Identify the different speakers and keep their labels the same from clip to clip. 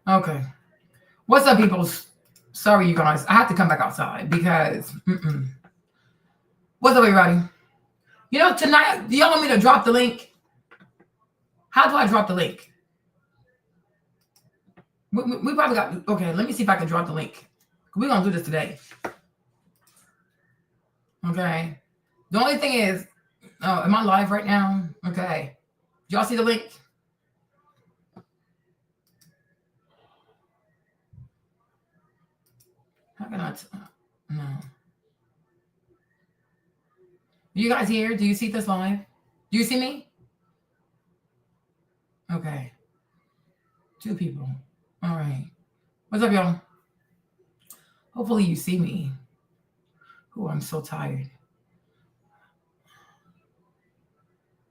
Speaker 1: Okay. What's up, people? Sorry, you guys. I have to come back outside because. What's up, everybody? You know, tonight, do y'all want me to drop the link? How do I drop the link? We probably got. Okay, let me see if I can drop the link. We're going to do this today. Okay. The only thing is, am I live right now? Okay. Do y'all see the link? How can I? No. You guys here? Do you see this live? Do you see me? Okay. 2 people. All right. What's up, y'all? Hopefully you see me. Oh, I'm so tired.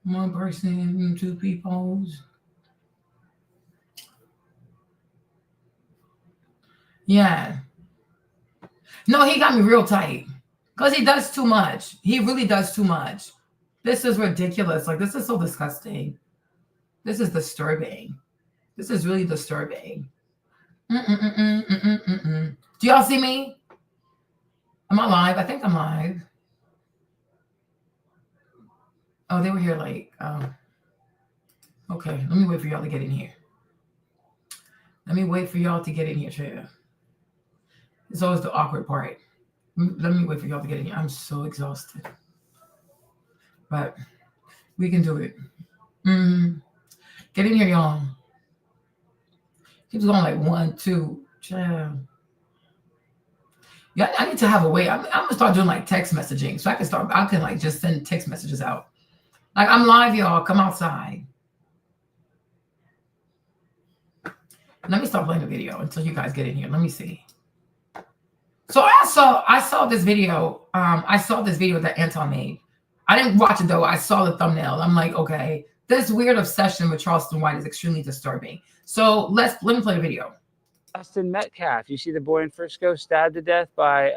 Speaker 1: 1 person, 2 people. Yeah. No, he got me real tight. Because he does too much. He really does too much. This is ridiculous. Like, this is so disgusting. This is disturbing. This is really disturbing. Do y'all see me? Am I live? I think I'm live. Oh, they were here like, okay. Let me wait for y'all to get in here. Let me wait for y'all to get in here, Trey. It's always the awkward part. Let me wait for y'all to get in here. I'm so exhausted. But we can do it. Get in here, y'all. Keeps going like 1, 2. Yeah, I need to have a way. I'm gonna start doing like text messaging, so I can like just send text messages out. Like, I'm live, y'all. Come outside. Let me start playing the video until you guys get in here. Let me see. So I saw this video. I saw this video that Anton made. I didn't watch it though. I saw the thumbnail. I'm like, okay, this weird obsession with Charleston White is extremely disturbing. So let me play the video.
Speaker 2: Austin Metcalf. You see the boy in Frisco stabbed to death by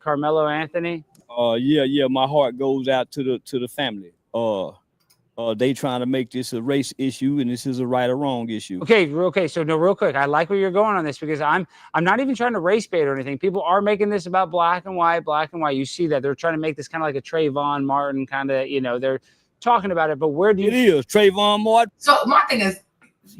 Speaker 2: Carmelo Anthony?
Speaker 3: Yeah. My heart goes out to the family. They trying to make this a race issue, and this is a right or wrong issue.
Speaker 2: Okay. So no, real quick, I like where you're going on this, because I'm not even trying to race bait or anything. People are making this about black and white. You see that they're trying to make this kind of like a Trayvon Martin kind of, they're talking about it. But where do you?
Speaker 3: It is Trayvon Martin.
Speaker 1: So my thing is,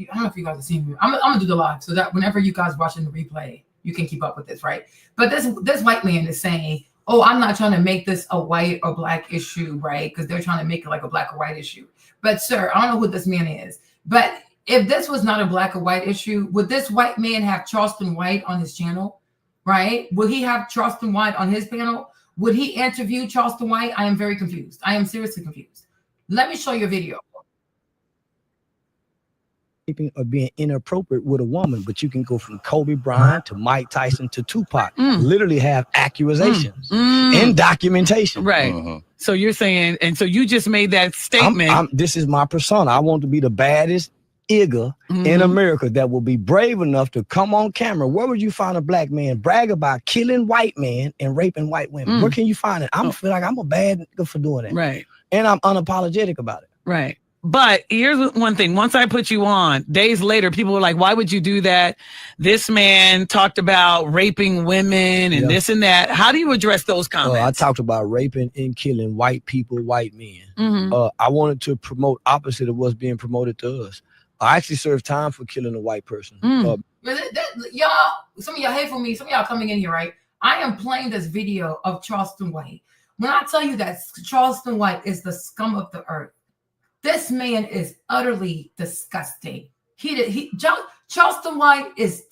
Speaker 1: I don't know if you guys have seen me. I'm gonna do the live so that whenever you guys watching the replay, you can keep up with this, right? But this white man is saying, oh, I'm not trying to make this a white or black issue, right? Because they're trying to make it like a black or white issue. But sir, I don't know who this man is. But if this was not a black or white issue, would this white man have Charleston White on his channel, right? Would he have Charleston White on his panel? Would he interview Charleston White? I am very confused. I am seriously confused. Let me show you a video.
Speaker 4: Or being inappropriate with a woman, but you can go from Kobe Bryant to Mike Tyson to Tupac. Literally have accusations and documentation.
Speaker 5: Right. So you're saying, and so you just made that statement.
Speaker 4: This is my persona. I want to be the baddest nigga in America that will be brave enough to come on camera. Where would you find a black man brag about killing white men and raping white women? Where can you find it? I feel like I'm a bad nigga for doing that.
Speaker 5: Right.
Speaker 4: And I'm unapologetic about it.
Speaker 5: Right. But here's one thing. Once I put you on, days later, people were like, why would you do that? This man talked about raping women and this and that. How do you address those comments?
Speaker 4: I talked about raping and killing white people, white men. I wanted to promote opposite of what's being promoted to us. I actually served time for killing a white person.
Speaker 1: Y'all, some of y'all hate for me. Some of y'all coming in here, right? I am playing this video of Charleston White. When I tell you that Charleston White is the scum of the earth, this man is utterly disgusting. Charleston White is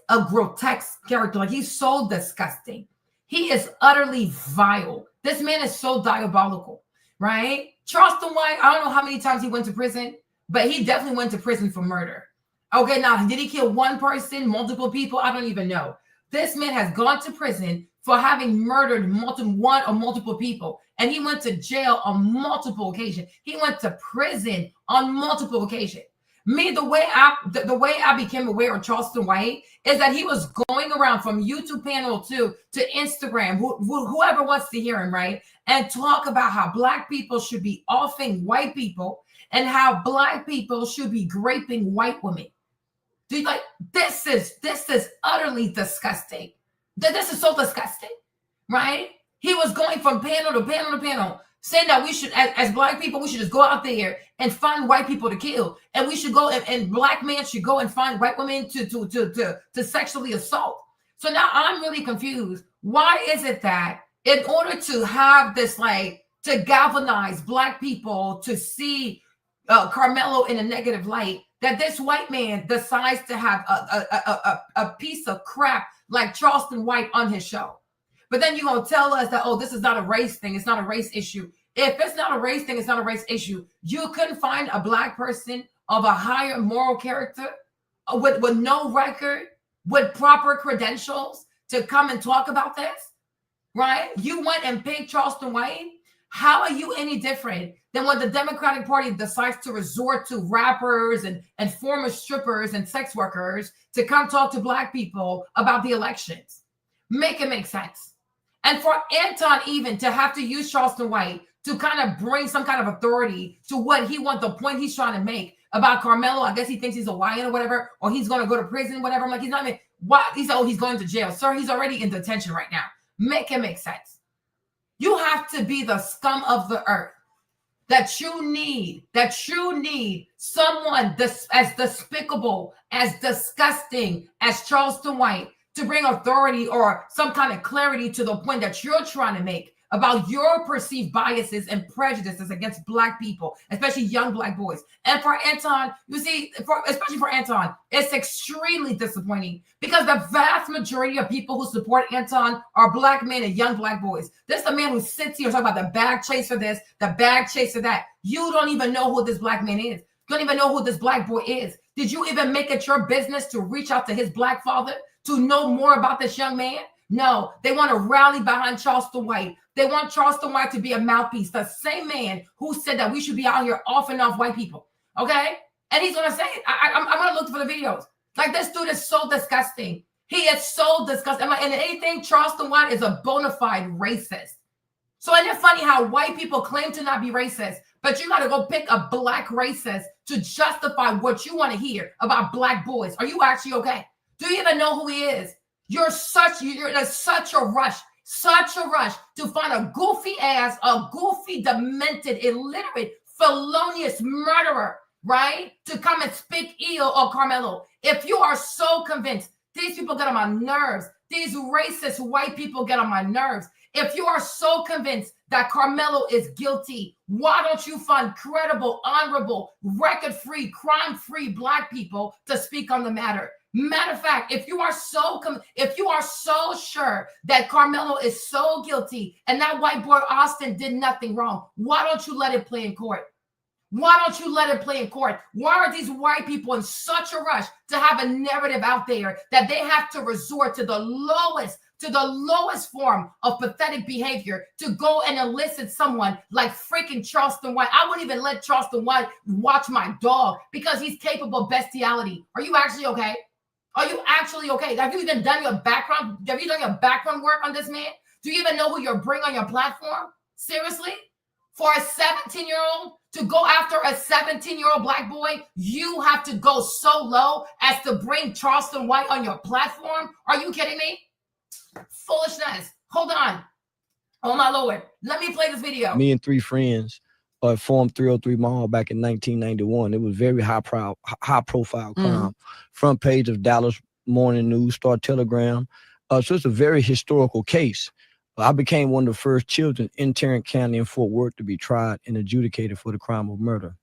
Speaker 1: a grotesque character. Like, he's so disgusting. He is utterly vile. This man is so diabolical, right? Charleston White, I don't know how many times he went to prison, but he definitely went to prison for murder. Okay, now, did he kill one person, multiple people? I don't even know. This man has gone to prison for having murdered one or multiple people. And he went to jail on multiple occasions. He went to prison on multiple occasions. Me, the way I became aware of Charleston White is that he was going around from YouTube panel to Instagram, whoever wants to hear him, right? And talk about how black people should be offing white people and how black people should be raping white women. Do you like this is utterly disgusting. This is so disgusting, right? He was going from panel to panel to panel, saying that we should, as Black people, we should just go out there and find white people to kill, and we should go and Black men should go and find white women to sexually assault. So now I'm really confused. Why is it that in order to have this, like, to galvanize Black people to see Carmelo in a negative light, that this white man decides to have a piece of crap like Charleston White on his show? But then you're going to tell us that, oh, this is not a race thing. It's not a race issue. If it's not a race thing, it's not a race issue. You couldn't find a Black person of a higher moral character with no record, with proper credentials to come and talk about this, right? You went and picked Charleston White. How are you any different than when the Democratic Party decides to resort to rappers and former strippers and sex workers to come talk to Black people about the elections? Make it make sense. And for Anton even to have to use Charleston White to kind of bring some kind of authority to what he wants, the point he's trying to make about Carmelo. I guess he thinks he's a Hawaiian or whatever, or he's going to go to prison, whatever. I'm like, he's not even, what? He said, oh, he's going to jail. Sir, he's already in detention right now. Make it make sense. You have to be the scum of the earth that you need someone as despicable, as disgusting as Charleston White to bring authority or some kind of clarity to the point that you're trying to make about your perceived biases and prejudices against Black people, especially young Black boys. And for Anton, you see, especially for Anton, it's extremely disappointing because the vast majority of people who support Anton are Black men and young Black boys. This is a man who sits here and talks about the bag chase for this, the bag chase for that. You don't even know who this Black man is. You don't even know who this Black boy is. Did you even make it your business to reach out to his Black father to know more about this young man? No, they want to rally behind Charleston White. They want Charleston White to be a mouthpiece, the same man who said that we should be out here off and off white people, okay? And he's going to say it. I'm going to look for the videos. Like, this dude is so disgusting. He is so disgusting. And anything, Charleston White is a bona fide racist. So isn't it funny how white people claim to not be racist, but you got to go pick a Black racist to justify what you want to hear about Black boys? Are you actually okay? Do you even know who he is? You're in such a rush to find a goofy ass, a goofy, demented, illiterate, felonious murderer, right? To come and speak ill of Carmelo. If you are so convinced, these people get on my nerves. These racist white people get on my nerves. If you are so convinced that Carmelo is guilty, why don't you find credible, honorable, record-free, crime-free Black people to speak on the matter? Matter of fact, if you are so sure that Carmelo is so guilty and that white boy Austin did nothing wrong, why don't you let it play in court? Why don't you let it play in court? Why are these white people in such a rush to have a narrative out there that they have to resort to the lowest form of pathetic behavior to go and elicit someone like freaking Charleston White? I wouldn't even let Charleston White watch my dog because he's capable of bestiality. Are you actually okay? Are you actually okay? Have you even done your background? Have you done your background work on this man? Do you even know who you're bringing on your platform? Seriously? For a 17-year-old to go after a 17-year-old Black boy, you have to go so low as to bring Charleston White on your platform? Are you kidding me? Foolishness. Hold on. Oh, my Lord. Let me play this video.
Speaker 4: Me and three friends formed 303 Mall back in 1991. It was very high profile crime. Front page of Dallas Morning News, Star Telegram. So it's a very historical case. I became one of the first children in Tarrant County in Fort Worth to be tried and adjudicated for the crime of murder.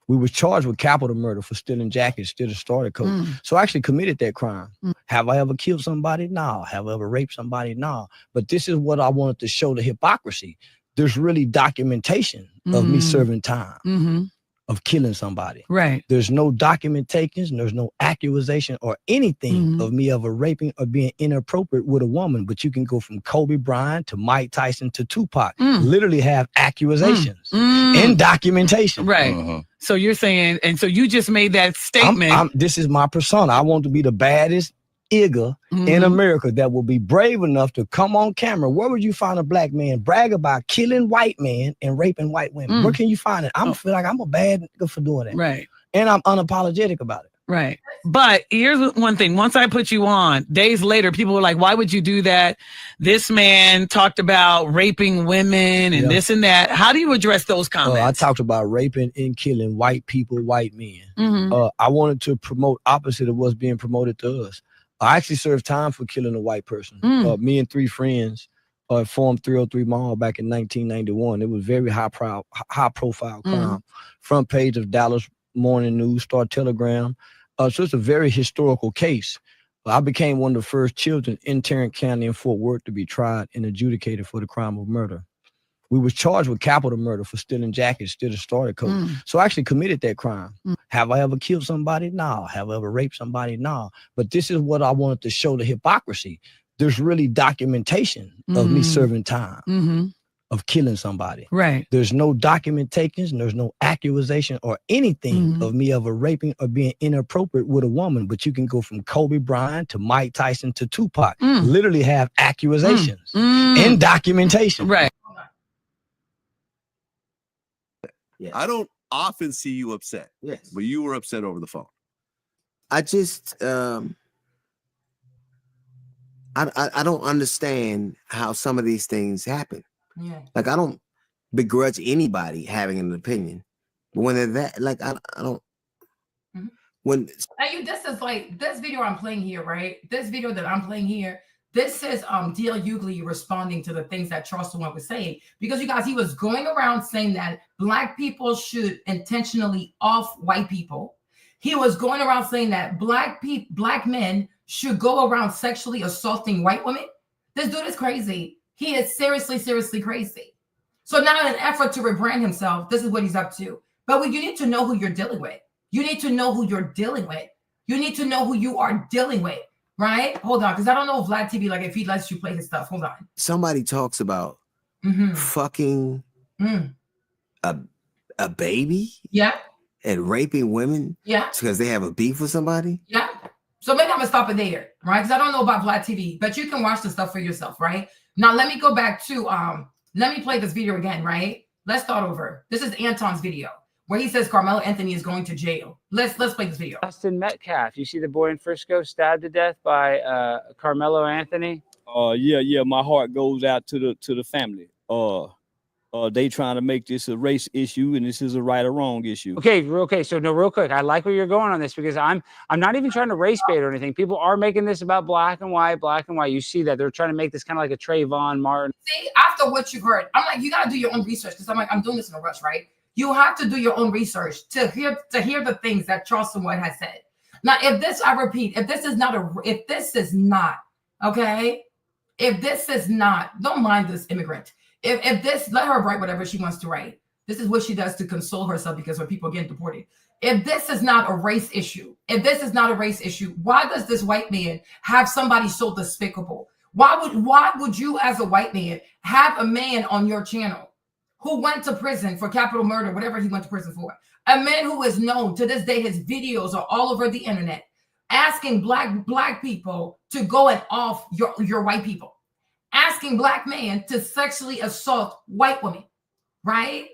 Speaker 4: We were charged with capital murder for stealing jackets, stealing starter coats. So I actually committed that crime. Have I ever killed somebody? No. Have I ever raped somebody? No. But this is what I wanted to show the hypocrisy. There's really documentation of me serving time, of killing somebody.
Speaker 5: Right.
Speaker 4: There's no documentation, there's no accusation or anything of me ever raping or being inappropriate with a woman. But you can go from Kobe Bryant to Mike Tyson to Tupac, literally have accusations and documentation.
Speaker 5: Right. So you're saying, and so you just made that statement.
Speaker 4: This is my persona. I want to be the baddest nigga in America that will be brave enough to come on camera. Where would you find a Black man brag about killing white men and raping white women? Where can you find it? I feel like I'm a bad nigga for doing that.
Speaker 5: Right.
Speaker 4: And I'm unapologetic about it.
Speaker 5: Right. But here's one thing. Once I put you on, days later, people were like, why would you do that? This man talked about raping women and this and that. How do you address those comments?
Speaker 4: I talked about raping and killing white people, white men. I wanted to promote opposite of what's being promoted to us. I actually served time for killing a white person. Me and 3 friends formed 303 Mall back in 1991. It was very high profile crime. Front page of Dallas Morning News, Star Telegram. So it's a very historical case. I became one of the first children in Tarrant County and Fort Worth to be tried and adjudicated for the crime of murder. We was charged with capital murder for stealing jackets, stealing starter coats. So I actually committed that crime. Have I ever killed somebody? No. Have I ever raped somebody? No. But this is what I wanted to show the hypocrisy. There's really documentation of me serving time, of killing somebody.
Speaker 5: Right.
Speaker 4: There's no documentation, there's no accusation or anything of me ever raping or being inappropriate with a woman. But you can go from Kobe Bryant to Mike Tyson to Tupac, literally have accusations and documentation.
Speaker 5: Right.
Speaker 6: Yes.
Speaker 7: I don't often see you upset.
Speaker 6: Yes.
Speaker 7: But you were upset over the phone.
Speaker 6: I just I don't understand how some of these things happen.
Speaker 1: Yeah.
Speaker 6: Like, I don't begrudge anybody having an opinion, but when they're that, like, I don't. When
Speaker 1: This is like this video I'm playing here, right? This video that I'm playing here. This is D.L. Hughley responding to the things that Charleston White was saying, because you guys, he was going around saying that Black people should intentionally off white people. He was going around saying that Black men should go around sexually assaulting white women. This dude is crazy. He is seriously, seriously crazy. So now in an effort to rebrand himself, this is what he's up to. But you need to know who you're dealing with. You need to know who you're dealing with. You need to know who you are dealing with, right? Hold on, because I don't know if Vlad TV, like if he lets you play his stuff. Hold on.
Speaker 6: somebody talks about fucking a baby
Speaker 1: Yeah,
Speaker 6: and raping women
Speaker 1: yeah,
Speaker 6: because they have a beef with somebody.
Speaker 1: yeah. So maybe I'm gonna stop it there, right? Because I don't know about Vlad TV, but you can watch the stuff for yourself, right? Now let me go back to let me play this video again, right? Let's start over. This is Anton's video where he says Carmelo Anthony is going to jail. Let's play this video.
Speaker 2: Austin Metcalf, you see the boy in Frisco stabbed to death by Carmelo Anthony?
Speaker 3: Yeah, my heart goes out to the family. They trying to make this a race issue, and this is a right or wrong issue.
Speaker 2: Okay. So no, real quick, I like where you're going on this, because I'm not even trying to race bait or anything. People are making this about black and white. You see that they're trying to make this kind of like a Trayvon Martin.
Speaker 1: See, after what you've heard, I'm like, you gotta do your own research, because I'm doing this in a rush, right? You have to do your own research to hear the things that Charleston White has said. Now, if this is not, don't mind this immigrant. If this, let her write whatever she wants to write. This is what she does to console herself because her people are getting deported. If this is not a race issue, why does this white man have somebody so despicable? Why would you, as a white man, have a man on your channel who went to prison for capital murder, whatever he went to prison for? A man who is known to this day, his videos are all over the internet, asking black people to go and off your white people. Asking black men to sexually assault white women, right?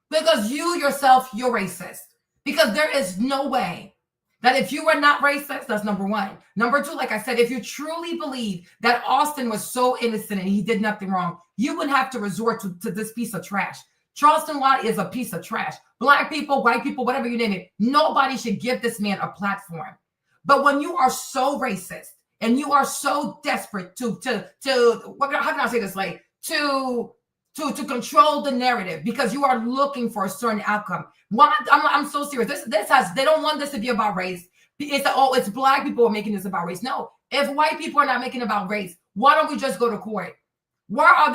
Speaker 1: Because you yourself, you're racist. Because there is no way that if you were not racist, that's number one. Number two, like I said, if you truly believe that Austin was so innocent and he did nothing wrong, you wouldn't have to resort to this piece of trash. Charleston White is a piece of trash. Black people, white people, whatever you name it, nobody should give this man a platform. But when you are so racist, and you are so desperate to how can I say this, like to control the narrative because you are looking for a certain outcome. Why? I'm so serious. They don't want this to be about race. It's black people who are making this about race. No, if white people are not making it about race, why don't we just go to court? Why are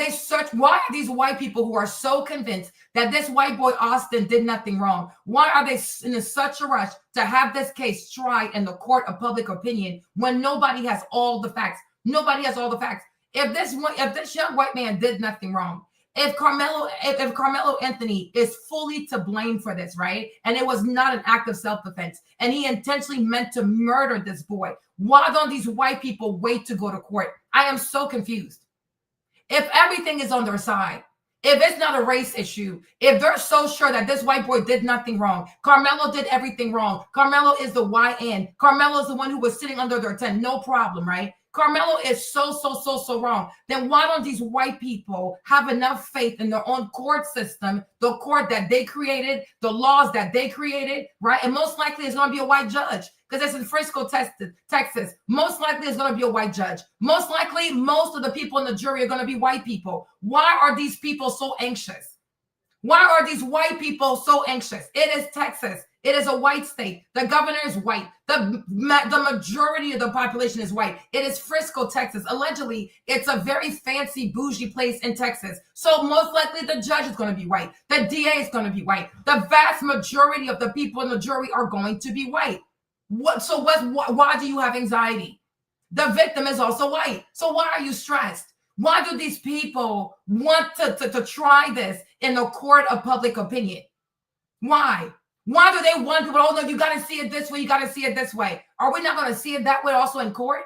Speaker 1: these white people who are so convinced that this white boy Austin did nothing wrong? Why are they in such a rush to have this case tried in the court of public opinion when nobody has all the facts? Nobody has all the facts. If this young white man did nothing wrong, if Carmelo Anthony is fully to blame for this, right? And it was not an act of self-defense, and he intentionally meant to murder this boy, why don't these white people wait to go to court? I am so confused. If everything is on their side, If it's not a race issue, if they're so sure that this white boy did nothing wrong, Carmelo did everything wrong, Carmelo is the YN, Carmelo is the one who was sitting under their tent, no problem, right? Carmelo is so wrong. Then why don't these white people have enough faith in their own court system, the court that they created, the laws that they created, right? And most likely it's going to be a white judge because it's in Frisco, Texas. Most likely it's going to be a white judge. Most likely most of the people in the jury are going to be white people. Why are these people so anxious? Why are these white people so anxious? It is Texas. It is a white state. The governor is white. The majority of the population is white. It is Frisco, Texas. Allegedly, it's a very fancy, bougie place in Texas. So most likely the judge is going to be white. The DA is going to be white. The vast majority of the people in the jury are going to be white. Why do you have anxiety? The victim is also white. So why are you stressed? Why do these people want to try this in the court of public opinion? Why? Why do they want people, oh no, you got to see it this way, you got to see it this way. Are we not going to see it that way also in court?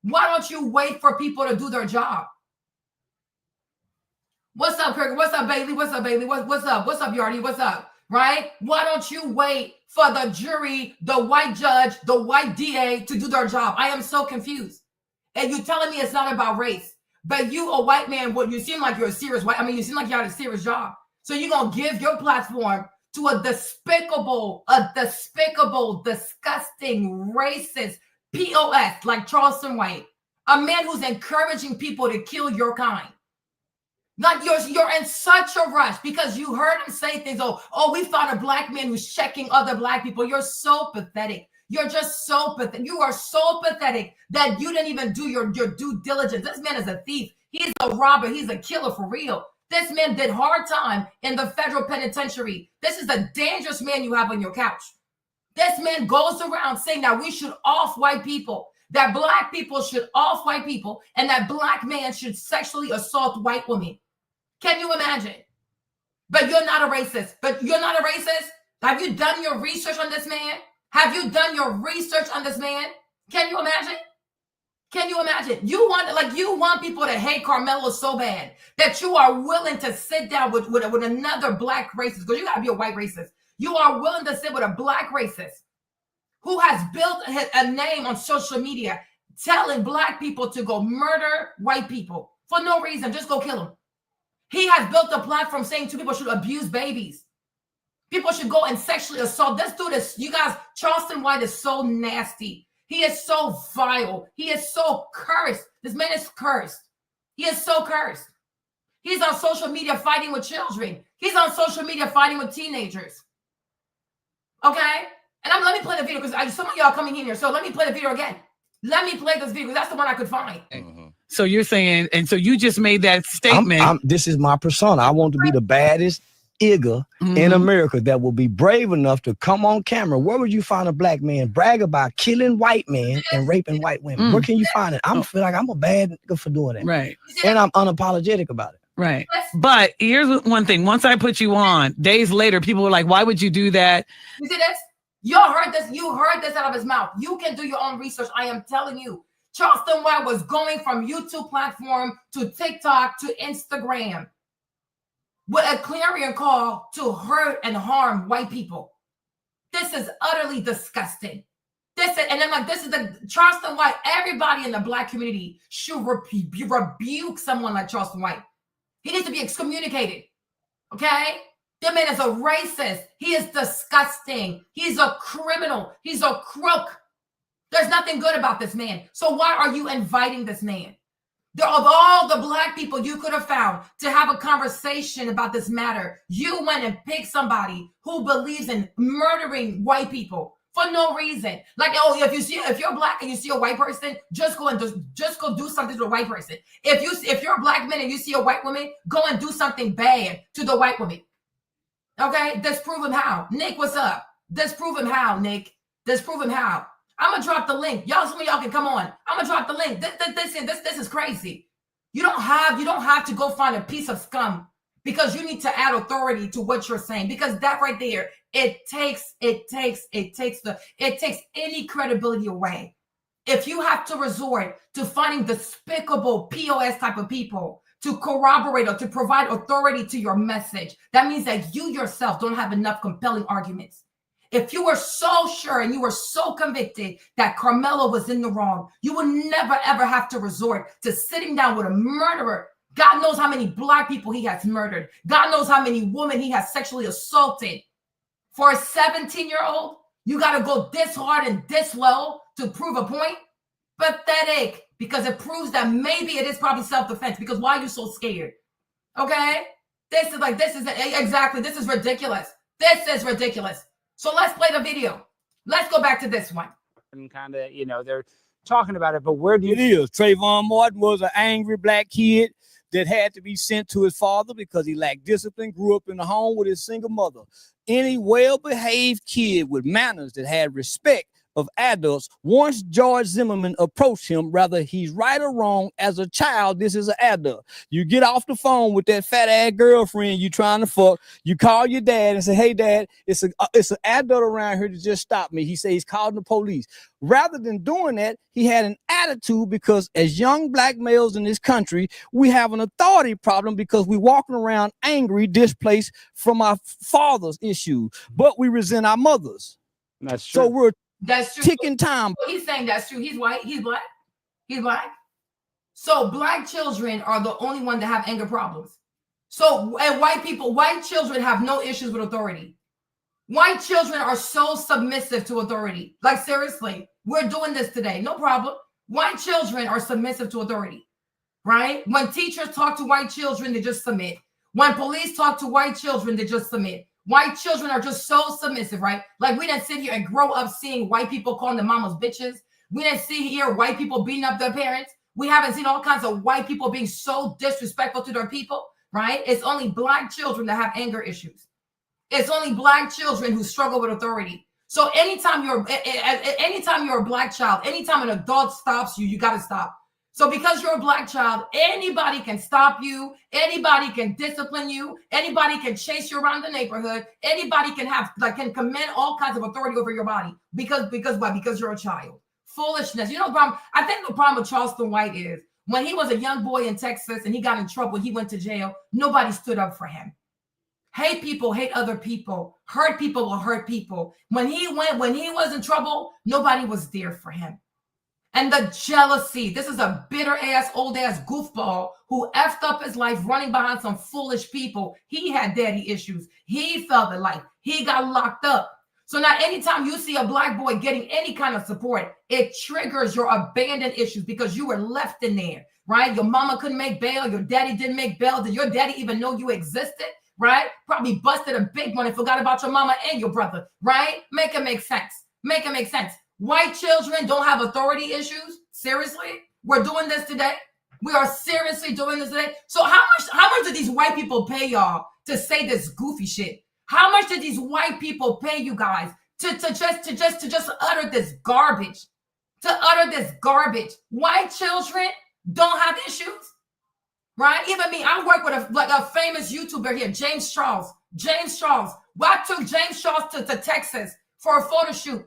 Speaker 1: Why don't you wait for people to do their job? What's up, Kirk? What's up, Bailey? What's up, Bailey? What's up? What's up, Yardy? What's up? Right? Why don't you wait for the jury, the white judge, the white DA to do their job? I am so confused. And you telling me it's not about race, but you, a white man, well, you seem like you're a serious white. I mean, you seem like you had a serious job. So you're going to give your platform to a despicable, disgusting, racist POS like Charleston White, a man who's encouraging people to kill your kind. Like you're in such a rush because you heard him say things. Oh, we found a black man who's checking other black people. You're so pathetic. You're just so pathetic. You are so pathetic that you didn't even do your due diligence. This man is a thief. He's a robber. He's a killer for real. This man did hard time in the federal penitentiary. This is a dangerous man you have on your couch. This man goes around saying that we should off white people, that black people should off white people, and that black man should sexually assault white women. Can you imagine? But you're not a racist. Have you done your research on this man? Have you done your research on this man? Can you imagine? Can you imagine? You want people to hate Carmelo so bad that you are willing to sit down with another black racist, because you got to be a white racist. You are willing to sit with a black racist who has built a name on social media telling black people to go murder white people for no reason. Just go kill them. He has built a platform saying two people should abuse babies. People should go and sexually assault. This dude is, you guys, Charleston White is so nasty. He is so vile. He is so cursed. This man is cursed. He is so cursed. He's on social media fighting with children. He's on social media fighting with teenagers. Okay? And let me play the video because some of y'all coming in here. So let me play the video again. Let me play this video because that's the one I could find.
Speaker 5: So you're saying, and so you just made that statement.
Speaker 4: This is my persona. I want to be the baddest nigga in America that will be brave enough to come on camera. Where would you find a black man brag about killing white men and raping white women? Where can you find it? I feel like I'm a bad nigga for doing that.
Speaker 5: Right.
Speaker 4: And I'm unapologetic about it.
Speaker 5: Right. But here's one thing. Once I put you on, days later, people were like, why would you do that?
Speaker 1: You see this? Y'all heard this. You heard this out of his mouth. You can do your own research. I am telling you. Charleston White was going from YouTube platform to TikTok to Instagram with a clarion call to hurt and harm white people. This is utterly disgusting. This is the Charleston White. Everybody in the black community should rebuke someone like Charleston White. He needs to be excommunicated. Okay? That man is a racist. He is disgusting. He's a criminal. He's a crook. There's nothing good about this man. So why are you inviting this man? Of all the black people you could have found to have a conversation about this matter, you went and picked somebody who believes in murdering white people for no reason. Like, if you're black and you see a white person, just go do something to a white person. If you're a black man and you see a white woman, go and do something bad to the white woman. Okay, disprove him how. Nick, what's up? Disprove him how, Nick. Disprove him how. I'm gonna drop the link. Some of y'all can come on. I'm gonna drop the link. This is crazy. You don't have to go find a piece of scum because you need to add authority to what you're saying, because that right there, it takes any credibility away. If you have to resort to finding despicable POS type of people to corroborate or to provide authority to your message, that means that you yourself don't have enough compelling arguments. If you were so sure and you were so convicted that Carmelo was in the wrong, you would never, ever have to resort to sitting down with a murderer. God knows how many Black people he has murdered. God knows how many women he has sexually assaulted. For a 17-year-old, you got to go this hard and this low to prove a point? Pathetic, because it proves that maybe it is probably self-defense, because why are you so scared? Okay? This is ridiculous. This is ridiculous. So let's play the video. Let's go back to this one.
Speaker 2: And kind of, you know, they're talking about it, but where do you...
Speaker 3: It is. Trayvon Martin was an angry Black kid that had to be sent to his father because he lacked discipline, grew up in a home with his single mother. Any well-behaved kid with manners that had respect of adults, once George Zimmerman approached him, whether he's right or wrong, as a child, this is an adult. You get off the phone with that fat ass girlfriend you trying to fuck, you call your dad and say, hey dad, it's an adult around here to just stop me. He says he's calling the police. Rather than doing that, he had an attitude, because as young Black males in this country, we have an authority problem because we're walking around angry, displaced from our father's issues, but we resent our mothers.
Speaker 2: That's true.
Speaker 3: So we're
Speaker 1: That's true.
Speaker 3: ticking time.
Speaker 1: He's saying that's true. He's white. He's Black. He's Black. So Black children are the only one that have anger problems. So and white children have no issues with authority. White children are so submissive to authority. Like seriously, we're doing this today. No problem. White children are submissive to authority, right? When teachers talk to white children, they just submit. When police talk to white children, they just submit. White children are just so submissive, right? Like we didn't sit here and grow up seeing white people calling their mamas bitches. We didn't see here white people beating up their parents. We haven't seen all kinds of white people being so disrespectful to their people, right? It's only Black children that have anger issues. It's only Black children who struggle with authority. So anytime you're a Black child, anytime an adult stops you, you got to stop. So because you're a Black child, anybody can stop you. Anybody can discipline you. Anybody can chase you around the neighborhood. Anybody can command all kinds of authority over your body. Because why? Because you're a child. Foolishness. You know the problem? I think the problem with Charleston White is when he was a young boy in Texas and he got in trouble, he went to jail. Nobody stood up for him. Hate people hate other people. Hurt people will hurt people. When he was in trouble, nobody was there for him. And the jealousy. This is a bitter ass, old ass goofball who effed up his life running behind some foolish people. He had daddy issues. He felt it like he got locked up. So now anytime you see a Black boy getting any kind of support, it triggers your abandoned issues because you were left in there, right? Your mama couldn't make bail. Your daddy didn't make bail. Did your daddy even know you existed, right? Probably busted a big one and forgot about your mama and your brother, right? Make it make sense. Make it make sense. White children don't have authority issues. Seriously? We're doing this today. We are seriously doing this today. So how much do these white people pay y'all to say this goofy shit? How much did these white people pay you guys to just utter this garbage? To utter this garbage. White children don't have issues, right? Even me, I work with a famous YouTuber here, James Charles. Well, I took James Charles to Texas for a photo shoot,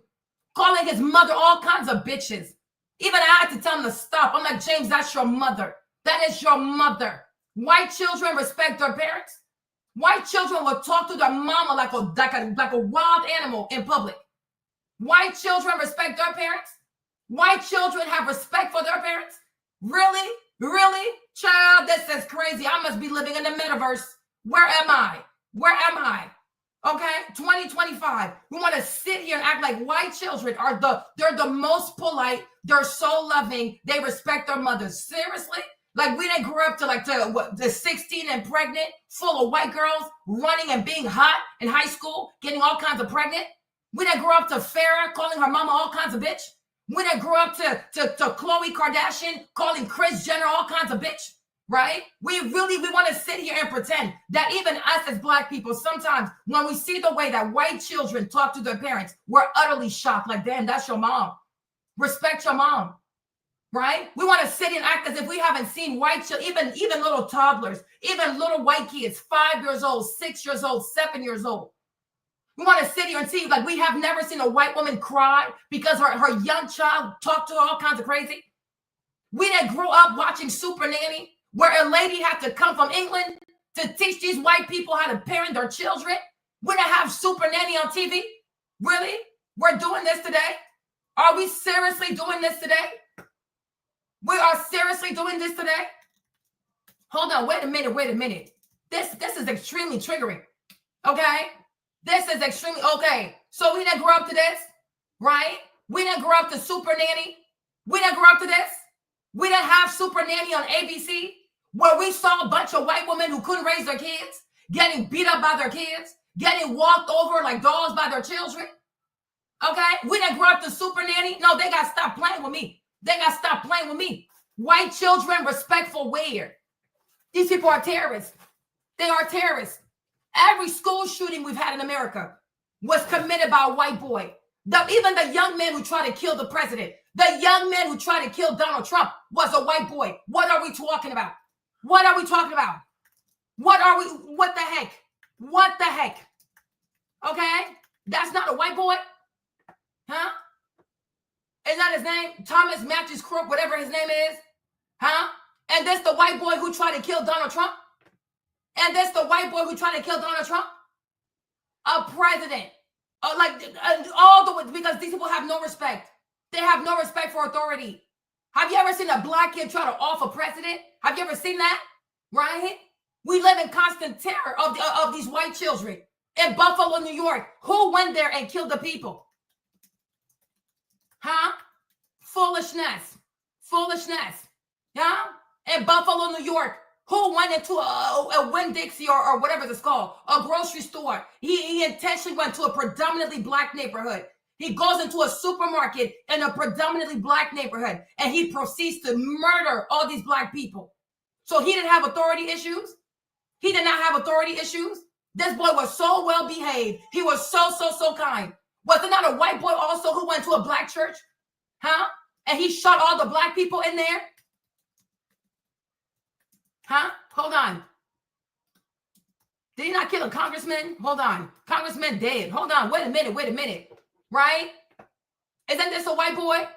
Speaker 1: calling his mother all kinds of bitches. Even I had to tell him to stop. I'm like, James, that's your mother. That is your mother. White children respect their parents. White children will talk to their mama like a wild animal in public. White children respect their parents. White children have respect for their parents. Really? Really? Child, this is crazy. I must be living in the metaverse. Where am I? Where am I? Okay, 2025. We want to sit here and act like white children they're the most polite. They're so loving. They respect their mothers. Seriously? Like we didn't grow up to 16 and pregnant, full of white girls running and being hot in high school, getting all kinds of pregnant. We didn't grow up to Farrah calling her mama all kinds of bitch. We didn't grow up to Khloe Kardashian calling Kris Jenner all kinds of bitch, right? We want to sit here and pretend that even us as Black people, sometimes when we see the way that white children talk to their parents, we're utterly shocked. Like, damn, that's your mom. Respect your mom. Right? We want to sit and act as if we haven't seen white children, even little toddlers, even little white kids, 5 years old, 6 years old, 7 years old. We want to sit here and see like we have never seen a white woman cry because her young child talked to her all kinds of crazy. We didn't grow up watching Super Nanny where a lady had to come from England to teach these white people how to parent their children. We don't have Super Nanny on TV. Really? We're doing this today? Are we seriously doing this today? We are seriously doing this today? Hold on, wait a minute. This is extremely triggering. Okay? This is extremely okay. So we didn't grow up to this, right? We didn't grow up to Super Nanny. We didn't grow up to this. We didn't have Super Nanny on ABC, where we saw a bunch of white women who couldn't raise their kids, getting beat up by their kids, getting walked over like dogs by their children. Okay? We didn't grow up to Super Nanny. No, they got to stop playing with me. They got to stop playing with me. White children, respectful where? These people are terrorists. They are terrorists. Every school shooting we've had in America was committed by a white boy. Even the young man who tried to kill the president, the young man who tried to kill Donald Trump was a white boy. What are we talking about? What are we talking about? What the heck? What the heck? Okay? That's not a white boy? Huh? Is that his name? Thomas Matthews Crook, whatever his name is? Huh? And this the white boy who tried to kill Donald Trump? And this the white boy who tried to kill Donald Trump? A president. All the way, because these people have no respect. They have no respect for authority. Have you ever seen a black kid try to off a president? Have you ever seen that? Right? We live in constant terror of these white children. In Buffalo, New York, who went there and killed the people? Huh? Foolishness. Yeah? In Buffalo, New York, who went into a Winn-Dixie or whatever it's called, a grocery store? He intentionally went to a predominantly black neighborhood. He goes into a supermarket in a predominantly black neighborhood, and he proceeds to murder all these black people. So he didn't have authority issues? He did not have authority issues? This boy was so well behaved. He was so kind. Was there not a white boy also who went to a black church? Huh? And he shot all the black people in there? Huh? Hold on. Did he not kill a congressman? Hold on. Congressman dead. Hold on. Wait a minute. Right? Isn't this a white boy?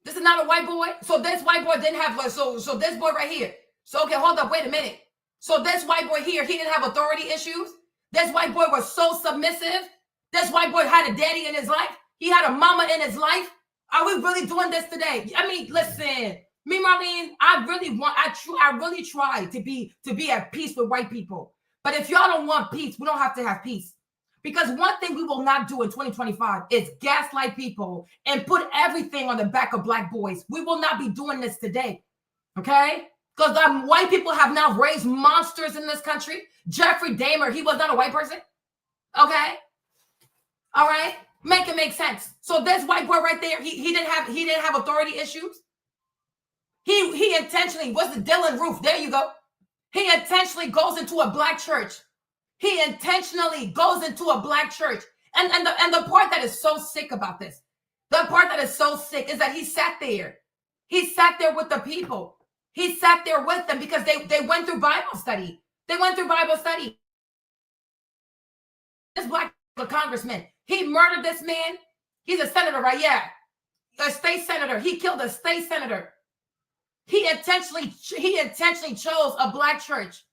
Speaker 1: This is not a white boy? So this white boy didn't have, so this boy right here. So, okay, hold up. Wait a minute. So this white boy here, he didn't have authority issues? This white boy was so submissive? This white boy had a daddy in his life? He had a mama in his life? Are we really doing this today? I mean, listen. Me, Marlene, I really try to be at peace with white people. But if y'all don't want peace, we don't have to have peace. Because one thing we will not do in 2025 is gaslight people and put everything on the back of black boys. We will not be doing this today. Okay? Because white people have now raised monsters in this country. Jeffrey Dahmer, he was not a white person. Okay? All right? Make it make sense. So this white boy right there, he didn't have authority issues. He intentionally, what's the Dylan Roof? There you go. He intentionally goes into a black church. He intentionally goes into a black church. And the part that is so sick about this, the part that is so sick is that he sat there. He sat there with the people. He sat there with them because they went through Bible study. This black congressman, he murdered this man. He's a senator, right? Yeah. A state senator. He killed a state senator. He intentionally chose a black church.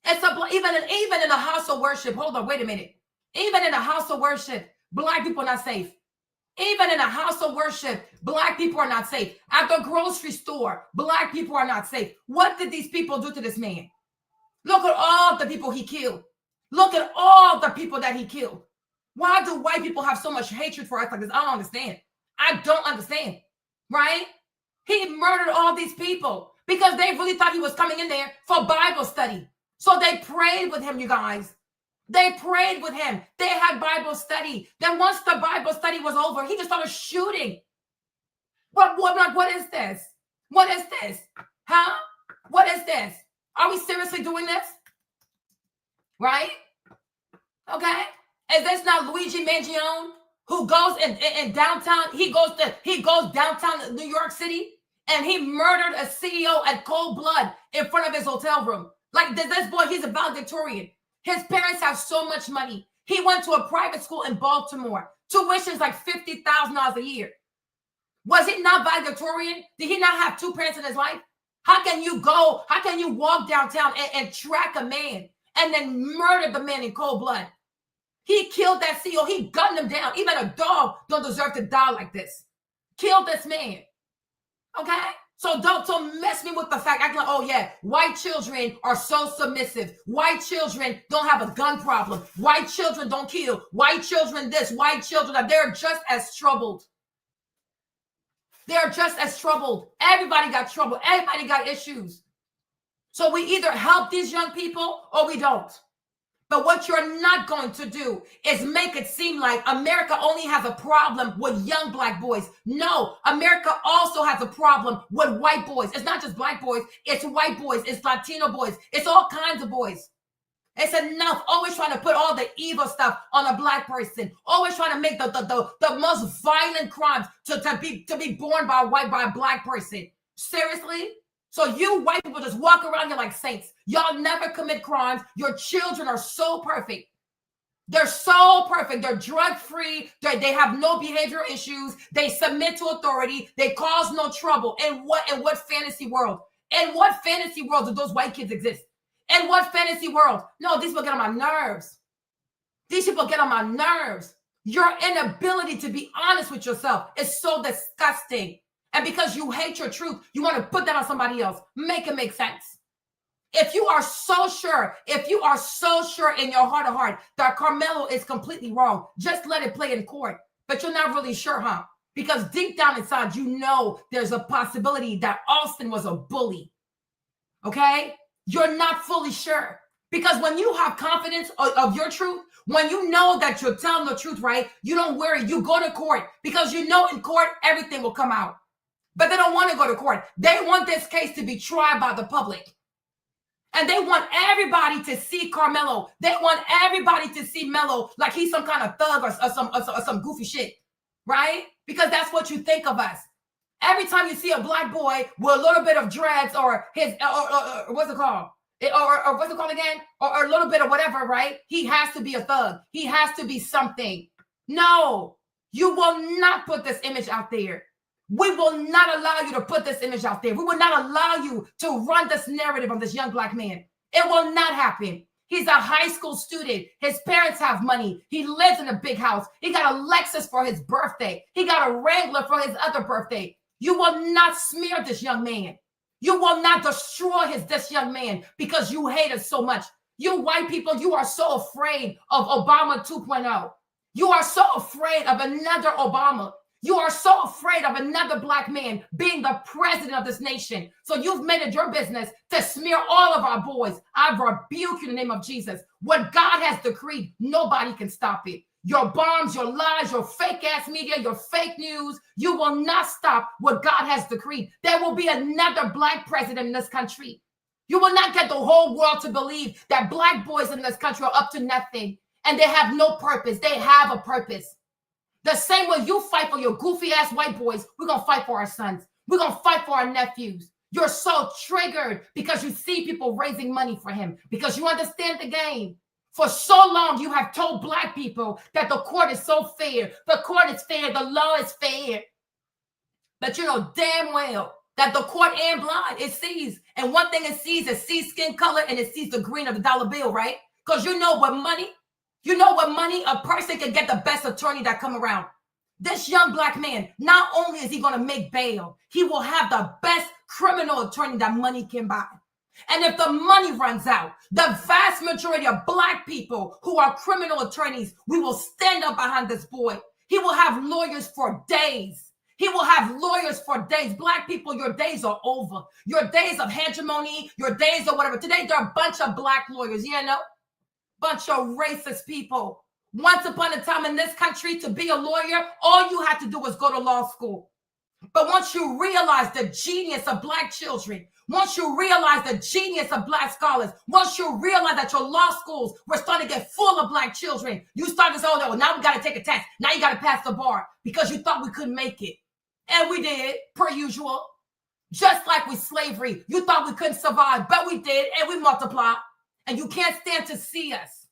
Speaker 1: Even in the house of worship. Hold on, wait a minute. Even in the house of worship, black people are not safe. Even in a house of worship, black people are not safe. At the grocery store, black people are not safe. What did these people do to this man? Look at all the people he killed. Look at all the people that he killed. Why do white people have so much hatred for us like this? I don't understand. Right? He murdered all these people because they really thought he was coming in there for Bible study. So they prayed with him, you guys. They prayed with him. They had Bible study. Then once the Bible study was over, he just started shooting. What is this? What is this? Huh? What is this? Are we seriously doing this? Right? Okay. Is this not Luigi Mangione who goes in downtown? He goes downtown New York City and he murdered a CEO at cold blood in front of his hotel room. Like this boy, he's a valedictorian. His parents have so much money. He went to a private school in Baltimore. Tuition's like $50,000 a year. Was he not valedictorian? Did he not have two parents in his life? How can you walk downtown and track a man and then murder the man in cold blood? He killed that CEO. He gunned him down. Even a dog don't deserve to die like this. Killed this man. Okay? So don't mess me with the fact, acting like, oh yeah, white children are so submissive. White children don't have a gun problem. White children don't kill. White children this, white children that. They're just as troubled. They're just as troubled. Everybody got trouble. Everybody got issues. So we either help these young people or we don't. But what you're not going to do is make it seem like America only has a problem with young black boys. No, America also has a problem with white boys. It's not just black boys. It's white boys. It's Latino boys. It's all kinds of boys. It's enough. Always trying to put all the evil stuff on a black person. Always trying to make the most violent crimes to be born by a black person. Seriously? So you white people just walk around here like saints. Y'all never commit crimes. Your children are so perfect. They're so perfect. They're drug-free. They have no behavioral issues. They submit to authority. They cause no trouble. In what fantasy world? In what fantasy world do those white kids exist? In what fantasy world? No, these people get on my nerves. These people get on my nerves. Your inability to be honest with yourself is so disgusting. And because you hate your truth, you want to put that on somebody else. Make it make sense. If you are so sure in your heart of heart that Carmelo is completely wrong, just let it play in court. But you're not really sure, huh? Because deep down inside, you know there's a possibility that Austin was a bully. Okay? You're not fully sure. Because when you have confidence of your truth, when you know that you're telling the truth, right? You don't worry. You go to court because you know in court, everything will come out. But they don't want to go to court. They want this case to be tried by the public. And they want everybody to see Carmelo. They want everybody to see Melo like he's some kind of thug or some goofy shit, right? Because that's what you think of us. Every time you see a black boy with a little bit of dreads or his, or what's it called? Or what's it called again? Or a little bit of whatever, right? He has to be a thug. He has to be something. No, you will not put this image out there. We will not allow you to put this image out there. We will not allow you to run this narrative of this young black man. It will not happen. He's a high school student. His parents have money. He lives in a big house. He got a Lexus for his birthday. He got a Wrangler for his other birthday. You will not smear this young man. You will not destroy this young man because you hate us so much. You white people, you are so afraid of Obama 2.0. You are so afraid of another Obama. You are so afraid of another black man being the president of this nation. So you've made it your business to smear all of our boys. I rebuke you in the name of Jesus. What God has decreed, nobody can stop it. Your bombs, your lies, your fake ass media, your fake news, you will not stop what God has decreed. There will be another black president in this country. You will not get the whole world to believe that black boys in this country are up to nothing and they have no purpose. They have a purpose. The same way you fight for your goofy ass white boys, we're going to fight for our sons. We're going to fight for our nephews. You're so triggered because you see people raising money for him, because you understand the game. For so long, you have told black people that the court is so fair. The court is fair. The law is fair. But you know damn well that the court ain't blind. It sees. And one thing it sees skin color and it sees the green of the dollar bill, right? Because you know what money a person can get the best attorney that come around. This young black man, not only is he going to make bail, he will have the best criminal attorney that money can buy. And if the money runs out, the vast majority of black people who are criminal attorneys, we will stand up behind this boy. He will have lawyers for days. He will have lawyers for days. Black people, your days are over. Your days of hegemony, your days of whatever. Today, there are a bunch of black lawyers, you know? Bunch of racist people. Once upon a time in this country, to be a lawyer, all you had to do was go to law school. But once you realize the genius of black children, once you realize the genius of black scholars, once you realize that your law schools were starting to get full of black children, you start to say, oh, now we got to take a test. Now you got to pass the bar because you thought we couldn't make it. And we did, per usual. Just like with slavery, you thought we couldn't survive, but we did, and we multiplied. And you can't stand to see us.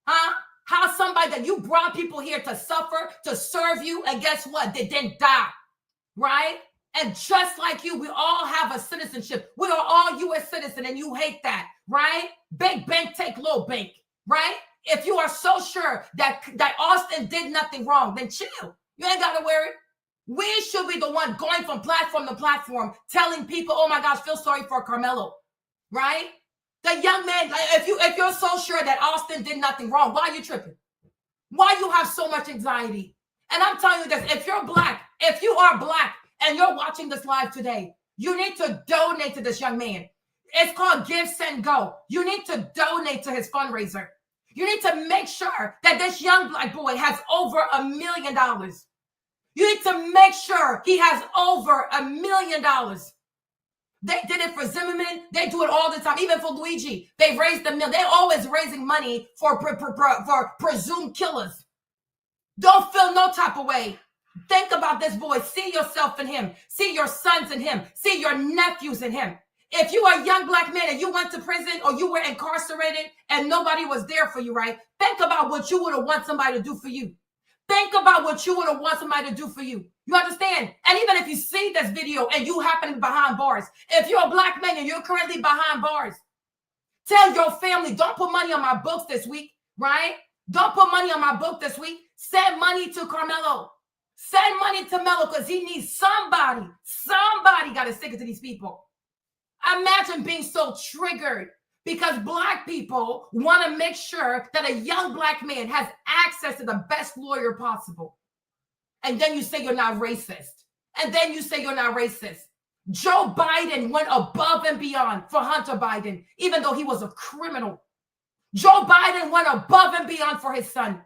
Speaker 1: Huh? How somebody that you brought people here to suffer, to serve you, and guess what? They didn't die. Right? And just like you, we all have a citizenship. We are all U.S. citizen, and you hate that, right? Big bank take low bank, right? If you are so sure that Austin did nothing wrong, then chill. You ain't got to worry. We should be the one going from platform to platform telling people, oh my gosh, feel sorry for Carmelo, right? The young man, if you're so sure that Austin did nothing wrong, why are you tripping? Why you have so much anxiety? And I'm telling you this, if you're black, if you are black and you're watching this live today, you need to donate to this young man. It's called Give, Send, Go. You need to donate to his fundraiser. You need to make sure that this young black boy has over $1 million. You need to make sure he has over $1 million. They did it for Zimmerman. They do it all the time. Even for Luigi, they raised the million. They're always raising money for presumed killers. Don't feel no type of way. Think about this boy. See yourself in him. See your sons in him. See your nephews in him. If you are a young black man and you went to prison or you were incarcerated and nobody was there for you, right? Think about what you would have want somebody to do for you. Think about what you would have want somebody to do for you. You understand? And even if you see this video and you happen to be behind bars, if you're a black man and you're currently behind bars, tell your family, don't put money on my books this week, right? Don't put money on my book this week. Send money to Carmelo. Send money to Melo because he needs somebody. Somebody got to stick it to these people. Imagine being so triggered because black people want to make sure that a young black man has access to the best lawyer possible. And then you say you're not racist. And then you say you're not racist. Joe Biden went above and beyond for Hunter Biden, even though he was a criminal. Joe Biden went above and beyond for his son.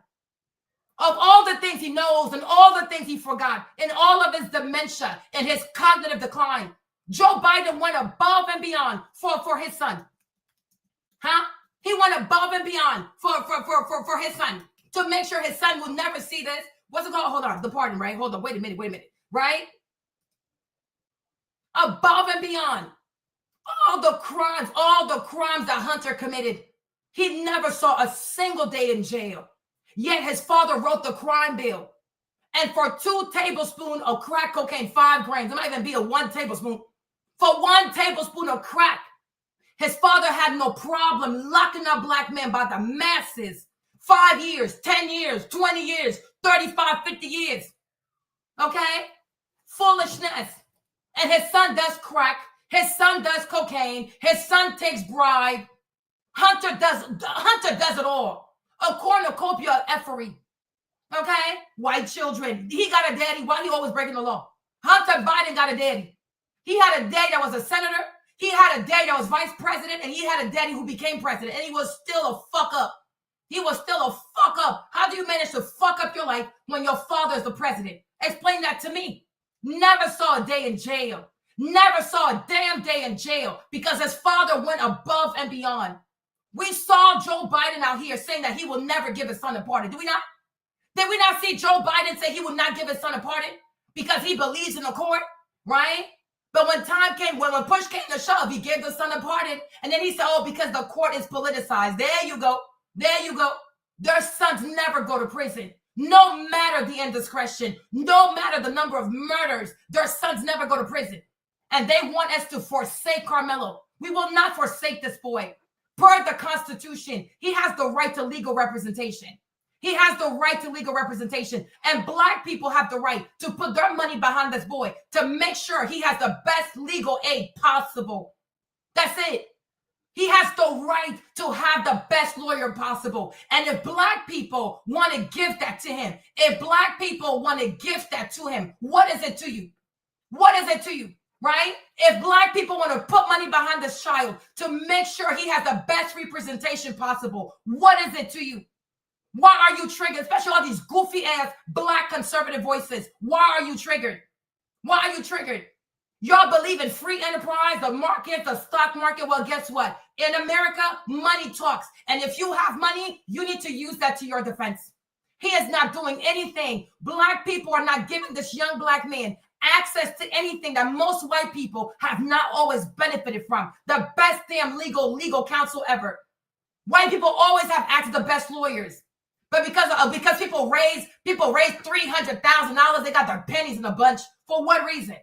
Speaker 1: Of all the things he knows and all the things he forgot, and all of his dementia and his cognitive decline, Joe Biden went above and beyond for his son. Huh? He went above and beyond for his son to make sure his son will never see this. What's it called? Hold on. The pardon, right? Hold on. Wait a minute. Right? Above and beyond. All the crimes that Hunter committed. He never saw a single day in jail. Yet his father wrote the crime bill. And for 2 tablespoons of crack cocaine, 5 grams, it might even be a 1 tablespoon. For 1 tablespoon of crack, his father had no problem locking up black men by the masses. 5 years, 10 years, 20 years, 35, 50 years. Okay? Foolishness. And his son does crack. His son does cocaine. His son takes bribe. Hunter does it all. A cornucopia of effery. Okay? White children. He got a daddy. Why he always breaking the law? Hunter Biden got a daddy. He had a daddy that was a senator. He had a daddy that was vice president. And he had a daddy who became president. And he was still a fuck up. He was still a fuck up. How do you manage to fuck up your life when your father is the president? Explain that to me. Never saw a day in jail. Never saw a damn day in jail because his father went above and beyond. We saw Joe Biden out here saying that he will never give his son a pardon. Did we not? Did we not see Joe Biden say he would not give his son a pardon because he believes in the court, right? But when time came, when push came to shove, he gave the son a pardon. And then he said, oh, because the court is politicized. There you go. There you go. Their sons never go to prison. No matter the indiscretion, no matter the number of murders, their sons never go to prison. And they want us to forsake Carmelo. We will not forsake this boy. Per the Constitution, he has the right to legal representation. He has the right to legal representation. And black people have the right to put their money behind this boy to make sure he has the best legal aid possible. That's it. He has the right to have the best lawyer possible. And if black people want to give that to him, if black people want to gift that to him, what is it to you? What is it to you? Right? If black people want to put money behind this child to make sure he has the best representation possible, what is it to you? Why are you triggered? Especially all these goofy ass black conservative voices. Why are you triggered? Why are you triggered? Y'all believe in free enterprise, the market, the stock market. Well, guess what? In America, money talks. And if you have money, you need to use that to your defense. He is not doing anything. Black people are not giving this young black man access to anything that most white people have not always benefited from. The best damn legal counsel ever. White people always have access to the best lawyers. But because people raise $300,000, they got their pennies in a bunch. For what reason?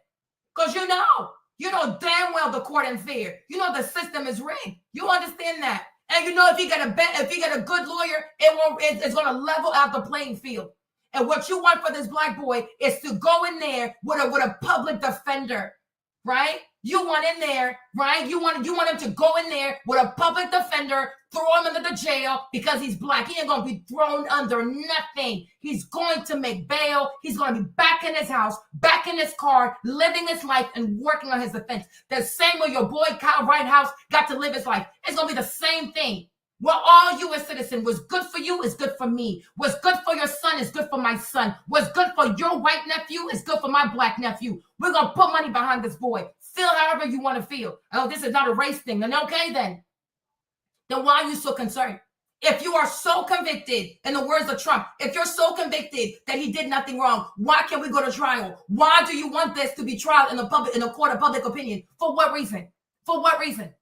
Speaker 1: Because you know damn well the court ain't fair. You know the system is rigged. You understand that. And you know if you get a good lawyer, it's gonna level out the playing field. And what you want for this black boy is to go in there with a public defender, right? You want in there, right? You want him to go in there with a public defender, throw him into the jail because he's black. He ain't gonna be thrown under nothing. He's going to make bail. He's gonna be back in his house, back in his car, living his life and working on his defense. The same way your boy Kyle Rittenhouse got to live his life. It's gonna be the same thing. Well, all U.S. citizen, what's good for you is good for me. What's good for your son is good for my son. What's good for your white nephew is good for my black nephew. We're going to put money behind this boy. Feel however you want to feel. Oh, this is not a race thing. Then okay, then why are you so concerned? If you are so convicted, in the words of Trump, if you're so convicted that he did nothing wrong, why can't we go to trial? Why do you want this to be trial in a court of public opinion? For what reason? For what reason?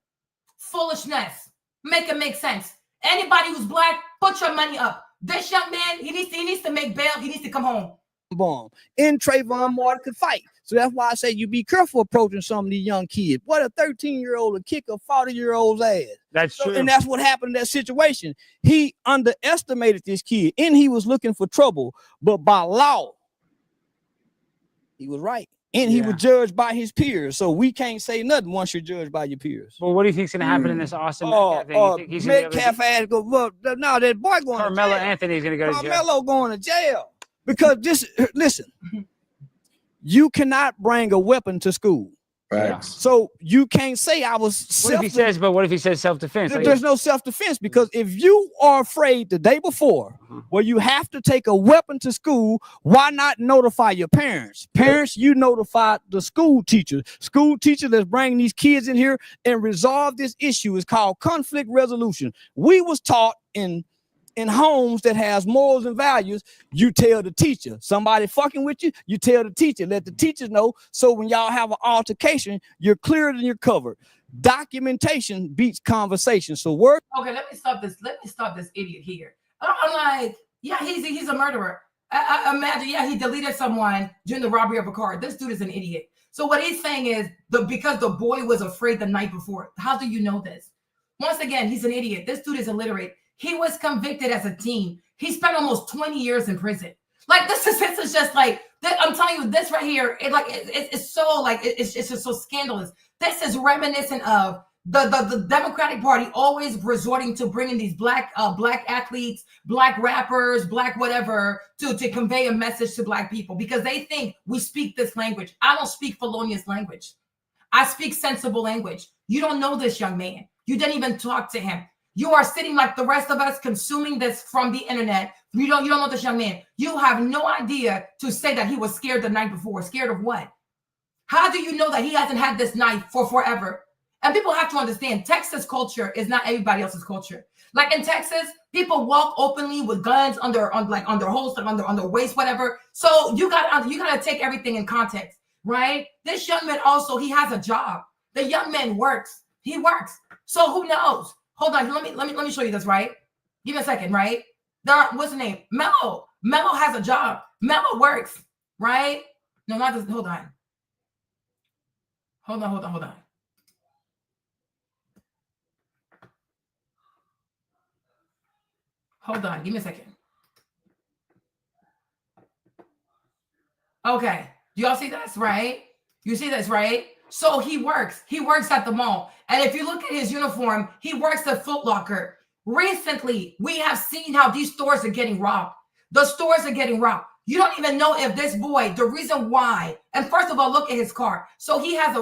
Speaker 1: Foolishness. Make it make sense. Anybody who's black, put your money up. This young man, he needs to make bail. He needs to come home.
Speaker 3: Bomb. And Trayvon Martin could fight. So that's why I say you be careful approaching some of these young kids. What a 13-year-old will kick a 40-year-old's ass.
Speaker 2: That's true.
Speaker 3: And that's what happened in that situation. He underestimated this kid and he was looking for trouble. But by law, he was right. And he was judged by his peers. So we can't say nothing once you're judged by your peers.
Speaker 2: Well, what do you think's going to happen in this Austin Metcalf thing? You think he's
Speaker 3: Metcalf ass go, well, no, that boy going
Speaker 2: Carmelo
Speaker 3: to jail.
Speaker 2: Anthony's going to go to jail.
Speaker 3: Carmelo going to jail. Because listen, you cannot bring a weapon to school.
Speaker 7: Right.
Speaker 3: So you can't say I was
Speaker 2: what if he says self-defense?
Speaker 3: There's no self-defense, because if you are afraid the day before where you have to take a weapon to school, why not notify your parents? Parents, you notify the school teacher. School teacher that's bringing these kids in here and resolve this issue is called conflict resolution. We was taught in homes that has morals and values, you tell the teacher. Somebody fucking with you, you tell the teacher. Let the teachers know, so when y'all have an altercation, you're cleared and you're covered. Documentation beats conversation. So work.
Speaker 1: Okay, let me stop this idiot here. I'm like, yeah, he's a murderer. I imagine, yeah, he deleted someone during the robbery of a car. This dude is an idiot. So what he's saying is because the boy was afraid the night before. How do you know this? Once again, he's an idiot. This dude is illiterate. He was convicted as a teen. He spent almost 20 years in prison. Like this is just like, I'm telling you, this right here, it's so like, it's just so scandalous. This is reminiscent of the Democratic Party always resorting to bringing these black athletes, black rappers, black whatever to convey a message to black people, because they think we speak this language. I don't speak felonious language. I speak sensible language. You don't know this young man. You didn't even talk to him. You are sitting like the rest of us consuming this from the internet. You don't know this young man. You have no idea to say that he was scared the night before. Scared of what? How do you know that he hasn't had this knife for forever? And people have to understand, Texas culture is not everybody else's culture. Like in Texas, people walk openly with guns on their holster, on their waist, whatever. So you gotta take everything in context, right? This young man also, he has a job. The young man works. He works. So who knows? Hold on, let me show you this, right? Give me a second, right? What's the name? Mello. Mello has a job. Mello works, right? No, not this. Hold on. Hold on. Hold on, give me a second. Okay, do y'all see this, right? You see this, right? So he works at the mall. And if you look at his uniform, he works at Foot Locker. Recently, we have seen how these stores are getting robbed. The stores are getting robbed. You don't even know if this boy, the reason why. And first of all, look at his car. So he has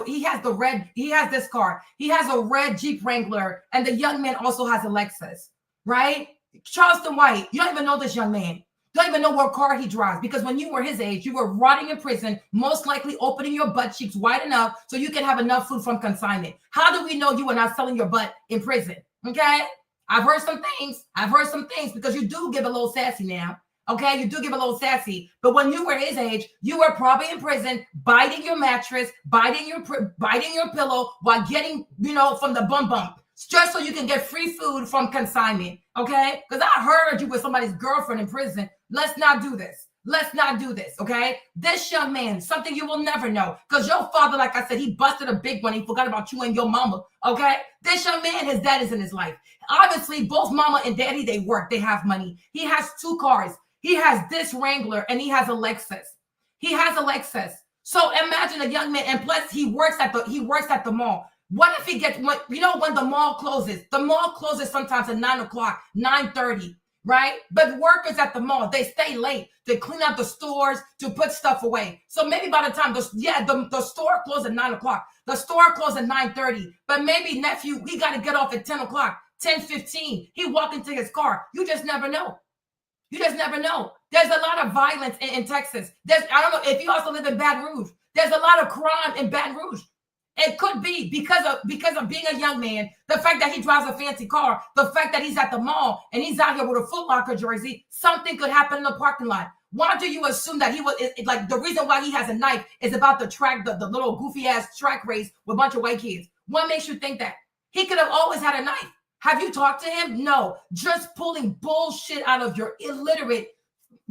Speaker 1: this car. He has a red Jeep Wrangler, and the young man also has a Lexus, right? Charleston White, you don't even know this young man. You don't even know what car he drives, because when you were his age, you were rotting in prison, most likely opening your butt cheeks wide enough so you can have enough food from consignment. How do we know you were not selling your butt in prison? Okay? I've heard some things because you do give a little sassy now. Okay, you do give a little sassy, but when you were his age, you were probably in prison, biting your mattress, biting your pillow while getting, from the bum, just so you can get free food from consignment. Okay, because I heard you with somebody's girlfriend in prison. Let's not do this. Let's not do this, okay? This young man, something you will never know, because your father, like I said, he busted a big one. He forgot about you and your mama, okay? This young man, his dad is in his life. Obviously, both mama and daddy, they work, they have money. He has 2 cars. He has this Wrangler and he has a Lexus. He has a Lexus. So imagine a young man, and plus he works at the mall. What if he gets, when the mall closes? The mall closes sometimes at 9 o'clock, 9:30, right? But workers at the mall, they stay late to clean out the stores, to put stuff away. So maybe by the time the store closes at 9 o'clock, the store closes at 9:30, but maybe nephew, he got to get off at 10 o'clock, 10:15. He walked into his car. You just never know. You just never know. There's a lot of violence in Texas. I don't know if you also live in Baton Rouge. There's a lot of crime in Baton Rouge. It could be because of being a young man, the fact that he drives a fancy car, the fact that he's at the mall and he's out here with a Foot Locker jersey. Something could happen in the parking lot. Why do you assume that he was like, the reason why he has a knife is about the track, the little goofy ass track race with a bunch of white kids? What makes you think that? He could have always had a knife. Have you talked to him? No. Just pulling bullshit out of your illiterate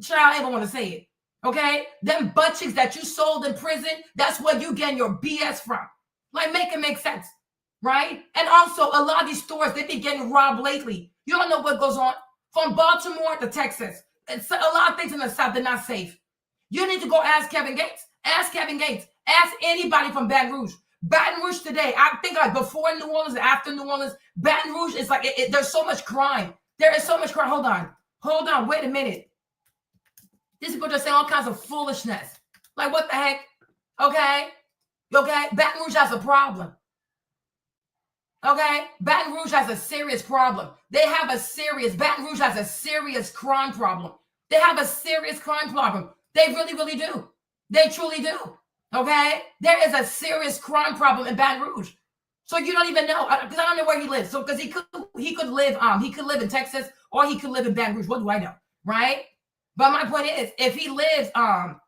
Speaker 1: child. I don't want to say it. Okay? Them butt cheeks that you sold in prison, that's where you getting your BS from. Like, make it make sense. Right? And also, a lot of these stores, they've been getting robbed lately. You don't know what goes on. From Baltimore to Texas. It's a lot of things in the South, they're not safe. You need to go ask Kevin Gates. Ask Kevin Gates. Ask anybody from Baton Rouge. Baton Rouge today, I think like before New Orleans and after New Orleans, Baton Rouge is like, there's so much crime. There is so much crime. Hold on. Wait a minute. These people just say all kinds of foolishness. Like, what the heck? Okay? Baton Rouge has a problem. Okay? Baton Rouge has a serious problem. Baton Rouge has a serious crime problem. They have a serious crime problem. They really, really do. They truly do. Okay? There is a serious crime problem in Baton Rouge. So you don't even know, because I don't know where he lives. So because he could live in Texas, or he could live in Baton Rouge. What do I know? Right? But my point is, if he lives,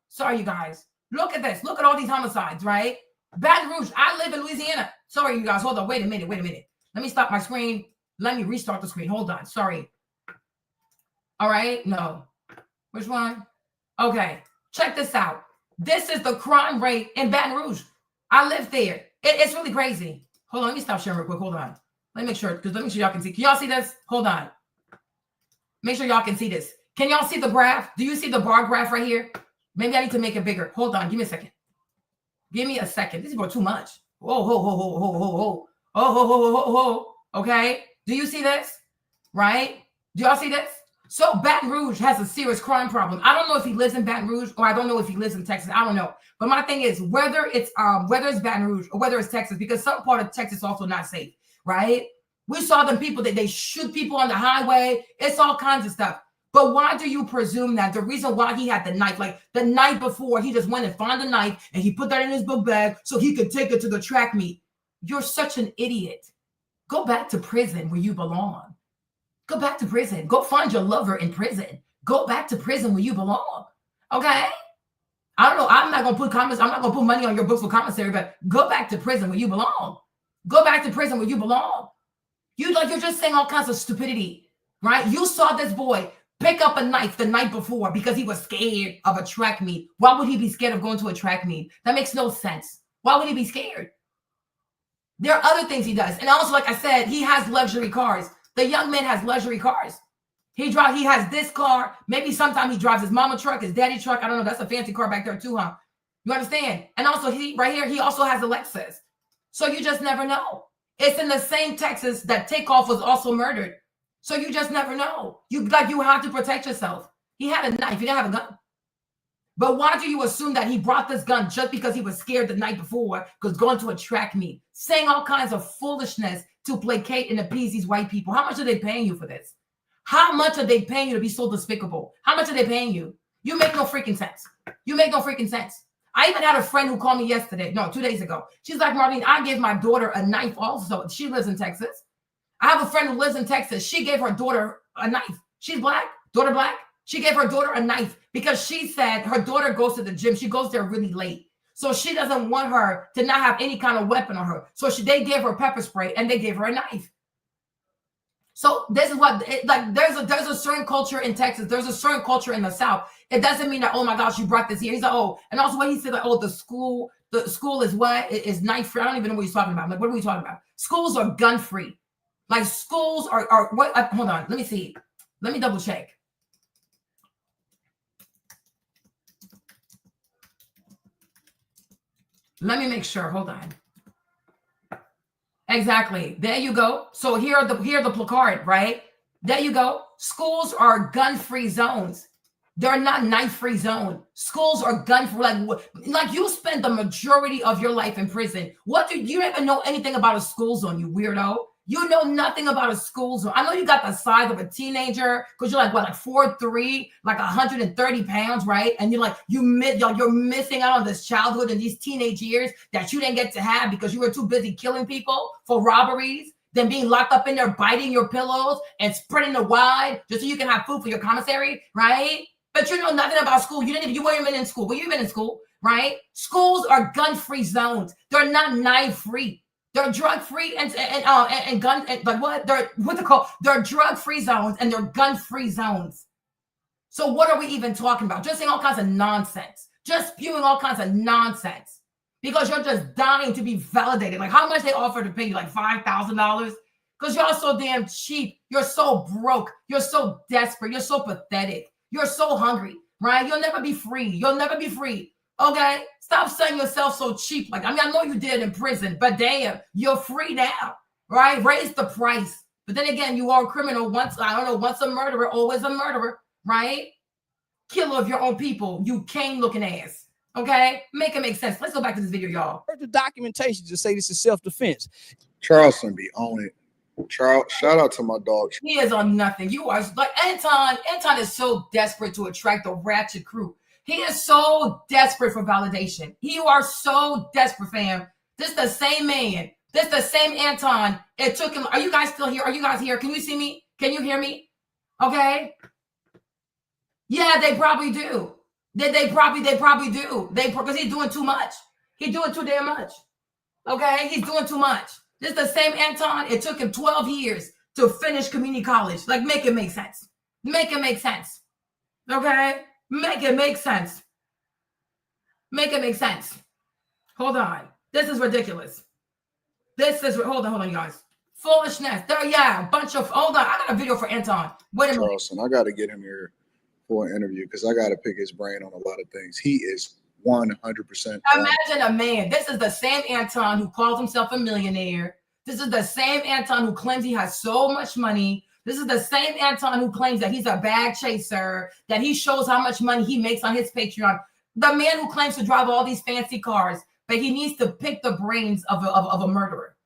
Speaker 1: sorry you guys, look at this. Look at all these homicides, right? Baton Rouge, I live in Louisiana. Sorry you guys, hold on, wait a minute. Let me stop my screen. Let me restart the screen. Hold on, sorry. All right, no. Which one? Okay, check this out. This is the crime rate in Baton Rouge. I live there. It's really crazy. Hold on, let me stop sharing real quick. Hold on. Let me make sure y'all can see. Can y'all see this? Hold on. Make sure y'all can see this. Can y'all see the graph? Do you see the bar graph right here? Maybe I need to make it bigger. Hold on. Give me a second. This is about too much. Whoa. Okay. Do you see this? Right? Do y'all see this? So Baton Rouge has a serious crime problem. I don't know if he lives in Baton Rouge, or I don't know if he lives in Texas. I don't know. But my thing is, whether it's Baton Rouge or whether it's Texas, because some part of Texas is also not safe, right? We saw them people that they shoot people on the highway. It's all kinds of stuff. But why do you presume that the reason why he had the knife, like the night before, he just went and found the knife and he put that in his book bag so he could take it to the track meet? You're such an idiot. Go back to prison where you belong. Go back to prison. Go find your lover in prison. Go back to prison where you belong. Okay? I don't know. I'm not gonna put money on your books for commissary, but go back to prison where you belong. Go back to prison where you belong. You're just saying all kinds of stupidity, right? You saw this boy pick up a knife the night before because he was scared of a track meet. Why would he be scared of going to a track meet? That makes no sense. Why would he be scared? There are other things he does. And also, like I said, he has luxury cars. The young man has luxury cars. He has this car. Maybe sometime he drives his mama truck, his daddy truck. I don't know. That's a fancy car back there too, huh? You understand? And also, he also has a Lexus. So you just never know. It's in the same Texas that Takeoff was also murdered. So you just never know. You have to protect yourself. He had a knife. He didn't have a gun. But why do you assume that he brought this gun just because he was scared the night before because going to a track meet, saying all kinds of foolishness to placate and appease these white people? How much are they paying you for this? How much are they paying you to be so despicable? How much are they paying you? You make no freaking sense. I even had a friend who called me 2 days ago. She's like, Marlene, I gave my daughter a knife also. She lives in Texas. I have a friend who lives in Texas. She gave her daughter a knife. She's black, daughter black. She gave her daughter a knife because she said her daughter goes to the gym. She goes there really late. So she doesn't want her to not have any kind of weapon on her. So they gave her pepper spray and they gave her a knife. So this is what there's a certain culture in Texas. There's a certain culture in the South. It doesn't mean that, oh my gosh, you brought this here. He's like, oh, and also what he said, like, oh, the school is what? Is knife free. I don't even know what he's talking about. I'm like, what are we talking about? Schools are gun free. Like schools are what? Hold on, let me see. Let me double check. Let me make sure. Hold on. Exactly. There you go. So here are the placard, right? There you go. Schools are gun-free zones. They're not knife-free zone. Schools are gun-free. Like you spend the majority of your life in prison. What do you even know anything about a school zone, you weirdo? You know nothing about a school zone. I know you got the size of a teenager because you're like, what, like 4'3", like 130 pounds, right? And you're like, you're missing out on this childhood and these teenage years that you didn't get to have because you were too busy killing people for robberies, than being locked up in there, biting your pillows and spreading the wide just so you can have food for your commissary, right? But you know nothing about school. You weren't even in school. Well, you've been in school, right? Schools are gun-free zones. They're not knife-free. They're drug-free and gun, like what? What's it called? They're drug-free zones and they're gun-free zones. So what are we even talking about? Just saying all kinds of nonsense. Just spewing all kinds of nonsense. Because you're just dying to be validated. Like how much they offer to pay you, like $5,000? Because y'all so damn cheap. You're so broke. You're so desperate. You're so pathetic. You're so hungry, right? You'll never be free. You'll never be free. Okay? Stop saying yourself so cheap. Like, I mean, I know you did in prison, but damn, you're free now, right? Raise the price. But then again, you are a criminal. Once a murderer, always a murderer, right? Killer of your own people, you cane-looking ass. Okay? Make it make sense. Let's go back to this video, y'all.
Speaker 3: The documentation to say this is self-defense.
Speaker 8: Charleston be on it. Shout out to my dog.
Speaker 1: He is on nothing. You are like Anton is so desperate to attract a ratchet crew. He is so desperate for validation. You are so desperate, fam. This is the same man. This is the same Anton. It took him. Are you guys still here? Are you guys here? Can you see me? Can you hear me? Okay. Yeah, they probably do. They probably do. Because he's doing too much. He's doing too damn much. Okay, he's doing too much. This is the same Anton. It took him 12 years to finish community college. Like, make it make sense. Make it make sense. Okay? Make it make sense. Make it make sense. Hold on. This is ridiculous. Hold on, you guys. Foolishness. A bunch of, hold on. I got a video for Anton. Wait a minute.
Speaker 8: Charleston, I got to get him here for an interview because I got to pick his brain on a lot of things. He is 100%.
Speaker 1: Imagine a man. This is the same Anton who calls himself a millionaire. This is the same Anton who claims he has so much money. This is the same Anton who claims that he's a bag chaser, that he shows how much money he makes on his Patreon. The man who claims to drive all these fancy cars, but he needs to pick the brains of a murderer.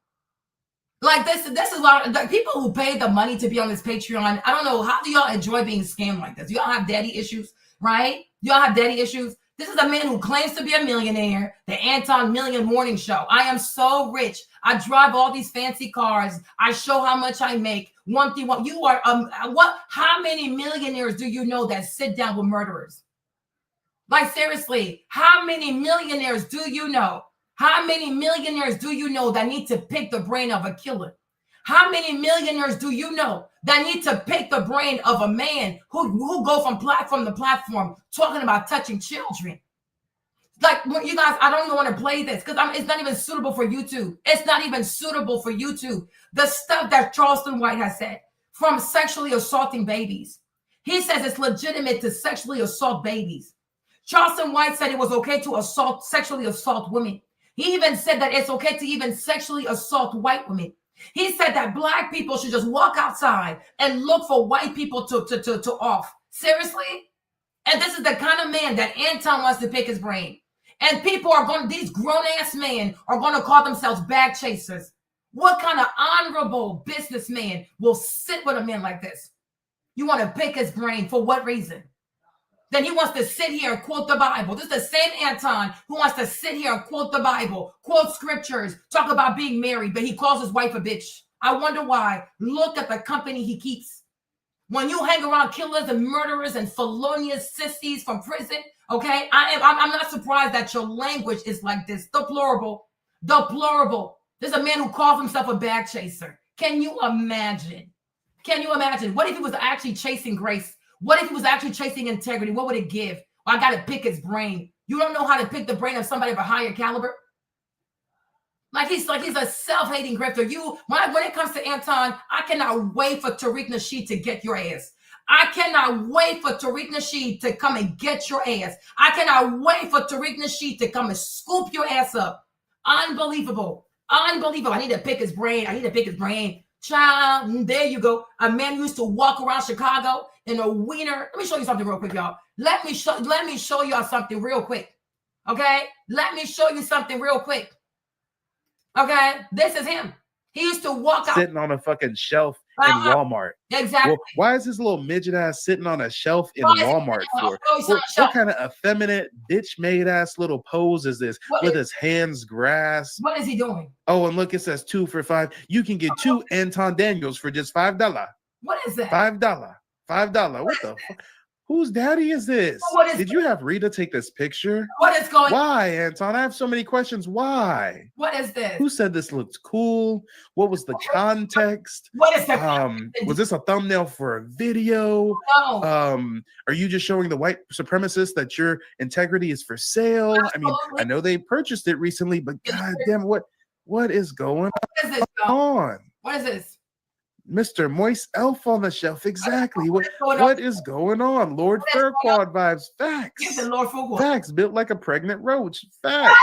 Speaker 1: Like this is a lot of people who pay the money to be on this Patreon. I don't know. How do y'all enjoy being scammed like this? Y'all have daddy issues, right? Y'all have daddy issues. This is a man who claims to be a millionaire, the Anton Million Morning Show. I am so rich. I drive all these fancy cars. I show how much I make. One thing, you are what? How many millionaires do you know that sit down with murderers? Like seriously, how many millionaires do you know? How many millionaires do you know that need to pick the brain of a killer? How many millionaires do you know that need to pick the brain of a man who go from platform to platform talking about touching children? Like, you guys, I don't even want to play this because it's not even suitable for YouTube. It's not even suitable for YouTube. The stuff that Charleston White has said, from sexually assaulting babies. He says it's legitimate to sexually assault babies. Charleston White said it was okay to sexually assault women. He even said that it's okay to even sexually assault white women. He said that black people should just walk outside and look for white people to off. Seriously? And this is the kind of man that Anton wants to pick his brain. And these grown-ass men are going to call themselves bag chasers. What kind of honorable businessman will sit with a man like this? You want to pick his brain for what reason? Then he wants to sit here and quote the Bible. This is the same Anton who wants to sit here and quote the Bible, quote scriptures, talk about being married, but he calls his wife a bitch. I wonder why. Look at the company he keeps. When you hang around killers and murderers and felonious sissies from prison, okay, I'm not surprised that your language is like this. Deplorable. Deplorable. There's a man who calls himself a bag chaser. Can you imagine? Can you imagine? What if he was actually chasing grace? What if he was actually chasing integrity? What would it give? Well, I got to pick his brain. You don't know how to pick the brain of somebody of a higher caliber? Like he's a self-hating grifter. When it comes to Anton, I cannot wait for Tariq Nasheed to get your ass. I cannot wait for Tariq Nasheed to come and get your ass. I cannot wait for Tariq Nasheed to come and scoop your ass up. Unbelievable. Unbelievable. I need to pick his brain. Child, there you go. A man who used to walk around Chicago in a wiener. Let me show you something real quick, y'all. Let me show y'all something real quick. Okay? Let me show you something real quick. Okay? This is him. He used to walk out.
Speaker 9: Sitting on a fucking shelf in Walmart.
Speaker 1: Exactly.
Speaker 9: Well, why is this little midget ass sitting on a shelf in Walmart for? What kind of effeminate bitch made ass little pose is this with his hands grasped?
Speaker 1: What is he doing?
Speaker 9: Oh, and look, it says 2 for $5. You can get 2 Anton Daniels for just $5.
Speaker 1: What is that?
Speaker 9: $5. What the fuck? Whose daddy is this? Did you have Rita take this picture?
Speaker 1: What is going on?
Speaker 9: Why, Anton? I have so many questions. Why?
Speaker 1: What is this?
Speaker 9: Who said this looked cool? What was the context?
Speaker 1: What is the
Speaker 9: was this a thumbnail for a video?
Speaker 1: No.
Speaker 9: Are you just showing the white supremacists that your integrity is for sale?
Speaker 1: Absolutely.
Speaker 9: I mean, I know they purchased it recently, but goddamn, what is going on?
Speaker 1: What is this?
Speaker 9: Mr. Moist Elf on the shelf. Exactly. What is going on? Lord Farquaad vibes. Facts.
Speaker 1: Yes, Lord Farquaad.
Speaker 9: Facts. Built like a pregnant roach. Facts.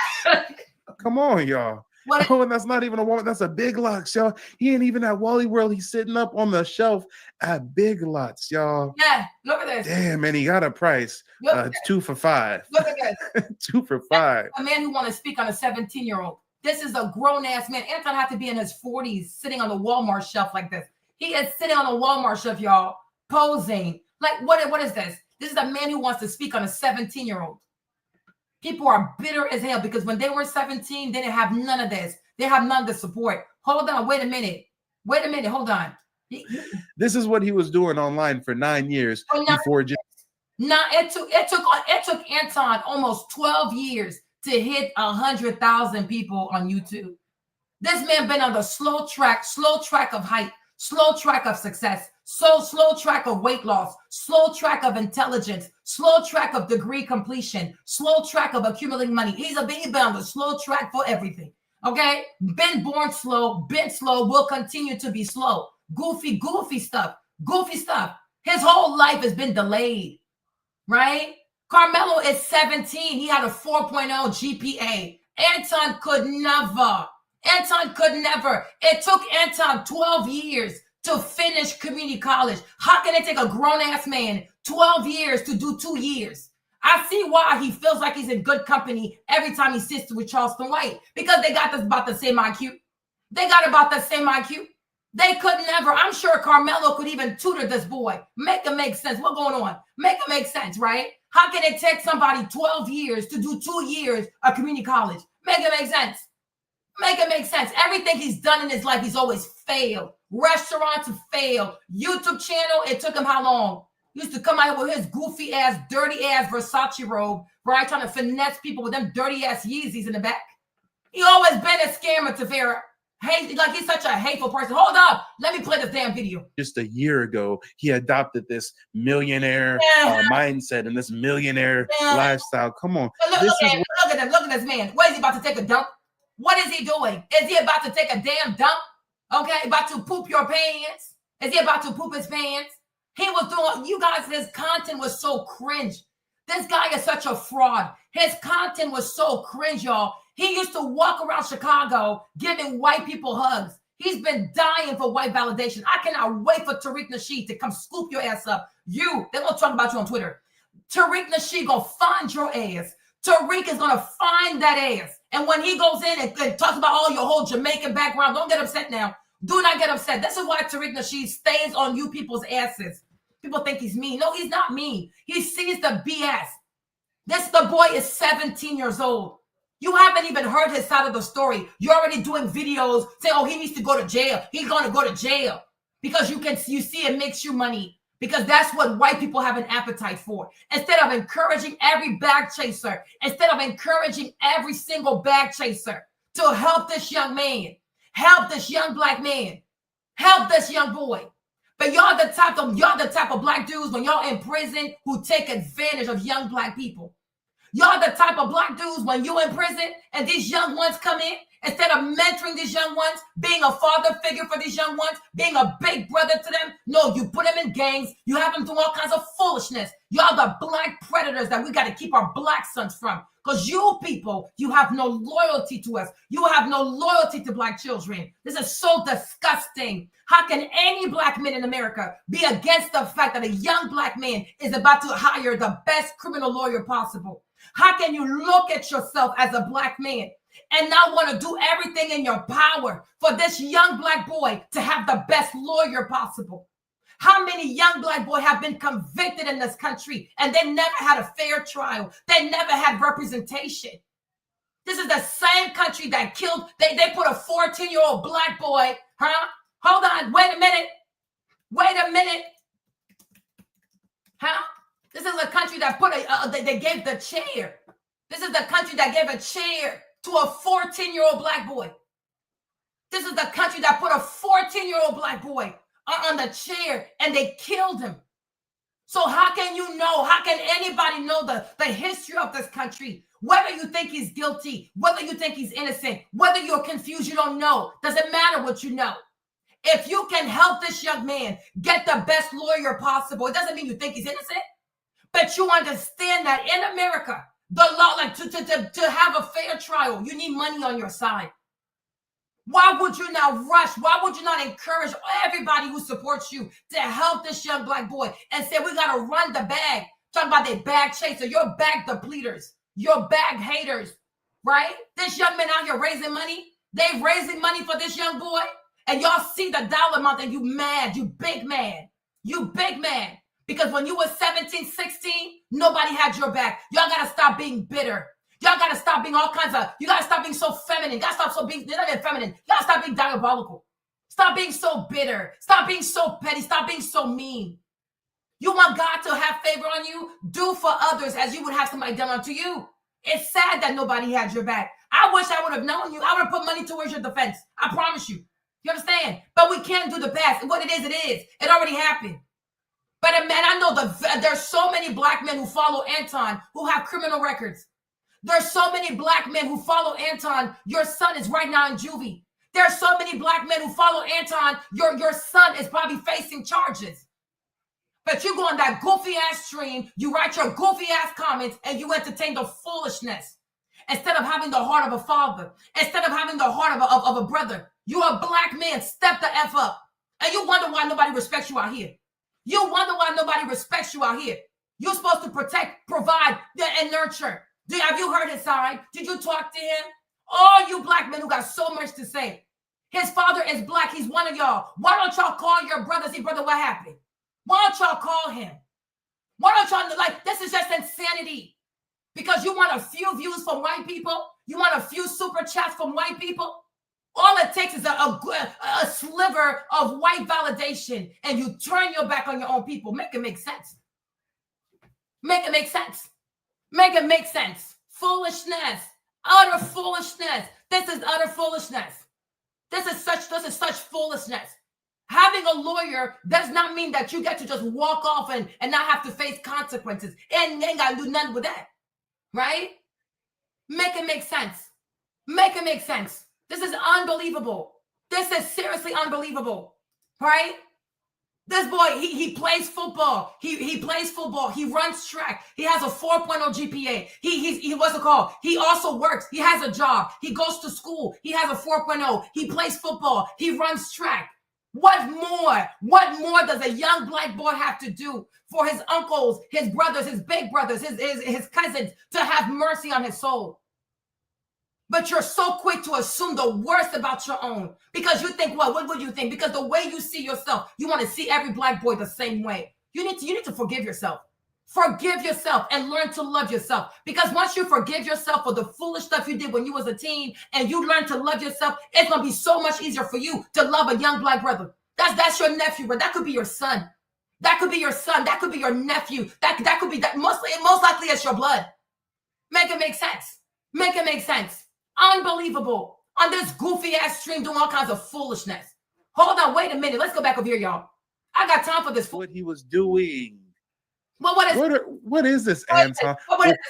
Speaker 9: Come on, y'all. Oh, and that's not even a woman. That's a Big Lots, y'all. He ain't even at Wally World. He's sitting up on the shelf at Big Lots, y'all.
Speaker 1: Yeah, look at this.
Speaker 9: Damn, and he got a price. It's 2 for $5.
Speaker 1: Look at this.
Speaker 9: 2 for $5.
Speaker 1: A man who want to speak on a 17-year-old. This is a grown-ass man. Anton had to be in his 40s sitting on the Walmart shelf like this. He is sitting on a Walmart shelf, y'all, posing. Like, what is this? This is a man who wants to speak on a 17-year-old. People are bitter as hell because when they were 17, they didn't have none of this. They have none of the support. Hold on, wait a minute. Hold on.
Speaker 9: This is what he was doing online for 9 years before.
Speaker 1: It took Anton almost 12 years to hit 100,000 people on YouTube. This man been on the slow track of hype, slow track of success, slow track of weight loss, slow track of intelligence, slow track of degree completion, slow track of accumulating money. He's been on the slow track for everything. Okay? Been born slow, been slow, will continue to be slow. Goofy stuff. His whole life has been delayed. Right? Carmelo is 17. He had a 4.0 GPA. Anton could never. It took Anton 12 years to finish community college. How can it take a grown-ass man 12 years to do 2 years? I see why he feels like he's in good company every time he sits with Charleston White, because they got about the same IQ. They could never. I'm sure Carmelo could even tutor this boy. Make it make sense. What's going on? Make it make sense, right? How can it take somebody 12 years to do 2 years of community college? Make it make sense. Everything he's done in his life, he's always failed. Restaurants failed. YouTube channel, it took him how long? He used to come out with his goofy ass, dirty ass Versace robe, right? Trying to finesse people with them dirty ass Yeezys in the back. He always been a scammer, Tafera. Like he's such a hateful person. Hold up. Let me play this damn video.
Speaker 9: Just a year ago, he adopted this millionaire mindset and this millionaire lifestyle. Come on.
Speaker 1: Look at him. Look at this man. What is he about to take a dump? What is he doing? Is he about to take a damn dump? Okay, about to poop your pants? Is he about to poop his pants? He was doing, you guys, his content was so cringe. This guy is such a fraud. His content was so cringe, y'all. He used to walk around Chicago giving white people hugs. He's been dying for white validation. I cannot wait for Tariq Nasheed to come scoop your ass up. They're going to talk about you on Twitter. Tariq Nasheed going to find your ass. Tariq is going to find that ass. And when he goes in and talks about all your whole Jamaican background, don't get upset now. Do not get upset. This is why Tariq Nasheed stays on you people's asses. People think he's mean. No, he's not mean. He sees the BS. The boy is 17 years old. You haven't even heard his side of the story. You're already doing videos saying, oh, he needs to go to jail. He's going to go to jail because you see it makes you money, because that's what white people have an appetite for. Instead of encouraging every bag chaser, instead of encouraging every single bag chaser to help this young man, help this young black man, help this young boy. But y'all the type of black dudes when y'all in prison who take advantage of young black people. Y'all the type of black dudes when you in prison and these young ones come in, instead of mentoring these young ones, being a father figure for these young ones, being a big brother to them, no, you put them in gangs, you have them do all kinds of foolishness. Y'all the black predators that we got to keep our black sons from. Because you people, you have no loyalty to us. You have no loyalty to black children. This is so disgusting. How can any black man in America be against the fact that a young black man is about to hire the best criminal lawyer possible? How can you look at yourself as a black man and not want to do everything in your power for this young black boy to have the best lawyer possible? How many young black boys have been convicted in this country and they never had a fair trial? They never had representation. This is the same country that killed, they put a 14-year-old black boy, huh? Hold on, wait a minute. Huh? This is a country that put they gave the chair. This is the country that gave a chair to a 14-year-old black boy. This is the country that put a 14-year-old black boy on the chair and they killed him. So how can you know, how can anybody know the history of this country? Whether you think he's guilty, whether you think he's innocent, whether you're confused, you don't know. Doesn't matter what you know. If you can help this young man get the best lawyer possible, it doesn't mean you think he's innocent, but you understand that in America, the law, like to have a fair trial, you need money on your side. Why would you not rush? Why would you not encourage everybody who supports you to help this young black boy and say, we got to run the bag? Talking about their bag chaser, your bag depleters, your bag haters, right? This young man out here raising money. They raising money for this young boy. And y'all see the dollar amount and you mad, you big man. Because when you were 17, 16, nobody had your back. Y'all got to stop being bitter. Y'all got to stop being all kinds of, you got to stop being so feminine. You got to stop being, not even feminine. You got to stop being diabolical. Stop being so bitter. Stop being so petty. Stop being so mean. You want God to have favor on you? Do for others as you would have somebody done unto you. It's sad that nobody had your back. I wish I would have known you. I would have put money towards your defense. I promise you. You understand? But we can't do the past. What it is, it is. It already happened. But man, I know there's so many black men who follow Anton who have criminal records. There's so many black men who follow Anton. Your son is right now in juvie. There's so many black men who follow Anton. Your son is probably facing charges. But you go on that goofy ass stream, you write your goofy ass comments, and you entertain the foolishness. Instead of having the heart of a father, instead of having the heart of a brother, you're a black man. Step the F up. And you wonder why nobody respects you out here. You wonder why nobody respects you out here. You're supposed to protect, provide, and nurture. Have you heard his side? Did you talk to him? All you black men who got so much to say. His father is black. He's one of y'all. Why don't y'all call your brother? Say, brother, what happened? Why don't y'all call him? Why don't y'all, like, this is just insanity. Because you want a few views from white people. You want a few super chats from white people. All it takes is a sliver of white validation, and you turn your back on your own people. Make it make sense. Make it make sense. Make it make sense. Foolishness. Utter foolishness. This is utter foolishness. This is such foolishness. Having a lawyer does not mean that you get to just walk off and not have to face consequences. And they ain't got to do nothing with that. Right? Make it make sense. Make it make sense. This is unbelievable. This is seriously unbelievable. Right? This boy, he plays football. He plays football. He runs track. He has a 4.0 GPA. He what's it called? He also works. He has a job. He goes to school. He has a 4.0. He plays football. He runs track. What more? What more does a young black boy have to do for his uncles, his brothers, his big brothers, his cousins to have mercy on his soul? But you're so quick to assume the worst about your own because you think, well, what would you think? Because the way you see yourself, you want to see every black boy the same way. You need to forgive yourself. Forgive yourself and learn to love yourself. Because once you forgive yourself for the foolish stuff you did when you was a teen and you learn to love yourself, it's going to be so much easier for you to love a young black brother. That's your nephew, but that could be your son. That could be your son. That could be your nephew. That could be that. Most likely it's your blood. Make it make sense. Make it make sense. Unbelievable. On this goofy ass stream doing all kinds of foolishness. Hold on, wait a minute. Let's go back over here, y'all. I got time for this.
Speaker 9: What he was doing.
Speaker 1: Well,
Speaker 9: what is this, Anton?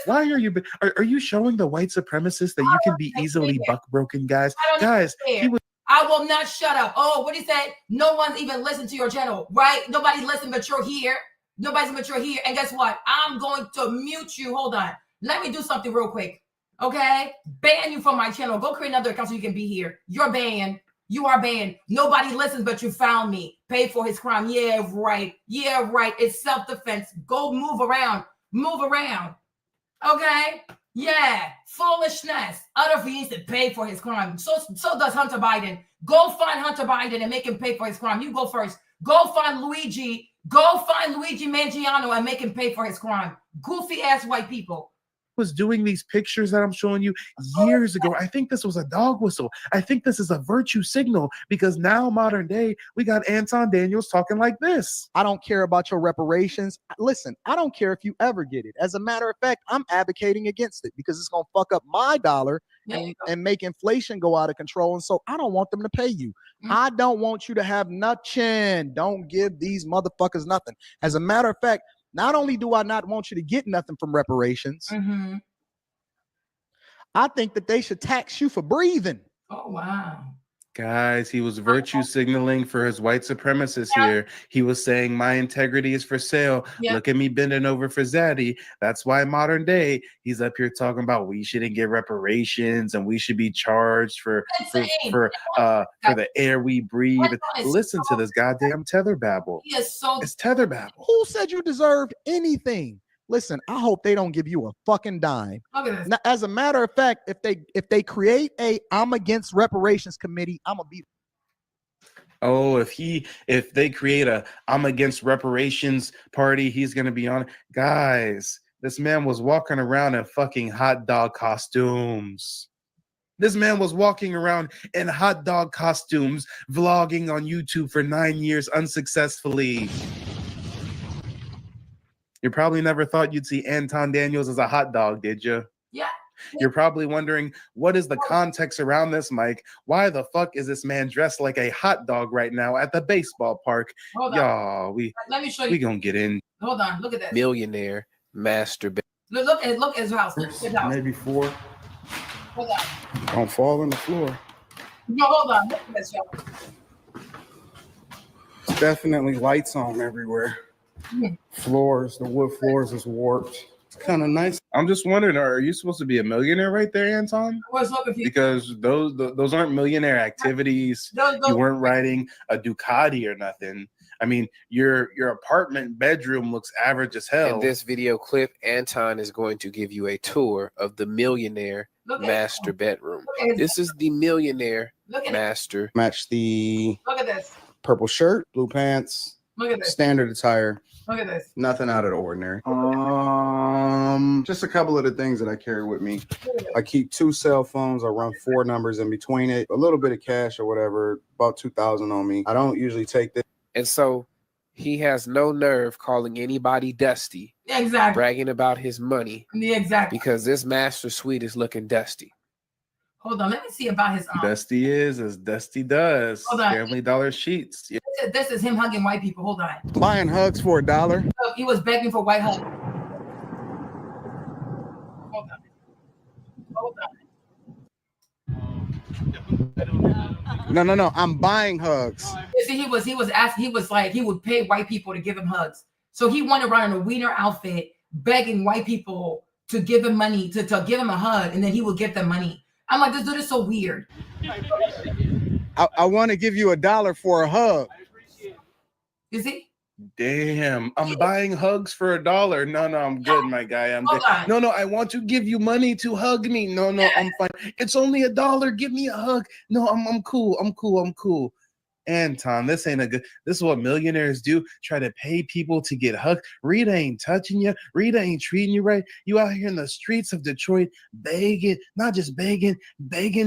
Speaker 9: Why are you? Are you showing the white supremacists that you can be easily buck broken, guys? Guys,
Speaker 1: I will not shut up. Oh, what he said? No one's even listened to your channel, right? Nobody's listened, but you're here. Nobody's but you're here. And guess what? I'm going to mute you. Hold on. Let me do something real quick. Okay? Ban you from my channel. Go create another account so you can be here. You're banned. You are banned. Nobody listens, but you found me. Pay for his crime. Yeah, right. Yeah, right. It's self-defense. Go move around. Move around. Okay? Yeah. Foolishness. Other he needs to pay for his crime. So does Hunter Biden. Go find Hunter Biden and make him pay for his crime. You go first. Go find Luigi. Go find Luigi Mangiano and make him pay for his crime. Goofy ass white people.
Speaker 9: Was doing these pictures that I'm showing you years ago. I think this was a dog whistle. I think this is a virtue signal because now modern day we got Anton Daniels talking like this.
Speaker 10: I don't care about your reparations. Listen, I don't care if you ever get it. As a matter of fact, I'm advocating against it because it's gonna fuck up my dollar and make inflation go out of control. And so I don't want them to pay you. I don't want you to have nothing. Don't give these motherfuckers nothing. As a matter of fact, not only do I not want you to get nothing from reparations, I think that they should tax you for breathing.
Speaker 1: Oh, wow.
Speaker 9: Guys, he was virtue signaling for his white supremacists here. He was saying, my integrity is for sale. Look at me bending over for Zaddy. That's why modern day, he's up here talking about we shouldn't get reparations and we should be charged for the air we breathe. Listen to this goddamn tether babble. It's tether babble.
Speaker 10: Who said you deserved anything? Listen, I hope they don't give you a fucking dime. Now, as a matter of fact, if they create a I'm against reparations committee, I'm gonna be.
Speaker 9: Oh, if they create a I'm against reparations party, he's gonna be on. Guys, this man was walking around in fucking hot dog costumes. This man was walking around in hot dog costumes, vlogging on YouTube for 9 years unsuccessfully. You probably never thought you'd see Anton Daniels as a hot dog, did you?
Speaker 1: Yeah.
Speaker 9: You're probably wondering, what is the context around this, Mike? Why the fuck is this man dressed like a hot dog right now at the baseball park? Y'all,
Speaker 1: let me show you.
Speaker 9: We gonna get in.
Speaker 1: Hold on, look at this.
Speaker 11: Millionaire masturbate.
Speaker 1: Look at his house.
Speaker 8: Maybe 4.
Speaker 1: Hold on.
Speaker 8: Don't fall on the floor.
Speaker 1: No, hold on. Look at this, y'all.
Speaker 8: It's definitely lights on everywhere. Floors, the wood floors is warped. It's kind of nice.
Speaker 9: I'm just wondering, are you supposed to be a millionaire right there, Anton? Because those aren't millionaire activities. You weren't riding a Ducati or nothing. I mean, your apartment bedroom looks average as hell.
Speaker 11: In this video clip, Anton is going to give you a tour of the millionaire master bedroom. This is the millionaire master.
Speaker 8: Match the
Speaker 1: Look at this.
Speaker 8: Purple shirt, blue pants.
Speaker 1: Look at this.
Speaker 8: Standard attire.
Speaker 1: Look at this.
Speaker 8: Nothing out of the ordinary. Just a couple of the things that I carry with me. I keep 2 cell phones. I run 4 numbers in between it. A little bit of cash or whatever. About 2,000 on me. I don't usually take this.
Speaker 11: And so he has no nerve calling anybody dusty.
Speaker 1: Exactly.
Speaker 11: Bragging about his money.
Speaker 1: Exactly.
Speaker 11: Because this master suite is looking dusty.
Speaker 1: Hold on, let me see about his
Speaker 9: Dusty is as Dusty does.
Speaker 1: Hold on.
Speaker 9: Family Dollar sheets. Yeah.
Speaker 1: This is him hugging white people. Hold on.
Speaker 8: Buying hugs for $1.
Speaker 1: Look, he was begging for white hugs. Hold on.
Speaker 8: No. I'm buying hugs.
Speaker 1: You see, he was asking. He was like he would pay white people to give him hugs. So he went around in a wiener outfit, begging white people to give him money to give him a hug, and then he would give them money. I'm like, this dude is so weird.
Speaker 8: I want to give you $1 for a hug.
Speaker 1: Is he?
Speaker 9: Damn, I'm buying hugs for $1. No, I'm good, my guy. I'm good. No, I want to give you money to hug me. No, I'm fine. It's only $1. Give me a hug. No, I'm cool. I'm cool. Anton, this ain't a good. This is what millionaires do. Try to pay people to get hugged. Rita ain't touching you. Rita ain't treating you right. You out here in the streets of Detroit begging, not just begging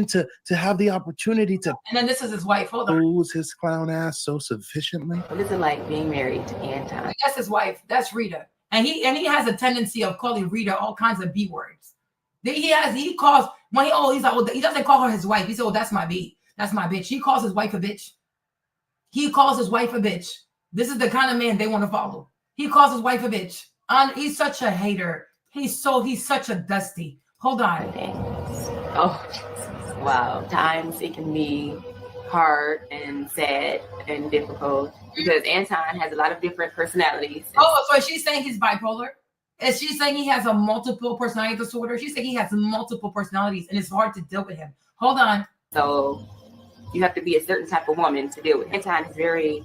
Speaker 9: to have the opportunity to.
Speaker 1: And then this is his wife. Hold on.
Speaker 9: Lose his clown ass so sufficiently.
Speaker 12: What is it like being married to Anton?
Speaker 1: That's his wife. That's Rita. And he has a tendency of calling Rita all kinds of B words. He calls when he's like, well, he doesn't call her his wife. He said, well, that's my B. That's my bitch. He calls his wife a bitch. He calls his wife a bitch. This is the kind of man they want to follow. He calls his wife a bitch. He's such a hater. He's such a dusty. Hold on.
Speaker 12: Oh, wow. Times it can be hard and sad and difficult because Anton has a lot of different personalities.
Speaker 1: Oh, so she's saying he's bipolar? Is she saying he has a multiple personality disorder? She's saying he has multiple personalities and it's hard to deal with him. Hold on.
Speaker 12: So you have to be a certain type of woman to deal with. Anton is very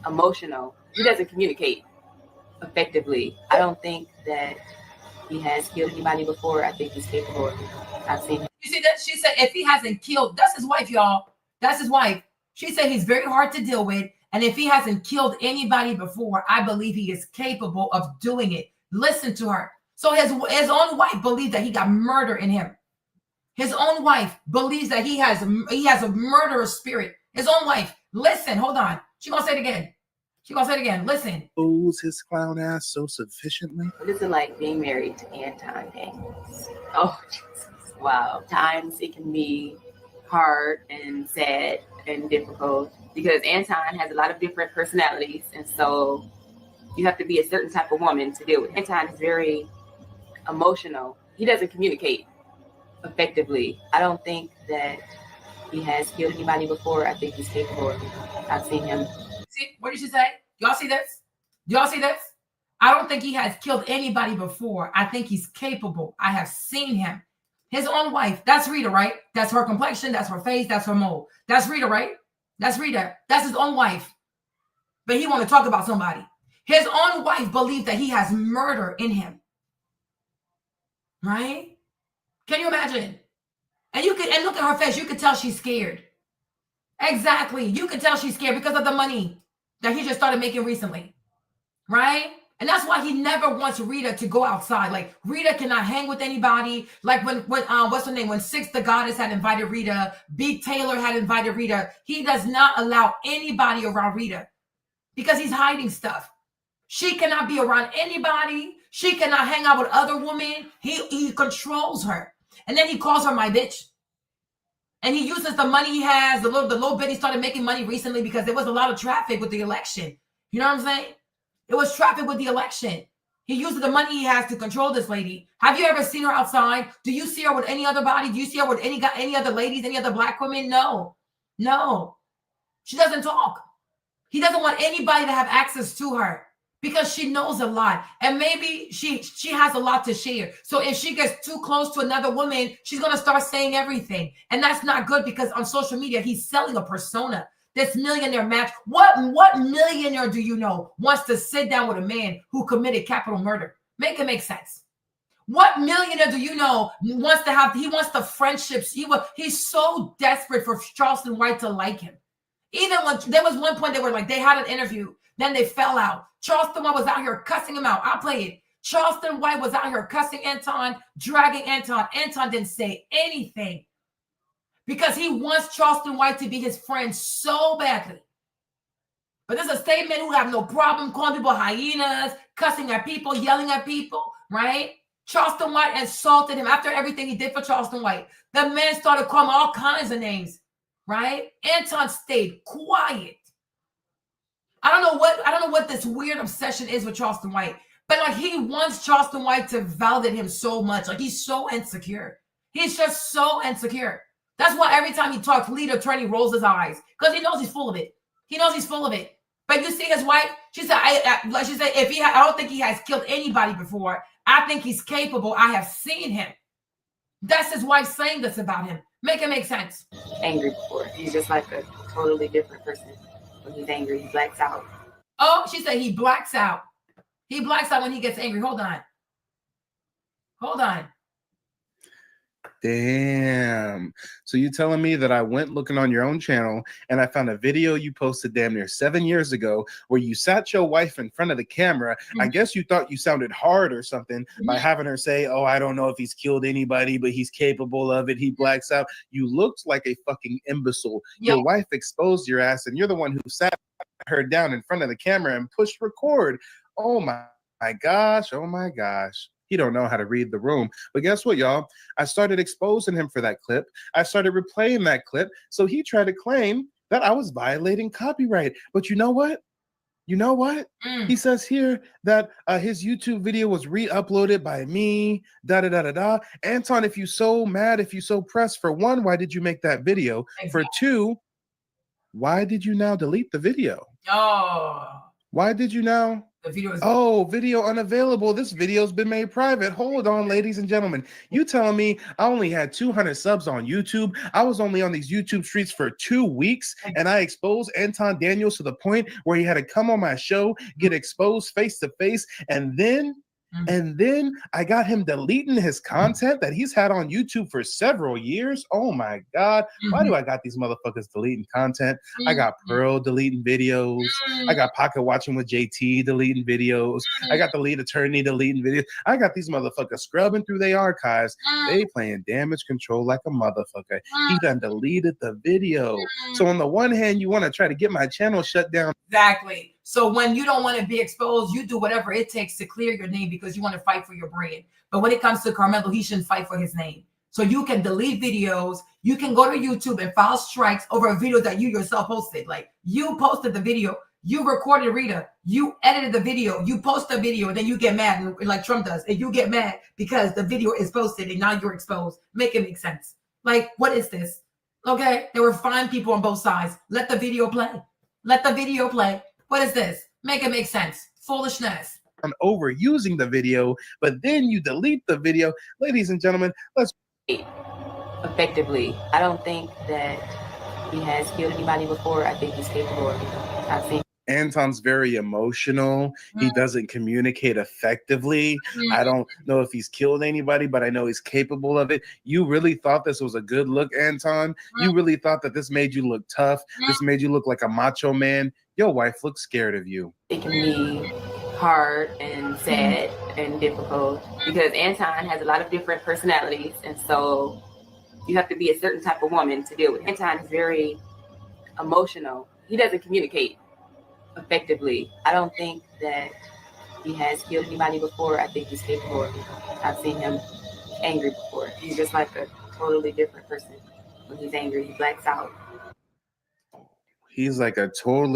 Speaker 12: emotional. He doesn't communicate effectively. I don't think that he has killed anybody before. I think he's capable of it. I've seen him.
Speaker 1: You see that? She said if he hasn't killed, that's his wife, y'all. That's his wife. She said he's very hard to deal with. And if he hasn't killed anybody before, I believe he is capable of doing it. Listen to her. So his own wife believes that he got murder in him. His own wife believes that he has a murderous spirit. His own wife. Listen, hold on. She gonna say it again. Listen.
Speaker 9: Owes his clown ass so sufficiently.
Speaker 12: What is it like being married to Anton? Oh, Jesus. Wow. Times it can be hard and sad and difficult because Anton has a lot of different personalities. And so you have to be a certain type of woman to deal with. Anton is very emotional. He doesn't communicate effectively. I don't think that he has killed anybody before. I think he's capable of it. I've seen him.
Speaker 1: See, what did she say? Y'all see this? Y'all see this? I don't think he has killed anybody before. I think he's capable. I have seen him. His own wife. That's Rita, right? That's her complexion. That's her face. That's her mole. That's Rita, right? That's Rita. That's his own wife. But he want to talk about somebody. His own wife believes that he has murder in him. Right? Can you imagine? And look at her face. You could tell she's scared. Exactly. You can tell she's scared because of the money that he just started making recently. Right? And that's why he never wants Rita to go outside. Like Rita cannot hang with anybody. Like when what's her name? When Six the Goddess had invited Rita, Big Taylor had invited Rita. He does not allow anybody around Rita because he's hiding stuff. She cannot be around anybody. She cannot hang out with other women. He controls her. And then he calls her my bitch. And he uses the money he has, the little bit he started making money recently because there was a lot of traffic with the election. You know what I'm saying? It was traffic with the election. He uses the money he has to control this lady. Have you ever seen her outside? Do you see her with any other body? Do you see her with any other ladies, any other black women? No. She doesn't talk. He doesn't want anybody to have access to her because she knows a lot. And maybe she has a lot to share. So if she gets too close to another woman, she's going to start saying everything. And that's not good because on social media, he's selling a persona. This millionaire match. What millionaire do you know wants to sit down with a man who committed capital murder? Make it make sense. What millionaire do you know wants the friendships? He's so desperate for Charleston White to like him. Even when there was one point they had an interview, then they fell out. Charleston White was out here cussing him out. I'll play it. Charleston White was out here cussing Anton, dragging Anton. Anton didn't say anything because he wants Charleston White to be his friend so badly. But there's a statement who have no problem calling people hyenas, cussing at people, yelling at people, right? Charleston White insulted him after everything he did for Charleston White. The man started calling him all kinds of names, right? Anton stayed quiet. I don't know what this weird obsession is with Charleston White, but like he wants Charleston White to validate him so much. Like he's so insecure. He's just so insecure. That's why every time he talks, lead attorney rolls his eyes because he knows he's full of it. He knows he's full of it. But you see his wife, she said, I don't think he has killed anybody before. I think he's capable. I have seen him. That's his wife saying this about him. Make it make sense.
Speaker 12: Angry before. He's just like a totally different person. When he's angry, he blacks out.
Speaker 1: Oh, she said he blacks out. He blacks out when he gets angry. Hold on.
Speaker 9: Damn. So you telling me that I went looking on your own channel and I found a video you posted damn near 7 years ago where you sat your wife in front of the camera. Mm-hmm. I guess you thought you sounded hard or something by having her say, oh, I don't know if he's killed anybody, but he's capable of it. He blacks out. You looked like a fucking imbecile. Yep. Your wife exposed your ass and you're the one who sat her down in front of the camera and pushed record. Oh my gosh. Oh my gosh. He don't know how to read the room. But guess what, y'all? I started exposing him for that clip. I started replaying that clip. So he tried to claim that I was violating copyright. But you know what? You know what? He says here that his YouTube video was re-uploaded by me, da-da-da-da-da. Anton, if you so mad, if you so pressed, for one, why did you make that video?
Speaker 1: Exactly.
Speaker 9: For two, why did you now delete the video?
Speaker 1: Oh.
Speaker 9: Why did you now?
Speaker 1: The video is
Speaker 9: video unavailable. This video's been made private. Hold on, ladies and gentlemen. You telling me I only had 200 subs on YouTube? I was only on these YouTube streets for 2 weeks, and I exposed Anton Daniels to the point where he had to come on my show, get exposed face to face, and then I got him deleting his content that he's had on YouTube for several years. Oh my God. Why do I got these motherfuckers deleting content? I got Pearl deleting videos. I got Pocket Watching with JT deleting videos. I got the lead attorney deleting videos. I got these motherfuckers scrubbing through their archives. They playing damage control like a motherfucker. He done deleted the video. So on the one hand, you want to try to get my channel shut down.
Speaker 1: Exactly. So when you don't want to be exposed, you do whatever it takes to clear your name because you want to fight for your brand. But when it comes to Carmelo, he shouldn't fight for his name. So you can delete videos. You can go to YouTube and file strikes over a video that you yourself posted. Like, you posted the video, you recorded Rita, you edited the video, you post the video, and then you get mad like Trump does. And you get mad because the video is posted and now you're exposed. Make it make sense. Like, what is this? Okay, there were fine people on both sides. Let the video play. Let the video play. What is this? Make it make sense. Foolishness.
Speaker 9: On overusing the video, but then you delete the video. Ladies and gentlemen, let's
Speaker 12: effectively. I don't think that he has killed anybody before. I think he's capable of it. I've seen
Speaker 9: Anton's very emotional. He doesn't communicate effectively. I don't know if he's killed anybody, but I know he's capable of it. You really thought this was a good look, Anton? You really thought that this made you look tough? This made you look like a macho man? Your wife looks scared of you.
Speaker 12: It can be hard and sad and difficult because Anton has a lot of different personalities, and so you have to be a certain type of woman to deal with. Anton is very emotional. He doesn't communicate effectively. I don't think that he has killed anybody before. I think he's capable of it. I've seen him angry before. He's just like a totally different person. When he's angry, he blacks out.
Speaker 9: He's like a totally...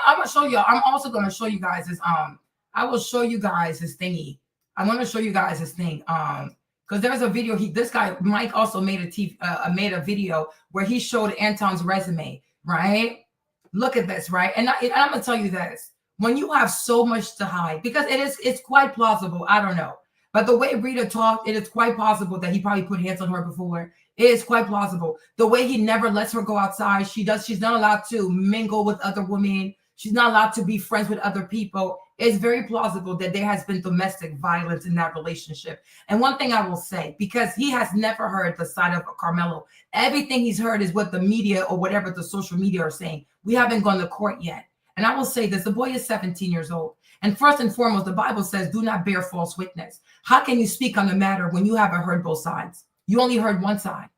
Speaker 1: I'm gonna show you. I'm also gonna show you guys this. I will show you guys his thingy. I'm gonna show you guys his thing. Because there's a video. This guy Mike also made a video where he showed Anton's resume. Right? Look at this. Right? And I'm gonna tell you this. When you have so much to hide, because it's quite plausible. I don't know, but the way Rita talked, it is quite possible that he probably put hands on her before. It is quite plausible. The way he never lets her go outside. She's not allowed to mingle with other women. She's not allowed to be friends with other people. It's very plausible that there has been domestic violence in that relationship. And one thing I will say, because he has never heard the side of Carmelo, everything he's heard is what the media or whatever the social media are saying. We haven't gone to court yet. And I will say this, the boy is 17 years old. And first and foremost, the Bible says, do not bear false witness. How can you speak on the matter when you haven't heard both sides? You only heard one side.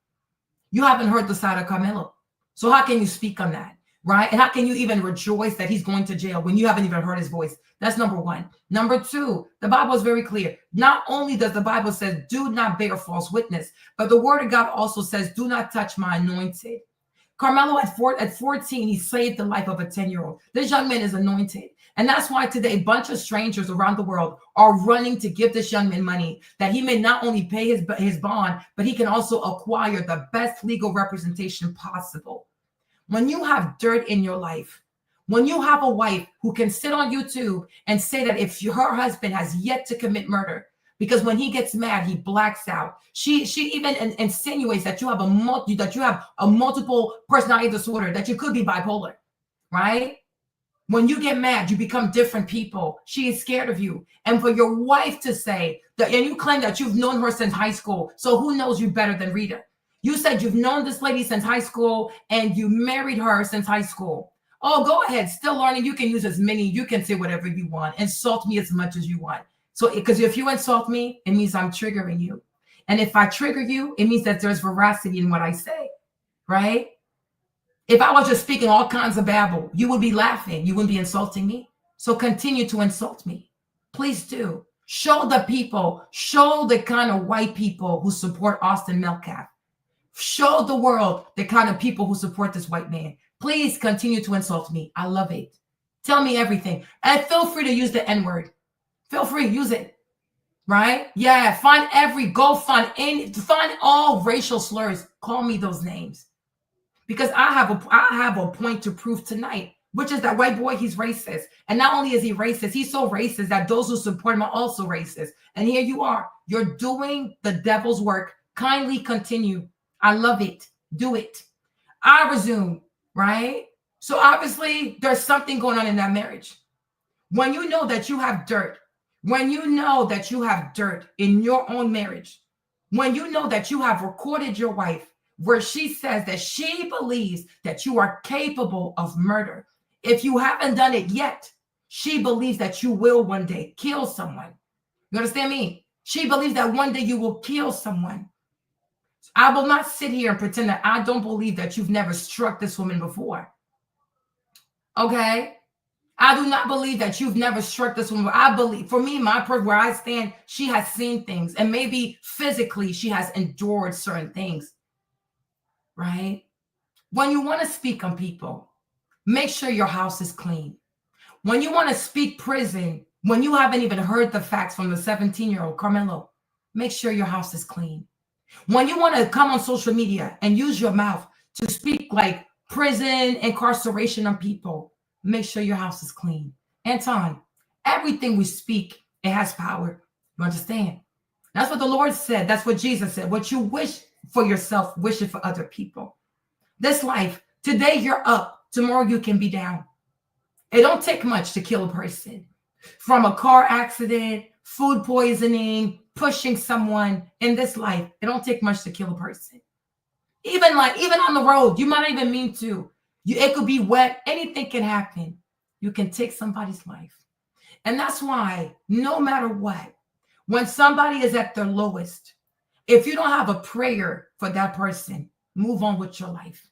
Speaker 1: You haven't heard the side of Carmelo. So how can you speak on that, right? And how can you even rejoice that he's going to jail when you haven't even heard his voice? That's number one. Number two, the Bible is very clear. Not only does the Bible say, do not bear false witness, but the word of God also says, do not touch my anointed. Carmelo at 14, he saved the life of a 10-year-old. This young man is anointed. And that's why today a bunch of strangers around the world are running to give this young man money that he may not only pay his bond, but he can also acquire the best legal representation possible. When you have dirt in your life, when you have a wife who can sit on YouTube and say that if her husband has yet to commit murder, because when he gets mad, he blacks out. She even insinuates that you have a multiple personality disorder, that you could be bipolar, right? When you get mad, you become different people. She is scared of you. And for your wife to say that, and you claim that you've known her since high school, so who knows you better than Rita? You said you've known this lady since high school and you married her since high school. Oh, go ahead. Still learning. You can use as many. You can say whatever you want. Insult me as much as you want. So, because if you insult me, it means I'm triggering you. And if I trigger you, it means that there's veracity in what I say, right? If I was just speaking all kinds of babble, you would be laughing. You wouldn't be insulting me. So continue to insult me. Please do. Show the people, show the kind of white people who support Austin Metcalf. Show the world the kind of people who support this white man. Please continue to insult me. I love it. Tell me everything. And feel free to use the N-word. Feel free, use it. Right? Yeah, find all racial slurs. Call me those names. Because I have a point to prove tonight, which is that white boy, he's racist. And not only is he racist, he's so racist that those who support him are also racist. And here you are. You're doing the devil's work. Kindly continue. I love it. Do it. I resume, right? So obviously, there's something going on in that marriage. When you know that you have dirt, when you know that you have dirt in your own marriage, when you know that you have recorded your wife where she says that she believes that you are capable of murder. If you haven't done it yet, she believes that you will one day kill someone. You understand me? She believes that one day you will kill someone. I will not sit here and pretend that I don't believe that you've never struck this woman before. Okay? I do not believe that you've never struck this woman. I believe, for me, where I stand, she has seen things. And maybe physically she has endured certain things. Right? When you want to speak on people, make sure your house is clean. When you want to speak prison, when you haven't even heard the facts from the 17-year-old Carmelo, make sure your house is clean. When you want to come on social media and use your mouth to speak like prison, incarceration on people, make sure your house is clean. Anton, everything we speak, it has power. You understand? That's what the Lord said. That's what Jesus said. What you wish for yourself, wish it for other people. This life, today you're up, tomorrow you can be down. It don't take much to kill a person. From a car accident, food poisoning, pushing someone in this life, it don't take much to kill a person. Even on the road, you might not even mean to. It could be wet. Anything can happen. You can take somebody's life. And that's why, no matter what, when somebody is at their lowest, if you don't have a prayer for that person, move on with your life.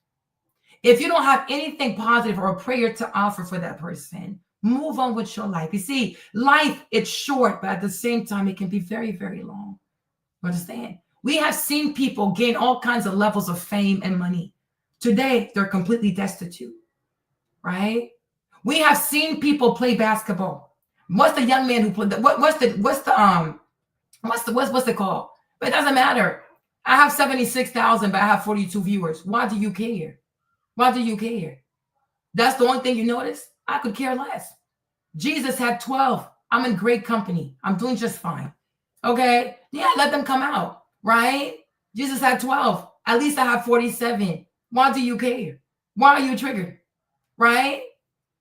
Speaker 1: If you don't have anything positive or a prayer to offer for that person, move on with your life. You see, life, it's short, but at the same time, it can be very, very long. You understand? We have seen people gain all kinds of levels of fame and money. Today, they're completely destitute, right? We have seen people play basketball. What's the young man who played? What's it called? But it doesn't matter. I have 76,000, but I have 42 viewers. Why do you care? Why do you care? That's the only thing you notice? I could care less. Jesus had 12. I'm in great company. I'm doing just fine. Okay? Yeah, let them come out, right? Jesus had 12. At least I have 47. Why do you care? Why are you triggered? Right?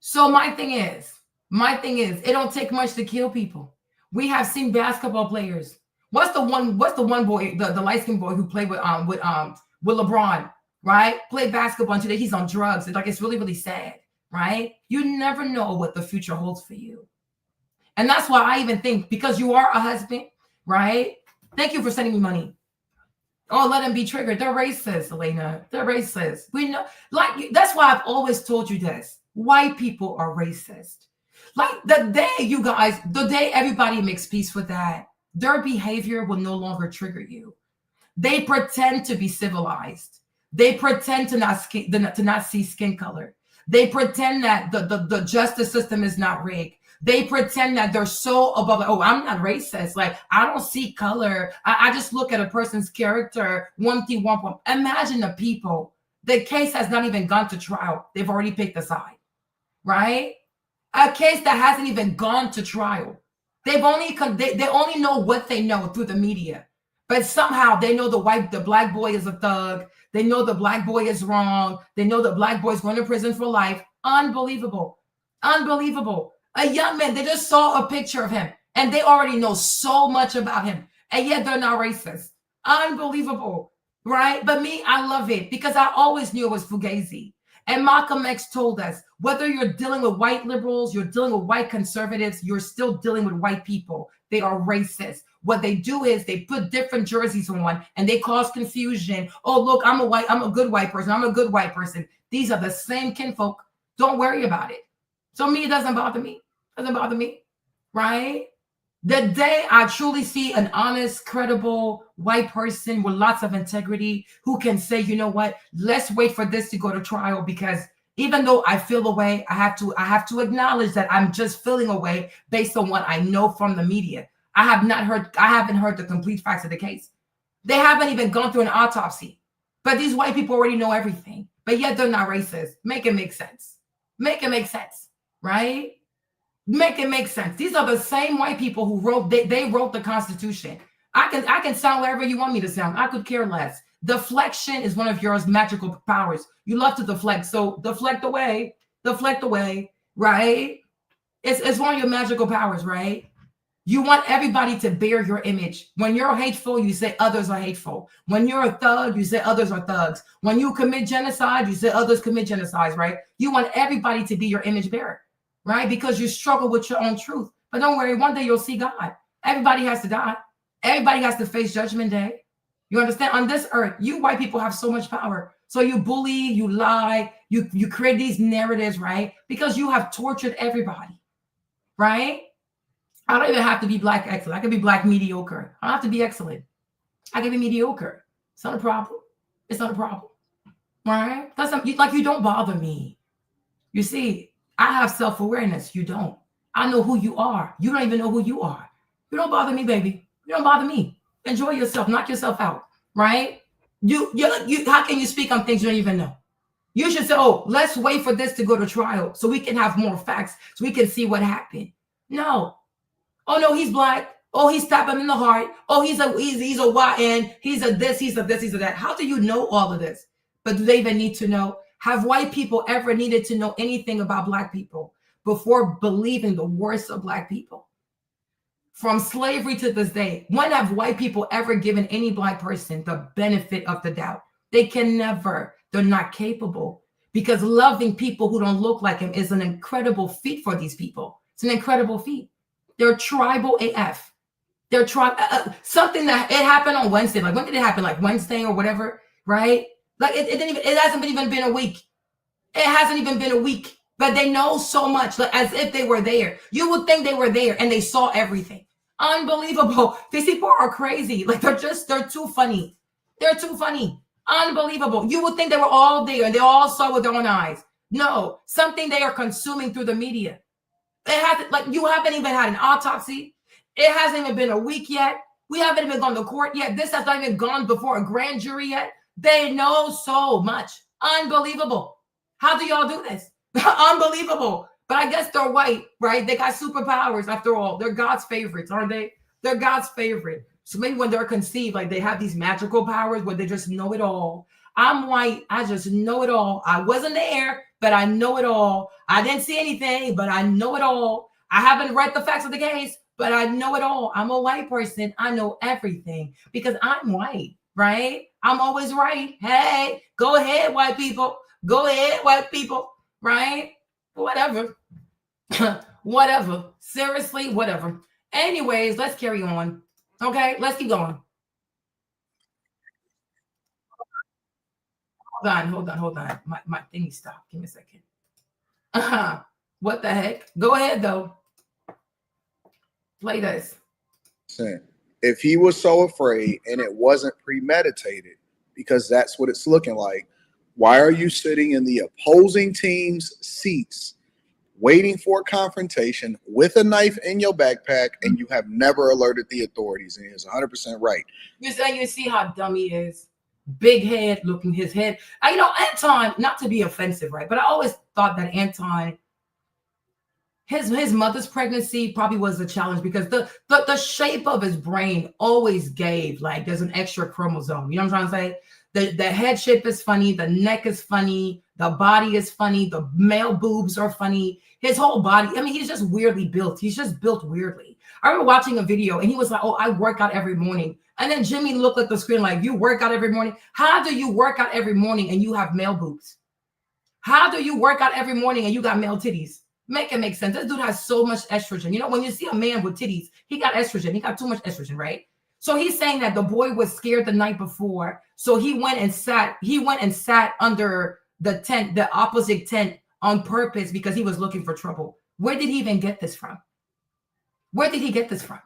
Speaker 1: So my thing is, it don't take much to kill people. We have seen basketball players. What's the one boy, the light-skinned boy who played with LeBron, right? Played basketball and today he's on drugs. It's really, really sad, right? You never know what the future holds for you. And that's why I even think, because you are a husband, right? Thank you for sending me money. Oh, let them be triggered. They're racist, Elena. They're racist. We know, that's why I've always told you this. White people are racist. The day everybody makes peace with that, their behavior will no longer trigger you. They pretend to be civilized. They pretend to not see skin color. They pretend that the justice system is not rigged. They pretend that they're so above. Oh, I'm not racist. I don't see color. I just look at a person's character. One thing. Imagine the people. The case has not even gone to trial. They've already picked a side, right? A case that hasn't even gone to trial. They only know what they know through the media. But somehow they know the black boy is a thug. They know the black boy is wrong. They know the black boy is going to prison for life. Unbelievable. Unbelievable. A young man, they just saw a picture of him and they already know so much about him. And yet they're not racist. Unbelievable, right? But me, I love it because I always knew it was Fugazi. And Malcolm X told us, whether you're dealing with white liberals, you're dealing with white conservatives, you're still dealing with white people. They are racist. What they do is they put different jerseys on and they cause confusion. Oh, look, I'm a good white person. I'm a good white person. These are the same kinfolk. Don't worry about it. So me, it doesn't bother me. Doesn't bother me, right? The day I truly see an honest, credible white person with lots of integrity who can say, you know what, let's wait for this to go to trial because Even though I feel a way, I have to acknowledge that I'm just feeling a way based on what I know from the media. I haven't heard the complete facts of the case. They haven't even gone through an autopsy. But these white people already know everything. But yet they're not racist. Make it make sense. Make it make sense, right? Make it make sense. These are the same white people who wrote, they wrote the Constitution. I can sound wherever you want me to sound. I could care less. Deflection is one of your magical powers. You love to deflect. So deflect away, right? It's one of your magical powers, right? You want everybody to bear your image. When you're hateful, you say others are hateful. When you're a thug, you say others are thugs. When you commit genocide, you say others commit genocides, right? You want everybody to be your image bearer, right? Because you struggle with your own truth. But don't worry, one day you'll see God. Everybody has to die. Everybody has to face Judgment Day. You understand? On this earth, you white people have so much power. So you bully, you lie, you create these narratives, right? Because you have tortured everybody, right? I don't even have to be black excellent. I can be black mediocre. I don't have to be excellent. I can be mediocre. It's not a problem. It's not a problem, right? That's like you don't bother me. You see, I have self-awareness. You don't. I know who you are. You don't even know who you are. You don't bother me, baby. You don't bother me. Enjoy yourself. Knock yourself out, right? You. How can you speak on things you don't even know? You should say, oh, let's wait for this to go to trial so we can have more facts, so we can see what happened. No. Oh, no, he's black. Oh, he's stabbed him in the heart. Oh, he's a YN. He's a this, he's a this, he's a that. How do you know all of this? But do they even need to know? Have white people ever needed to know anything about black people before believing the worst of black people? From slavery to this day, when have white people ever given any black person the benefit of the doubt? They can never. They're not capable, because loving people who don't look like him is an incredible feat for these people. It's an incredible feat. They're tribal AF. They're something that it happened on Wednesday. Like, when did it happen? Like Wednesday or whatever, right? Like it hasn't even been a week. It hasn't even been a week, but they know so much, like, as if they were there. You would think they were there and they saw everything. Unbelievable. These people are crazy. Like, they're too funny. They're too funny. Unbelievable. You would think they were all there and they all saw with their own eyes. No, something they are consuming through the media. It hasn't, like, you haven't even had an autopsy. It hasn't even been a week yet. We haven't even gone to court yet. This has not even gone before a grand jury yet. They know so much. Unbelievable. How do y'all do this? Unbelievable. But I guess they're white, right? They got superpowers after all. They're God's favorites, aren't they? They're God's favorite. So maybe when they're conceived, like, they have these magical powers where they just know it all. I'm white. I just know it all. I wasn't there, but I know it all. I didn't see anything, but I know it all. I haven't read the facts of the case, but I know it all. I'm a white person. I know everything because I'm white, right? I'm always right. Hey, go ahead, white people. Go ahead, white people, right? Whatever. Whatever. Seriously, whatever. Anyways, let's carry on. Okay, let's keep going. Hold on. My thingy stopped. Give me a second. What the heck? Go ahead, though. Play this.
Speaker 13: If he was so afraid and it wasn't premeditated, because that's what it's looking like, why are you sitting in the opposing team's seats waiting for a confrontation with a knife in your backpack, and you have never alerted the authorities? And he is 100% right.
Speaker 1: You see how dumb he is? Big head, looking his head. Anton, not to be offensive, right? But I always thought that Anton, his mother's pregnancy probably was a challenge, because the shape of his brain always gave, like, there's an extra chromosome. You know what I'm trying to say? The head shape is funny. The neck is funny. The body is funny. The male boobs are funny. His whole body, he's just weirdly built. He's just built weirdly. I remember watching a video and he was like, oh, I work out every morning. And then Jimmy looked at the screen like, you work out every morning? How do you work out every morning and you have male boobs? How do you work out every morning and you got male titties? Make it make sense. This dude has so much estrogen. You know, when you see a man with titties, he got estrogen. He got too much estrogen, right? So he's saying that the boy was scared the night before. So he went and sat under the tent, the opposite tent, on purpose, because he was looking for trouble. Where did he even get this from? Where did he get this from?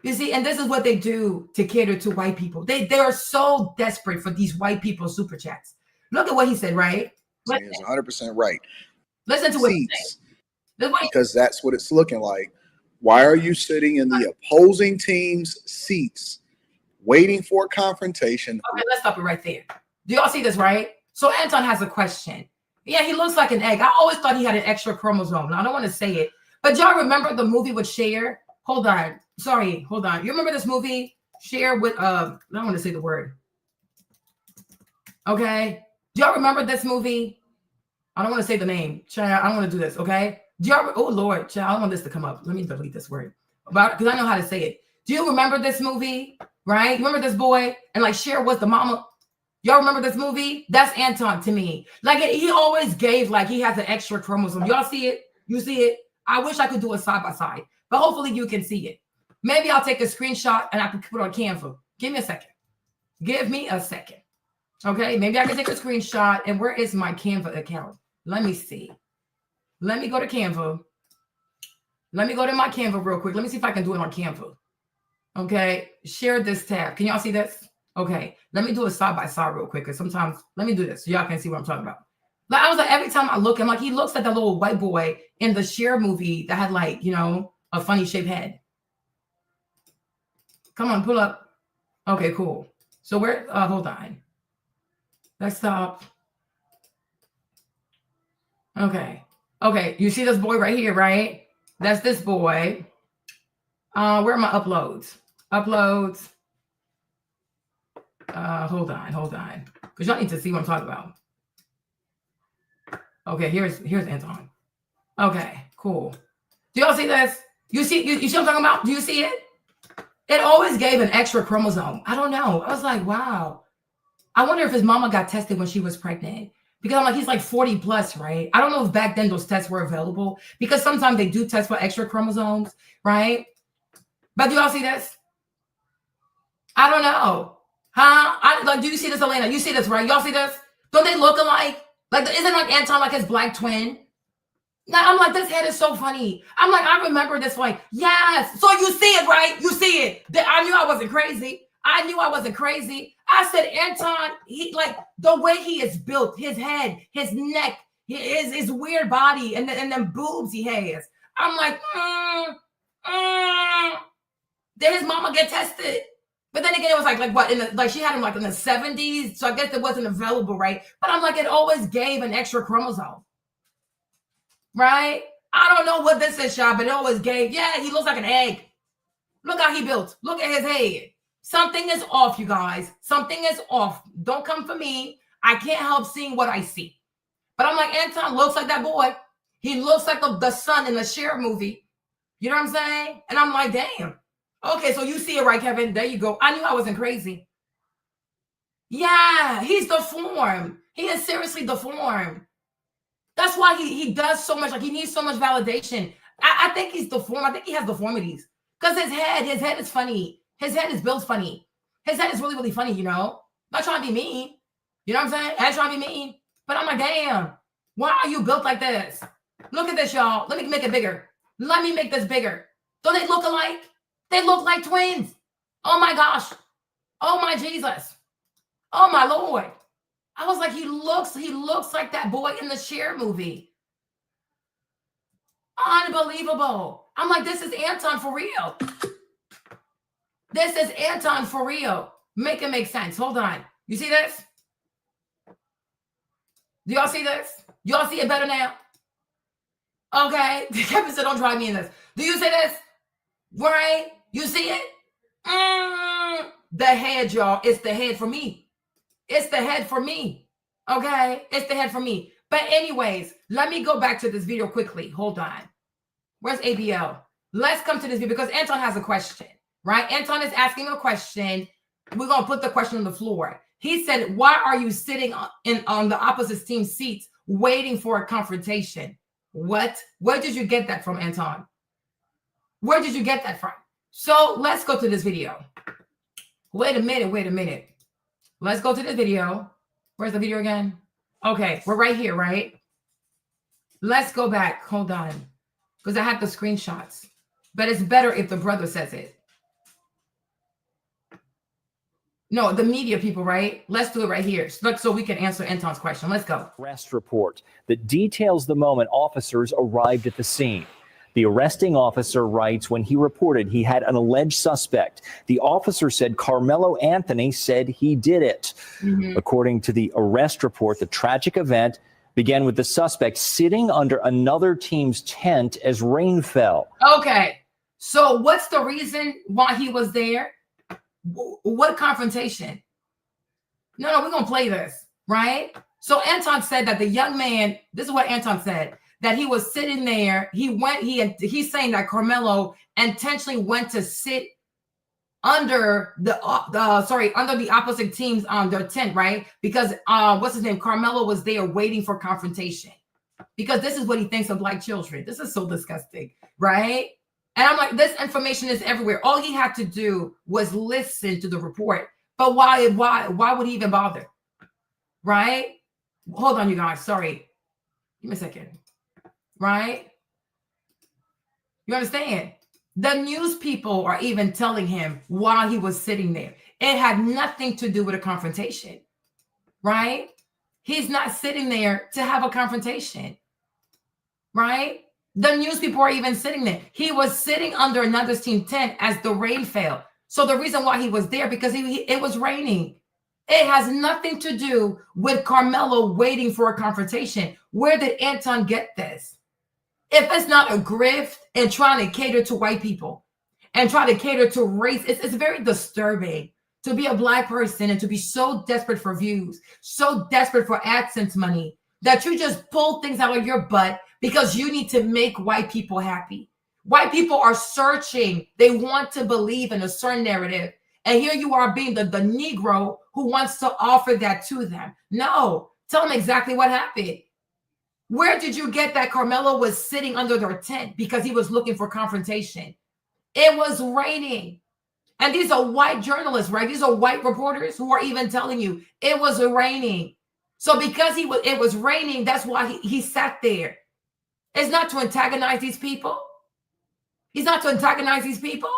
Speaker 1: You see, and this is what they do to cater to white people. They are so desperate for these white people super chats. Look at what he said, right?
Speaker 13: is 100% right.
Speaker 1: Listen to what
Speaker 13: Seats, because that's what it's looking like. Why are you sitting in the opposing team's seats, waiting for a confrontation?
Speaker 1: Okay, let's stop it right there. Do y'all see this, right? So Anton has a question. Yeah, he looks like an egg. I always thought he had an extra chromosome. Now, I don't want to say it, but y'all remember the movie with Cher? Hold on. Sorry, hold on. You remember this movie? Cher with, I don't want to say the word. Okay. Do y'all remember this movie? I don't want to say the name. Child, I don't want to do this, okay? Do y'all, oh Lord, child, I don't want this to come up. Let me delete this word. Because I know how to say it. Do you remember this movie? Right? You remember this boy? And like Cher was the mama. Y'all remember this movie? That's Anton to me. Like he always gave like he has an extra chromosome. Y'all see it? You see it? I wish I could do it side by side, but hopefully you can see it. Maybe I'll take a screenshot and I can put it on Canva. Give me a second. Give me a second. Okay, maybe I can take a screenshot. And where is my Canva account? Let me see. Let me go to Canva. Let me go to my Canva real quick. Let me see if I can do it on Canva. Okay, share this tab. Can y'all see this? Okay, let me do it side by side real quick. Because sometimes, let me do this so y'all can see what I'm talking about. Like I was like, every time I look, I'm like, he looks like that little white boy in the Cher movie that had like, you know, a funny shaped head. Come on, pull up. Okay, cool. So where, hold on. Let's stop. Okay, you see this boy right here, right? That's this boy. Where are my uploads? Uploads. Hold on. Because y'all need to see what I'm talking about. Okay, here's Anton. Okay, cool. Do y'all see this? You see what I'm talking about? Do you see it? It always gave an extra chromosome. I don't know. I was like, wow. I wonder if his mama got tested when she was pregnant. Because I'm like, he's like 40 plus, right? I don't know if back then those tests were available. Because sometimes they do test for extra chromosomes, right? But do y'all see this? I don't know. Huh? Do you see this, Elena? You see this, right? Y'all see this? Don't they look alike? Like, isn't like Anton like his black twin? Now I'm like, this head is so funny. I'm like, I remember this like, yes. So you see it, right? You see it. I knew I wasn't crazy. I said, Anton, he like the way he is built, his head, his neck, his weird body, and them boobs he has. I'm like, Did his mama get tested? But then again, it was like what she had him like in the 70s, so I guess it wasn't available, right? But I'm like, it always gave an extra chromosome, right? I don't know what this is, Sha, but it always gave. Yeah, he looks like an egg. Look how he built. Look at his head. Something is off, you guys. Something is off. Don't come for me. I can't help seeing what I see. But I'm like, Anton looks like that boy. He looks like the son in the Cher movie. You know what I'm saying? And I'm like, damn. Okay, so you see it, right, Kevin? There you go. I knew I wasn't crazy. Yeah, he's deformed. He is seriously deformed. That's why he does so much. Like, he needs so much validation. I think he's deformed. I think he has deformities. Because his head is funny. His head is built funny. His head is really, really funny, you know? Not trying to be mean. You know what I'm saying? I'm trying to be mean. But I'm like, damn, why are you built like this? Look at this, y'all. Let me make it bigger. Let me make this bigger. Don't they look alike? They look like twins. Oh my gosh. Oh my Jesus. Oh my Lord. I was like, he looks like that boy in the Cher movie. Unbelievable. I'm like, this is Anton for real. This is Anton for real. Make it make sense. Hold on. You see this? Do y'all see this? Y'all see it better now? Okay. Kevin said, don't drive me in this. Do you see this? Right? You see it? The head, y'all. It's the head for me. It's the head for me. Okay? It's the head for me. But anyways, let me go back to this video quickly. Hold on. Where's ABL? Let's come to this video because Anton has a question, right? Anton is asking a question. We're going to put the question on the floor. He said, why are you sitting on the opposite team's seats waiting for a confrontation? What? Where did you get that from, Anton? Where did you get that from? So let's go to this video. Wait a minute. Let's go to this video. Where's the video again? Okay, we're right here, right? Let's go back. Hold on. Because I have the screenshots. But it's better if the brother says it. No, the media people, right? Let's do it right here. So we can answer Anton's question. Let's go.
Speaker 14: Arrest report that details the moment officers arrived at the scene. The arresting officer writes when he reported he had an alleged suspect. The officer said Carmelo Anthony said he did it. According to the arrest report, the tragic event began with the suspect sitting under another team's tent as rain fell.
Speaker 1: Okay. So what's the reason why he was there? What confrontation? No, we're going to play this, right? So Anton said that the young man, this is what Anton said, that he was sitting there. He's saying that Carmelo intentionally went to sit under the opposite teams on their tent, right? Because what's his name? Carmelo was there waiting for confrontation. Because this is what he thinks of Black children. This is so disgusting, right? And I'm like, this information is everywhere. All he had to do was listen to the report. But why would he even bother? Right? Hold on, you guys. Sorry. Give me a second. Right? You understand? The news people are even telling him while he was sitting there. It had nothing to do with a confrontation. Right? He's not sitting there to have a confrontation. Right? The news people are even sitting there. He was sitting under another team tent as the rain fell. So the reason why he was there, because it was raining. It has nothing to do with Carmelo waiting for a confrontation. Where did Anton get this? If it's not a grift and trying to cater to white people and try to cater to race, it's very disturbing to be a Black person and to be so desperate for views, so desperate for AdSense money that you just pull things out of your butt because you need to make white people happy. White people are searching. They want to believe in a certain narrative. And here you are being the Negro who wants to offer that to them. No, tell them exactly what happened. Where did you get that Carmelo was sitting under their tent because he was looking for confrontation? It was raining. And these are white journalists, right? These are white reporters who are even telling you it was raining. So because it was raining, that's why he sat there. It's not to antagonize these people. He's not to antagonize these people.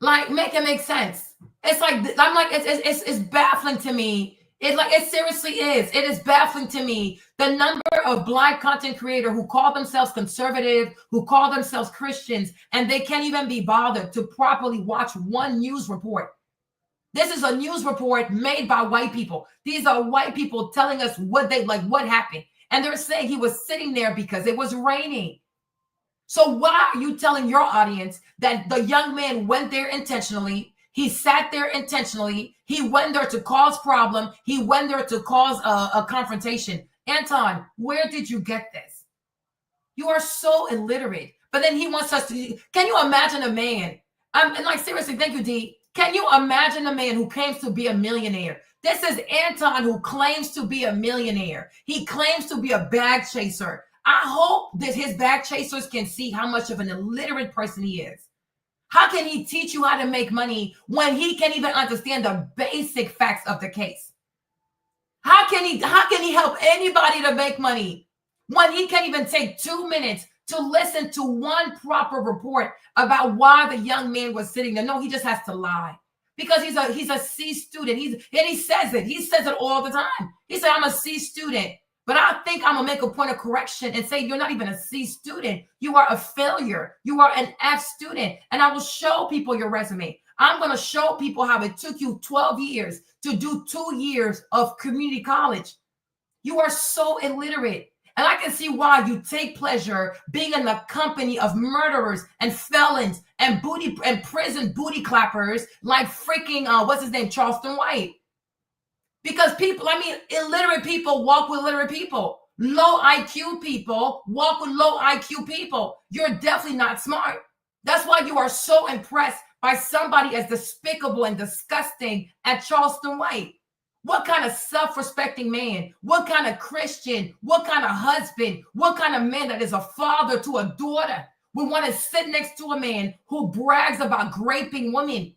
Speaker 1: Like, make it make sense. It's like, I'm like, it's baffling to me. It seriously is. It is baffling to me. The number of Black content creators who call themselves conservative, who call themselves Christians, and they can't even be bothered to properly watch one news report. This is a news report made by white people. These are white people telling us what happened. And they're saying he was sitting there because it was raining. So why are you telling your audience that the young man went there intentionally? He sat there intentionally. He went there to cause problem. He went there to cause a confrontation. Anton, where did you get this? You are so illiterate. But then he wants us to, can you imagine a man? And like, seriously, thank you, D. Can you imagine a man who claims to be a millionaire? This is Anton who claims to be a millionaire. He claims to be a bag chaser. I hope that his bag chasers can see how much of an illiterate person he is. How can he teach you how to make money when he can't even understand the basic facts of the case? How can he help anybody to make money when he can't even take 2 minutes to listen to one proper report about why the young man was sitting there? No, he just has to lie because he's a C student. He says it. He says it all the time. He said, I'm a C student. But I think I'm going to make a point of correction and say you're not even a C student. You are a failure. You are an F student. And I will show people your resume. I'm going to show people how it took you 12 years to do 2 years of community college. You are so illiterate. And I can see why you take pleasure being in the company of murderers and felons and prison booty clappers like freaking, what's his name, Charleston White. Because illiterate people walk with illiterate people. Low IQ people walk with low IQ people. You're definitely not smart. That's why you are so impressed by somebody as despicable and disgusting as Charleston White. What kind of self-respecting man, what kind of Christian, what kind of husband, what kind of man that is a father to a daughter would want to sit next to a man who brags about raping women?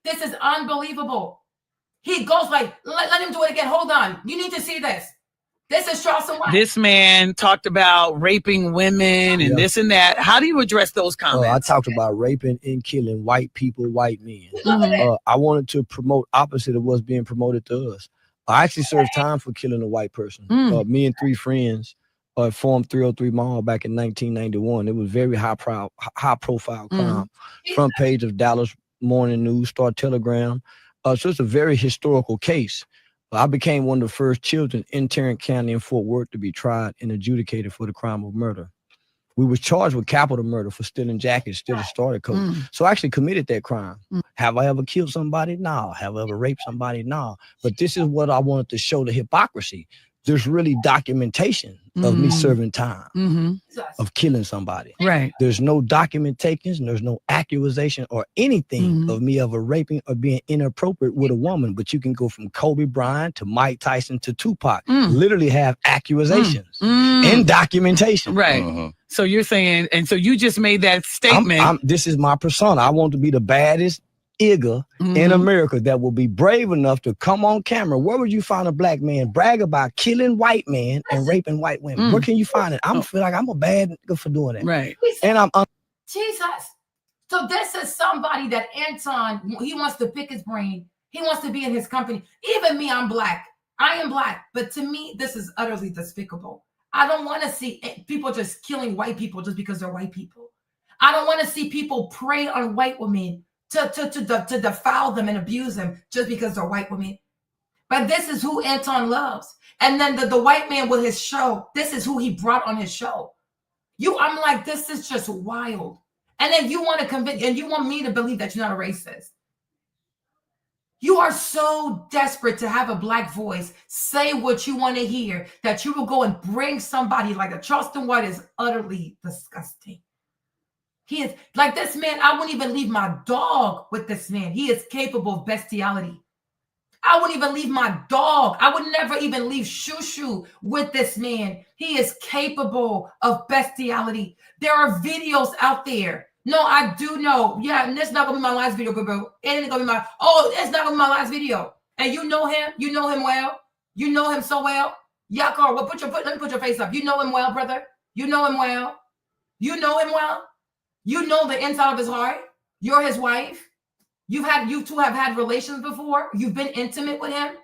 Speaker 1: This is unbelievable. He goes like, let him do it again. Hold on. You need to see this. This is Charleston White.
Speaker 5: This man talked about raping women and this and that. How do you address those comments?
Speaker 4: I talked about raping and killing white people, white men.
Speaker 5: Mm-hmm.
Speaker 4: I wanted to promote opposite of what's being promoted to us. I actually served time for killing a white person. Me and 3 friends formed 303 Mall back in 1991. It was very high profile crime. Front page of Dallas Morning News, Star Telegram. So it's a very historical case. I became one of the first children in Tarrant County in Fort Worth to be tried and adjudicated for the crime of murder. We were charged with capital murder for stealing jackets, stealing starter coats. So I actually committed that crime. Have I ever killed somebody? No. Have I ever raped somebody? No. But this is what I wanted to show the hypocrisy. There's really documentation of me serving time, of killing somebody.
Speaker 5: Right.
Speaker 4: There's no documentation, there's no accusation or anything of me ever raping or being inappropriate with a woman. But you can go from Kobe Bryant to Mike Tyson to Tupac, literally have accusations and documentation.
Speaker 5: Right. So you're saying, and so you just made that statement.
Speaker 4: This is my persona. I want to be the baddest nigga in America that will be brave enough to come on camera. Where would you find a black man brag about killing white men and raping white women? Where can you find it? I feel like I'm a bad nigga for doing that.
Speaker 5: Right.
Speaker 4: And I'm
Speaker 1: Jesus. So this is somebody that Anton, he wants to pick his brain. He wants to be in his company. Even me, I'm black. I am black. But to me, this is utterly despicable. I don't want to see people just killing white people just because they're white people. I don't want to see people prey on white women to defile them and abuse them just because they're white women. But this is who Anton loves. And then the white man with his show, this is who he brought on his show. I'm like, this is just wild. And then you want to convince, and you want me to believe that you're not a racist. You are so desperate to have a black voice, say what you want to hear, that you will go and bring somebody like a Charleston White is utterly disgusting. He is like this man. I wouldn't even leave my dog with this man. He is capable of bestiality. I wouldn't even leave my dog. I would never even leave Shushu with this man. He is capable of bestiality. There are videos out there. No, I do know. Yeah, and it's not gonna be my last video, boo. It ain't gonna be it's not gonna be my last video. And you know him. You know him well. You know him so well. Yakar, let me put your face up. You know him well, brother. You know him well. You know him well. You know the inside of his heart. You're his wife. You two have had relations before. You've been intimate with him.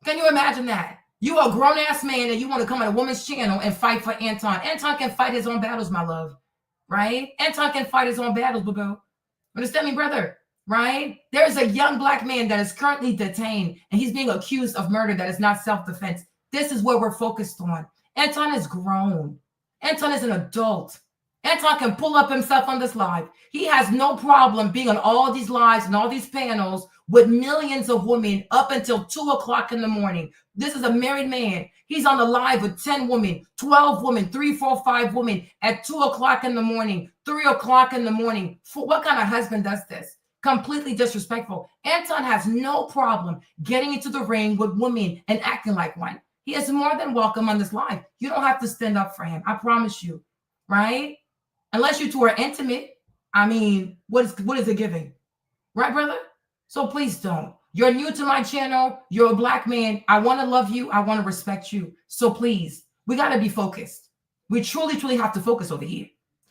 Speaker 1: Can you imagine that? You are a grown-ass man and you want to come on a woman's channel and fight for Anton. Anton can fight his own battles, my love. Right? Anton can fight his own battles, boo. Understand me, brother? Right? There's a young black man that is currently detained and he's being accused of murder that is not self-defense. This is what we're focused on. Anton is grown. Anton is an adult. Anton can pull up himself on this live. He has no problem being on all these lives and all these panels with millions of women up until 2 o'clock in the morning. This is a married man. He's on the live with 10 women, 12 women, 3, 4, 5 women at 2 o'clock in the morning, 3 o'clock in the morning. What kind of husband does this? Completely disrespectful. Anton has no problem getting into the ring with women and acting like one. He is more than welcome on this live. You don't have to stand up for him. I promise you, right? Unless you two are intimate. I mean, what is it giving? Right, brother? So please don't. You're new to my channel. You're a black man. I want to love you. I want to respect you. So please, we got to be focused. We truly, truly have to focus over here.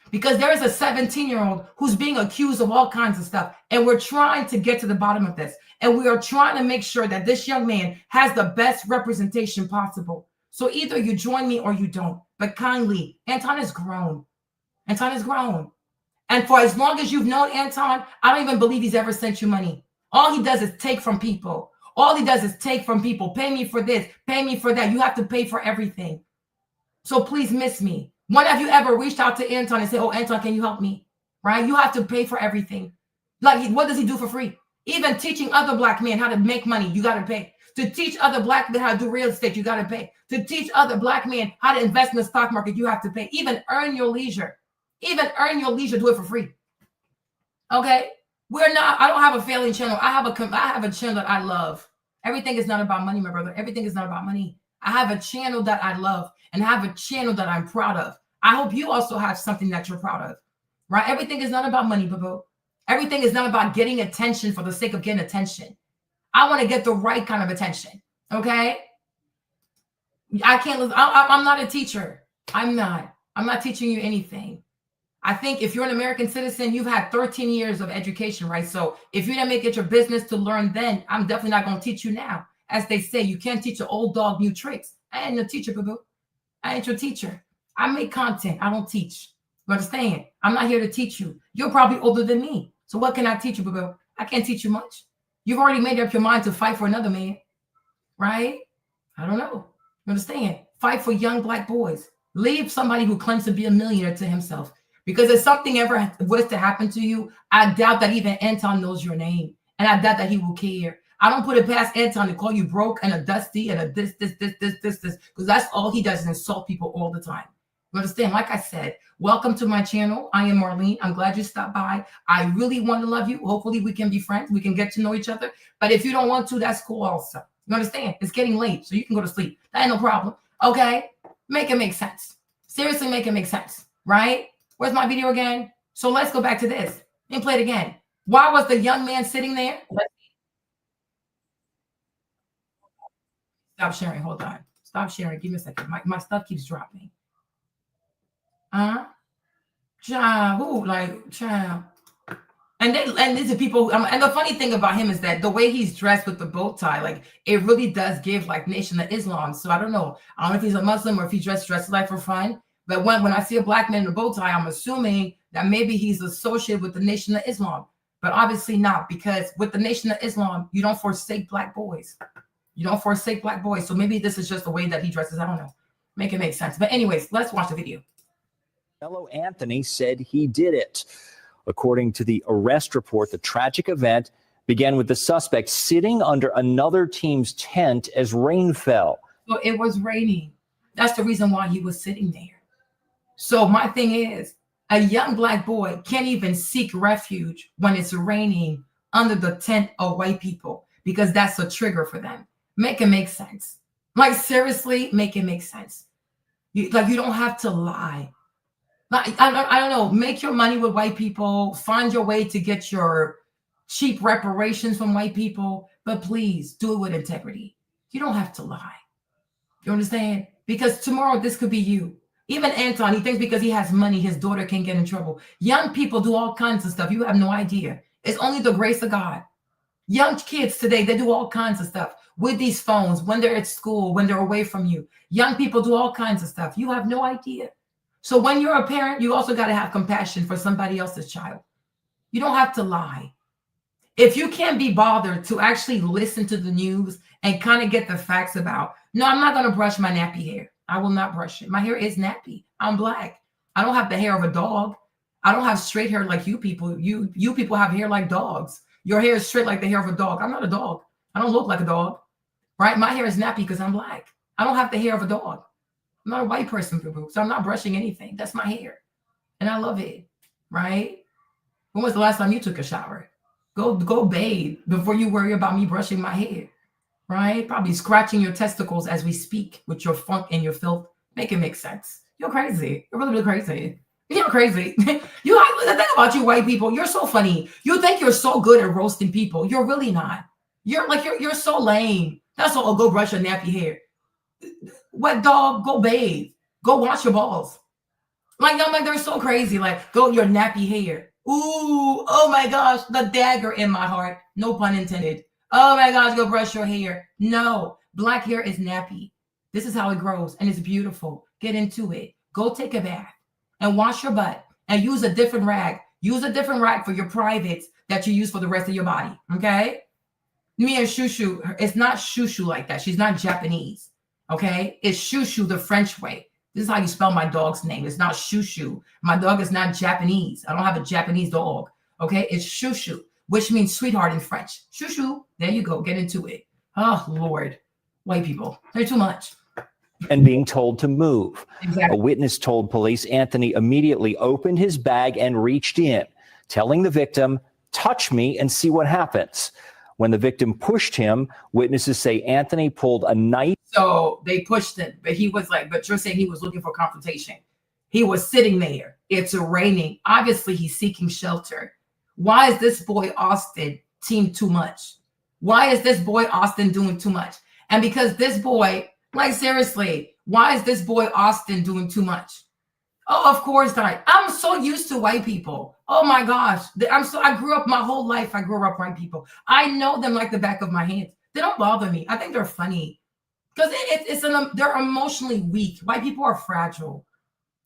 Speaker 1: Because there is a 17-year-old who's being accused of all kinds of stuff. And we're trying to get to the bottom of this. And we are trying to make sure that this young man has the best representation possible. So either you join me or you don't. But kindly, Anton is grown. Anton is grown. And for as long as you've known Anton, I don't even believe he's ever sent you money. All he does is take from people. All he does is take from people. Pay me for this. Pay me for that. You have to pay for everything. So please miss me. When have you ever reached out to Anton and said, oh, Anton, can you help me? Right? You have to pay for everything. Like, what does he do for free? Even teaching other black men how to make money, you got to pay. To teach other black men how to do real estate, you got to pay. To teach other black men how to invest in the stock market, you have to pay. Even earn your leisure. Even earn your leisure, do it for free. Okay? I don't have a failing channel. I have a channel that I love. Everything is not about money, my brother. Everything is not about money. I have a channel that I love and I have a channel that I'm proud of. I hope you also have something that you're proud of. Right? Everything is not about money, boo. Everything is not about getting attention for the sake of getting attention. I want to get the right kind of attention. Okay? I can't listen. I'm not a teacher. I'm not teaching you anything. I think if you're an American citizen, you've had 13 years of education, right? So if you didn't make it your business to learn then, I'm definitely not going to teach you now. As they say, you can't teach an old dog new tricks. I ain't your teacher, boo-boo. I ain't your teacher. I make content. I don't teach. You understand? I'm not here to teach you. You're probably older than me. So what can I teach you, boo-boo? I can't teach you much. You've already made up your mind to fight for another man, right? I don't know. You understand? Fight for young Black boys. Leave somebody who claims to be a millionaire to himself. Because if something ever was to happen to you, I doubt that even Anton knows your name. And I doubt that he will care. I don't put it past Anton to call you broke and a dusty and a this. Because that's all he does is insult people all the time. You understand? Like I said, welcome to my channel. I am Marlene. I'm glad you stopped by. I really want to love you. Hopefully we can be friends. We can get to know each other. But if you don't want to, that's cool also. You understand? It's getting late, so you can go to sleep. That ain't no problem. Okay? Make it make sense. Seriously, make it make sense. Right? Where's my video again? So let's go back to this and play it again. Why was the young man sitting there? Stop sharing. Hold on. Stop sharing. Give me a second. My stuff keeps dropping. Child. And these are people. And the funny thing about him is that the way he's dressed with the bow tie, like it really does give like Nation of Islam. So I don't know if he's a Muslim or if he dresses like for fun. But when I see a Black man in a bow tie, I'm assuming that maybe he's associated with the Nation of Islam. But obviously not, because with the Nation of Islam, you don't forsake Black boys. You don't forsake Black boys. So maybe this is just the way that he dresses. I don't know. Make it make sense. But anyways, let's watch the video.
Speaker 14: Carmelo Anthony said he did it. According to the arrest report, the tragic event began with the suspect sitting under another team's tent as rain fell.
Speaker 1: So it was raining. That's the reason why he was sitting there. So my thing is, a young Black boy can't even seek refuge when it's raining under the tent of white people, because that's a trigger for them. Make it make sense. Like seriously, make it make sense. You don't have to lie. Like, I don't know. Make your money with white people. Find your way to get your cheap reparations from white people. But please do it with integrity. You don't have to lie. You understand? Because tomorrow this could be you. Even Anton, he thinks because he has money, his daughter can get in trouble. Young people do all kinds of stuff. You have no idea. It's only the grace of God. Young kids today, they do all kinds of stuff with these phones, when they're at school, when they're away from you. Young people do all kinds of stuff. You have no idea. So when you're a parent, you also got to have compassion for somebody else's child. You don't have to lie. If you can't be bothered to actually listen to the news and kind of get the facts about, no, I'm not going to brush my nappy hair. I will not brush it. My hair is nappy. I'm Black. I don't have the hair of a dog. I don't have straight hair like you people. You people have hair like dogs. Your hair is straight like the hair of a dog. I'm not a dog. I don't look like a dog, right? My hair is nappy because I'm Black. I don't have the hair of a dog. I'm not a white person, so I'm not brushing anything. That's my hair, and I love it, right? When was the last time you took a shower? Go bathe before you worry about me brushing my hair. Right? Probably scratching your testicles as we speak with your funk and your filth. Make it make sense. You're crazy. You're really, really crazy. You're crazy. The thing about you white people, you're so funny. You think you're so good at roasting people. You're really not. You're so lame. That's all. Go brush your nappy hair. What dog? Go bathe. Go wash your balls. Like, I'm like, they're so crazy. Like, go your nappy hair. Ooh, oh my gosh, the dagger in my heart. No pun intended. Oh my gosh, go brush your hair. No, Black hair is nappy. This is how it grows, and it's beautiful. Get into it. Go take a bath and wash your butt and use a different rag. Use a different rag for your privates that you use for the rest of your body, okay? Me and Shushu, it's not Shushu like that. She's not Japanese, okay? It's Shushu the French way. This is how you spell my dog's name. It's not Shushu. My dog is not Japanese. I don't have a Japanese dog, okay? It's Shushu, which means sweetheart in French. Shushu, there you go. Get into it. Oh, Lord. White people, they're too much.
Speaker 14: And being told to move.
Speaker 1: Exactly.
Speaker 14: A witness told police Anthony immediately opened his bag and reached in, telling the victim, "Touch me and see what happens." When the victim pushed him, witnesses say Anthony pulled a knife.
Speaker 1: So they pushed him, but he was like, but you're saying he was looking for confrontation. He was sitting there. It's raining. Obviously, he's seeking shelter. Why is this boy Austin team too much? Why is this boy Austin doing too much? And because this boy, Like, seriously, why is this boy Austin doing too much? Oh, of course not. I'm so used to white people. Oh my gosh. I grew up my whole life. I grew up white people. I know them like the back of my hand. They don't bother me. I think they're funny because they're emotionally weak. White people are fragile.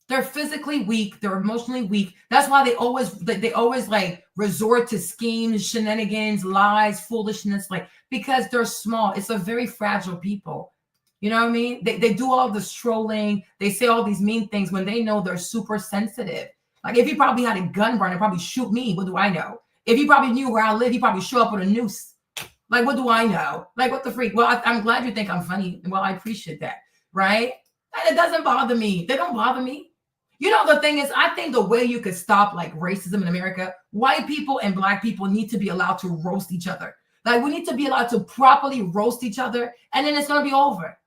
Speaker 1: They're physically weak. They're emotionally weak. That's why they always like resort to schemes, shenanigans, lies, foolishness, like because they're small. It's a very fragile people. You know what I mean? They do all this trolling. They say all these mean things when they know they're super sensitive. Like if he probably had a gun burn, he'd probably shoot me. What do I know? If he probably knew where I live, he'd probably show up with a noose. Like, what do I know? Like, what the freak? Well, I'm glad you think I'm funny. Well, I appreciate that, right? And it doesn't bother me. They don't bother me. You know, the thing is, I think the way you could stop like racism in America, white people and black people need to be allowed to roast each other. Like we need to be allowed to properly roast each other and then it's going to be over.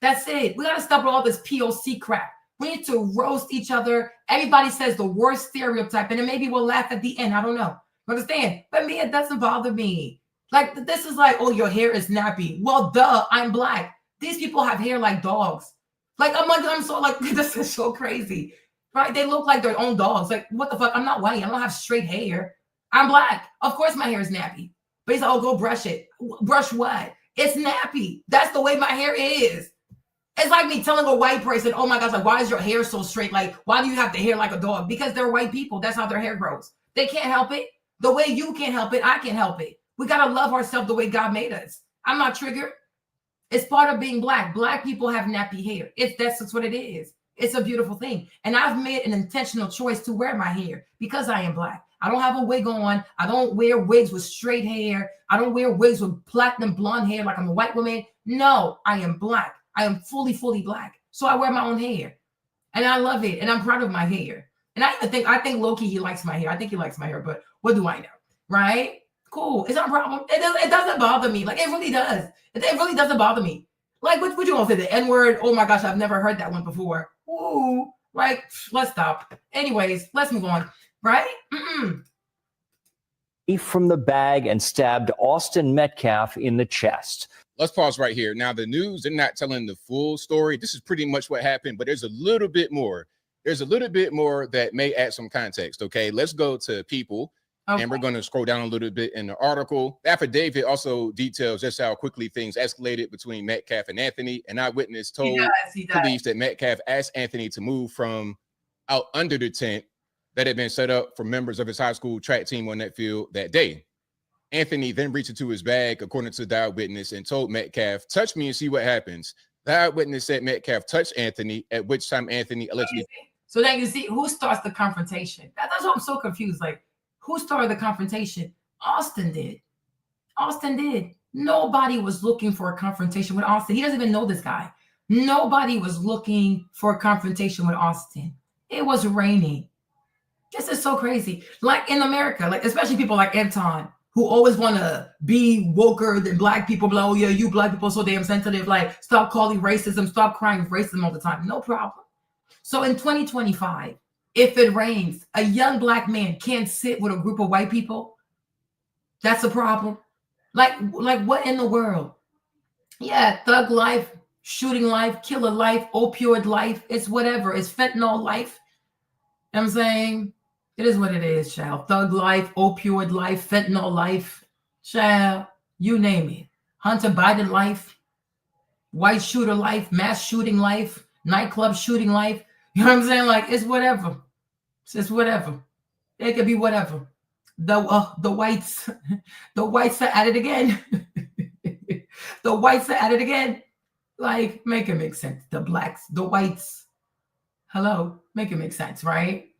Speaker 1: That's it. We got to stop all this POC crap. We need to roast each other. Everybody says the worst stereotype and then maybe we'll laugh at the end. I don't know. Understand? But me, it doesn't bother me. Like this is like, oh, your hair is nappy. Well, duh, I'm black. These people have hair like dogs. Like, I'm so like, this is so crazy. Right? They look like their own dogs. Like, what the fuck? I'm not white. I don't have straight hair. I'm black. Of course my hair is nappy. But he's like, oh, go brush it. Brush what? It's nappy. That's the way my hair is. It's like me telling a white person, oh my gosh, like, why is your hair so straight? Like, why do you have the hair like a dog? Because they're white people. That's how their hair grows. They can't help it. The way you can't help it, I can't help it. We got to love ourselves the way God made us. I'm not triggered. It's part of being black. Black people have nappy hair. That's just what it is. It's a beautiful thing. And I've made an intentional choice to wear my hair because I am black. I don't have a wig on. I don't wear wigs with straight hair. I don't wear wigs with platinum blonde hair like I'm a white woman. No, I am black. I am fully black. So I wear my own hair. And I love it. And I'm proud of my hair. And I think low-key he likes my hair. I think he likes my hair, but what do I know? Right? Cool. It's not a problem. It doesn't bother me. Like, it really does. It really doesn't bother me. Like, what you gonna say? The N-word? Oh my gosh, I've never heard that one before. Ooh, like, let's stop. Anyways, let's move on. Right?
Speaker 14: From the bag and stabbed Austin Metcalf in the chest.
Speaker 15: Let's pause right here. Now, the news, they're not telling the full story. This is pretty much what happened, but there's a little bit more. There's a little bit more that may add some context, okay? Let's go to People, and we're going to scroll down a little bit in the article. The affidavit also details just how quickly things escalated between Metcalf and Anthony. An eyewitness told police that Metcalf asked Anthony to move from out under the tent that had been set up for members of his high school track team on that field that day. Anthony then reached into his bag, according to the eyewitness, and told Metcalf, touch me and see what happens. The eyewitness said Metcalf touched Anthony, at which time Anthony allegedly...
Speaker 1: So then you see, who starts the confrontation? That's what I'm so confused. Like, who started the confrontation? Austin did. Austin did. Nobody was looking for a confrontation with Austin. He doesn't even know this guy. Nobody was looking for a confrontation with Austin. It was raining. This is so crazy. Like in America, like especially people like Anton, who always want to be woker than black people. Like, oh yeah, you black people so damn sensitive. Like, stop calling racism, stop crying racism all the time. No problem. So in 2025, if it rains, a young black man can't sit with a group of white people. That's a problem. Like what in the world? Yeah, thug life, shooting life, killer life, opioid life. It's whatever. It's fentanyl life. You know what I'm saying? It is what it is, child. Thug life, opioid life, fentanyl life, child, you name it. Hunter Biden life, white shooter life, mass shooting life, nightclub shooting life. You know what I'm saying? Like, it's whatever. It's whatever. It could be whatever. The whites are at it again. The whites are at it again. Like, make it make sense. The blacks, the whites. Hello, make it make sense, right?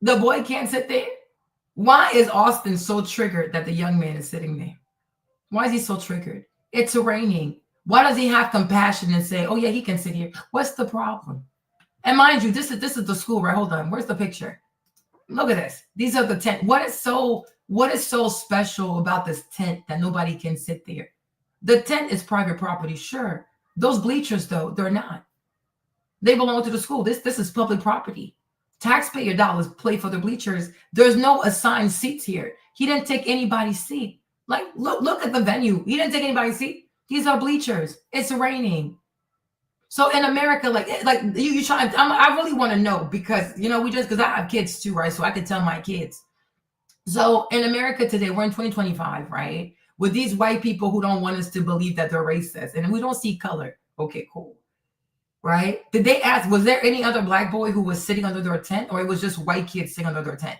Speaker 1: The boy can't sit there. Why is Austin so triggered that the young man is sitting there? Why is he so triggered? It's raining. Why does he have compassion and say, oh yeah, he can sit here? What's the problem? And mind you, this is the school, right? Hold on. Where's the picture? Look at this. These are the tent. What is so special about this tent that nobody can sit there? The tent is private property, sure. Those bleachers, though, they're not. They belong to the school. This is public property. Taxpayer dollars play for the bleachers. There's no assigned seats here. He didn't take anybody's seat. Like, look at the venue. He didn't take anybody's seat. These are bleachers. It's raining. So in America, like you trying, I really want to know because, you know, because I have kids too, right? So I could tell my kids. So in America today, we're in 2025, right? With these white people who don't want us to believe that they're racist and we don't see color. Okay, cool. Right? Did they ask, was there any other black boy who was sitting under their tent, or it was just white kids sitting under their tent?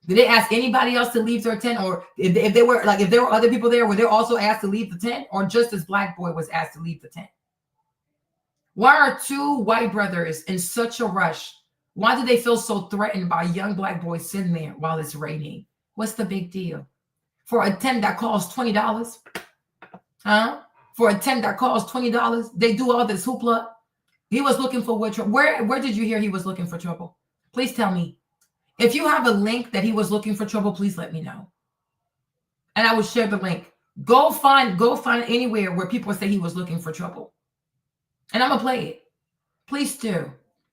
Speaker 1: Did they ask anybody else to leave their tent? Or if there were other people there, were they also asked to leave the tent, or just this black boy was asked to leave the tent? Why are two white brothers in such a rush? Why do they feel so threatened by young black boys sitting there while it's raining? What's the big deal? For a tent that costs $20? Huh? For a tent that costs $20, they do all this hoopla. He was looking for what trouble? Where did you hear he was looking for trouble? Please tell me. If you have a link that he was looking for trouble, please let me know. And I will share the link. Go find anywhere where people say he was looking for trouble. And I'm gonna play it. Please do.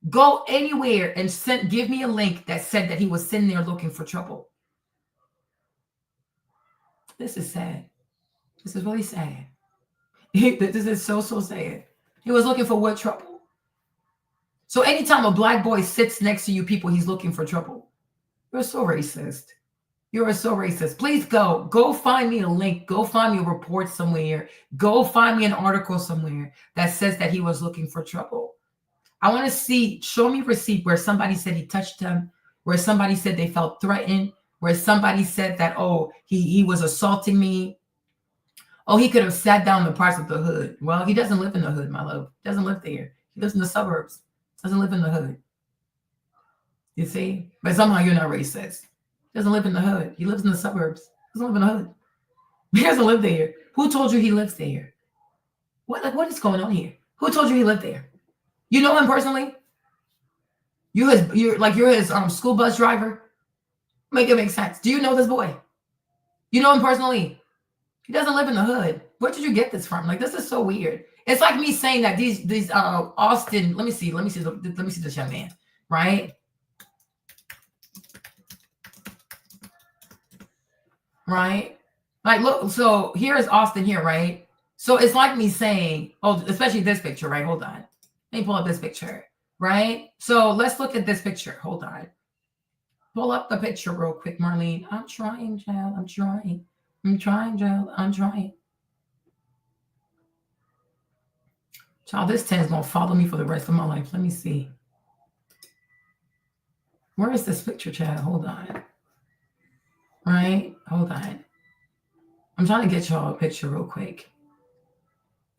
Speaker 1: Go anywhere and give me a link that said that he was sitting there looking for trouble. This is sad. This is really sad. This is so sad. He was looking for what trouble? So anytime a black boy sits next to you people, he's looking for trouble. You're so racist. You are so racist. Please go find me a link. Go find me a report somewhere. Go find me an article somewhere that says that he was looking for trouble. I want to show me a receipt where somebody said he touched them, where somebody said they felt threatened, where somebody said that, oh, he was assaulting me. Oh, he could have sat down in the parts of the hood. Well, he doesn't live in the hood, my love. He doesn't live there. He lives in the suburbs. Doesn't live in the hood. You see? But somehow you're not racist. He doesn't live in the hood. He lives in the suburbs. He doesn't live in the hood. He doesn't live there. Who told you he lives there? What is going on here? Who told you he lived there? You know him personally? You're his school bus driver? Make it make sense. Do you know this boy? You know him personally? He doesn't live in the hood. Where did you get this from? Like, this is so weird. It's like me saying that these Austin, let me see this young man, right? Right? Like, look, so here is Austin here, right? So it's like me saying, oh, especially this picture, right? Hold on. Let me pull up this picture, right? So let's look at this picture. Hold on. Pull up the picture real quick, Marlene. I'm trying, child. I'm trying, child. I'm trying. Child, this 10 is going to follow me for the rest of my life. Let me see. Where is this picture, child? Hold on. Right? Hold on. I'm trying to get y'all a picture real quick.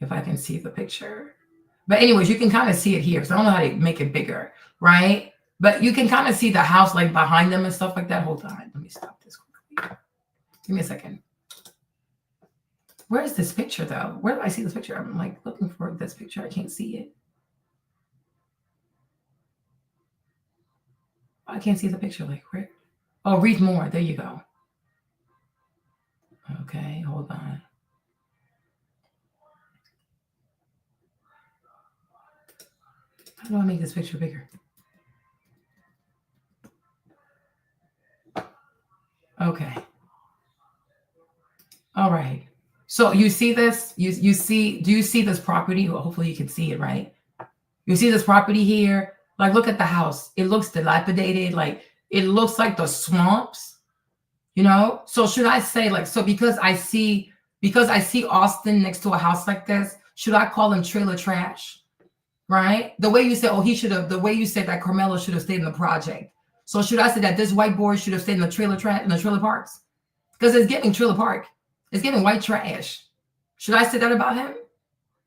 Speaker 1: If I can see the picture. But anyways, you can kind of see it here. So I don't know how to make it bigger. Right? But you can kind of see the house like behind them and stuff like that. Hold on. Let me stop this quickly. Give me a second. Where is this picture though? Where do I see this picture? I'm like looking for this picture. I can't see it. I can't see the picture. Like where? Oh, read more. There you go. Okay, hold on. How do I make this picture bigger? Okay. All right. So you see this? Do you see this property? Well, hopefully you can see it, right? You see this property here? Like, look at the house. It looks dilapidated. Like, it looks like the swamps, you know? So should I say, like, so because I see Austin next to a house like this, should I call him trailer trash? Right? The way you said, the way you said that Carmelo should have stayed in the project. So should I say that this white boy should have stayed in the trailer parks? Because it's giving trailer park. It's giving white trash. Should I say that about him?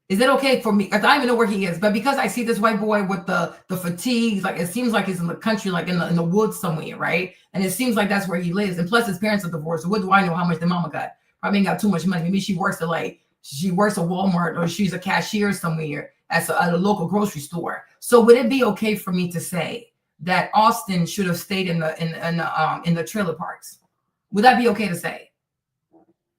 Speaker 1: Is it okay for me? I don't even know where he is, but because I see this white boy with the fatigues, like it seems like he's in the country, like in the woods somewhere, right? And it seems like that's where he lives. And plus his parents are divorced. So what do I know how much the mama got? Probably ain't got too much money. Maybe she works at Walmart, or she's a cashier somewhere at a local grocery store. So would it be okay for me to say that Austin should have stayed in the trailer parks? Would that be okay to say?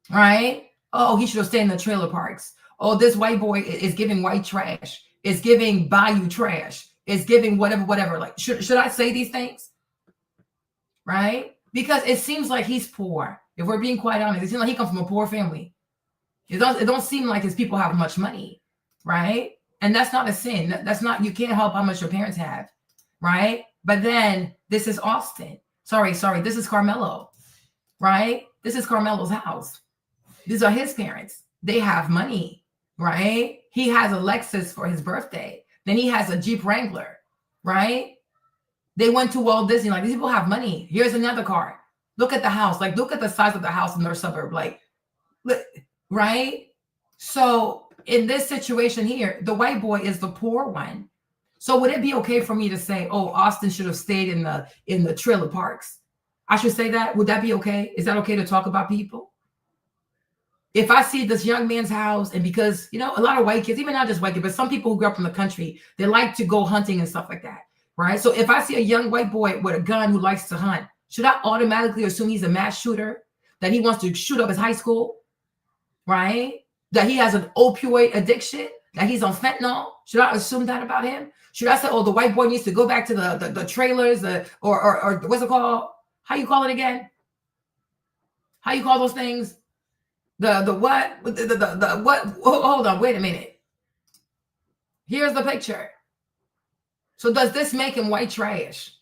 Speaker 1: Right? Oh, he should have stayed in the trailer parks. Oh, this white boy is giving white trash. It's giving bayou trash. It's giving whatever. Like, should I say these things? Right? Because it seems like he's poor. If we're being quite honest, it seems like he comes from a poor family. It don't seem like his people have much money, right? And that's not a sin. That's not, you can't help how much your parents have, right? But then this is Austin. Sorry, this is Carmelo, right? This is Carmelo's house. These are his parents. They have money, right? He has a Lexus for his birthday. Then he has a Jeep Wrangler, right? They went to Walt Disney. Like, these people have money. Here's another car. Look at the house. Like, look at the size of the house in their suburb. Like, right? So in this situation here, the white boy is the poor one. So would it be okay for me to say, oh, Austin should have stayed in the trailer parks? I should say that? Would that be okay? Is that okay to talk about people? If I see this young man's house, and because, you know, a lot of white kids, even not just white kids, but some people who grew up in the country, they like to go hunting and stuff like that, right? So if I see a young white boy with a gun who likes to hunt, should I automatically assume he's a mass shooter, that he wants to shoot up his high school, right? That he has an opioid addiction, that he's on fentanyl? Should I assume that about him? Should I say, oh, the white boy needs to go back to the trailers, or what's it called? How you call it again? How you call those things? The what? The what? Oh, hold on, wait a minute. Here's the picture. So does this make him white trash?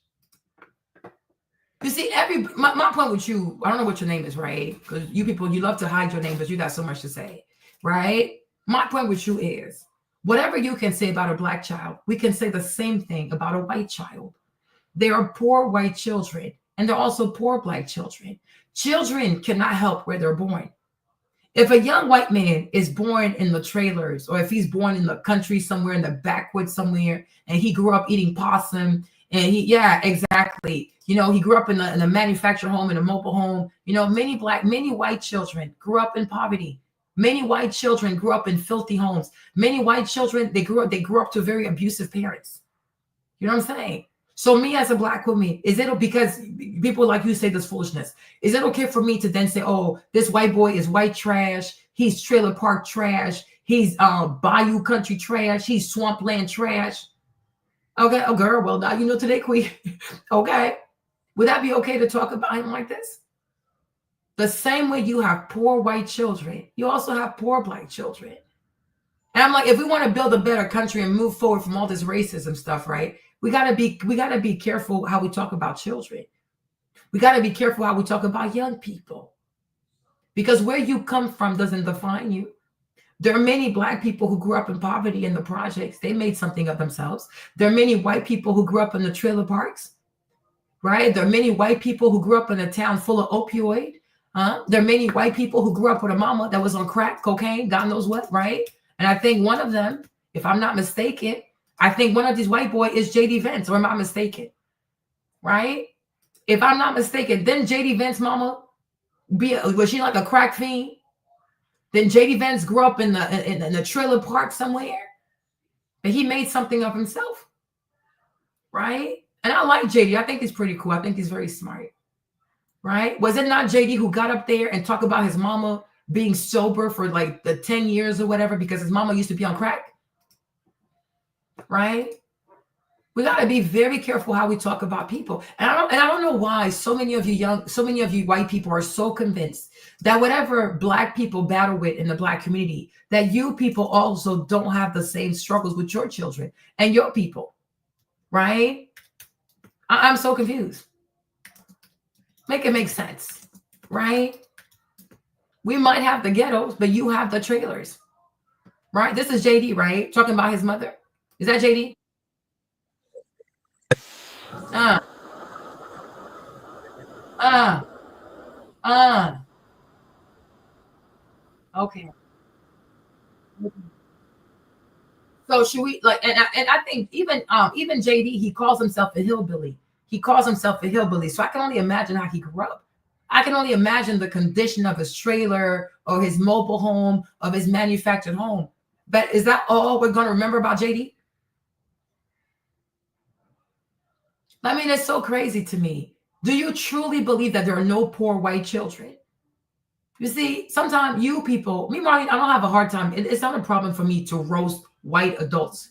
Speaker 1: You see, my point with you, I don't know what your name is, right? Because you people, you love to hide your name, but you got so much to say, right? My point with you is, whatever you can say about a black child, we can say the same thing about a white child. There are poor white children, and there are also poor black children. Children cannot help where they're born. If a young white man is born in the trailers, or if he's born in the country somewhere, in the backwoods somewhere, and he grew up eating possum, and yeah, exactly. You know, he grew up in a manufactured home, in a mobile home. You know, many white children grew up in poverty. Many white children grew up in filthy homes. Many white children, they grew up to very abusive parents. You know what I'm saying? So me as a black woman, is it, because people like you say this foolishness, is it okay for me to then say, oh, this white boy is white trash, he's trailer park trash, he's bayou country trash, he's swampland trash? Okay, oh girl, well now you know today, queen. Okay. Would that be okay to talk about him like this? The same way you have poor white children, you also have poor black children. And I'm like, if we want to build a better country and move forward from all this racism stuff, right? We gotta be careful how we talk about children. We gotta be careful how we talk about young people. Because where you come from doesn't define you. There are many black people who grew up in poverty in the projects. They made something of themselves. There are many white people who grew up in the trailer parks, right? There are many white people who grew up in a town full of opioid. There are many white people who grew up with a mama that was on crack, cocaine, God knows what, right? And I think one of them, if I'm not mistaken, I think one of these white boys is JD Vance, or am I mistaken? Right? If I'm not mistaken, then JD Vance mama was she like a crack fiend? Then JD Vance grew up in the trailer park somewhere, but he made something of himself, right? And I like JD. I think he's pretty cool. I think he's very smart, right? Was it not JD who got up there and talked about his mama being sober for like the 10 years or whatever because his mama used to be on crack? Right? We got to be very careful how we talk about people. And I don't know why so many of you white people are so convinced that whatever black people battle with in the black community, that you people also don't have the same struggles with your children and your people. Right? I'm so confused. Make it make sense. Right? We might have the ghettos, but you have the trailers. Right? This is JD, right? Talking about his mother. Is that JD? Okay. So should we like? And I think even JD, he calls himself a hillbilly. He calls himself a hillbilly. So I can only imagine how he grew up. I can only imagine the condition of his trailer or his mobile home, of his manufactured home. But is that all we're going to remember about JD? I mean, it's so crazy to me. Do you truly believe that there are no poor white children? You see, sometimes you people, me, Marlene, I don't have a hard time. It's not a problem for me to roast white adults.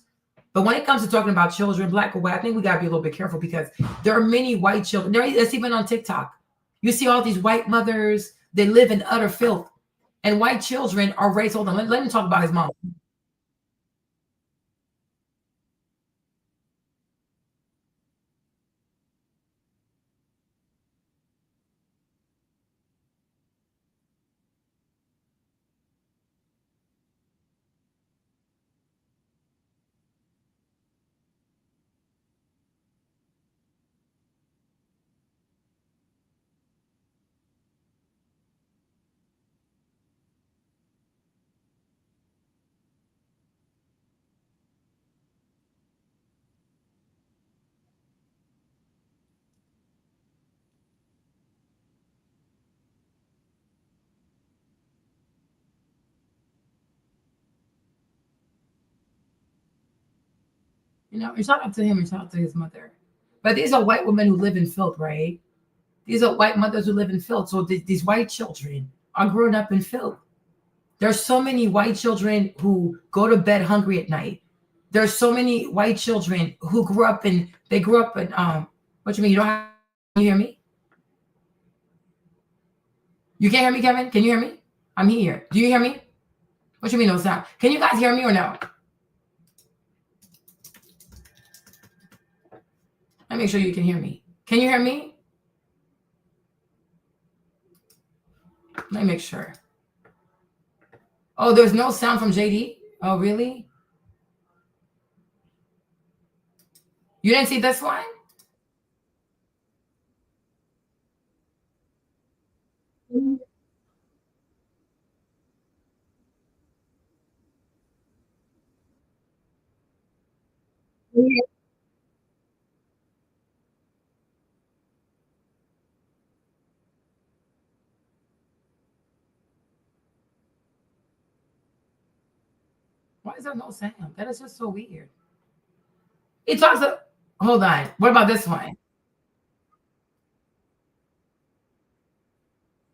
Speaker 1: But when it comes to talking about children, black or white, I think we got to be a little bit careful because there are many white children. It's even on TikTok. You see all these white mothers, they live in utter filth. And white children are raised. Hold on, let me talk about his mom. You know, and shout out to him and shout out to his mother. But these are white women who live in filth, right? These are white mothers who live in filth. So these white children are growing up in filth. There's so many white children who go to bed hungry at night. There's so many white children who grew up in what you mean? You don't have, can you hear me? You can't hear me, Kevin? Can you hear me? I'm here. Do you hear me? What you mean no sound? Can you guys hear me or no? Let me make sure you can hear me. Can you hear me? Let me make sure. Oh, there's no sound from JD? Oh, really? You didn't see this one? Why is there no sound? That is just so weird. It talks to, hold on. What about this one?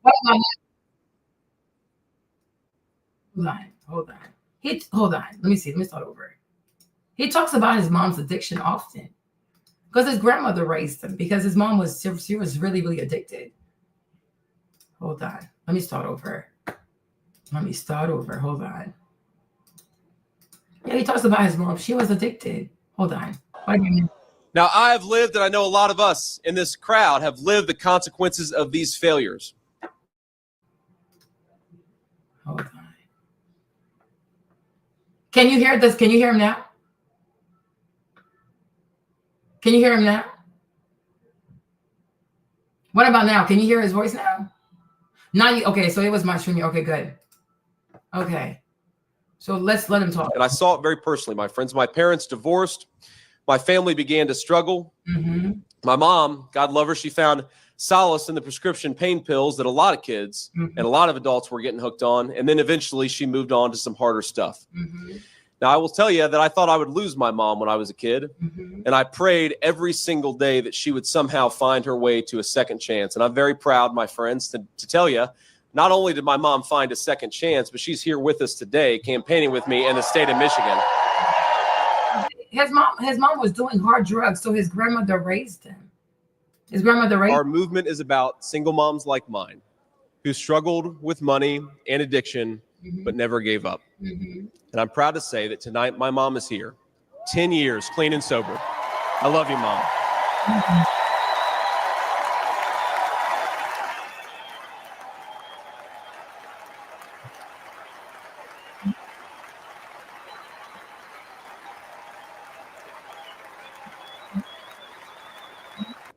Speaker 1: What about Hold on. Hold on. Let me see. Let me start over. He talks about his mom's addiction often because his grandmother raised him because his mom was really, really addicted. Hold on. Let me start over. Hold on. Yeah, he talks about his mom. She was addicted. Hold on.
Speaker 16: Now, I have lived, and I know a lot of us in this crowd have lived the consequences of these failures.
Speaker 1: Hold on. Can you hear this? Can you hear him now? Can you hear him now? What about now? Can you hear his voice now? Now you, okay, so it was my stream. Okay, good. Okay. So let's let him talk.
Speaker 16: And I saw it very personally. My friends, my parents divorced. My family began to struggle.
Speaker 1: Mm-hmm.
Speaker 16: My mom, God love her, she found solace in the prescription pain pills that a lot of kids and a lot of adults were getting hooked on. And then eventually she moved on to some harder stuff. Now, I will tell you that I thought I would lose my mom when I was a kid. And I prayed every single day that she would somehow find her way to a second chance. And I'm very proud, my friends, to tell you, not only did my mom find a second chance, but she's here with us today, campaigning with me in the state of Michigan.
Speaker 1: His mom was doing hard drugs, so his grandmother raised him.
Speaker 16: Our movement is about single moms like mine who struggled with money and addiction, but never gave up. And I'm proud to say that tonight my mom is here, 10 years clean and sober. I love you, Mom.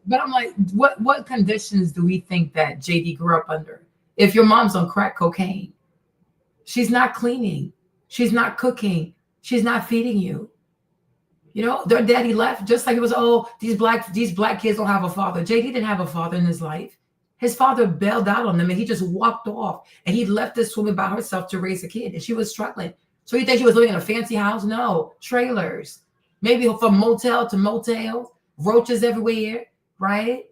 Speaker 1: But I'm like, what conditions do we think that JD grew up under? If your mom's on crack cocaine, she's not cleaning, she's not cooking, she's not feeding you. You know, their daddy left just like it was, oh, these black kids don't have a father. JD didn't have a father in his life. His father bailed out on them and he just walked off and he left this woman by herself to raise a kid and she was struggling. So you think she was living in a fancy house? No, trailers, maybe from motel to motel, roaches everywhere. Right?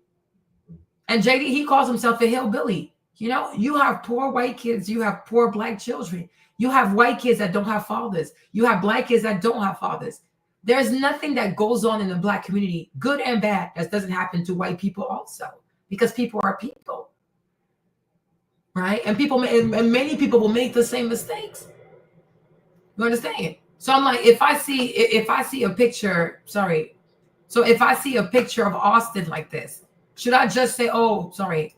Speaker 1: And JD, he calls himself a hillbilly. You know, you have poor white kids, you have poor black children, you have white kids that don't have fathers, you have black kids that don't have fathers. There's nothing that goes on in the black community, good and bad, that doesn't happen to white people also, because people are people. Right? And many people will make the same mistakes. You understand? So I'm like, if I see a picture, sorry. So if I see a picture of Austin like this, should I just say, oh, sorry.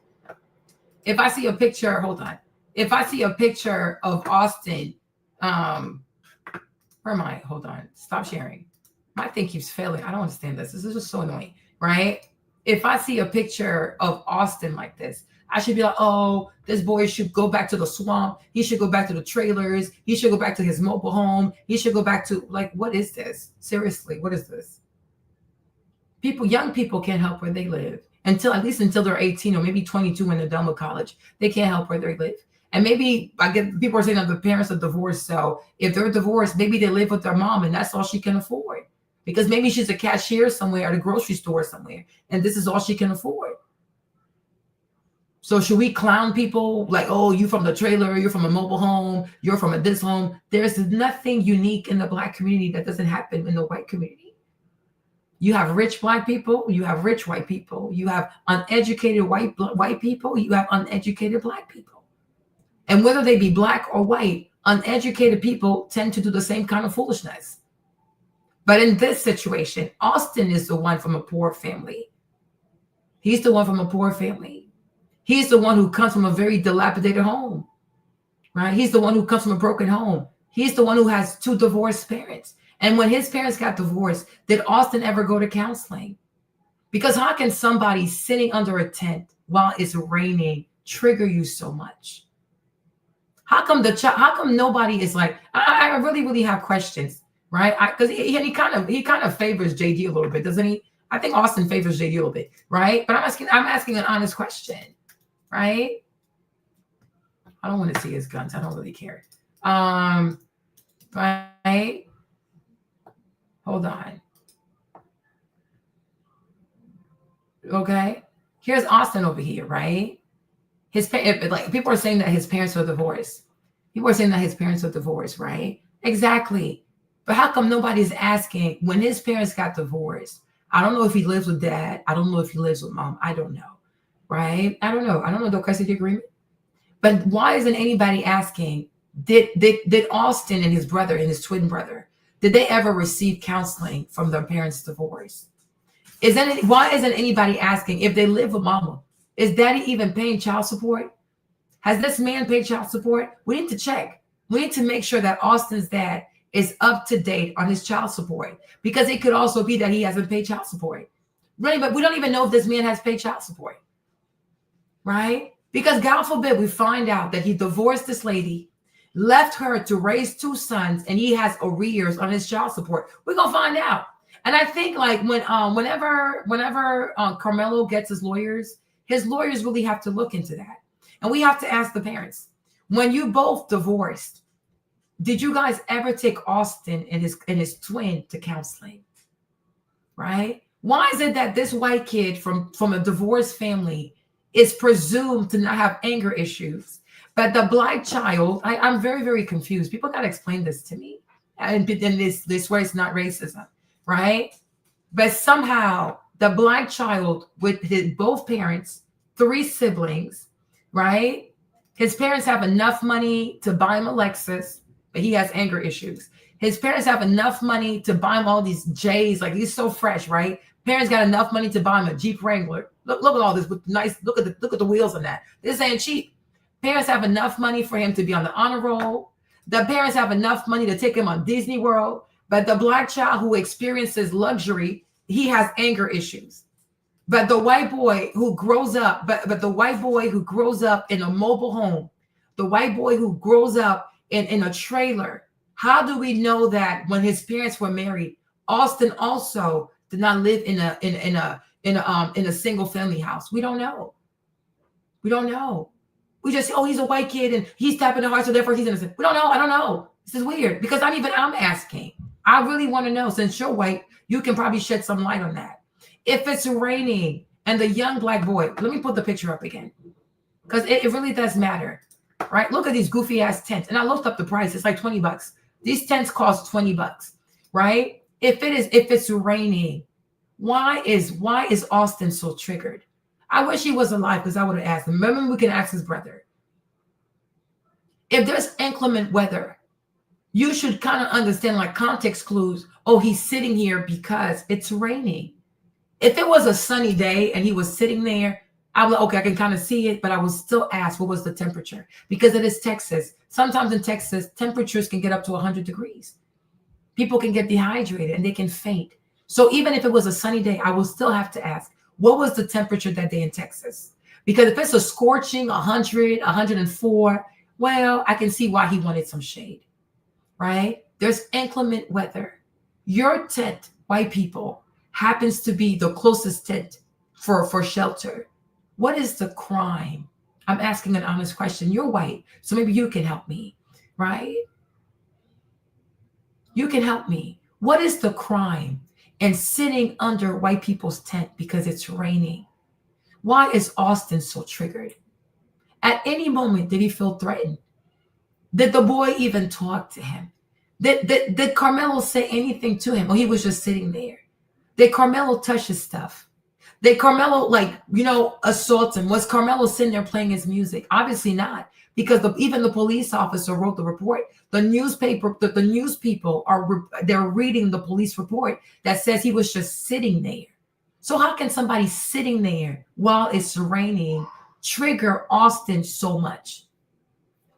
Speaker 1: If I see a picture, hold on. If I see a picture of Austin, where am I? Hold on. Stop sharing. My thing keeps failing. I don't understand this. This is just so annoying, right? If I see a picture of Austin like this, I should be like, oh, this boy should go back to the swamp. He should go back to the trailers. He should go back to his mobile home. He should go back to, like, what is this? Seriously, what is this? Young people can't help where they live until they're 18 or maybe 22 when they're done with college. They can't help where they live. And maybe I get people are saying that the parents are divorced. So if they're divorced, maybe they live with their mom and that's all she can afford. because maybe she's a cashier somewhere at a grocery store somewhere, and this is all she can afford. So should we clown people like, oh, you from the trailer, you're from a mobile home, you're from a this home? There's nothing unique in the Black community that doesn't happen in the white community. You have rich Black people, you have rich white people, you have uneducated white people, you have uneducated Black people. And whether they be Black or white, uneducated people tend to do the same kind of foolishness. But in this situation, Austin is the one from a poor family. He's the one from a poor family. He's the one who comes from a very dilapidated home, right? He's the one who comes from a broken home. He's the one who has 2 divorced parents. And when his parents got divorced, did Austin ever go to counseling? Because how can somebody sitting under a tent while it's raining trigger you so much? How come nobody is like, I really have questions, right? Because he kind of favors JD a little bit, doesn't he? I think Austin favors JD a little bit, right? But I'm asking an honest question, right? I don't want to see his guns. I don't really care. Right? Hold on. Okay. Here's Austin over here, right? Like people are saying that his parents are divorced. People are saying that his parents are divorced, right? Exactly. But how come nobody's asking when his parents got divorced? I don't know if he lives with dad. I don't know if he lives with mom. I don't know, right? I don't know the custody agreement. But why isn't anybody asking, did Austin and his brother and his twin brother, did they ever receive counseling from their parents' divorce? Why isn't anybody asking if they live with mama? Is daddy even paying child support? Has this man paid child support? We need to check. We need to make sure that Austin's dad is up to date on his child support, because it could also be that he hasn't paid child support. Really, but we don't even know if this man has paid child support, right? Because God forbid we find out that he divorced this lady, left her to raise 2 sons, and he has arrears on his child support. We're gonna find out. And I think like whenever Carmelo gets his lawyers really have to look into that. And we have to ask the parents, when you both divorced, did you guys ever take Austin and his twin to counseling? Right? Why is it that this white kid from a divorced family is presumed to not have anger issues, but the Black child, I'm very, very confused. People got to explain this to me. And this way it's not racism, right? But somehow the Black child with both parents, 3 siblings, right? His parents have enough money to buy him a Lexus, but he has anger issues. His parents have enough money to buy him all these J's, like he's so fresh, right? Parents got enough money to buy him a Jeep Wrangler. Look at all this with nice. Look at the wheels on that. This ain't cheap. Parents have enough money for him to be on the honor roll. The parents have enough money to take him on Disney World. But the Black child who experiences luxury, he has anger issues. But the white boy who grows up, but the white boy who grows up in a mobile home, the white boy who grows up in a trailer, how do we know that when his parents were married, Austin also did not live in a single family house? We don't know. We don't know. We just say, oh, he's a white kid and he's tapping the heart, so therefore he's innocent. We don't know. I don't know. This is weird because I'm asking. I really want to know. Since you're white, you can probably shed some light on that. If it's raining and the young Black boy, let me put the picture up again, because it really does matter, right? Look at these goofy ass tents. And I looked up the price. It's like $20. These tents cost $20, right? If it's raining, why is Austin so triggered? I wish he was alive because I would have asked him. Remember, we can ask his brother. If there's inclement weather, you should kind of understand like context clues. Oh, he's sitting here because it's raining. If it was a sunny day and he was sitting there, I was like, okay, I can kind of see it, but I would still ask what was the temperature, because it is Texas. Sometimes in Texas, temperatures can get up to 100 degrees. People can get dehydrated and they can faint. So even if it was a sunny day, I will still have to ask, what was the temperature that day in Texas? Because if it's a scorching 100, 104, well, I can see why he wanted some shade, right? There's inclement weather. Your tent, white people, happens to be the closest tent for shelter. What is the crime? I'm asking an honest question. You're white, so maybe you can help me, right? You can help me. What is the crime and sitting under white people's tent because it's raining. Why is Austin so triggered? At any moment, did he feel threatened? Did the boy even talk to him? Did Carmelo say anything to him? Or he was just sitting there? Did Carmelo touch his stuff? Did Carmelo, assault him? Was Carmelo sitting there playing his music? Obviously not, because even the police officer wrote the report. The news people they're reading the police report that says he was just sitting there. So how can somebody sitting there while it's raining trigger Austin so much?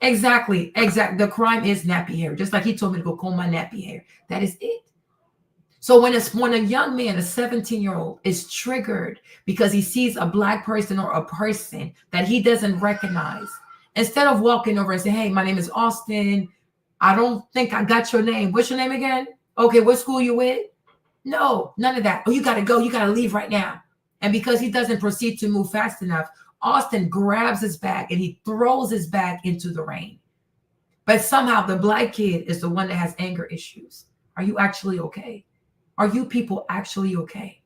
Speaker 1: Exactly. The crime is nappy hair. Just like he told me to go comb my nappy hair. That is it. So when a young man, a 17-year-old, is triggered because he sees a Black person or a person that he doesn't recognize, instead of walking over and saying, hey, my name is Austin. I don't think I got your name. What's your name again? Okay, what school you with? No, none of that. Oh, you got to go. You got to leave right now. And because he doesn't proceed to move fast enough, Austin grabs his bag and he throws his bag into the rain. But somehow the Black kid is the one that has anger issues. Are you actually okay? Are you people actually okay?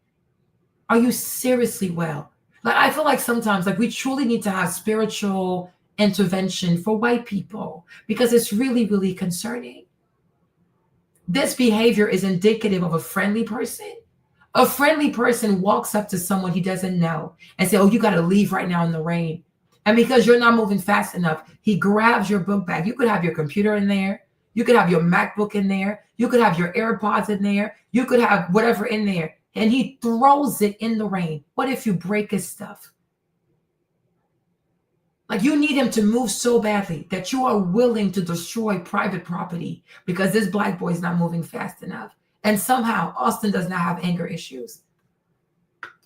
Speaker 1: Are you seriously well? I feel like sometimes we truly need to have spiritual intervention for white people because it's really, really concerning. This behavior is indicative of a friendly person. A friendly person walks up to someone he doesn't know and say, oh, you got to leave right now in the rain. And because you're not moving fast enough, he grabs your book bag. You could have your computer in there. You could have your MacBook in there. You could have your AirPods in there. You could have whatever in there. And he throws it in the rain. What if you break his stuff? You need him to move so badly that you are willing to destroy private property because this Black boy is not moving fast enough. And somehow Austin does not have anger issues.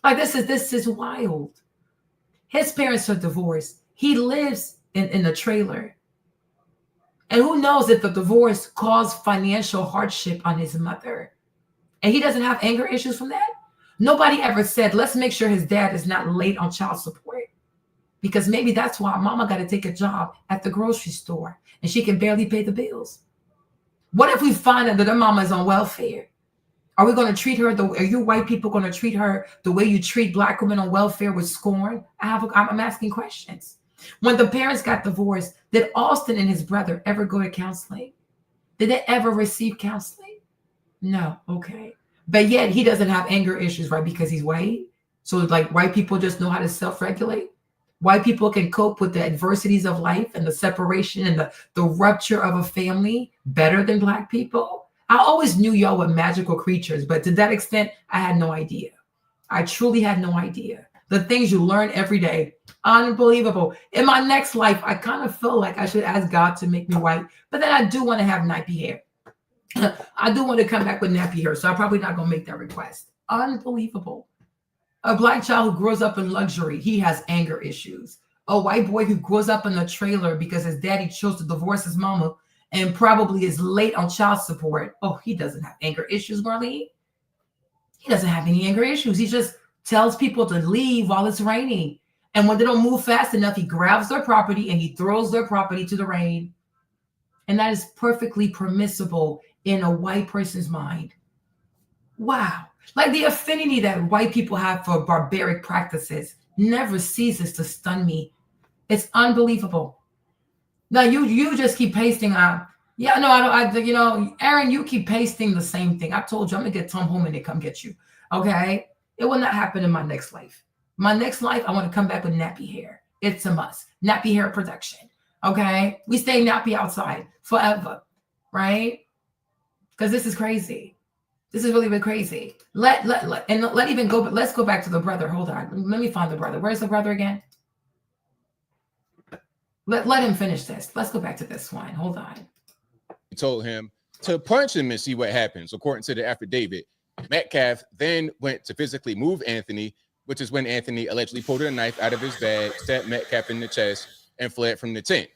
Speaker 1: This is wild. His parents are divorced. He lives in a trailer. And who knows if the divorce caused financial hardship on his mother. And he doesn't have anger issues from that. Nobody ever said, let's make sure his dad is not late on child support. Because maybe that's why mama got to take a job at the grocery store and she can barely pay the bills. What if we find out that her mama is on welfare? Are we going to treat her, are you white people going to treat her the way you treat Black women on welfare with scorn? I'm asking questions. When the parents got divorced, did Austin and his brother ever go to counseling? Did they ever receive counseling? No. Okay. But yet he doesn't have anger issues, right? Because he's white. So white people just know how to self-regulate. White people can cope with the adversities of life and the separation and the rupture of a family better than Black people. I always knew y'all were magical creatures, but to that extent, I had no idea. I truly had no idea. The things you learn every day, unbelievable. In my next life, I kind of feel like I should ask God to make me white, but then I do want to have nappy hair. I do want to come back with nappy hair, so I'm probably not going to make that request. Unbelievable. A Black child who grows up in luxury, he has anger issues. A white boy who grows up in a trailer because his daddy chose to divorce his mama and probably is late on child support. Oh, he doesn't have anger issues, Marlene. He doesn't have any anger issues. He just tells people to leave while it's raining. And when they don't move fast enough, he grabs their property and he throws their property to the rain. And that is perfectly permissible in a white person's mind. Wow. The affinity that white people have for barbaric practices never ceases to stun me. It's unbelievable. Now you just keep pasting on. Yeah, no, I don't. Aaron, you keep pasting the same thing. I told you I'm gonna get Tom Holman to come get you. Okay, it will not happen in my next life. My next life, I want to come back with nappy hair. It's a must. Nappy hair production. Okay, we stay nappy outside forever, right? Because this is crazy. This is really, really crazy. Let's go back to the brother. Hold on. Let me find the brother. Where's the brother again? Let him finish this. Let's go back to this one. Hold on.
Speaker 15: He told him to punch him and see what happens. According to the affidavit, Metcalf then went to physically move Anthony, which is when Anthony allegedly pulled a knife out of his bag, stabbed Metcalf in the chest, and fled from the tent.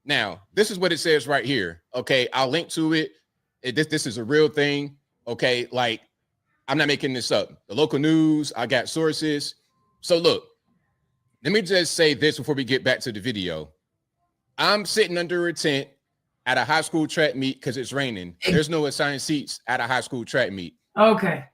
Speaker 15: Now, this is what it says right here. Okay, I'll link to it. This is a real thing. Okay, I'm not making this up. The local news, I got sources. So look, let me just say this before we get back to the video. I'm sitting under a tent at a high school track meet because it's raining. There's no assigned seats at a high school track meet.
Speaker 1: Okay.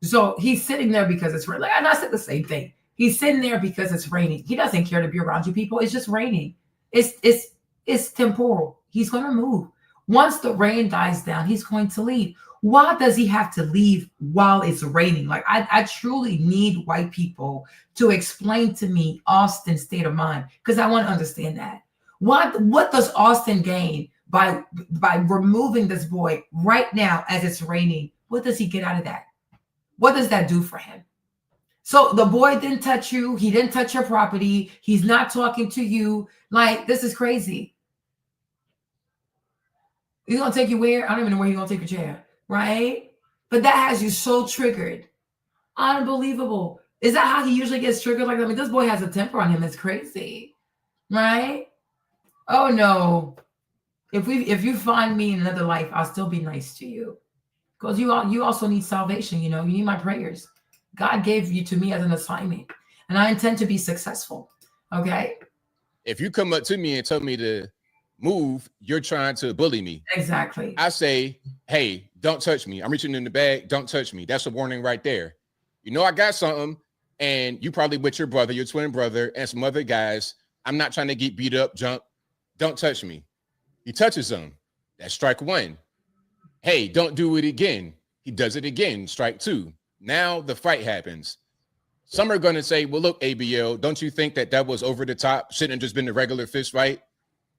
Speaker 1: So he's sitting there because it's raining. And I said the same thing. He's sitting there because it's raining. He doesn't care to be around you people. It's just raining. It's temporal. He's going to move. Once the rain dies down, he's going to leave. Why does he have to leave while it's raining? Like, I truly need white people to explain to me Austin's state of mind, because I want to understand that. What does Austin gain by removing this boy right now as it's raining? What does he get out of that? What does that do for him? So the boy didn't touch you. He didn't touch your property. He's not talking to you. Like, this is crazy. He's going to take you where? I don't even know where he's going to take your chair, right? But that has you so triggered. Unbelievable. Is that how he usually gets triggered? Like, I mean, this boy has a temper on him. It's crazy, right? Oh, no. If you find me in another life, I'll still be nice to you. Because you also need salvation, you know. You need my prayers. God gave you to me as an assignment, and I intend to be successful, okay?
Speaker 15: If you come up to me and tell me to move, you're trying to bully me.
Speaker 1: Exactly.
Speaker 15: I say, hey, don't touch me. I'm reaching in the bag. Don't touch me. That's a warning right there. You know I got something, and you probably with your brother, your twin brother, and some other guys. I'm not trying to get beat up, jump. Don't touch me. He touches them. That's strike one. Hey, don't do it again. He does it again. Strike two. Now the fight happens. Some are going to say, well, look, ABL, don't you think that was over the top? Shouldn't have just been a regular fist fight?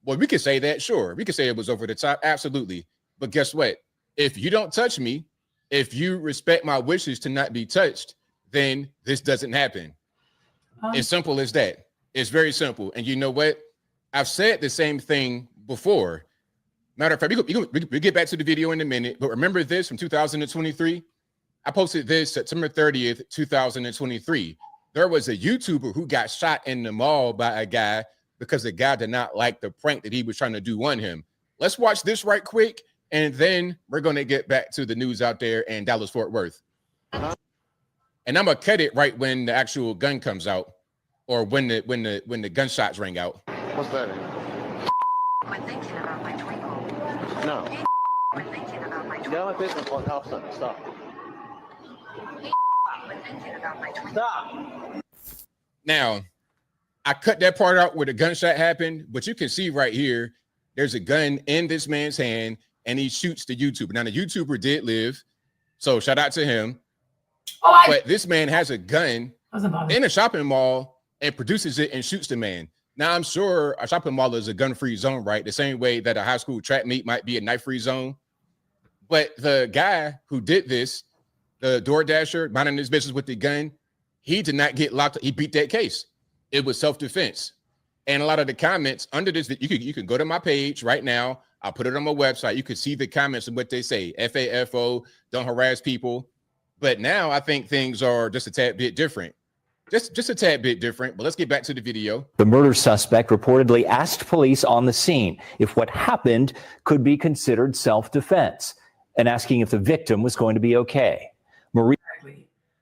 Speaker 15: Well, we could say that. Sure. We could say it was over the top. Absolutely. But guess what? If you don't touch me, if you respect my wishes to not be touched, then this doesn't happen. As simple as that. It's very simple. And you know what? I've said the same thing before. Matter of fact, we get back to the video in a minute, but remember this from 2023? I posted this September 30th, 2023. There was a YouTuber who got shot in the mall by a guy because the guy did not like the prank that he was trying to do on him. Let's watch this right quick, and then we're going to get back to the news out there in Dallas-Fort Worth. And I'm going to cut it right when the actual gun comes out, or when the gunshots ring out.
Speaker 17: What's that?
Speaker 18: When thinking about my twinkle.
Speaker 17: No.
Speaker 18: When thinking about my twinkle.
Speaker 17: Get out of my business like half cent. Stop.
Speaker 18: When thinking about my twinkle.
Speaker 17: Stop.
Speaker 15: Now, I cut that part out where the gunshot happened, but you can see right here, there's a gun in this man's hand, and he shoots the YouTuber. Now, the YouTuber did live, so shout out to him. But this man has a gun in a shopping mall and produces it and shoots the man. Now, I'm sure a shopping mall is a gun-free zone, right? The same way that a high school track meet might be a knife-free zone. But the guy who did this, the DoorDasher, minding his business with the gun, he did not get locked up. He beat that case. It was self-defense. And a lot of the comments under this, you can go to my page right now. I'll put it on my website. You can see the comments and what they say. FAFO, don't harass people. But now I think things are just a tad bit different. Just a tad bit different, but let's get back to the video.
Speaker 14: The murder suspect reportedly asked police on the scene if what happened could be considered self-defense and asking if the victim was going to be okay.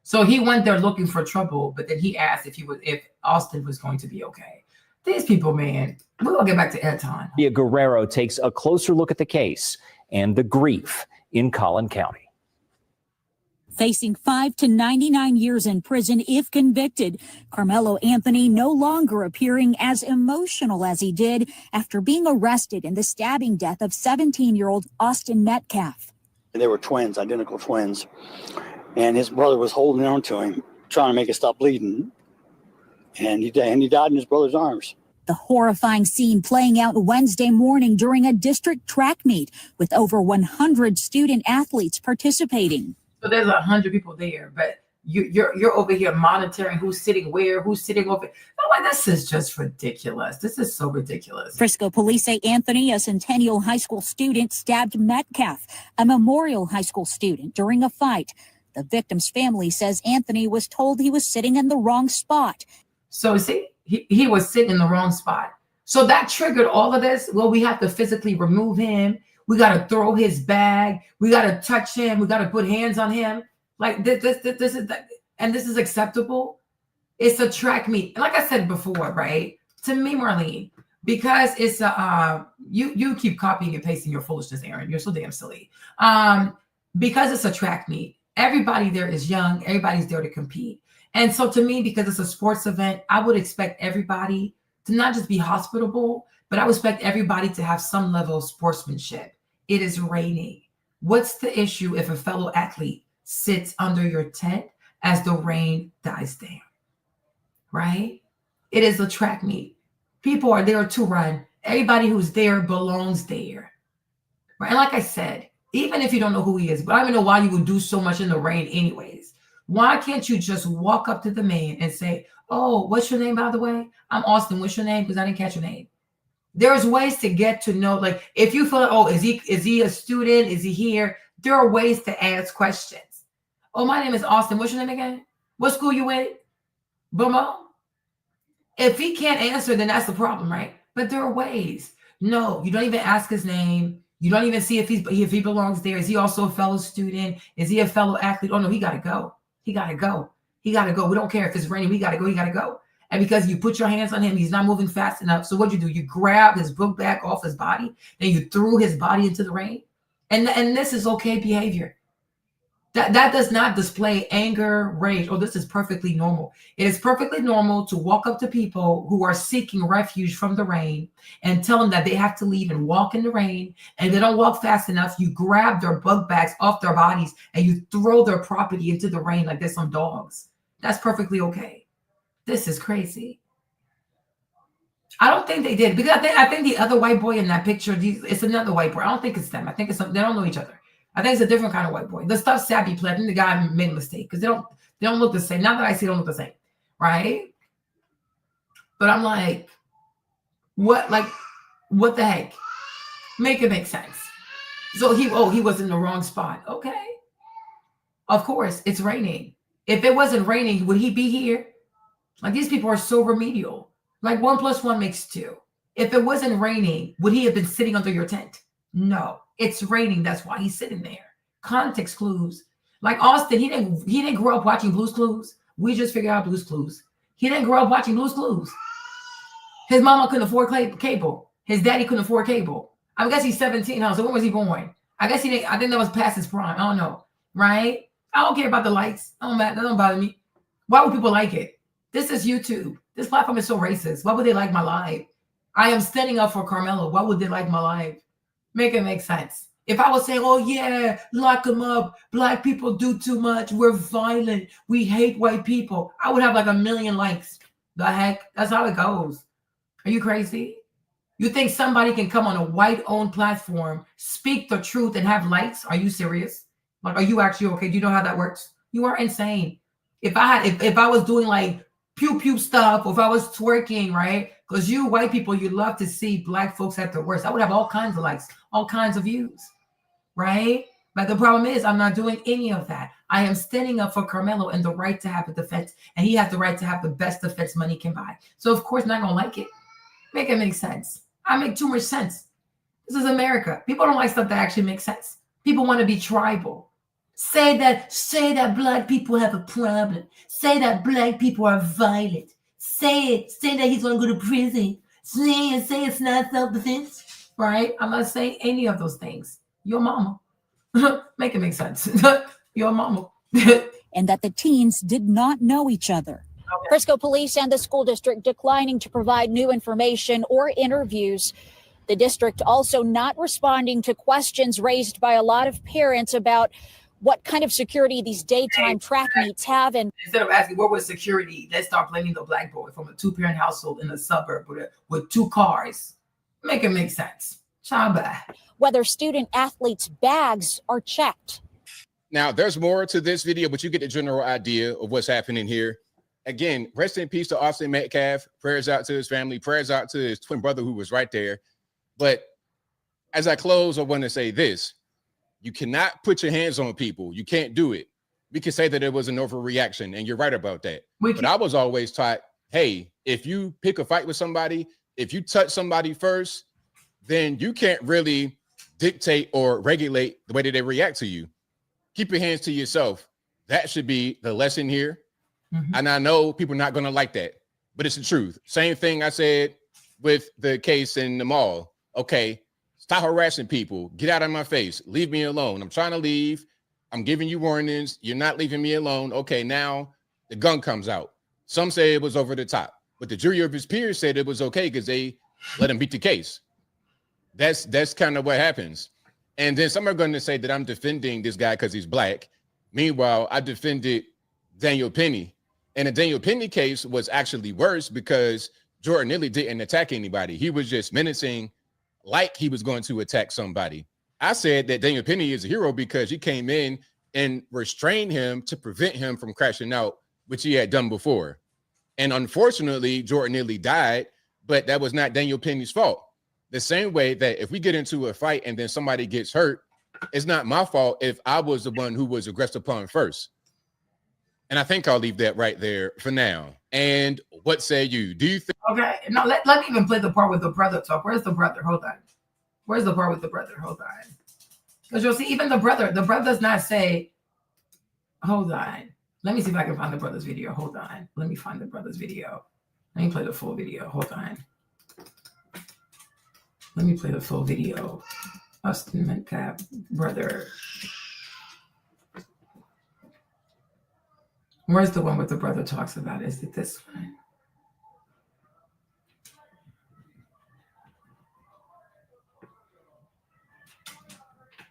Speaker 1: So he went there looking for trouble, but then he asked if Austin was going to be okay. These people, man, we're going to get back to Anton.
Speaker 14: Guerrero takes a closer look at the case and the grief in Collin County.
Speaker 19: Facing 5 to 99 years in prison if convicted, Carmelo Anthony no longer appearing as emotional as he did after being arrested in the stabbing death of 17-year-old Austin Metcalf.
Speaker 20: They were twins, identical twins, and his brother was holding on to him, trying to make it stop bleeding, and he died in his brother's arms.
Speaker 19: The horrifying scene playing out Wednesday morning during a district track meet with over 100 student athletes participating.
Speaker 1: So there's 100 people there, but you're over here monitoring who's sitting where, who's sitting over. I'm like, this is just ridiculous. This is so ridiculous.
Speaker 19: Frisco police say Anthony, a Centennial High School student, stabbed Metcalf, a Memorial High School student, during a fight. The victim's family says Anthony was told he was sitting in the wrong spot.
Speaker 1: So see, he was sitting in the wrong spot. So that triggered all of this. Well, we have to physically remove him. We got to throw his bag. We got to touch him. We got to put hands on him. Like this is, and this is acceptable. It's a track meet. And like I said before, right? To me, Marlene, because it's you keep copying and pasting your foolishness, Aaron. You're so damn silly. Because it's a track meet, Everybody there is young. Everybody's there to compete. And so to me, because it's a sports event, I would expect everybody to not just be hospitable, but I would expect everybody to have some level of sportsmanship. It is raining. What's the issue if a fellow athlete sits under your tent as the rain dies down? Right? It is a track meet. People are there to run. Everybody who's there belongs there. Right? And like I said, even if you don't know who he is, but I don't even know why you would do so much in the rain anyways. Why can't you just walk up to the man and say, oh, what's your name, by the way? I'm Austin. What's your name? Because I didn't catch your name. There's ways to get to know, like, if you feel like, oh, is he a student? Is he here? There are ways to ask questions. Oh, my name is Austin. What's your name again? What school you with? Boom. If he can't answer, then that's the problem, right? But there are ways. No, you don't even ask his name. You don't even see if he belongs there. Is he also a fellow student? Is he a fellow athlete? Oh, no, he got to go. He got to go. He got to go. We don't care if it's raining. We got to go. He got to go. And because you put your hands on him, he's not moving fast enough. So what'd you do? You grabbed his book bag off his body, then you threw his body into the rain. And this is okay behavior. That does not display anger, rage. Oh, this is perfectly normal. It is perfectly normal to walk up to people who are seeking refuge from the rain and tell them that they have to leave and walk in the rain. And if they don't walk fast enough, you grab their book bags off their bodies and you throw their property into the rain like they're some dogs. That's perfectly okay. This is crazy. I don't think they did, because I think the other white boy in that picture, it's another white boy. I don't think it's them. I think it's they don't know each other. I think it's a different kind of white boy. The stuff Savvy played, I think the guy made a mistake because they don't look the same. Not that I see they don't look the same, right? But I'm like, what the heck? Make it make sense. So he was in the wrong spot. Okay. Of course, it's raining. If it wasn't raining, would he be here? Like, these people are so remedial. Like 1 + 1 makes 2. If it wasn't raining, would he have been sitting under your tent? No. It's raining. That's why he's sitting there. Context clues. Like Austin, he didn't grow up watching Blue's Clues. We just figured out Blue's Clues. He didn't grow up watching Blue's Clues. His mama couldn't afford cable. His daddy couldn't afford cable. I guess he's 17 now. So when was he born? I guess he didn't. I think that was past his prime. I don't know. Right? I don't care about the likes. That don't bother me. Why would people like it? This is YouTube. This platform is so racist. Why would they like my live? I am standing up for Carmelo. Why would they like my live? Make it make sense. If I was saying, oh yeah, lock them up, Black people do too much, we're violent, we hate white people, I would have like 1 million likes. The heck? That's how it goes. Are you crazy? You think somebody can come on a white-owned platform, speak the truth, and have likes? Are you serious? Like, are you actually okay? Do you know how that works? You are insane. If I was doing like pew pew stuff, or if I was twerking, right? Because you white people, you love to see Black folks at their worst. I would have all kinds of likes, all kinds of views, right? But the problem is I'm not doing any of that. I am standing up for Carmelo and the right to have a defense, and he has the right to have the best defense money can buy. So of course, not gonna like it. Make it make sense. I make too much sense. This is America. People don't like stuff that actually makes sense. People want to be tribal. Say that Black people have a problem. Say that Black people are violent. Say it. Say that he's going to go to prison. Say it's not self-defense. Right? I'm not saying any of those things. Your mama. Make it make sense. Your mama.
Speaker 19: And that the teens did not know each other.
Speaker 1: Okay.
Speaker 19: Frisco police and the school district declining to provide new information or interviews. The district also not responding to questions raised by a lot of parents about what kind of security these daytime track meets have. And
Speaker 1: instead of asking what was security, let's start blaming the Black boy from a 2-parent household in a suburb with 2 cars. Make it make sense. Chaba.
Speaker 19: Whether student athletes' bags are checked.
Speaker 15: Now, there's more to this video, but you get the general idea of what's happening here. Again, rest in peace to Austin Metcalf. Prayers out to his family. Prayers out to his twin brother who was right there. But as I close, I want to say this. You cannot put your hands on people. You can't do it. We can say that it was an overreaction, and you're right about that. But I was always taught, hey, if you pick a fight with somebody, if you touch somebody first, then you can't really dictate or regulate the way that they react to you. Keep your hands to yourself. That should be the lesson here. Mm-hmm. And I know people are not going to like that, but it's the truth. Same thing I said with the case in the mall. Okay, stop harassing people. Get out of my face. Leave me alone. I'm trying to leave. I'm giving you warnings. You're not leaving me alone. Okay, now the gun comes out. Some say it was over the top, but the jury of his peers said it was okay because they let him beat the case. That's kind of what happens. And then some are going to say that I'm defending this guy because he's black. Meanwhile, I defended Daniel Penny. And the Daniel Penny case was actually worse because Jordan Neely didn't attack anybody. He was just menacing like he was going to attack somebody. I said that Daniel Penny is a hero because he came in and restrained him to prevent him from crashing out, which he had done before. And unfortunately, Jordan Neely died, but that was not Daniel Penny's fault. The same way that if we get into a fight and then somebody gets hurt, it's not my fault if I was the one who was aggressed upon first. And I think I'll leave that right there for now. And what say you? Do you think?
Speaker 1: Okay, no, let me even play the part with the brother talk. Where's the brother? Hold on. Where's the part with the brother? Hold on. Because you'll see, even the brother does not say, hold on. Let me see if I can find the brother's video. Hold on. Let me find the brother's video. Let me play the full video. Hold on. Let me play the full video. Austin Cap, brother. Where's the one with the brother talks about? Is it this one?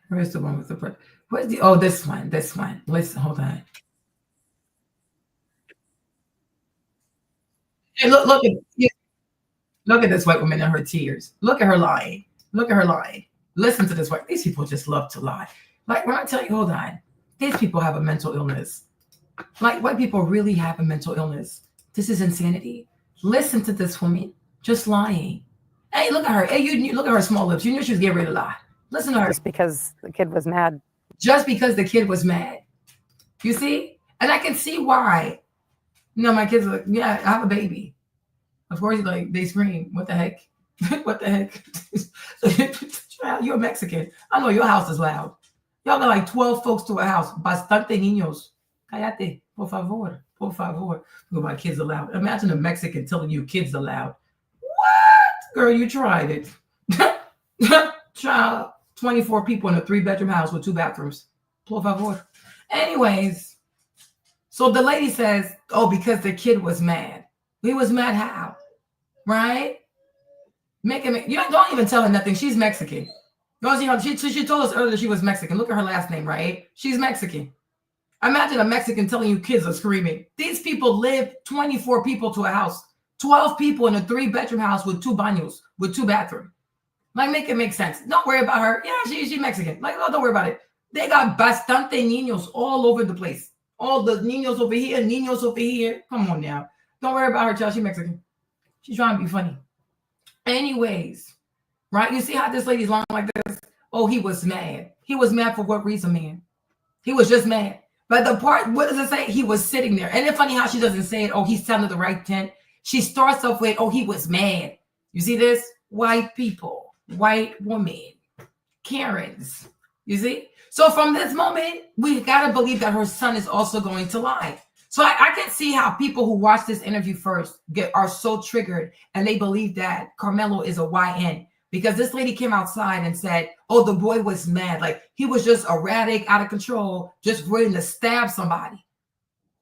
Speaker 1: Where's the one with the brother? Where's the, oh, this one. Listen, hold on. Hey, look at this white woman in her tears. Look at her lying. Listen to this white. These people just love to lie. Like when I tell you, hold on, these people have a mental illness. Like white people really have a mental illness. This is insanity. Listen to this woman just lying. Hey, look at her. Hey, you look at her small lips. You knew she was getting ready to lie. Listen to her.
Speaker 21: Just because the kid was mad.
Speaker 1: Just because the kid was mad. You see? And I can see why. You know, my kids are like, yeah, I have a baby. Of course, like they scream, what the heck? What the heck? Child, you're Mexican. I know your house is loud. Y'all got like 12 folks to a house. Bastante niños. Cállate, por favor. Por favor. Look, my kids are loud. Imagine a Mexican telling you kids are loud. What? Girl, you tried it. Child, 24 people in a 3-bedroom house with 2 bathrooms. Por favor. Anyways, so the lady says, oh, because the kid was mad. He was mad how? Right? You don't even tell her nothing. She's Mexican. She told us earlier she was Mexican. Look at her last name, right? She's Mexican. Imagine a Mexican telling you kids are screaming. These people live 24 people to a house. 12 people in a 3-bedroom house with 2 baños, with 2 bathrooms. Like, make it make sense. Don't worry about her. Yeah, she's Mexican. Like, don't worry about it. They got bastante niños all over the place. All the niños over here, niños over here. Come on now. Don't worry about her, child. She's Mexican. She's trying to be funny. Anyways, right? You see how this lady's lying like this? Oh, he was mad. He was mad for what reason, man? He was just mad. But the part, what does it say? He was sitting there. And it's funny how she doesn't say it. Oh, he's telling the right tent. She starts off with, oh, he was mad. You see this? White people, white woman, Karens. You see? So from this moment, we got to believe that her son is also going to lie. So I can see how people who watch this interview first are so triggered and they believe that Carmelo is a YN because this lady came outside and said, oh, the boy was mad. Like he was just erratic, out of control, just ready to stab somebody,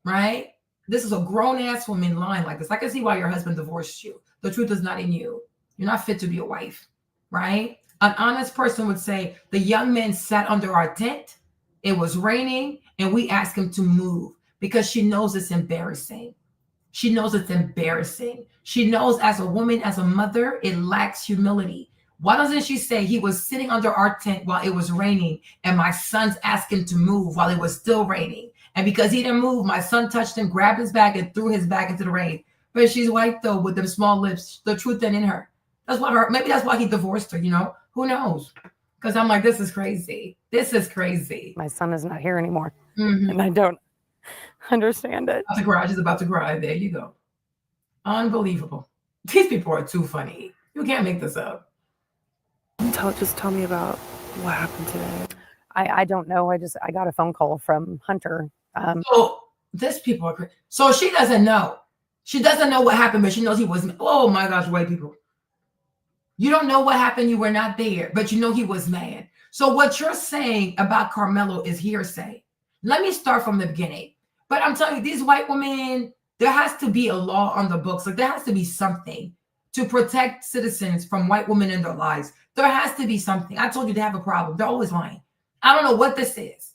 Speaker 1: right? This is a grown-ass woman lying like this. I can see why your husband divorced you. The truth is not in you. You're not fit to be a wife, right? An honest person would say the young man sat under our tent. It was raining and we asked him to move. Because she knows it's embarrassing. She knows it's embarrassing. She knows as a woman, as a mother, it lacks humility. Why doesn't she say he was sitting under our tent while it was raining and my sons asked him to move while it was still raining? And because he didn't move, my son touched him, grabbed his bag and threw his bag into the rain. But she's white though with them small lips. The truth ain't in her. That's why maybe that's why he divorced her, you know? Who knows? Because I'm like, this is crazy. This is crazy.
Speaker 21: My son is not here anymore. Mm-hmm. And I don't understand it.
Speaker 1: The garage is about to cry. There you go. Unbelievable. These people are too funny. You can't make this up.
Speaker 21: Just tell me about what happened today. I don't know. I got a phone call from Hunter.
Speaker 1: So these people are crazy. So she doesn't know. She doesn't know what happened, but she knows he was. Oh my gosh, white people. You don't know what happened. You were not there, but you know he was mad. So what you're saying about Carmelo is hearsay. Let me start from the beginning. But I'm telling you, these white women, there has to be a law on the books. Like there has to be something to protect citizens from white women in their lives. There has to be something. I told you they have a problem. They're always lying. I don't know what this is,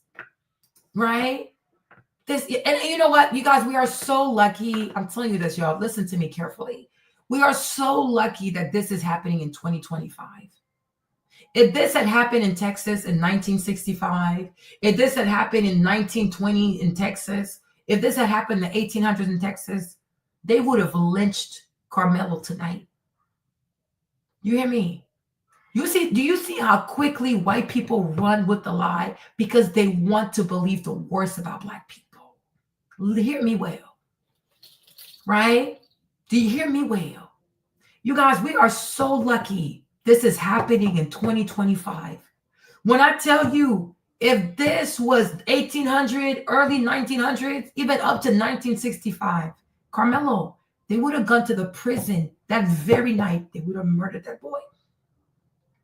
Speaker 1: right? And you know what, you guys, we are so lucky. I'm telling you this, y'all. Listen to me carefully. We are so lucky that this is happening in 2025. If this had happened in Texas in 1965, if this had happened in 1920 in Texas, if this had happened in the 1800s in Texas, they would have lynched Carmelo tonight. You hear me? Do you see how quickly white people run with the lie because they want to believe the worst about Black people? Hear me well, right? Do you hear me well? You guys, we are so lucky this is happening in 2025. When I tell you, if this was 1800, early 1900s, even up to 1965, Carmelo, they would have gone to the prison that very night. They would have murdered that boy.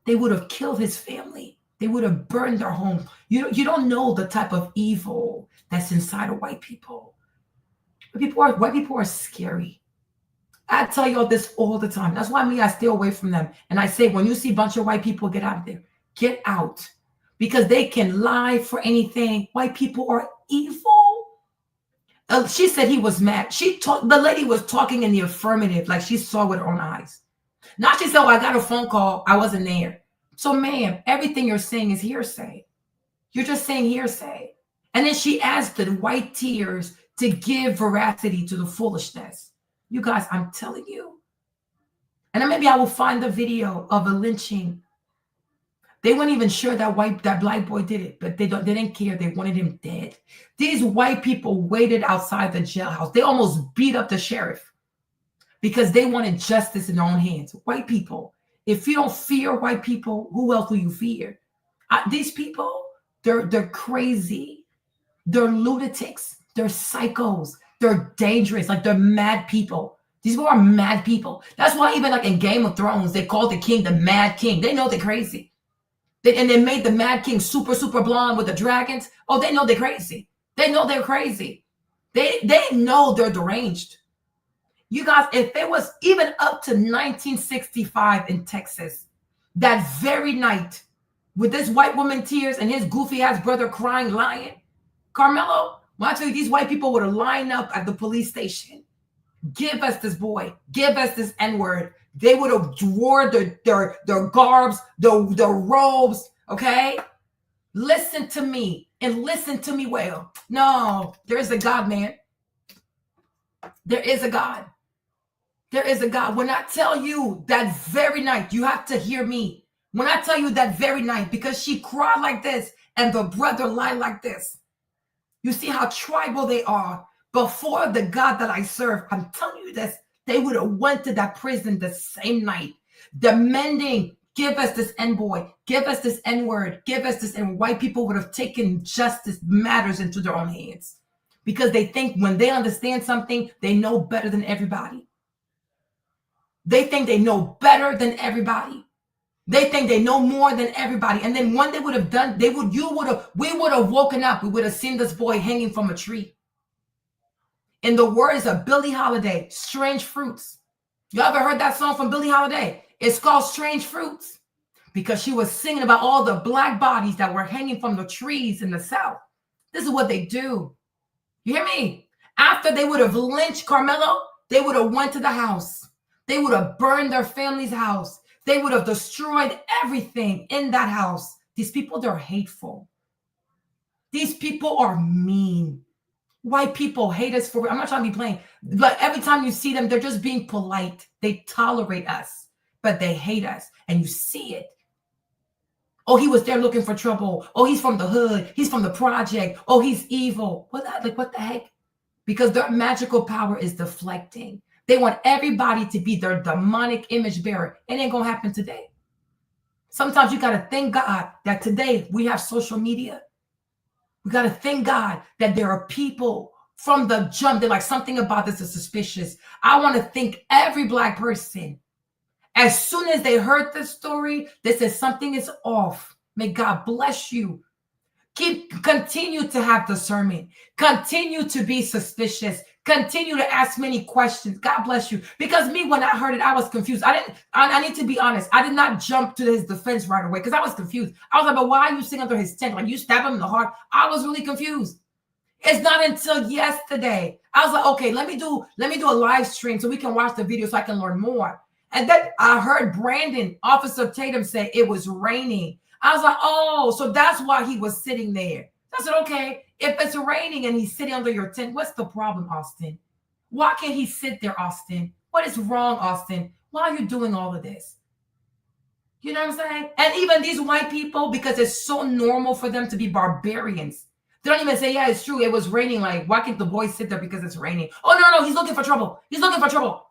Speaker 1: They would have killed his family. They would have burned their home. You don't know the type of evil that's inside of white people. White people are scary. I tell y'all this all the time. That's why I stay away from them. And I say, when you see a bunch of white people, get out of there. Get out. Because they can lie for anything. White people are evil. She said he was mad. The lady was talking in the affirmative, like she saw with her own eyes. Now she said, oh, I got a phone call. I wasn't there. So, ma'am, everything you're saying is hearsay. You're just saying hearsay. And then she asked the white tears to give veracity to the foolishness. You guys, I'm telling you. And then maybe I will find the video of a lynching. They weren't even sure that Black boy did it, but they didn't care. They wanted him dead. These white people waited outside the jailhouse. They almost beat up the sheriff because they wanted justice in their own hands. White people. If you don't fear white people, who else will you fear? These people, they're crazy. They're lunatics. They're psychos. They're dangerous. Like they're mad people. These people are mad people. That's why even like in Game of Thrones, they called the king the Mad King. They know they're crazy. And they made the Mad King super, super blonde with the dragons. Oh, they know they're crazy. They know they're crazy. They know they're deranged. You guys, if it was even up to 1965 in Texas, that very night, with this white woman tears and his goofy ass brother crying, lying, Carmelo, when I tell you, these white people would have lined up at the police station. Give us this boy. Give us this N-word. They would have wore their garbs, their robes, okay? Listen to me and listen to me well. No, there is a God, man. There is a God. There is a God. When I tell you that very night, you have to hear me. When I tell you that very night, because she cried like this and the brother lied like this. You see how tribal they are before the God that I serve. I'm telling you this. They would have went to that prison the same night, demanding, give us this N-boy, give us this N-word, give us this. And white people would have taken justice matters into their own hands because they think when they understand something, they know better than everybody. They think they know better than everybody. They think they know more than everybody. And then when they would have done, we would have woken up. We would have seen this boy hanging from a tree. In the words of Billie Holiday, Strange Fruits. You ever heard that song from Billie Holiday? It's called Strange Fruits because she was singing about all the Black bodies that were hanging from the trees in the South. This is what they do. You hear me? After they would have lynched Carmelo, they would have went to the house. They would have burned their family's house. They would have destroyed everything in that house. These people, they're hateful. These people are mean. White people hate us for, I'm not trying to be playing, but every time you see them, they're just being polite. They tolerate us, but they hate us. And you see it. Oh, he was there looking for trouble. Oh, he's from the hood. He's from the project. Oh, he's evil. What the heck? Because their magical power is deflecting. They want everybody to be their demonic image bearer. It ain't gonna happen today. Sometimes you gotta thank God that today we have social media. We gotta thank God that there are people from the jump. They're like, something about this is suspicious. I want to thank every Black person. As soon as they heard this story, they said something is off. May God bless you. Continue to have discernment. Continue to be suspicious. Continue to ask many questions. God bless you. Because me, when I heard it, I was confused. I need to be honest. I did not jump to his defense right away because I was confused. I was like, but why are you sitting under his tent? Like, you stab him in the heart. I was really confused. It's not until yesterday. I was like, okay, let me do a live stream so we can watch the video so I can learn more. And then I heard Brandon, Officer Tatum, say it was raining. I was like, oh, so that's why he was sitting there. I said, okay, if it's raining and he's sitting under your tent, what's the problem, Austin? Why can't he sit there, Austin? What is wrong, Austin? Why are you doing all of this? You know what I'm saying? And even these white people, because it's so normal for them to be barbarians, they don't even say, yeah, it's true. It was raining. Like, why can't the boy sit there because it's raining? Oh, no, he's looking for trouble. He's looking for trouble.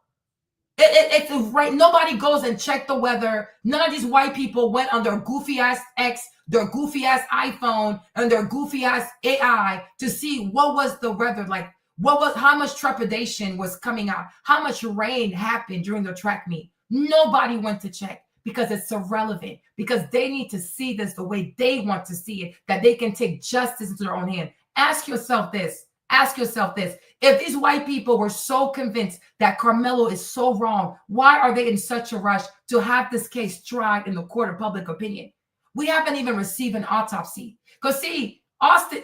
Speaker 1: It's right. Nobody goes and check the weather. None of these white people went on their goofy ass X, their goofy ass iPhone, and their goofy ass AI to see what was the weather like. How much trepidation was coming out? How much rain happened during the track meet? Nobody went to check because it's irrelevant. Because they need to see this the way they want to see it, that they can take justice into their own hand. Ask yourself this. If these white people were so convinced that Carmelo is so wrong, why are they in such a rush to have this case tried in the court of public opinion? We haven't even received an autopsy. Because see,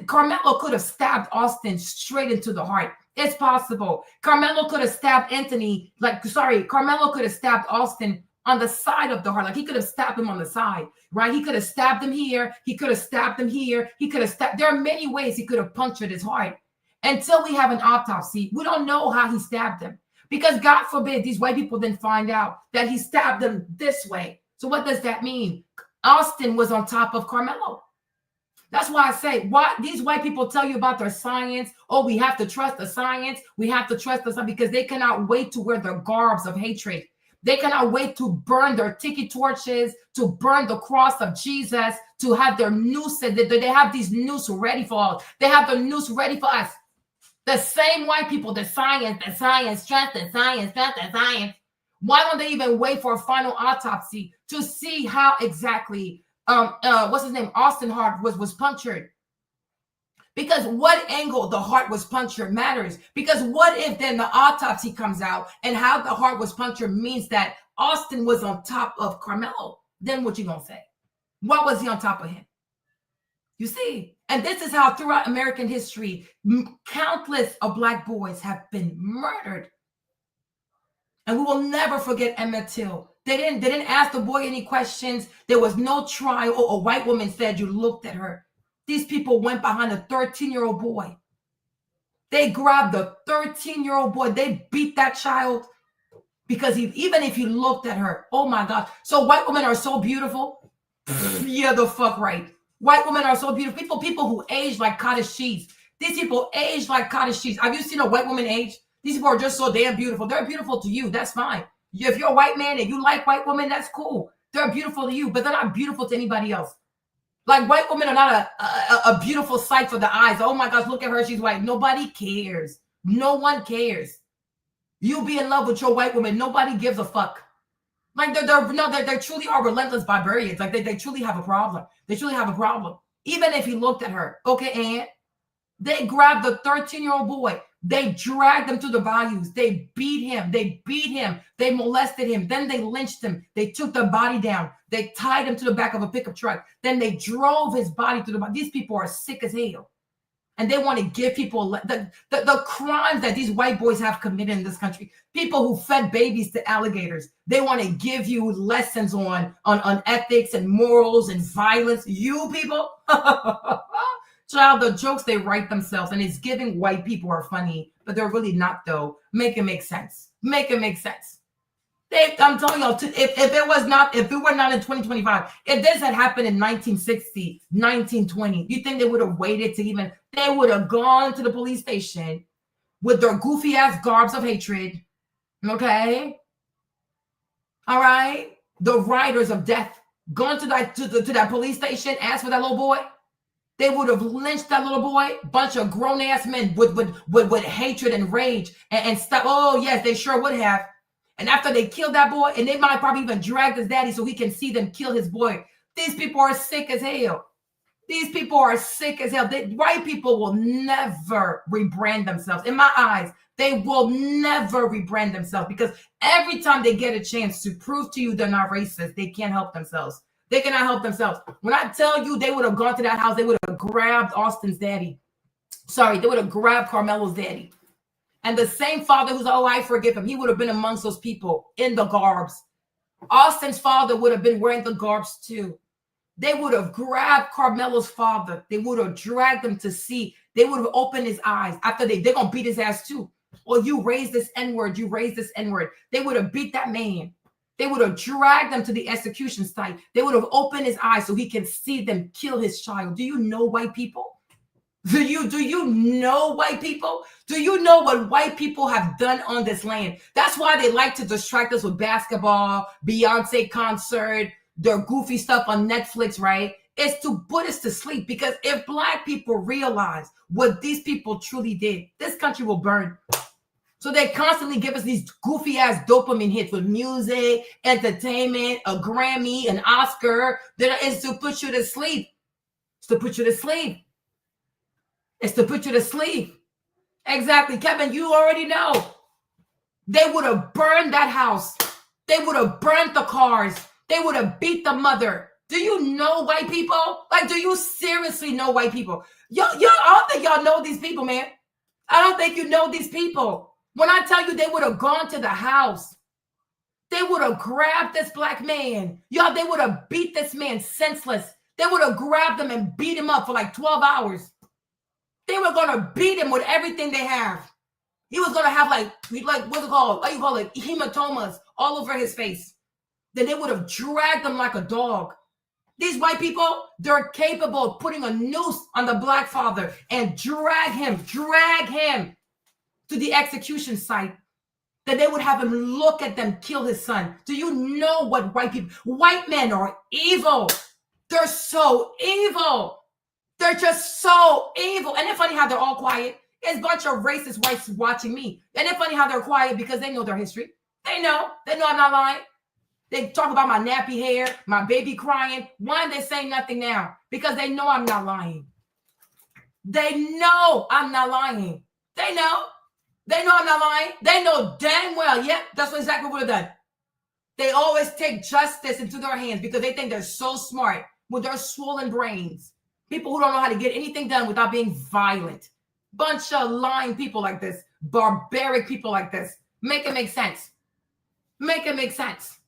Speaker 1: Carmelo could have stabbed Austin straight into the heart. It's possible. Carmelo could have stabbed Carmelo could have stabbed Austin on the side of the heart. Like, he could have stabbed him on the side, right? He could have stabbed him here. He could have stabbed him here. He could have stabbed. There are many ways he could have punctured his heart. Until we have an autopsy, we don't know how he stabbed him. Because God forbid these white people then find out that he stabbed them this way. So what does that mean? Austin was on top of Carmelo. That's why I say, why these white people tell you about their science. Oh, we have to trust the science. We have to trust the science, because they cannot wait to wear their garbs of hatred. They cannot wait to burn their tiki torches, to burn the cross of Jesus, to have their noose. They have these noose ready for us. They have the noose ready for us. The same white people, the science, trust the science. Why don't they even wait for a final autopsy to see how exactly, what's his name, Austin heart was punctured? Because what angle the heart was punctured matters. Because what if then the autopsy comes out and how the heart was punctured means that Austin was on top of Carmelo? Then what you gonna say? Why was he on top of him? You see? And this is how throughout American history, countless of Black boys have been murdered. And we will never forget Emmett Till. They didn't ask the boy any questions. There was no trial. A white woman said you looked at her. These people went behind a 13-year-old boy. They grabbed a 13-year-old boy. They beat that child because even if he looked at her, oh my God. So white women are so beautiful? Yeah, the fuck right. White women are so beautiful. People who age like cottage cheese. These people age like cottage cheese. Have you seen a white woman age? These people are just so damn beautiful. They're beautiful to you. That's fine. If you're a white man and you like white women, that's cool. They're beautiful to you, but they're not beautiful to anybody else. Like, white women are not a beautiful sight for the eyes. Oh my gosh, look at her. She's white. Nobody cares. No one cares. You be in love with your white woman. Nobody gives a fuck. Like, they truly are relentless barbarians. Like, they truly have a problem. They truly have a problem. Even if he looked at her. Okay, and they grabbed the 13-year-old boy. They dragged him to the bayous. They beat him. They molested him. Then they lynched him. They took the body down. They tied him to the back of a pickup truck. Then they drove his body to the body. These people are sick as hell. And they want to give people the crimes that these white boys have committed in this country. People who fed babies to alligators. They want to give you lessons on ethics and morals and violence. You people, child, the jokes they write themselves, and it's giving white people are funny, but they're really not though. Make it make sense. Make it make sense. I'm telling y'all, if we were not in 2025, if this had happened in 1960, 1920, you think they would have waited to even, they would have gone to the police station with their goofy ass garbs of hatred. Okay. All right. The riders of death, gone to that police station, asked for that little boy. They would have lynched that little boy, bunch of grown ass men with hatred and rage and stuff. Oh yes, they sure would have. And after they killed that boy, and they might probably even drag his daddy so he can see them kill his boy. These people are sick as hell. These people are sick as hell. White people will never rebrand themselves. In my eyes, they will never rebrand themselves because every time they get a chance to prove to you they're not racist, they can't help themselves. They cannot help themselves. When I tell you they would have gone to that house, they would have grabbed Austin's daddy. Sorry, they would have grabbed Carmelo's daddy. And the same father who's, oh, I forgive him, he would have been amongst those people in the garbs. Austin's father would have been wearing the garbs too. They would have grabbed Carmelo's father. They would have dragged him to see. They would have opened his eyes. After they're going to beat his ass too. Well, you raised this N-word. You raised this N-word. They would have beat that man. They would have dragged them to the execution site. They would have opened his eyes so he can see them kill his child. Do you know white people? Do you know white people? Do you know what white people have done on this land? That's why they like to distract us with basketball, Beyonce concert, their goofy stuff on Netflix, right? It's to put us to sleep, because if black people realize what these people truly did, this country will burn. So they constantly give us these goofy ass dopamine hits with music, entertainment, a Grammy, an Oscar. That is to put you to sleep. It's to put you to sleep. It's to put you to sleep. Exactly. Kevin, you already know. They would have burned that house. They would have burned the cars. They would have beat the mother. Do you know white people? Like, do you seriously know white people? I don't think y'all know these people, man. I don't think you know these people. When I tell you they would have gone to the house, they would have grabbed this black man. Y'all, they would have beat this man senseless. They would have grabbed him and beat him up for like 12 hours. They were going to beat him with everything they have. He was going to have like what's it called? What do you call it? Hematomas all over his face. Then they would have dragged him like a dog. These white people, they're capable of putting a noose on the black father and drag him to the execution site. That they would have him look at them kill his son. Do you know what white men are evil. They're so evil. They're just so evil. And it's funny how they're all quiet. It's a bunch of racist whites watching me. And it's funny how they're quiet because they know their history. They know I'm not lying. They talk about my nappy hair, my baby crying. Why are they saying nothing now? Because they know I'm not lying. They know I'm not lying. They know. They know I'm not lying. They know damn well, yep, that's exactly what we've done. They always take justice into their hands because they think they're so smart with their swollen brains. People who don't know how to get anything done without being violent. Bunch of lying people like this. Barbaric people like this. Make it make sense. Make it make sense.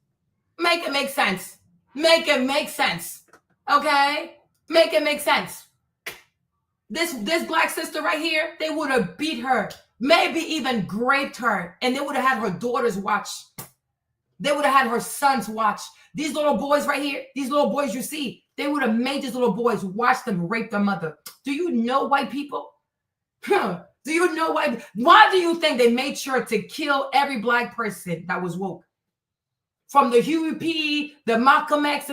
Speaker 1: Make it make sense. Make it make sense. Okay? Make it make sense. This black sister right here, they would have beat her. Maybe even raped her. And they would have had her daughters watch. They would have had her sons watch. These little boys right here, these little boys you see, they would have made these little boys watch them rape their mother. Do you know white people? Do you know why? Why do you think they made sure to kill every black person that was woke? From the Huey P, the Malcolm X,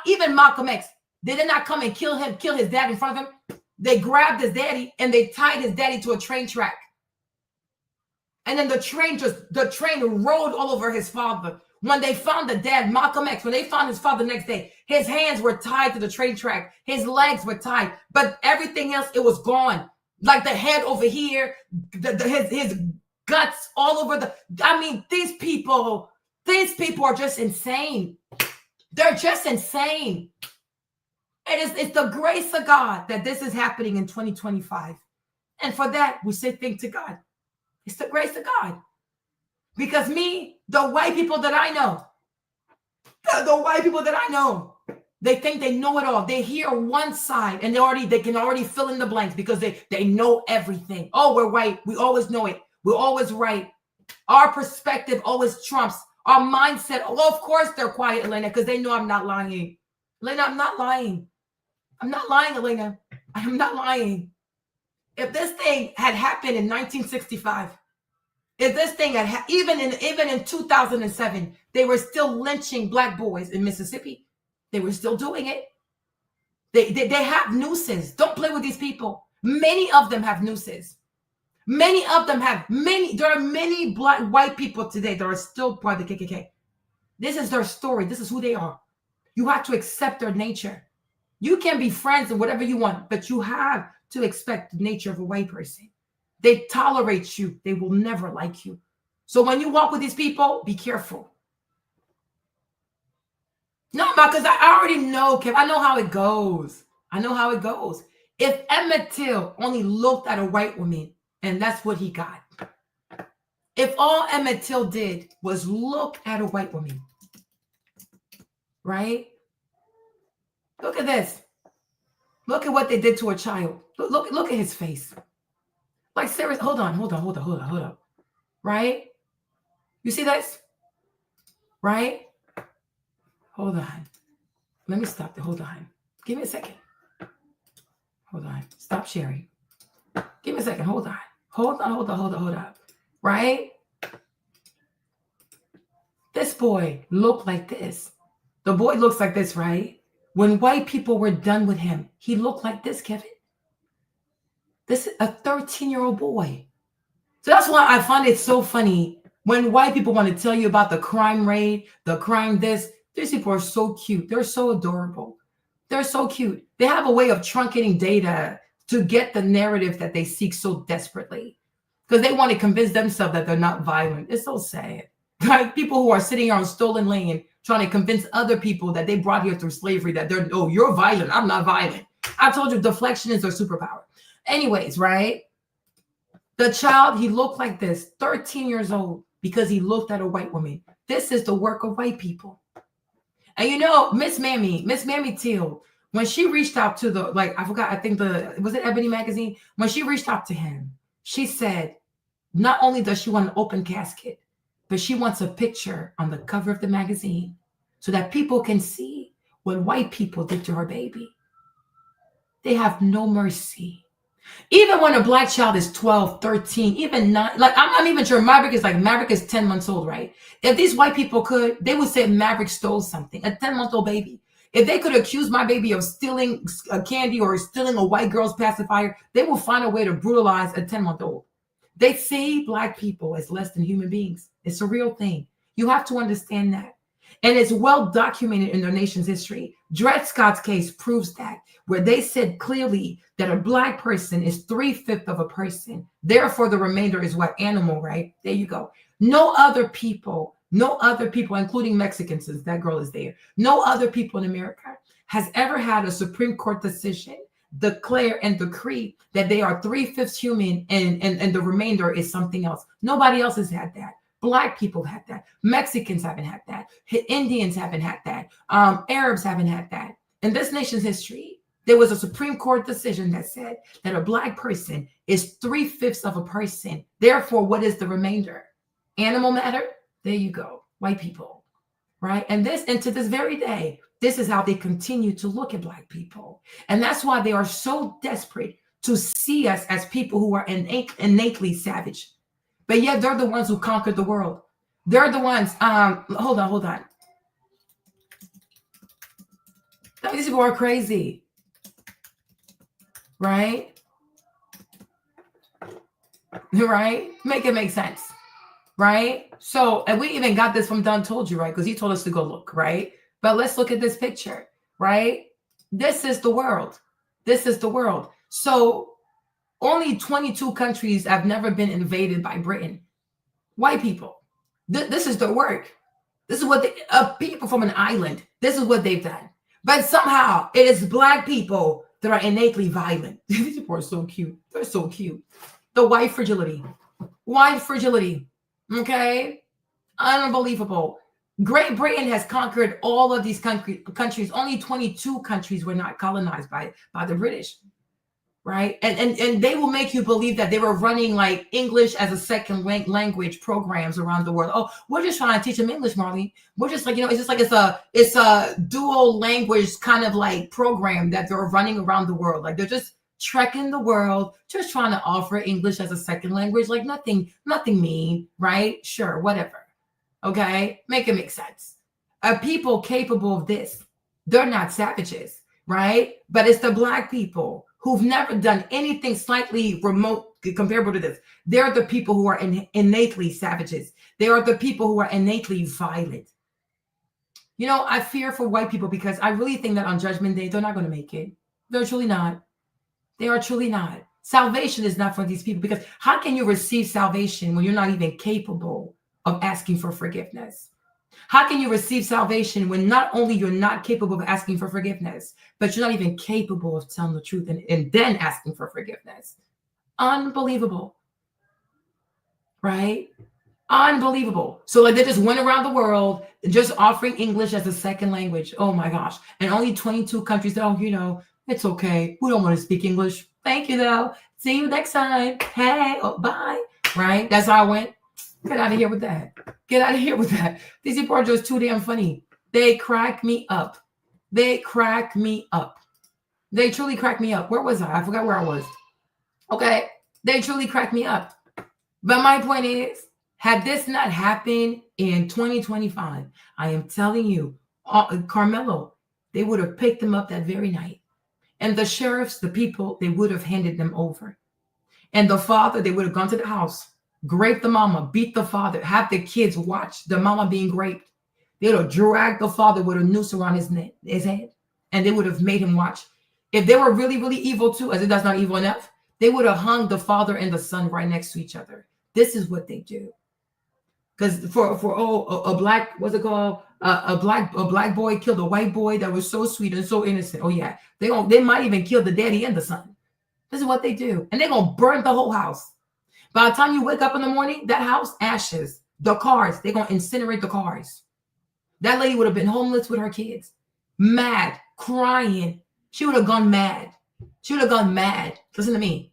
Speaker 1: even Malcolm X, they did not come and kill his dad in front of him. They grabbed his daddy and they tied his daddy to a train track. And then the train rolled all over his father. When they found the dad, Malcolm X, when they found his father the next day, his hands were tied to the train track. His legs were tied, but everything else, it was gone. Like the head over here, his guts all over these people are just insane. They're just insane. It's the grace of God that this is happening in 2025. And for that, we say thank to God. It's the grace of God. Because the white people that I know, they think they know it all. They hear one side and they can already fill in the blanks because they know everything. Oh, we're white. We always know it. We're always right. Our perspective always trumps our mindset. Oh, of course they're quiet, Elena, because they know I'm not lying. Elena, I'm not lying. I'm not lying, Elena. I'm not lying. If this thing had happened in 1965, if this thing had even in 2007, they were still lynching black boys in Mississippi. They were still doing it. They have nooses. Don't play with these people. Many of them have nooses. There are many white people today that are still part of the KKK. This is their story. This is who they are. You have to accept their nature. You can be friends and whatever you want, but you have to expect the nature of a white person. They tolerate you. They will never like you. So when you walk with these people, be careful. No, because I already know, Kev. I know how it goes. I know how it goes. If Emmett Till only looked at a white woman and that's what he got. If all Emmett Till did was look at a white woman, right? Look at this. Look at what they did to a child. Look at his face. Like, seriously, hold on. Right? You see this? Right? Hold on. Let me stop there. Hold on. Give me a second. Hold on. Stop sharing. Give me a second. Hold on. Hold on. Right? This boy looked like this. The boy looks like this, right? When white people were done with him, he looked like this, Kevin. This is a 13-year-old boy. So that's why I find it so funny when white people want to tell you about the crime rate, the crime this. These people are so cute. They're so adorable. They're so cute. They have a way of truncating data to get the narrative that they seek so desperately because they want to convince themselves that they're not violent. It's so sad. Right? People who are sitting here on stolen land trying to convince other people that they brought here through slavery that they're, oh, you're violent. I'm not violent. I told you deflection is their superpower. Anyways, right? The child, he looked like this, 13 years old, because he looked at a white woman. This is the work of white people. And you know, Miss Mammy Till, when she reached out to the, like, I forgot, I think was it Ebony Magazine? When she reached out to him, she said, not only does she want an open casket, but she wants a picture on the cover of the magazine so that people can see what white people did to her baby. They have no mercy. Even when a black child is 12, 13, even 9, like I'm even sure Maverick is 10 months old, right? If these white people could, they would say Maverick stole something, a 10-month-old baby. If they could accuse my baby of stealing a candy or stealing a white girl's pacifier, they will find a way to brutalize a 10-month-old. They see black people as less than human beings. It's a real thing. You have to understand that. And it's well documented in their nation's history. Dred Scott's case proves that, where they said clearly that a black person is 3/5 of a person. Therefore, the remainder is what? Animal, right? There you go. No other people, including Mexicans, since that girl is there, no other people in America has ever had a Supreme Court decision declare and decree that they are 3/5 human and the remainder is something else. Nobody else has had that. Black people had that. Mexicans haven't had that. Indians haven't had that. Arabs haven't had that. In this nation's history, there was a Supreme Court decision that said that a black person is 3/5 of a person. Therefore, what is the remainder? Animal matter? There you go. White people, right? And to this very day, this is how they continue to look at black people. And that's why they are so desperate to see us as people who are innately savage. But yet they're the ones who conquered the world. They're the ones, hold on. These people are crazy, right? Right? Make it make sense, right? So, and we even got this from Don Told You, right? Because he told us to go look, right? But let's look at this picture, right? This is the world. This is the world. So only 22 countries have never been invaded by Britain. White people. This is their work. This is what people from an island, this is what they've done. But somehow it is black people that are innately violent. These people are so cute. They're so cute. The white fragility. White fragility. Okay? Unbelievable. Great Britain has conquered all of these countries. Only 22 countries were not colonized by the British. Right? And they will make you believe that they were running like English as a second language programs around the world. Oh, we're just trying to teach them English, Marley. We're just like, it's just like it's a dual language kind of like program that they're running around the world. Like they're just trekking the world, just trying to offer English as a second language. Like nothing mean, right? Sure, whatever. Okay? Make it make sense. Are people capable of this? They're not savages, right? But it's the black people who've never done anything slightly remote comparable to this. They're the people who are innately savages. They are the people who are innately violent. You know, I fear for white people because I really think that on Judgment Day, they're not going to make it. They're truly not. They are truly not. Salvation is not for these people, because how can you receive salvation when you're not even capable of asking for forgiveness? How can you receive salvation when not only you're not capable of asking for forgiveness, but you're not even capable of telling the truth and then asking for forgiveness? Unbelievable. Right? Unbelievable. So like they just went around the world just offering English as a second language. Oh my gosh. And only 22 countries. Oh, you know, it's okay. We don't want to speak English. Thank you though. See you next time. Hey, oh, bye. Right? That's how I went. Get out of here with that. Get out of here with that. These people are just too damn funny. They crack me up. They crack me up. They truly crack me up. Where was I? I forgot where I was. Okay. They truly crack me up. But my point is, had this not happened in 2025, I am telling you, Carmelo, they would have picked them up that very night. And the sheriffs, the people, they would have handed them over. And the father, they would have gone to the house, grape the mama, beat the father, have the kids watch the mama being raped. They would have dragged the father with a noose around his head, and they would have made him watch. If they were really, really evil too, as if that's not evil enough, they would have hung the father and the son right next to each other. This is what they do. Because for a black, what's it called? A black boy killed a white boy that was so sweet and so innocent. Oh yeah, they might even kill the daddy and the son. This is what they do, and they're gonna burn the whole house. By the time you wake up in the morning, that house ashes. The cars, they're gonna incinerate the cars. That lady would have been homeless with her kids, mad, crying. She would have gone mad. She would have gone mad. Listen to me.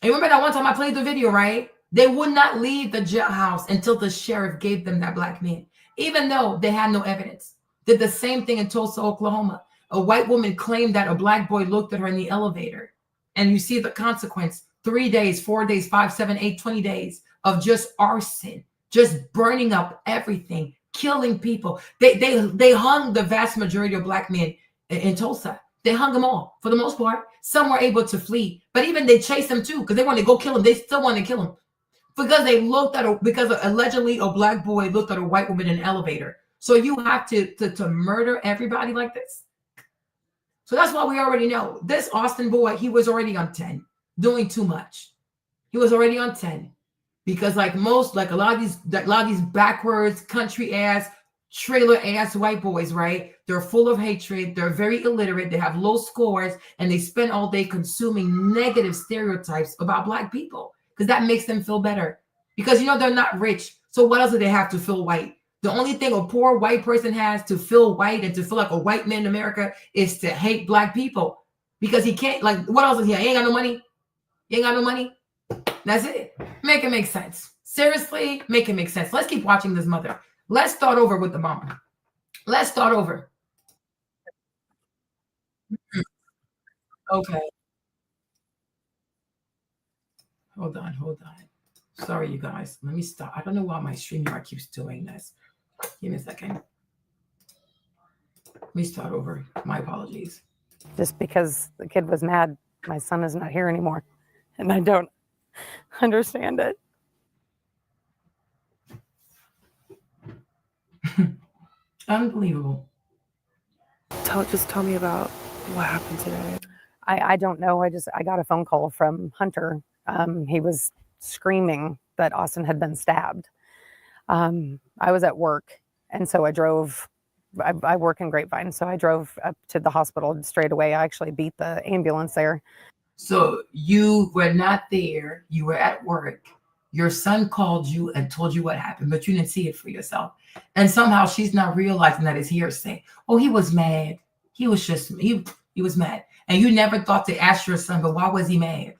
Speaker 1: And remember that one time I played the video, right? They would not leave the jailhouse until the sheriff gave them that black man, even though they had no evidence. Did the same thing in Tulsa, Oklahoma. A white woman claimed that a black boy looked at her in the elevator. And you see the consequence. 3 days, 4 days, 5, 7, 8, 20 days of just arson, just burning up everything, killing people. They hung the vast majority of black men in Tulsa. They hung them all for the most part. Some were able to flee, but even they chased them too because they wanted to go kill them. They still want to kill them because they looked at because allegedly a black boy looked at a white woman in an elevator. So you have to murder everybody like this. So that's why we already know this Austin boy, he was already on 10, doing too much. He was already on 10 because like a lot of these backwards country ass, trailer ass white boys, right? They're full of hatred. They're very illiterate. They have low scores and they spend all day consuming negative stereotypes about black people because that makes them feel better because, you know, they're not rich. So what else do they have to feel white? The only thing a poor white person has to feel white and to feel like a white man in America is to hate black people because he can't, like, what else is he? He ain't got no money. He ain't got no money. That's it. Make it make sense. Seriously, make it make sense. Let's keep watching this mother. Let's start over with the mama. Let's start over. Okay. Hold on. Sorry, you guys. Let me stop. I don't know why my StreamYard keeps doing this. Give me a second. Let me start over. My apologies.
Speaker 21: Just because the kid was mad, my son is not here anymore. And I don't understand it.
Speaker 1: Unbelievable.
Speaker 21: Just tell me about what happened today. I don't know. I got a phone call from Hunter. He was screaming that Austin had been stabbed. I was at work, and so I drove. I work in Grapevine, so I drove up to the hospital straight away. I actually beat the ambulance there.
Speaker 1: So you were not there. You were at work. Your son called you and told you what happened, but you didn't see it for yourself. And somehow she's not realizing that it's hearsay. Oh, he was mad. He was just, he was mad. And you never thought to ask your son, but why was he mad?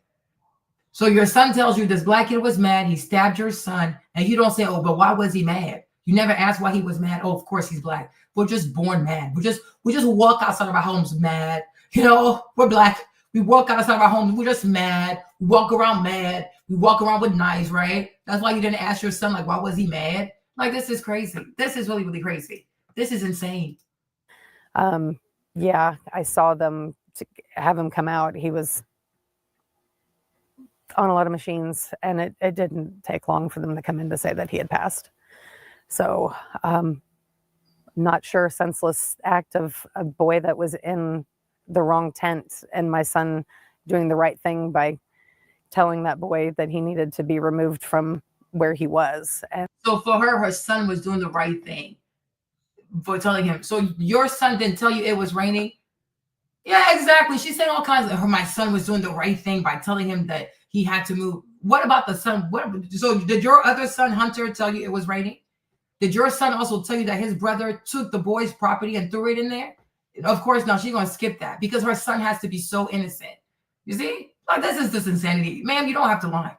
Speaker 1: So your son tells you this black kid was mad. He stabbed your son. And you don't say, oh, but why was he mad? You never asked why he was mad. Oh, of course he's black. We're just born mad. We just walk outside of our homes mad. You know, we're black. We walk outside of our homes. We're just mad. We walk around mad. We walk around with knives, right? That's why you didn't ask your son, like, why was he mad? Like, this is crazy. This is really, really crazy. This is insane.
Speaker 21: Yeah, I saw them to have him come out. He was on a lot of machines, and it didn't take long for them to come in to say that he had passed. So not sure, senseless act of a boy that was in the wrong tent, and my son doing the right thing by telling that boy that he needed to be removed from where he was. And
Speaker 1: so for her son was doing the right thing for telling him. So your son didn't tell you it was raining? Yeah, exactly. She's saying all kinds of, my son was doing the right thing by telling him that he had to move. What about the son? So did your other son, Hunter, tell you it was raining? Did your son also tell you that his brother took the boy's property and threw it in there? Of course, no, she's going to skip that because her son has to be so innocent. You see? Like, this is just insanity. Ma'am, you don't have to lie.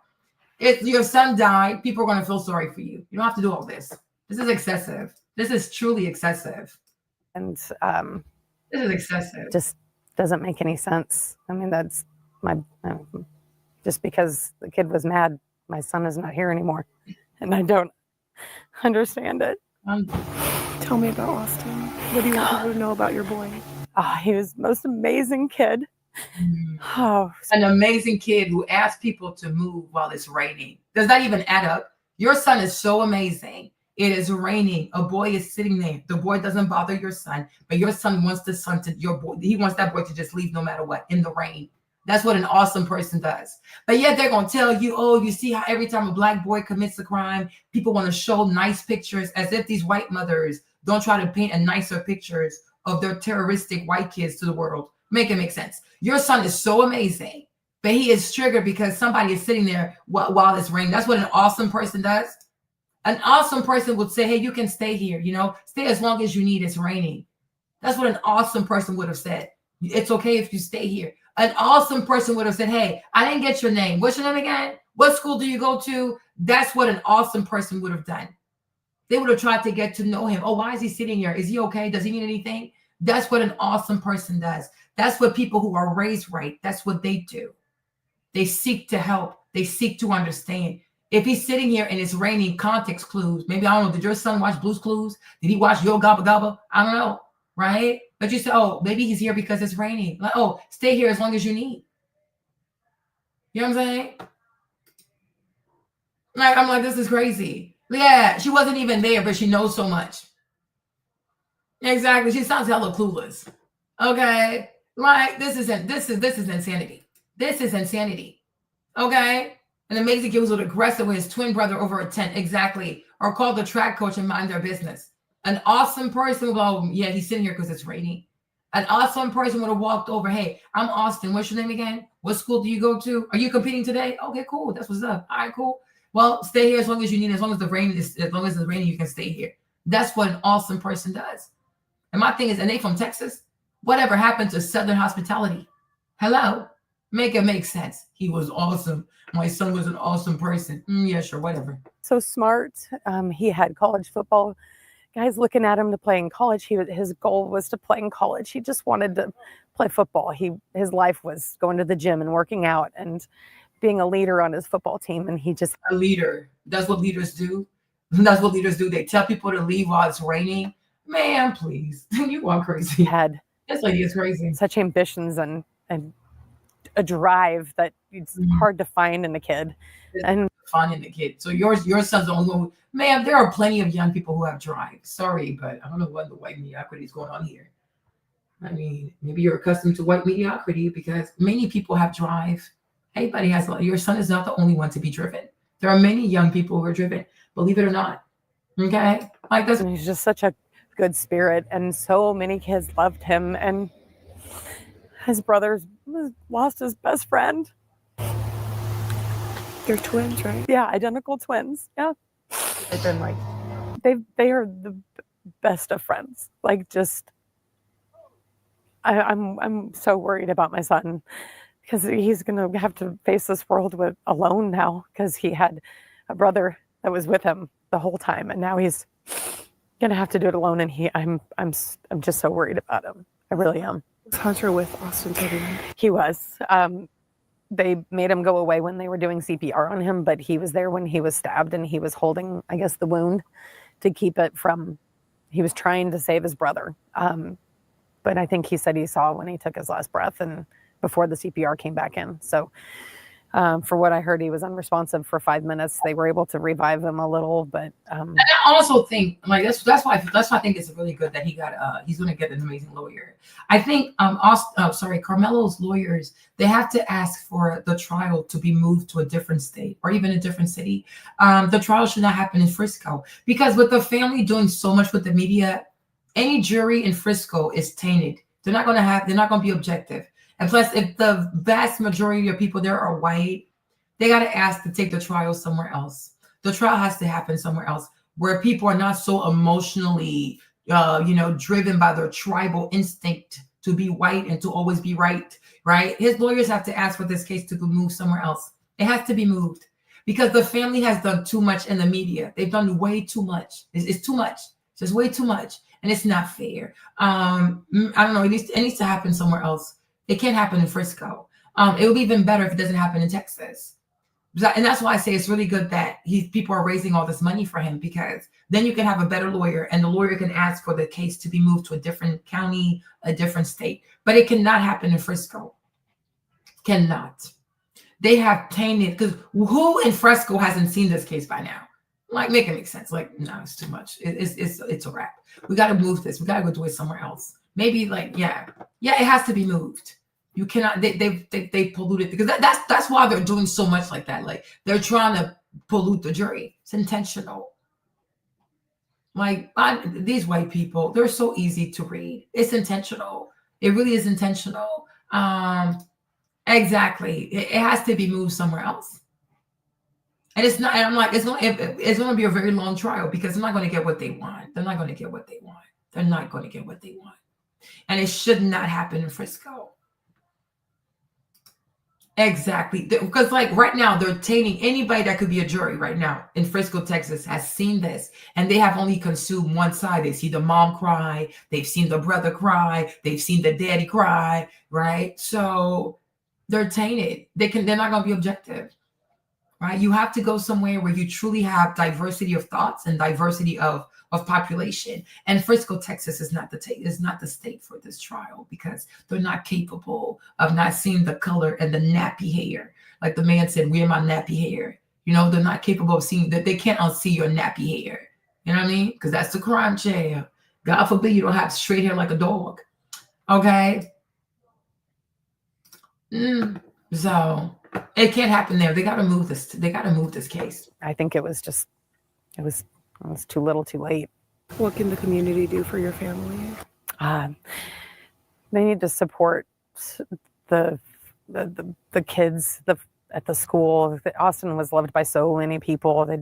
Speaker 1: If your son died, people are going to feel sorry for you. You don't have to do all this. This is excessive. This is truly excessive.
Speaker 21: And
Speaker 1: this is excessive.
Speaker 21: Just doesn't make any sense. I mean, that's just because the kid was mad, my son is not here anymore. And I don't understand it.
Speaker 6: Tell me about Austin. What do you want people to know about your boy?
Speaker 21: Oh, he was the most amazing kid. Oh,
Speaker 1: an amazing kid who asked people to move while it's raining. Does that even add up? Your son is so amazing. It is raining. A boy is sitting there. The boy doesn't bother your son, but your son wants the son to he wants that boy to just leave no matter what in the rain. That's what an awesome person does. But yet they're going to tell you, oh, you see how every time a black boy commits a crime, people want to show nice pictures, as if these white mothers don't try to paint a nicer pictures of their terroristic white kids to the world. Make it make sense. Your son is so amazing, but he is triggered because somebody is sitting there while it's raining. That's what an awesome person does. An awesome person would say, hey, you can stay here, stay as long as you need. It's raining. That's what an awesome person would have said. It's okay if you stay here. An awesome person would have said, hey, I didn't get your name. What's your name again? What school do you go to? That's what an awesome person would have done. They would have tried to get to know him. Oh, why is he sitting here? Is he okay? Does he need anything? That's what an awesome person does. That's what people who are raised right, that's what they do. They seek to help. They seek to understand. If he's sitting here and it's raining, context clues. Maybe, I don't know, did your son watch Blue's Clues? Did he watch Yo Gabba Gabba? I don't know, right? But you say, oh, maybe he's here because it's raining. Like, oh, stay here as long as you need. You know what I'm saying? Like, I'm like, this is crazy. Yeah, she wasn't even there, but she knows so much. Exactly. She sounds hella clueless. Okay. Like, this is insanity. This is insanity. Okay. An amazing kid was aggressive with his twin brother over a tent. Exactly. Or called the track coach and mind their business. An awesome person would go, yeah, he's sitting here because it's raining. An awesome person would have walked over. Hey, I'm Austin. What's your name again? What school do you go to? Are you competing today? Okay, cool. That's what's up. All right, cool. Well, stay here as long as you need. As long as it's raining, you can stay here. That's what an awesome person does. And my thing is, and they from Texas? Whatever happened to Southern hospitality? Hello? Make it make sense. He was awesome. My son was an awesome person. Yeah, sure, whatever.
Speaker 21: So smart. He had college football guys looking at him to play in college. His goal was to play in college. He just wanted to play football. His life was going to the gym and working out and being a leader on his football team. And he just...
Speaker 1: A leader. That's what leaders do. That's what leaders do. They tell people to leave while it's raining. Man, please. You are crazy. This lady is crazy.
Speaker 21: Such ambitions and a drive that it's hard to find in a kid. And
Speaker 1: fun in the kid. So your son's the only one. Ma'am, there are plenty of young people who have drive. Sorry, but I don't know what the white mediocrity is going on here. I mean, maybe you're accustomed to white mediocrity because many people have drive. Everybody has. Your son is not the only one to be driven. There are many young people who are driven. Believe it or not. Okay, like this.
Speaker 21: He's just such a good spirit, and so many kids loved him. And his brother lost his best friend.
Speaker 6: They're twins, right?
Speaker 21: Yeah, identical twins. Yeah.
Speaker 6: They've been like,
Speaker 21: they are the best of friends. Like, just, I'm so worried about my son because he's gonna have to face this world alone now because he had a brother that was with him the whole time, and now he's gonna have to do it alone. And I'm just so worried about him. I really am.
Speaker 6: Was Hunter with Austin Toby?
Speaker 21: He was. They made him go away when they were doing CPR on him, but he was there when he was stabbed, and he was holding, I guess, the wound to keep it from, he was trying to save his brother. But I think he said he saw when he took his last breath and before the CPR came back in. So For what I heard, he was unresponsive for 5 minutes. They were able to revive him a little, but
Speaker 1: and I also think like that's why I think it's really good that he's going to get an amazing lawyer. I think Carmelo's lawyers, they have to ask for the trial to be moved to a different state or even a different city. The trial should not happen in Frisco because with the family doing so much with the media, any jury in Frisco is tainted. They're not going to be objective. And plus, if the vast majority of people there are white, they got to ask to take the trial somewhere else. The trial has to happen somewhere else where people are not so emotionally, driven by their tribal instinct to be white and to always be right, right? His lawyers have to ask for this case to be moved somewhere else. It has to be moved because the family has done too much in the media. They've done way too much. It's too much. It's just way too much. And it's not fair. I don't know. It needs to happen somewhere else. It can't happen in Frisco. It would be even better if it doesn't happen in Texas. And that's why I say it's really good that people are raising all this money for him because then you can have a better lawyer and the lawyer can ask for the case to be moved to a different county, a different state. But it cannot happen in Frisco. Cannot. They have tainted, because who in Frisco hasn't seen this case by now? Like, make it make sense. Like, no, it's too much. It's a wrap. We got to move this. We got to go do it somewhere else. Maybe it has to be moved. You cannot. They polluted because that's why they're doing so much like that. Like they're trying to pollute the jury. It's intentional. Like these white people, they're so easy to read. It's intentional. It really is intentional. Exactly. It has to be moved somewhere else. And it's not. And I'm like, it's going to be a very long trial because they're not going to get what they want. They're not going to get what they want. They're not going to get what they want. And it should not happen in Frisco. Exactly. Because like right now, they're tainting anybody that could be a jury right now in Frisco, Texas has seen this. And they have only consumed one side. They see the mom cry. They've seen the brother cry. They've seen the daddy cry. Right. So they're tainted. They're not going to be objective. Right. You have to go somewhere where you truly have diversity of thoughts and diversity of population. And Frisco, Texas is not the state for this trial because they're not capable of not seeing the color and the nappy hair. Like the man said, wear my nappy hair. They're not capable of seeing that. They can't unsee your nappy hair. You know what I mean? Because that's the crime chair. God forbid you don't have straight hair like a dog. Okay. So it can't happen there. They got to move this. They got to move this case.
Speaker 21: I think it was too little, too late.
Speaker 6: What can the community do for your family?
Speaker 21: They need to support the kids at the school. Austin was loved by so many people. They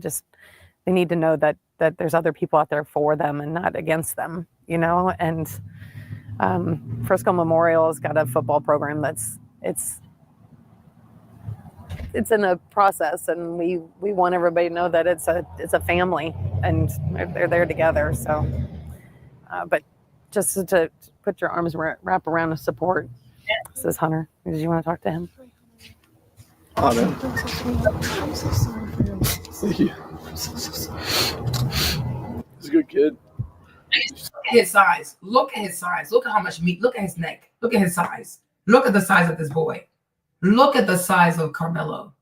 Speaker 21: need to know that there's other people out there for them and not against them. And Frisco Memorial has got a football program it's in a process, and we want everybody to know that it's a family and they're there together. So, but just to put your arms wrap around the support. This is Hunter. Did you want to talk to him?
Speaker 10: Oh, man.
Speaker 6: I'm so sorry for him.
Speaker 10: Thank you. I'm so sorry. He's a good kid.
Speaker 1: Look at his size. Look at his size. Look at how much meat. Look at his neck. Look at his size. Look at the size of this boy. Look at the size of Carmelo.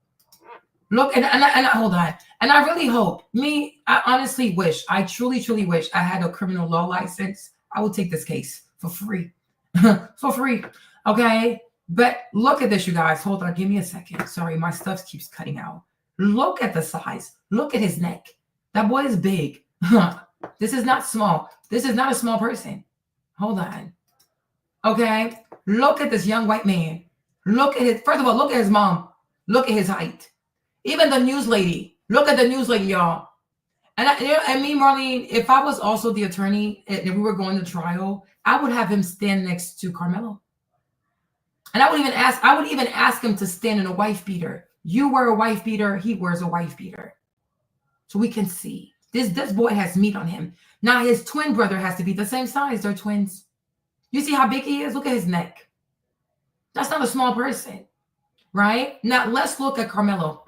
Speaker 1: Look, and hold on. And I really hope, I honestly wish, I truly, truly wish I had a criminal law license. I would take this case for free. For free. Okay? But look at this, you guys. Hold on. Give me a second. Sorry, my stuff keeps cutting out. Look at the size. Look at his neck. That boy is big. This is not small. This is not a small person. Hold on. Okay? Look at this young white man. First of all, look at his mom. Look at his height. Even the news lady. Look at the news lady, y'all. And me, Marlene, if I was also the attorney and we were going to trial, I would have him stand next to Carmelo. And I would even ask him to stand in a wife beater. You wear a wife beater, he wears a wife beater. So we can see. This boy has meat on him. Now his twin brother has to be the same size. They're twins. You see how big he is? Look at his neck. That's not a small person, right? Now let's look at Carmelo.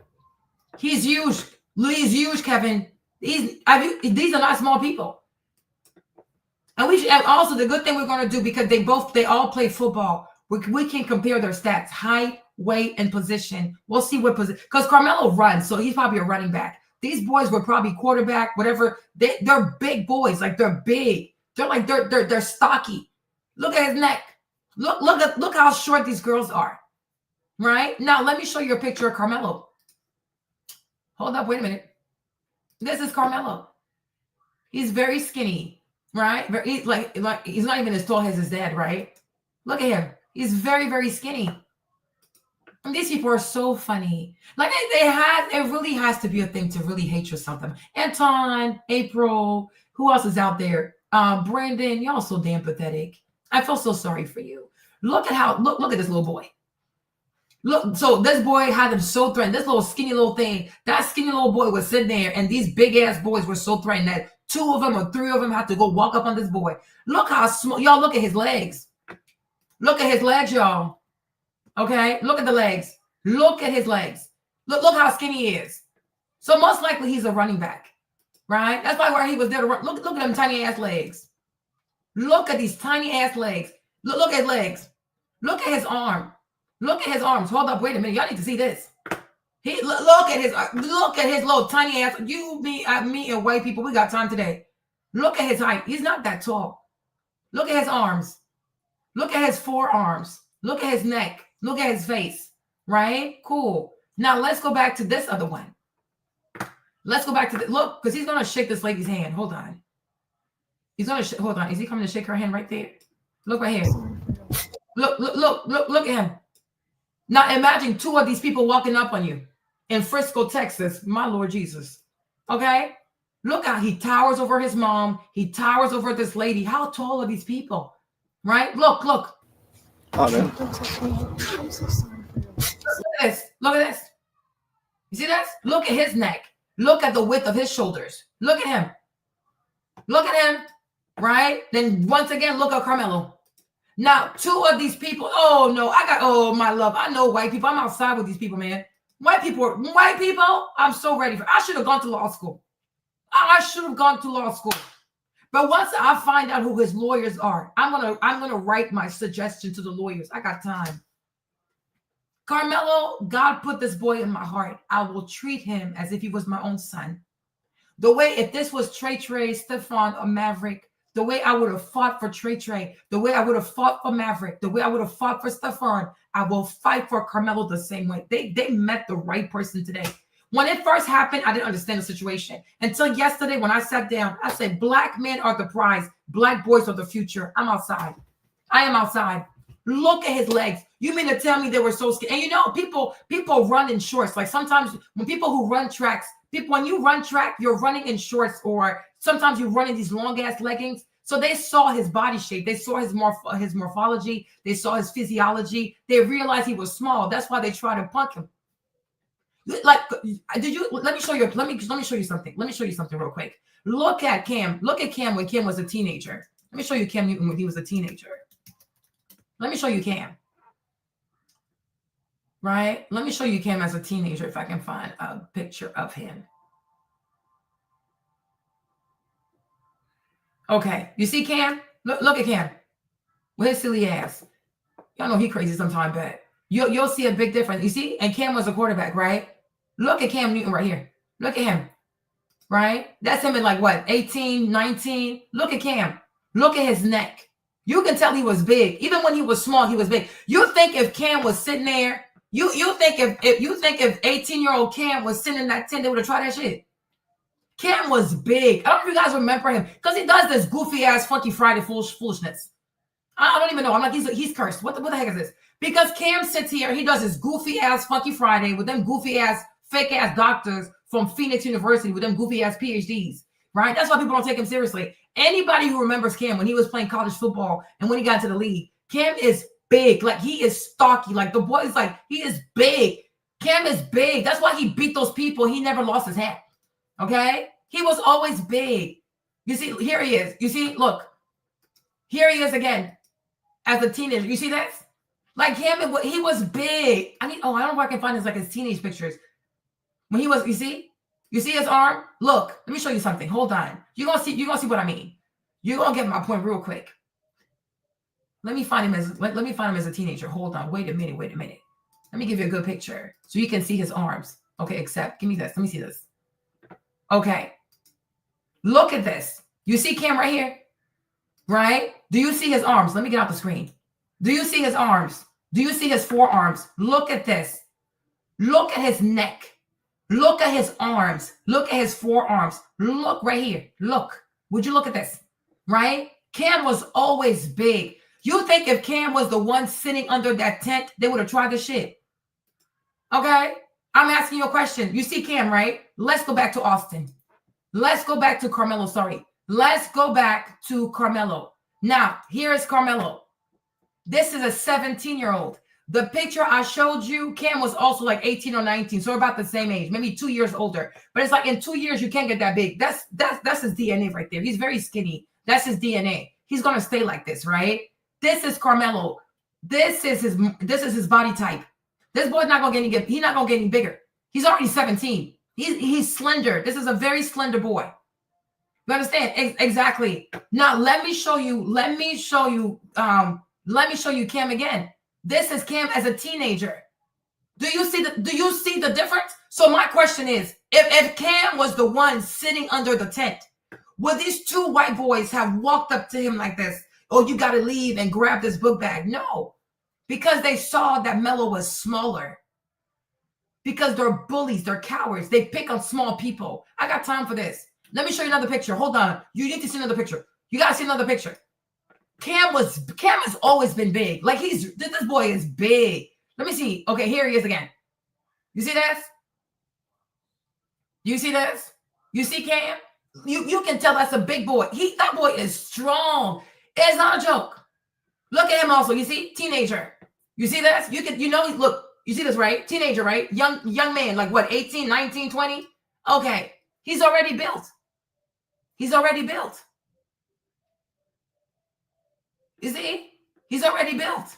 Speaker 1: He's huge. He's huge, Kevin. These are not small people. And also the good thing we're going to do, because they all play football, we can compare their stats, height, weight, and position. We'll see what position, because Carmelo runs, so he's probably a running back. These boys were probably quarterback, whatever. They're big boys, like they're big. They're stocky. Look at his neck. Look how short these girls are. Right? Now let me show you a picture of Carmelo. Hold up, wait a minute. This is Carmelo. He's very skinny, right? He's like he's not even as tall as his dad, right? Look at him. He's very, very skinny. And these people are so funny. Like it really has to be a thing to really hate yourself. Anton, April, who else is out there? Brandon, y'all so damn pathetic. I feel so sorry for you. Look at this little boy. Look, so this boy had him so threatened. This little skinny little thing, that skinny little boy was sitting there, and these big ass boys were so threatened that 2 of them or 3 of them had to go walk up on this boy. Look how small. Y'all look at his legs. Look at his legs, y'all. Okay, look at the legs. Look at his legs. Look how skinny he is. So most likely he's a running back, right? That's probably why he was there to run. Look at them tiny ass legs. Look at these tiny ass legs. Look at his legs. Look at his arm. Look at his arms. Hold up, wait a minute. Y'all need to see this. Look at his little tiny ass. You, me, and white people, we got time today. Look at his height. He's not that tall. Look at his arms. Look at his forearms. Look at his neck. Look at his face. Right? Cool. Now let's go back to this other one. Let's go back to look, because he's gonna shake this lady's hand. Hold on. He's gonna hold on. Is he coming to shake her hand right there? Look right here. Look at him. Now imagine 2 of these people walking up on you in Frisco, Texas. My Lord Jesus. Okay? Look how he towers over his mom. He towers over this lady. How tall are these people? Right? Look.
Speaker 10: Oh, man.
Speaker 1: Look at this. Look at this. You see this? Look at his neck. Look at the width of his shoulders. Look at him. Look at him. Right? Then once again, look at Carmelo. Now, 2 of these people, oh no, my love. I know white people. I'm outside with these people, man. White people, I'm so ready I should have gone to law school. I should have gone to law school. But once I find out who his lawyers are, I'm gonna write my suggestion to the lawyers. I got time. Carmelo, God put this boy in my heart. I will treat him as if he was my own son. The way, if this was Trey, Stefan, or Maverick, the way I would have fought for Trey, the way I would have fought for Maverick, the way I would have fought for Stefan, I will fight for Carmelo the same way. They met the right person today. When it first happened, I didn't understand the situation. Until yesterday, when I sat down, I said, Black men are the prize. Black boys are the future. I'm outside. I am outside. Look at his legs. You mean to tell me they were so skinny? And you know, people run in shorts. Like sometimes when people who run tracks, when you run track, you're running in shorts, or sometimes you run in these long ass leggings. So they saw his body shape. They saw his morphology. They saw his physiology. They realized he was small. That's why they tried to punk him. Like, let me show you something. Let me show you something real quick. Look at Cam. Look at Cam when Cam was a teenager. Let me show you Cam Newton when he was a teenager. Let me show you Cam. Right? Let me show you Cam as a teenager if I can find a picture of him. Okay, you see Cam? Look at Cam with his silly ass. Y'all know he crazy sometime, but you'll see a big difference. You see? And Cam was a quarterback, right? Look at Cam Newton right here. Look at him, right? That's him in like what, 18, 19? Look at Cam. Look at his neck. You can tell he was big. Even when he was small, he was big. You think if Cam was sitting there, you think if 18-year-old Cam was sitting in that tent, they would have tried that shit. Cam was big. I don't know if you guys remember him because he does this goofy ass Funky Friday foolishness. I don't even know. I'm like, he's cursed. What the heck is this? Because Cam sits here, he does his goofy ass Funky Friday with them goofy ass fake ass doctors from Phoenix University with them goofy ass PhDs, right? That's why people don't take him seriously. Anybody who remembers Cam when he was playing college football and when he got to the league, Cam is big. Like, he is stocky. Like, the boy is like, he is big. Cam is big. That's why he beat those people. He never lost his head. Okay? He was always big. You see, here he is. You see, look. Here he is again as a teenager. You see that? Like him, he was big. I don't know if I can find his teenage pictures. When he was, you see his arm? Look, let me show you something. Hold on. You're gonna see what I mean. You're gonna get my point real quick. Let me find him as a teenager. Hold on. Wait a minute. Let me give you a good picture so you can see his arms. Okay, except, give me this. Let me see this. Okay. Look at this. You see Cam right here? Right? Do you see his arms? Let me get out the screen. Do you see his arms? Do you see his forearms? Look at this. Look at his neck. Look at his arms. Look at his forearms. Look right here. Look. Would you look at this? Right? Cam was always big. You think if Cam was the one sitting under that tent, they would have tried the shit? Okay? I'm asking you a question. You see Cam, right? Let's go back to Austin. Let's go back to Carmelo. Sorry. Let's go back to Carmelo. Now, here is Carmelo. This is a 17-year-old. The picture I showed you, Cam was also like 18 or 19, so about the same age, maybe 2 years older. But it's like in 2 years, you can't get that big. That's his DNA right there. He's very skinny. That's his DNA. He's gonna stay like this, right? This is Carmelo. This is his body type. This boy's not gonna get any bigger. He's already 17. He's slender. This is a very slender boy. You understand? Exactly. Now let me show you Cam again. This is Cam as a teenager. Do you see the difference? So my question is, if Cam was the one sitting under the tent, would these two white boys have walked up to him like this? Oh, you got to leave and grab this book bag. No, because they saw that Mello was smaller. Because they're bullies, they're cowards. They pick on small people. I got time for this. Let me show you another picture. Hold on. You need to see another picture. You got to see another picture. Cam has always been big. Like this boy is big. Let me see. Okay, here he is again. You see this? You see this? You see Cam? You can tell that's a big boy. That boy is strong. It's not a joke. Look at him also. You see? Teenager. You see this? Look, you see this, right? Teenager, right? Young man, like what, 18, 19, 20? Okay. He's already built. He's already built. You see? He's already built.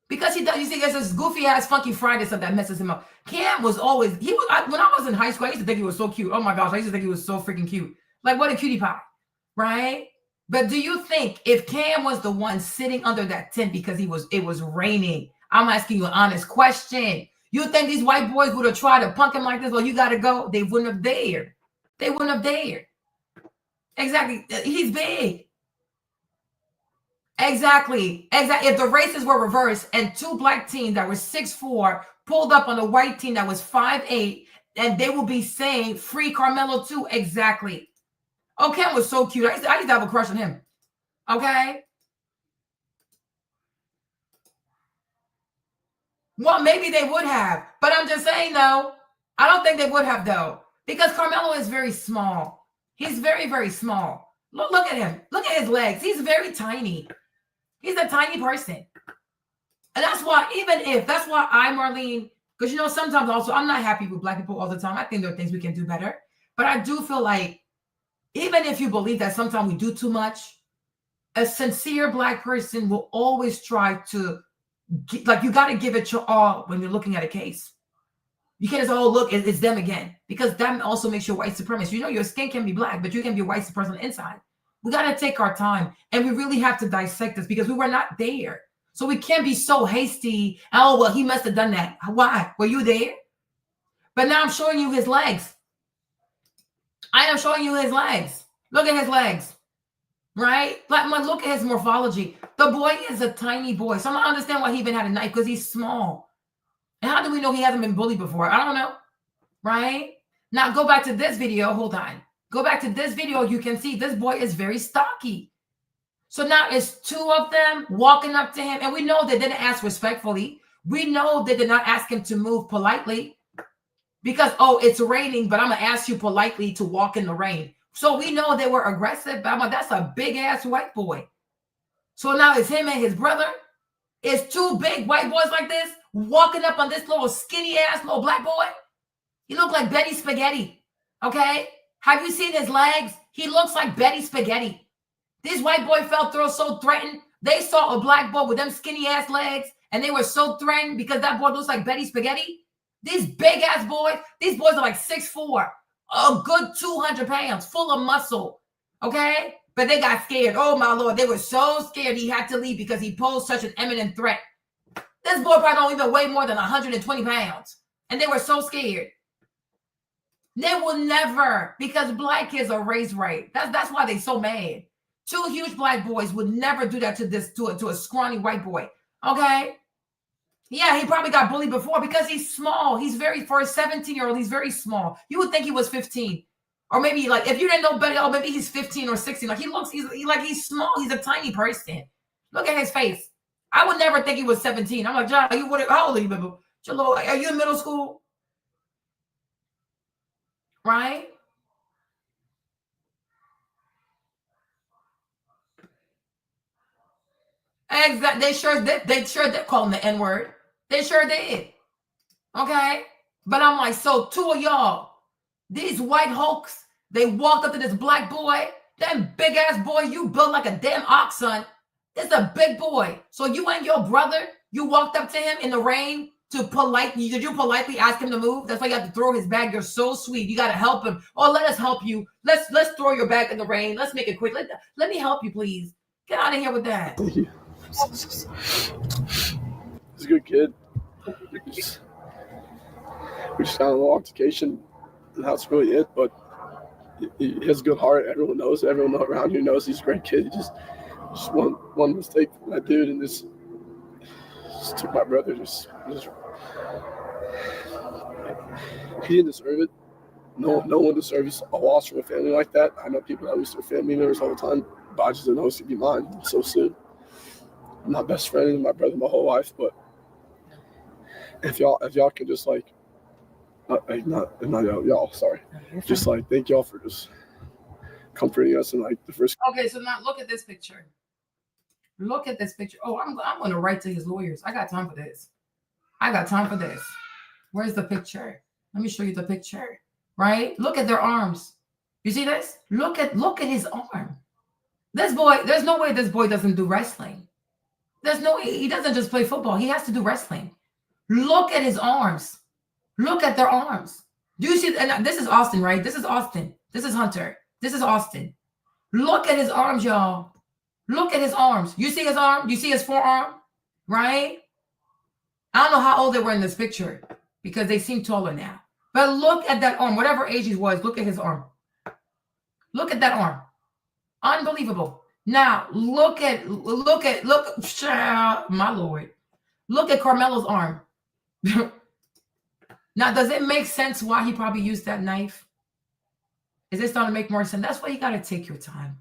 Speaker 1: Because he does, you see, there's this goofy ass funky Friday stuff that messes him up. Cam was always, when I was in high school, I used to think he was so cute. Oh my gosh, I used to think he was so freaking cute. Like, what a cutie pie, right? But do you think if Cam was the one sitting under that tent because it was raining, I'm asking you an honest question. You think these white boys would have tried to punk him like this? Well, you got to go. They wouldn't have dared. They wouldn't have dared. Exactly. He's big. Exactly. If the races were reversed and two black teams that were 6'4" pulled up on a white team that was 5'8", and they will be saying free Carmelo too. Exactly. Oh, Cam was so cute. I used to have a crush on him. Okay. Well, maybe they would have, but I'm just saying though, I don't think they would have though, because Carmelo is very small. He's very, very small. Look at him. Look at his legs. He's very tiny. He's a tiny person. And that's why, that's why I, Marlene, because sometimes also I'm not happy with black people all the time. I think there are things we can do better. But I do feel like even if you believe that sometimes we do too much, a sincere black person will always try to, like, you got to give it your all when you're looking at a case. You can't just, look, it's them again. Because that also makes you white supremacist. Your skin can be black, but you can be white supremacist inside. We got to take our time. And we really have to dissect this because we were not there. So we can't be so hasty. Oh, well, he must have done that. Why? Were you there? But now I'm showing you his legs. I am showing you his legs. Look at his legs. Right? Like, look at his morphology. The boy is a tiny boy. So I don't understand why he even had a knife, because he's small. And how do we know he hasn't been bullied before? I don't know. Right? Now go back to this video. Hold on. Go back to this video. You can see this boy is very stocky. So now it's two of them walking up to him. And we know they didn't ask respectfully. We know they did not ask him to move politely. Because, it's raining, but I'm going to ask you politely to walk in the rain. So we know they were aggressive. But that's a big-ass white boy. So now it's him and his brother. It's two big white boys like this walking up on this little skinny-ass little black boy. He looked like Betty Spaghetti. Okay? Have you seen his legs? He looks like Betty Spaghetti. These white boy felt so threatened. They saw a black boy with them skinny-ass legs, and they were so threatened because that boy looks like Betty Spaghetti. These big-ass boys, these boys are like 6'4", a good 200 pounds, full of muscle, okay? But they got scared. Oh, my Lord, they were so scared he had to leave because he posed such an imminent threat. This boy probably don't even weigh more than 120 pounds. And they were so scared. They will never, because black kids are raised right. That's why they're so mad. Two huge black boys would never do that to a scrawny white boy. Okay? Yeah, he probably got bullied before because he's small. He's for a 17-year-old, he's very small. You would think he was 15. Or maybe like if you didn't know better, oh, maybe he's 15 or 16. Like he's small. He's a tiny person. Look at his face. I would never think he was 17. I'm like, John, how old are you, baby? Are you in middle school? Right? Exactly. They sure did call him the N-word. They sure did. Okay? But I'm like, so two of y'all, these white hulks, they walked up to this black boy. That big ass boy, you built like a damn ox, son. It's a big boy. So you and your brother, you walked up to him in the rain did you politely ask him to move? That's why you have to throw his bag. You're so sweet. You got to help him. Oh, let us help you. Let's throw your bag in the rain. Let's make it quick. Let me help you, please. Get out of here with that.
Speaker 6: Thank you. He's a good kid. We just got a little altercation, and that's really it. But he has a good heart. Everyone around here knows he's a great kid. He just one mistake from that dude, and just took my brother. He didn't deserve it. No one deserves a loss from a family like that. I know people that lose their family members all the time, but I just didn't know it would be mine so soon. I'm my best friend and my brother my whole life, but if y'all can just not y'all, sorry. Just thank y'all for just comforting us and the first.
Speaker 1: Okay, so now look at this picture. Look at this picture. Oh, I'm going to write to his lawyers. I got time for this. Where's the picture? Let me show you the picture. Right? Look at their arms. You see this? Look at his arm. This boy, there's no way this boy doesn't do wrestling. There's no way he doesn't just play football. He has to do wrestling. Look at his arms. Look at their arms. Do you see? And this is Austin, right? This is Austin. This is Hunter. This is Austin. Look at his arms, y'all. Look at his arms. You see his arm? You see his forearm? Right? I don't know how old they were in this picture because they seem taller now. But look at that arm. Whatever age he was, look at his arm. Look at that arm. Unbelievable. Now, look, my Lord. Look at Carmelo's arm. Now, does it make sense why he probably used that knife? Is it starting to make more sense? That's why you got to take your time.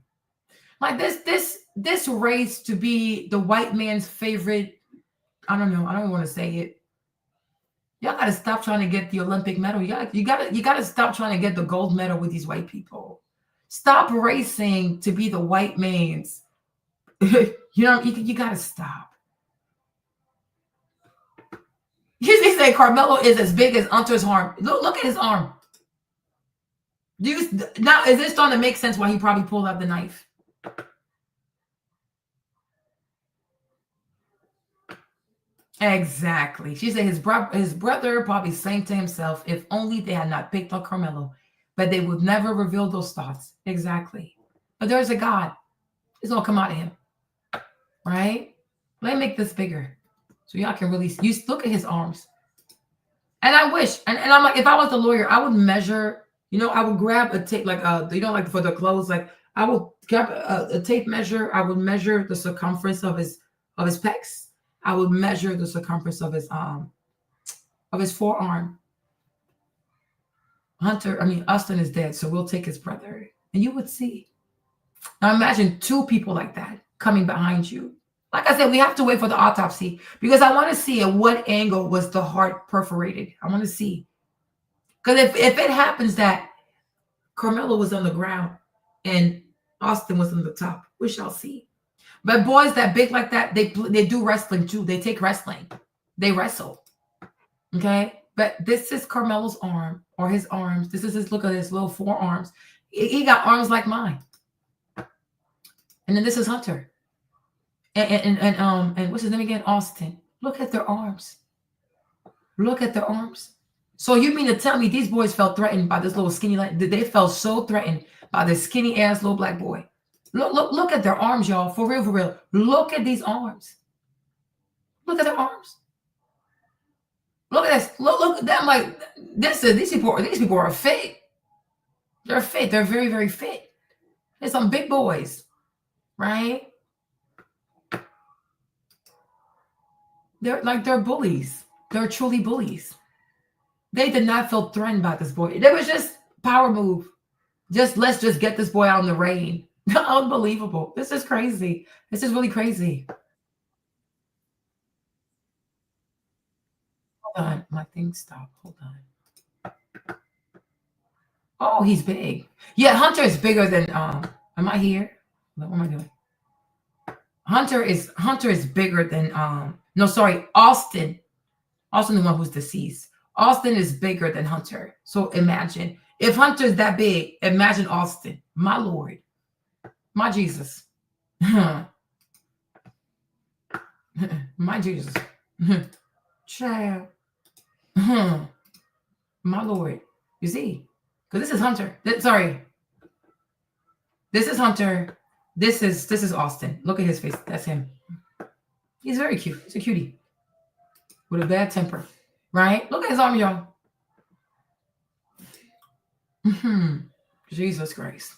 Speaker 1: Like this race to be the white man's favorite, I don't know. I don't want to say it. Y'all got to stop trying to get the Olympic medal. You got to stop trying to get the gold medal with these white people. Stop racing to be the white man's. You got to stop. He said Carmelo is as big as Hunter's arm. Look at his arm. Now, is this starting to make sense why he probably pulled out the knife? Exactly. She said his brother probably saying to himself, if only they had not picked on Carmelo, but they would never reveal those thoughts. Exactly. But there's a God. It's going to come out of him. Right? Let me make this bigger so y'all can really look at his arms. And I wish, and I'm like, if I was a lawyer, I would measure, I would grab a tape, for the clothes, I would grab a tape measure. I would measure the circumference of his pecs. I would measure the circumference of his forearm. Austin is dead, so we'll take his brother. And you would see. Now imagine two people like that coming behind you. Like I said, we have to wait for the autopsy because I want to see at what angle was the heart perforated. I want to see. Because if it happens that Carmelo was on the ground and Austin was on the top, we shall see. But boys that big like that, they do wrestling too. They take wrestling. They wrestle. Okay? But this is Carmelo's arm or his arms. This is look at his little forearms. He got arms like mine. And then this is Hunter. And what's his name again? Austin. Look at their arms. Look at their arms. So you mean to tell me these boys felt threatened by this little skinny, they felt so threatened by this skinny ass little black boy. Look at their arms, y'all. For real, for real. Look at these arms. Look at their arms. Look at this. Look at them. Like these people are fit. They're fit. They're very, very fit. They're some big boys, right? They're bullies. They're truly bullies. They did not feel threatened by this boy. It was just power move. Let's just get this boy out in the rain. Unbelievable. This is crazy. This is really crazy. Hold on. My thing stopped. Hold on. Oh, he's big. Yeah, Hunter is bigger than am I here? What am I doing? Hunter is bigger than no, sorry, Austin. Austin, the one who's deceased. Austin is bigger than Hunter. So imagine if Hunter is that big, imagine Austin. My Lord. My Jesus. My Jesus. Child. My Lord. You see? Because this is Hunter. Sorry. This is Hunter. This is Austin. Look at his face. That's him. He's very cute. He's a cutie. With a bad temper. Right? Look at his arm, y'all. Jesus Christ.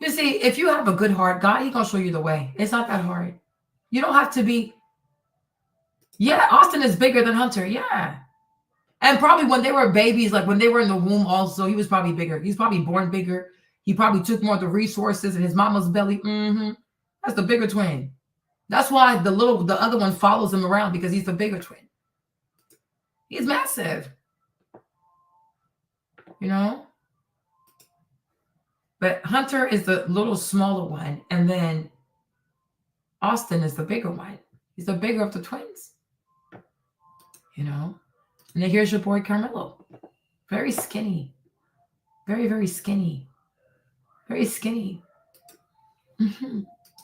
Speaker 1: You see, if you have a good heart, God, He's going to show you the way. It's not that hard. You don't have to be. Yeah, Austin is bigger than Hunter. Yeah. And probably when they were babies, like when they were in the womb also, he was probably bigger. He's probably born bigger. He probably took more of the resources in his mama's belly. That's the bigger twin. That's why the other one follows him around, because he's the bigger twin. He's massive. You know? But Hunter is the little smaller one. And then Austin is the bigger one. He's the bigger of the twins. You know? And then here's your boy Carmelo. Very skinny. Very, very skinny. Very skinny.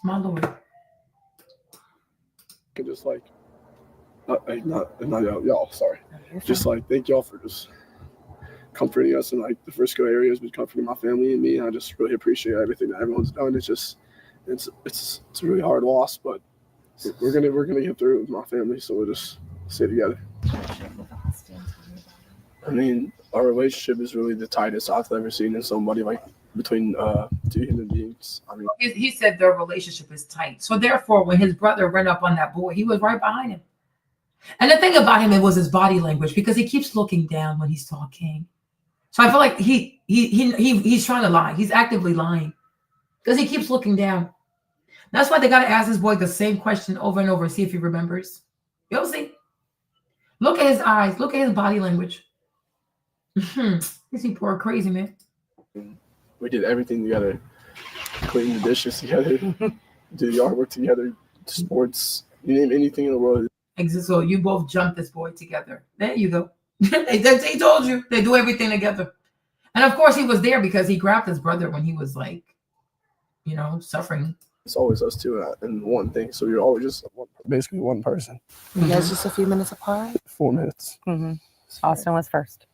Speaker 1: My Lord.
Speaker 6: Just like, not y'all, sorry. Just like, thank y'all for just comforting us in like the Frisco area has been comforting my family and me. And I just really appreciate everything that everyone's done. It's just, it's a really hard loss, but we're gonna get through it with my family. So we'll just stay together. I mean, our relationship is really the tightest I've ever seen in somebody, like between two human beings. I mean,
Speaker 1: he said their relationship is tight. So therefore, when his brother ran up on that boy, he was right behind him. And the thing about him, it was his body language, because he keeps looking down when he's talking. So I feel like he's trying to lie. He's actively lying because he keeps looking down. That's why they got to ask this boy the same question over and over, see if he remembers. You'll see. Look at his eyes. Look at his body language. These people are crazy, man.
Speaker 6: We did everything together. Clean the dishes together. Do the artwork together. Sports. You name anything in the world.
Speaker 1: So you both jumped this boy together. There you go. They told you. They do everything together. And of course he was there because he grabbed his brother when he was like, you know, suffering.
Speaker 6: It's always us two and one thing. So you're always just basically one person.
Speaker 21: You guys just a few minutes apart?
Speaker 6: 4 minutes.
Speaker 21: Austin was first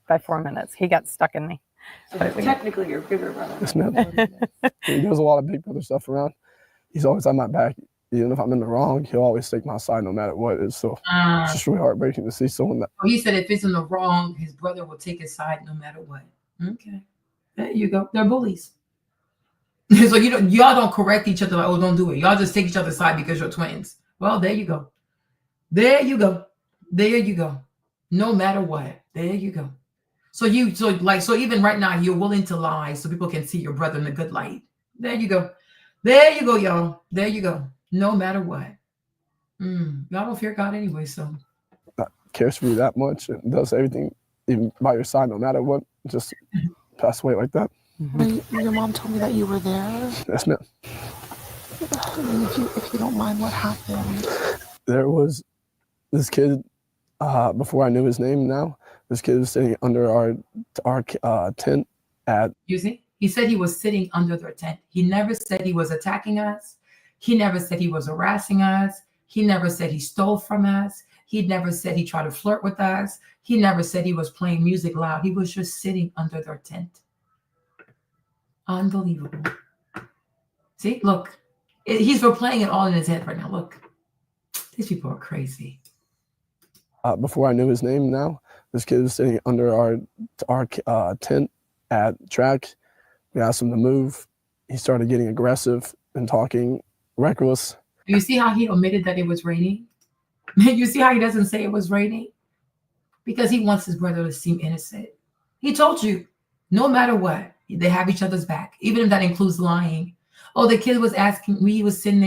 Speaker 21: by 4 minutes. He got stuck in me.
Speaker 12: So technically your bigger brother.
Speaker 6: Yes, ma'am. There's a lot of big brother stuff around. He's always on my back. Even if I'm in the wrong, he'll always take my side no matter what. It's just really heartbreaking to see someone that.
Speaker 1: He said if it's in the wrong, his brother will take his side no matter what. Okay. There you go. They're bullies. So y'all don't correct each other like, oh, don't do it. Y'all just take each other's side because you're twins. Well, there you go. There you go. There you go. No matter what. There you go. So even right now, you're willing to lie so people can see your brother in a good light. There you go. There you go, y'all. There you go. No matter what. Y'all don't fear God anyway, so.
Speaker 6: Not cares for you that much and does everything even by your side no matter what. Just pass away like that.
Speaker 21: Your mom told me that you were there.
Speaker 6: Yes, ma'am.
Speaker 21: If you don't mind, what happened?
Speaker 6: There was this kid, before I knew his name now, this kid was sitting under our tent at.
Speaker 1: You see? He said he was sitting under their tent. He never said he was attacking us. He never said he was harassing us. He never said he stole from us. He never said he tried to flirt with us. He never said he was playing music loud. He was just sitting under their tent. Unbelievable. See, look. He's replaying it all in his head right now. Look. These people are crazy.
Speaker 6: before I knew his name now, this kid was sitting under our tent at track. We asked him to move. He started getting aggressive and talking reckless.
Speaker 1: You see how he omitted that it was raining? You see how he doesn't say it was raining? Because he wants his brother to seem innocent. He told you, no matter what, they have each other's back, even if that includes lying. Oh, the kid was asking, he was sitting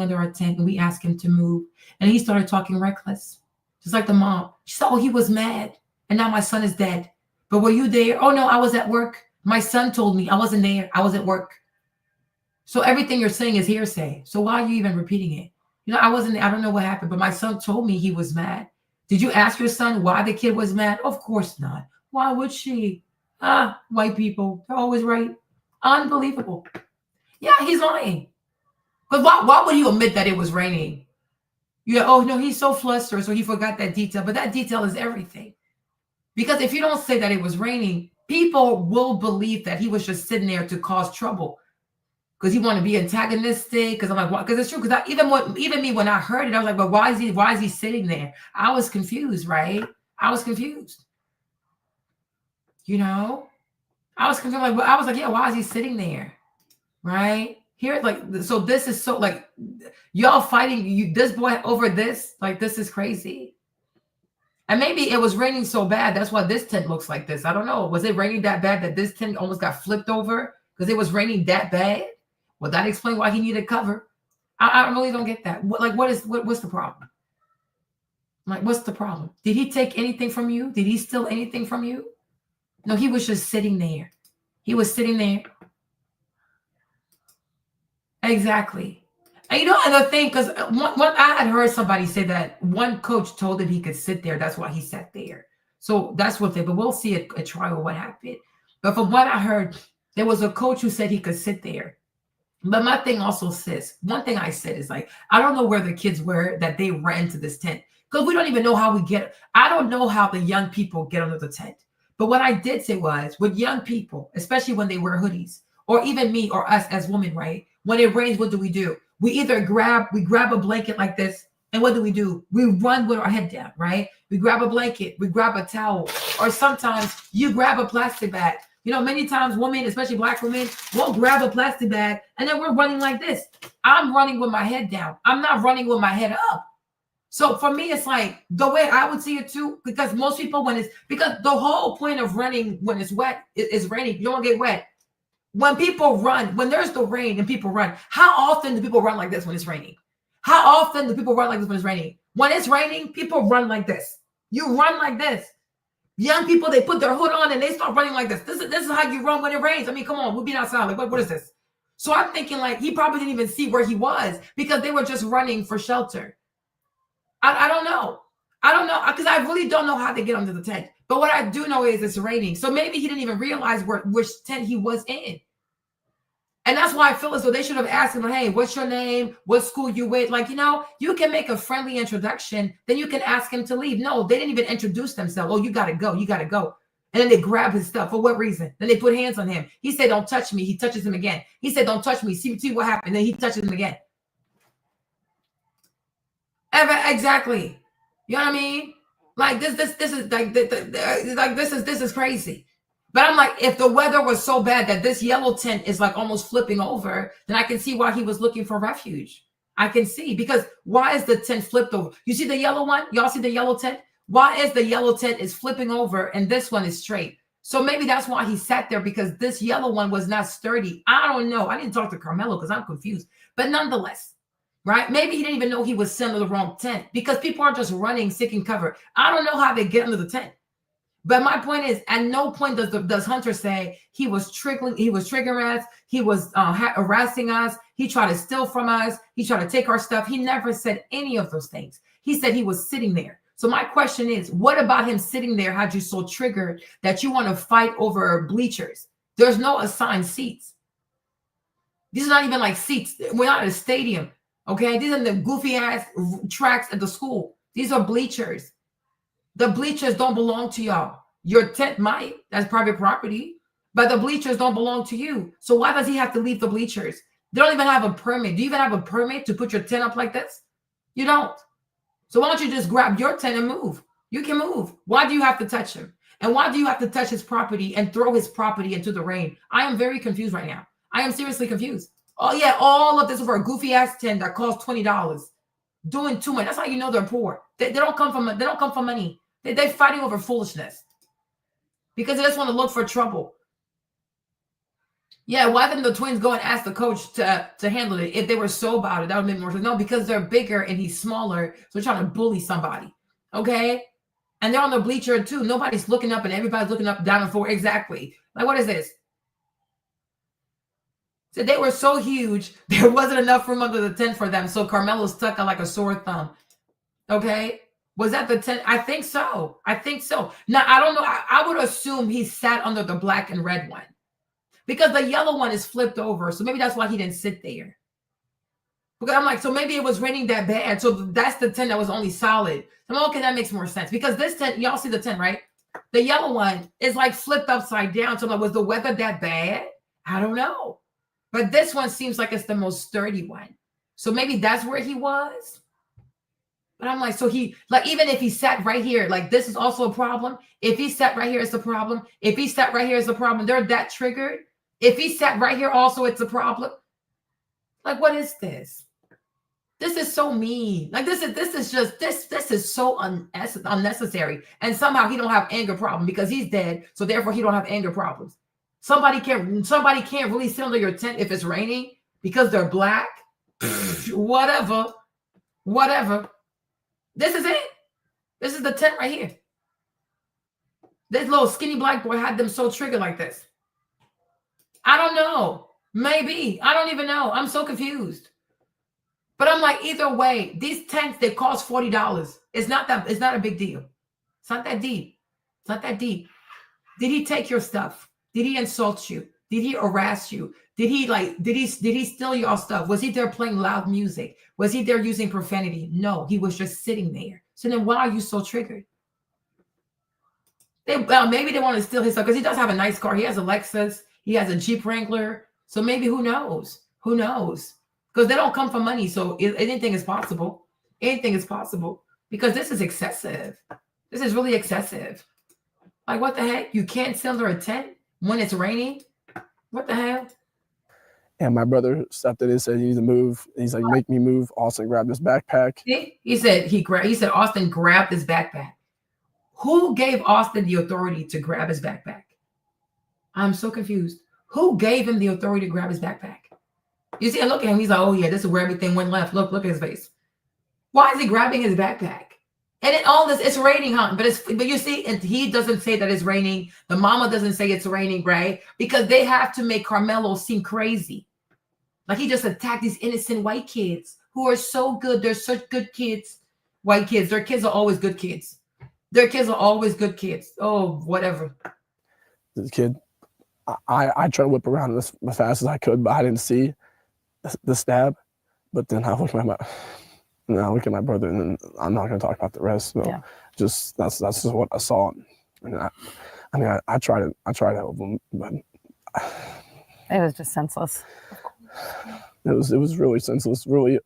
Speaker 1: under our tent, and we asked him to move. And he started talking reckless, just like the mom. She said, oh, he was mad, and now my son is dead. But were you there? Oh, no, I was at work. My son told me I wasn't there. I was at work. So everything you're saying is hearsay. So why are you even repeating it? You know, I wasn't there. I don't know what happened, but my son told me he was mad. Did you ask your son why the kid was mad? Of course not. Why would she? White people, they're always right. Unbelievable. Yeah, he's lying. But why would he admit that it was raining? You know, oh no, he's so flustered, so he forgot that detail. But that detail is everything. Because if you don't say that it was raining, people will believe that he was just sitting there to cause trouble. Because he wanted to be antagonistic. Because I'm like, what? Because it's true. Because even me, when I heard it, I was like, but why is he sitting there? I was confused, right? I was confused. You know, I was confused. I was like, yeah, why is he sitting there? Right here, like, so this is so like y'all fighting this boy over this. Like, this is crazy. And maybe it was raining so bad. That's why this tent looks like this. I don't know. Was it raining that bad that this tent almost got flipped over because it was raining that bad? Well, that explains why he needed cover. I really don't get that. What's the problem? Like, what's the problem? Did he take anything from you? Did he steal anything from you? No, he was just sitting there. He was sitting there. Exactly. And you know, and the thing, because I had heard somebody say that one coach told him he could sit there. That's why he sat there. So that's what but we'll see at trial what happened. But from what I heard, there was a coach who said he could sit there. But my thing also says, one thing I said is like, I don't know where the kids were that they ran to this tent. Because we don't even know how I don't know how the young people get under the tent. But what I did say was, with young people, especially when they wear hoodies, or even me or us as women, right? When it rains, what do? We either grab a blanket like this, and what do? We run with our head down, right? We grab a blanket, we grab a towel, or sometimes you grab a plastic bag. You know, many times women, especially Black women, will grab a plastic bag, and then we're running like this. I'm running with my head down. I'm not running with my head up. So for me, it's like the way I would see it too, because most people, because the whole point of running when it's wet is raining, you don't get wet. When people run, when there's the rain and people run, how often do people run like this when it's raining? How often do people run like this when it's raining? When it's raining, people run like this. You run like this. Young people, they put their hood on and they start running like this. This is how you run when it rains. I mean, come on, we'll be outside. Like, what is this? So I'm thinking like he probably didn't even see where he was because they were just running for shelter. I don't know. I don't know, because I really don't know how they get under the tent. But what I do know is it's raining. So maybe he didn't even realize which tent he was in. And that's why I feel as though they should have asked him, hey, what's your name? What school you with? Like, you know, you can make a friendly introduction. Then you can ask him to leave. No, they didn't even introduce themselves. Oh, you got to go. You got to go. And then they grab his stuff. For what reason? Then they put hands on him. He said, don't touch me. He touches him again. He said, don't touch me. See what happened. Then he touches him again. Exactly. You know what I mean? Like this is like this is crazy. But I'm like, if the weather was so bad that this yellow tent is like almost flipping over, then I can see why he was looking for refuge. I can see, because why is the tent flipped over? You see the yellow one? Y'all see the yellow tent? Why is the yellow tent is flipping over and this one is straight? So maybe that's why he sat there, because this yellow one was not sturdy. I don't know. I didn't talk to Carmelo because I'm confused. But nonetheless, right? Maybe he didn't even know he was sitting under the wrong tent, because people are just running, seeking cover. I don't know how they get under the tent. But my point is, at no point does Hunter say he was triggering us, he was harassing us, he tried to steal from us, he tried to take our stuff. He never said any of those things. He said he was sitting there. So my question is, what about him sitting there had you so triggered that you want to fight over bleachers? There's no assigned seats. These are not even like seats. We're not at a stadium, okay? These are the goofy ass tracks at the school. These are bleachers. The bleachers don't belong to y'all. Your tent might, that's private property, but the bleachers don't belong to you. So why does he have to leave the bleachers? They don't even have a permit. Do you even have a permit to put your tent up like this? You don't. So why don't you just grab your tent and move? You can move. Why do you have to touch him? And why do you have to touch his property and throw his property into the rain? I am very confused right now. I am seriously confused. Oh yeah, all of this for a goofy ass tent that costs $20. Doing too much. That's how you know they're poor. They don't come from money. They're fighting over foolishness because they just want to look for trouble. Yeah, why didn't the twins go and ask the coach to handle it? If they were so about it, that would make more sense. No, because they're bigger and he's smaller, so they're trying to bully somebody. Okay, and they're on the bleacher too. Nobody's looking up, and everybody's looking up, down, and forward. Exactly. Like, what is this? So they were so huge, there wasn't enough room under the tent for them. So Carmelo stuck out like a sore thumb. Okay. Was that the tent? I think so. I think so. Now, I don't know. I would assume he sat under the black and red one because the yellow one is flipped over. So maybe that's why he didn't sit there. Because I'm like, so maybe it was raining that bad. So that's the tent that was only solid. I'm like, okay, that makes more sense because this tent, y'all see the tent, right? The yellow one is like flipped upside down. So I'm like, was the weather that bad? I don't know. But this one seems like it's the most sturdy one. So maybe that's where he was. But I'm like, so he, like, even if he sat right here, like this is also a problem. If he sat right here, it's a problem. If he sat right here, it's a problem. They're that triggered. If he sat right here, also, it's a problem. Like, what is this? This is so mean. Like, this is so unnecessary. And somehow he don't have anger problem because he's dead. So therefore he don't have anger problems. Somebody can't really sit under your tent if it's raining because they're black. Whatever. This is it. This is the tent right here. This little skinny black boy had them so triggered like this. I don't know. Maybe. I don't even know. I'm so confused. But I'm like, either way, these tents, they cost $40. It's not a big deal. It's not that deep. It's not that deep. Did he take your stuff? Did he insult you? Did he harass you? Did he steal your stuff? Was he there playing loud music? Was he there using profanity? No, he was just sitting there. So then why are you so triggered? Maybe they want to steal his stuff because he does have a nice car. He has a Lexus. He has a Jeep Wrangler. So maybe who knows? Who knows? Because they don't come for money. So anything is possible. Anything is possible. Because this is excessive. This is really excessive. Like, what the heck? You can't sit under a tent when it's raining? What the hell?
Speaker 6: And my brother stepped in and said, you need to move. And he's like, make me move. Austin grabbed his backpack.
Speaker 1: He said Austin grabbed his backpack. Who gave Austin the authority to grab his backpack? I'm so confused. Who gave him the authority to grab his backpack? You see, I look at him, he's like, oh yeah, this is where everything went left. Look at his face. Why is he grabbing his backpack? And in all this, it's raining, huh? But you see, and he doesn't say that it's raining. The mama doesn't say it's raining, right? Because they have to make Carmelo seem crazy. Like he just attacked these innocent white kids who are so good. They're such good kids. White kids. Their kids are always good kids. Their kids are always good kids. Oh, whatever.
Speaker 6: This kid, I tried to whip around as fast as I could, but I didn't see the stab. But then I looked at my brother, and then I'm not going to talk about the rest. So yeah. That's just what I saw. And I tried to help him, but
Speaker 21: it was just senseless.
Speaker 6: It was really senseless. Really,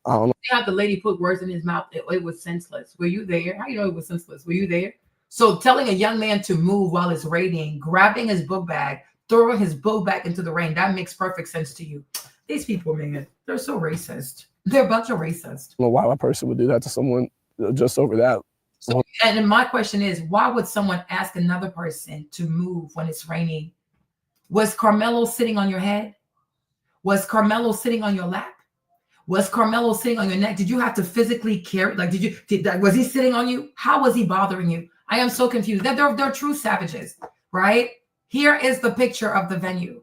Speaker 6: I don't know.
Speaker 1: They had the lady put words in his mouth. It was senseless. Were you there? How do you know it was senseless? Were you there? So telling a young man to move while it's raining, grabbing his book bag, throwing his book bag into the rain, that makes perfect sense to you. These people, man, they're so racist. They're a bunch of racists.
Speaker 6: I don't know why a person would do that to someone just over that.
Speaker 1: So, and my question is, why would someone ask another person to move when it's raining? Was Carmelo sitting on your head? Was Carmelo sitting on your lap? Was Carmelo sitting on your neck? Did you have to physically carry? Like, was he sitting on you? How was he bothering you? I am so confused. They're true savages, right? Here is the picture of the venue.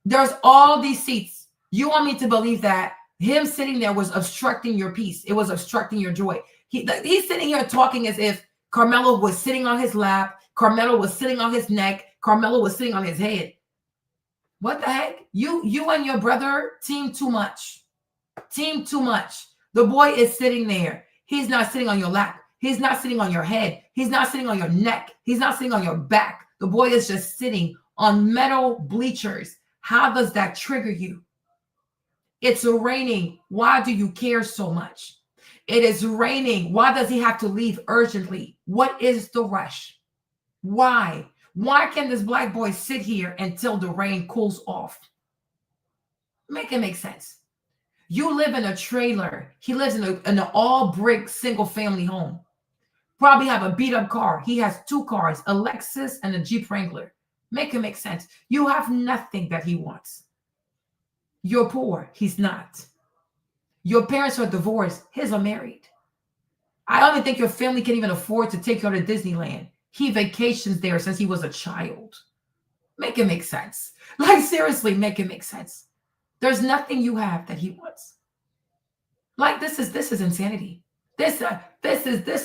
Speaker 1: There's all these seats. You want me to believe that him sitting there was obstructing your peace? It was obstructing your joy. He's sitting here talking as if Carmelo was sitting on his lap. Carmelo was sitting on his neck. Carmelo was sitting on his head. What the heck? You and your brother team too much. Team too much. The boy is sitting there. He's not sitting on your lap. He's not sitting on your head. He's not sitting on your neck. He's not sitting on your back. The boy is just sitting on metal bleachers. How does that trigger you? It's raining. Why do you care so much? It is raining. Why does he have to leave urgently? What is the rush? Why? Why can this black boy sit here until the rain cools off? Make it make sense. You live in a trailer. He lives in an all brick single family home. Probably have a beat up car. He has 2 cars, a Lexus and a Jeep Wrangler. Make it make sense. You have nothing that he wants. You're poor. He's not. Your parents are divorced. His are married. I don't even think your family can even afford to take you to Disneyland. He vacations there since he was a child. Make it make sense. Like, seriously, make it make sense. There's nothing you have that he wants. Like, this is insanity. This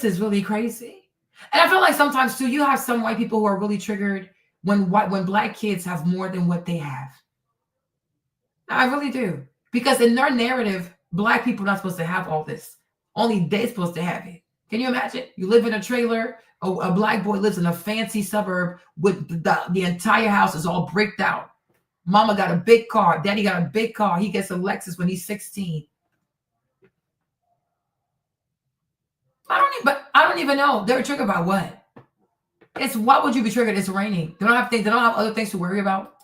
Speaker 1: is really crazy. And I feel like sometimes too, you have some white people who are really triggered when black kids have more than what they have. I really do. Because in their narrative, black people are not supposed to have all this. Only they're supposed to have it. Can you imagine? You live in a trailer. A black boy lives in a fancy suburb with the entire house is all bricked out. Mama got a big car. Daddy got a big car. He gets a Lexus when he's 16. I don't even know. They're triggered by what? Why would you be triggered? It's raining. They don't have other things to worry about.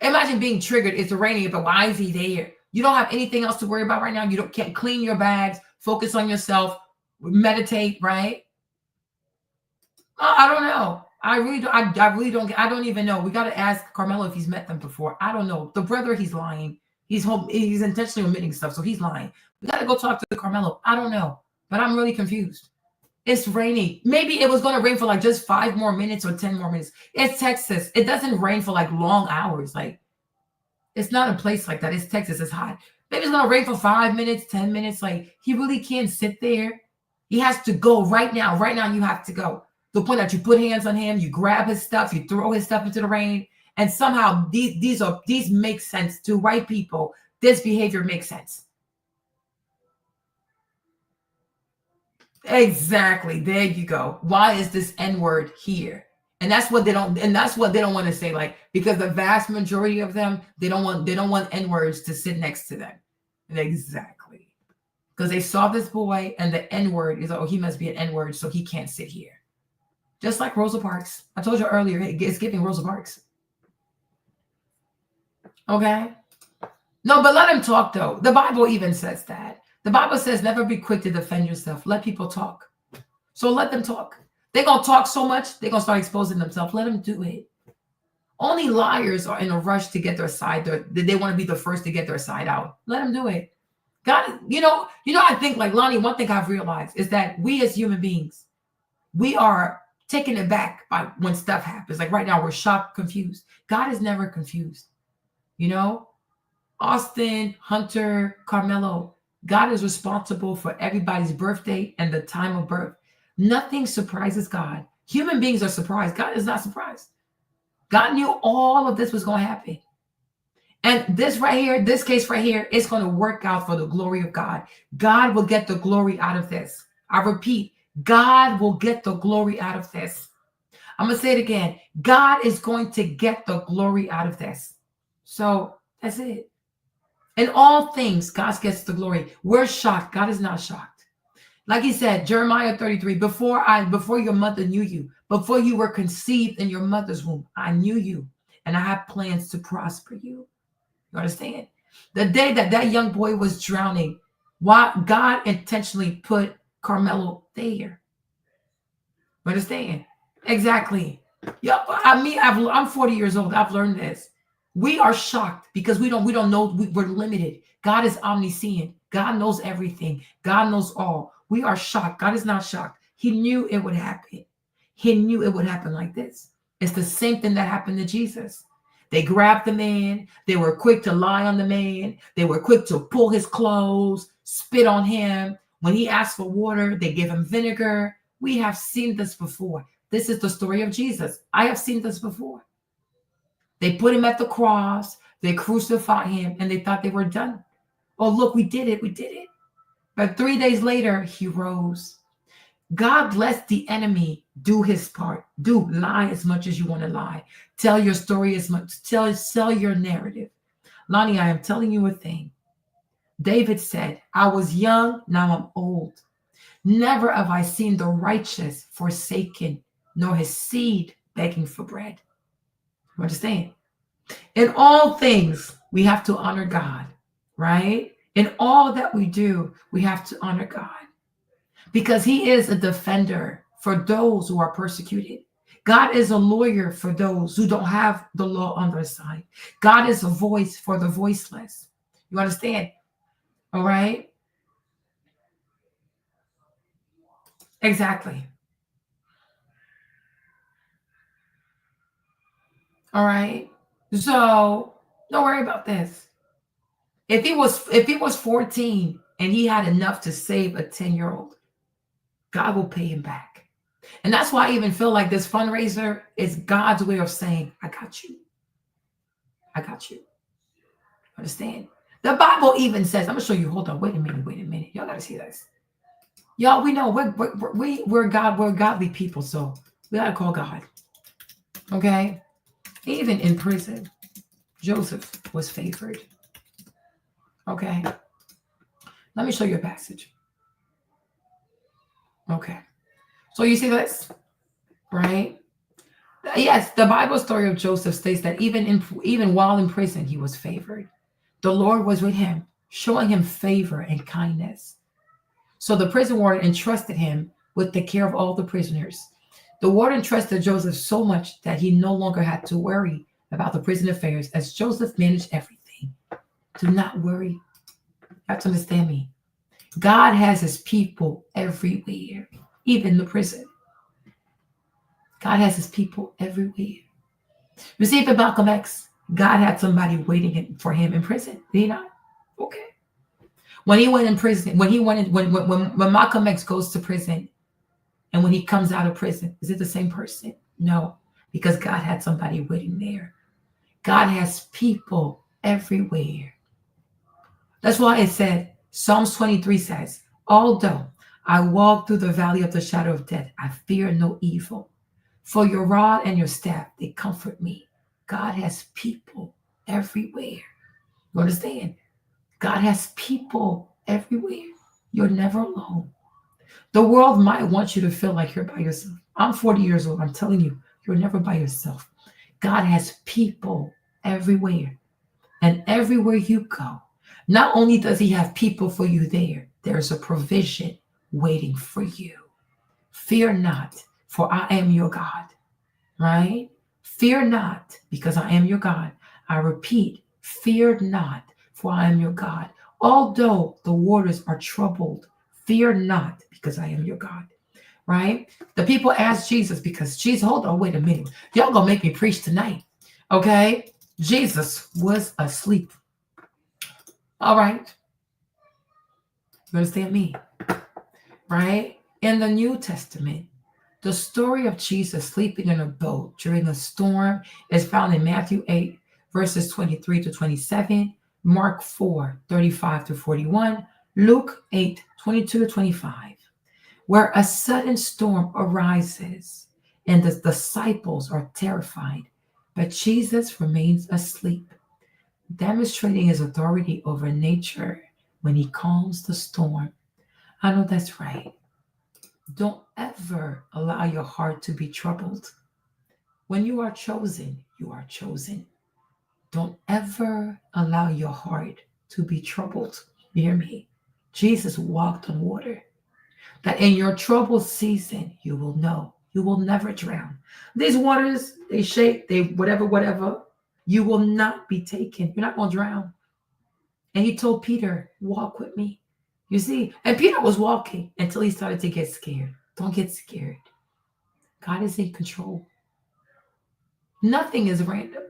Speaker 1: Imagine being triggered. It's raining, but why is he there? You don't have anything else to worry about right now. Can't clean your bags, focus on yourself, meditate, right? I don't know. I don't even know. We got to ask Carmelo if he's met them before. I don't know. The brother, he's lying. He's intentionally omitting stuff, so he's lying. We got to go talk to Carmelo. I don't know, but I'm really confused. It's raining. Maybe it was going to rain for like just 5 more minutes or 10 more minutes. It's Texas. It doesn't rain for like long hours. Like, it's not a place like that. It's Texas. It's hot. Maybe it's going to rain for 5 minutes, 10 minutes. Like, he really can't sit there. He has to go right now. Right now, you have to go. The point that you put hands on him, you grab his stuff, you throw his stuff into the rain, and somehow these make sense to white people. This behavior makes sense. Exactly. There you go. Why is this N-word here? And that's what they don't want to say, like, because the vast majority of them, they don't want N-words to sit next to them. Exactly. Because they saw this boy and the N-word is, oh, he must be an N-word, so he can't sit here. Just like Rosa Parks. I told you earlier, it's giving Rosa Parks. Okay? No, but let him talk, though. The Bible even says that. The Bible says never be quick to defend yourself. Let people talk. So let them talk. They're going to talk so much, they're going to start exposing themselves. Let them do it. Only liars are in a rush to get their side. They want to be the first to get their side out. Let them do it. God, I think, like, Lonnie, one thing I've realized is that we as human beings, we are taken aback by when stuff happens. Like right now, we're shocked, confused. God is never confused. Austin, Hunter, Carmelo, God is responsible for everybody's birthday and the time of birth. Nothing surprises God. Human beings are surprised. God is not surprised. God knew all of this was going to happen. And this right here, this case right here, is going to work out for the glory of God. God will get the glory out of this. I repeat, God will get the glory out of this. I'm going to say it again. God is going to get the glory out of this. So that's it. In all things, God gets the glory. We're shocked. God is not shocked. Like he said, Jeremiah 33, before your mother knew you, before you were conceived in your mother's womb, I knew you and I had plans to prosper you. You understand? The day that young boy was drowning, why God intentionally put Carmelo there. You understand? Exactly. Yeah, I'm 40 years old. I've learned this. We are shocked because we don't know. We're limited. God is omniscient. God knows everything. God knows all. We are shocked. God is not shocked. He knew it would happen. He knew it would happen like this. It's the same thing that happened to Jesus. They grabbed the man. They were quick to lie on the man. They were quick to pull his clothes, spit on him. When he asked for water, they gave him vinegar. We have seen this before. This is the story of Jesus. I have seen this before. They put him at the cross. They crucified him, and they thought they were done. Oh, look, we did it. We did it. But 3 days later, he rose. God lets the enemy do his part. Do lie as much as you want to lie. Tell your story as much. Sell your narrative. Lonnie, I am telling you a thing. David said, I was young, now I'm old. Never have I seen the righteous forsaken, nor his seed begging for bread. You understand? In all things, we have to honor God, right? In all that we do, we have to honor God because he is a defender for those who are persecuted. God is a lawyer for those who don't have the law on their side. God is a voice for the voiceless. You understand? All right? Exactly. All right? So don't worry about this. If he was 14 and he had enough to save a 10-year-old, God will pay him back. And that's why I even feel like this fundraiser is God's way of saying, I got you. I got you. Understand? The Bible even says, I'm going to show you. Hold on. Wait a minute. Y'all got to see this. Y'all, we know we're godly people, so we got to call God. Okay? Even in prison, Joseph was favored. Okay? Let me show you a passage. Okay. So you see this, right? Yes, the Bible story of Joseph states that even while in prison, he was favored. The Lord was with him, showing him favor and kindness. So the prison warden entrusted him with the care of all the prisoners. The warden trusted Joseph so much that he no longer had to worry about the prison affairs as Joseph managed everything. Do not worry. You have to understand me. God has his people everywhere, even the prison. God has his people everywhere. You see, for Malcolm X, God had somebody waiting for him in prison. Did he not? Okay. When he went in prison, when Malcolm X goes to prison, and when he comes out of prison, is it the same person? No, because God had somebody waiting there. God has people everywhere. That's why it said, Psalms 23 says, although I walk through the valley of the shadow of death, I fear no evil. For your rod and your staff, they comfort me. God has people everywhere. You understand? God has people everywhere. You're never alone. The world might want you to feel like you're by yourself. I'm 40 years old. I'm telling you, you're never by yourself. God has people everywhere. And everywhere you go, not only does he have people for you there, there's a provision waiting for you. Fear not, for I am your God. Right? Fear not, because I am your God. I repeat, fear not, for I am your God. Although the waters are troubled, fear not, because I am your God. Right? The people asked Jesus because Jesus, hold on, wait a minute. Y'all gonna make me preach tonight. Okay? Jesus was asleep. All right. You understand me? Right? In the New Testament, the story of Jesus sleeping in a boat during a storm is found in Matthew 8, verses 23 to 27, Mark 4, 35 to 41, Luke 8, 22 to 25, where a sudden storm arises and the disciples are terrified, but Jesus remains asleep, demonstrating his authority over nature when he calms the storm. I know that's right. Don't ever allow your heart to be troubled. When you are chosen, you are chosen. Don't ever allow your heart to be troubled. You hear me? Jesus walked on water. That in your troubled season, you will know. You will never drown. These waters, they shake, they whatever. You will not be taken. You're not going to drown. And he told Peter, walk with me. You see, and Peter was walking until he started to get scared. Don't get scared. God is in control. Nothing is random.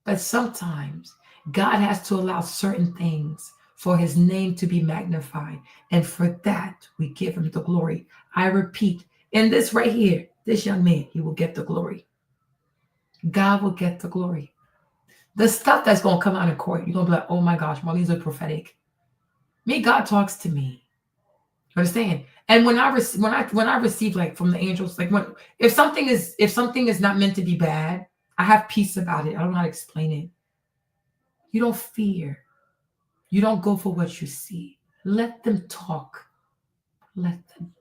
Speaker 1: But sometimes God has to allow certain things for his name to be magnified. And for that, we give him the glory. I repeat, in this right here, this young man, he will get the glory. God will get the glory. The stuff that's going to come out in court, you're going to be like, oh my gosh, Marlene's are prophetic. Me, God talks to me. You understand? And when I receive like from the angels, like if something is not meant to be bad, I have peace about it. I don't know how to explain it. You don't fear. You don't go for what you see. Let them talk. Let them.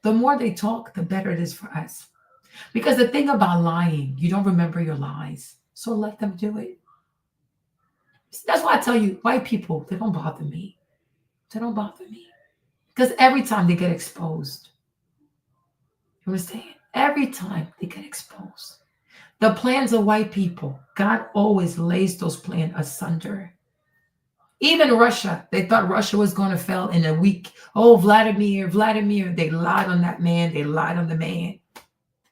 Speaker 1: The more they talk, the better it is for us. Because the thing about lying, you don't remember your lies. So let them do it. That's why I tell you, white people, they don't bother me. They don't bother me. Because every time they get exposed, you understand? Every time they get exposed. The plans of white people, God always lays those plans asunder. Even Russia, they thought Russia was going to fail in a week. Oh, Vladimir, they lied on that man. They lied on the man.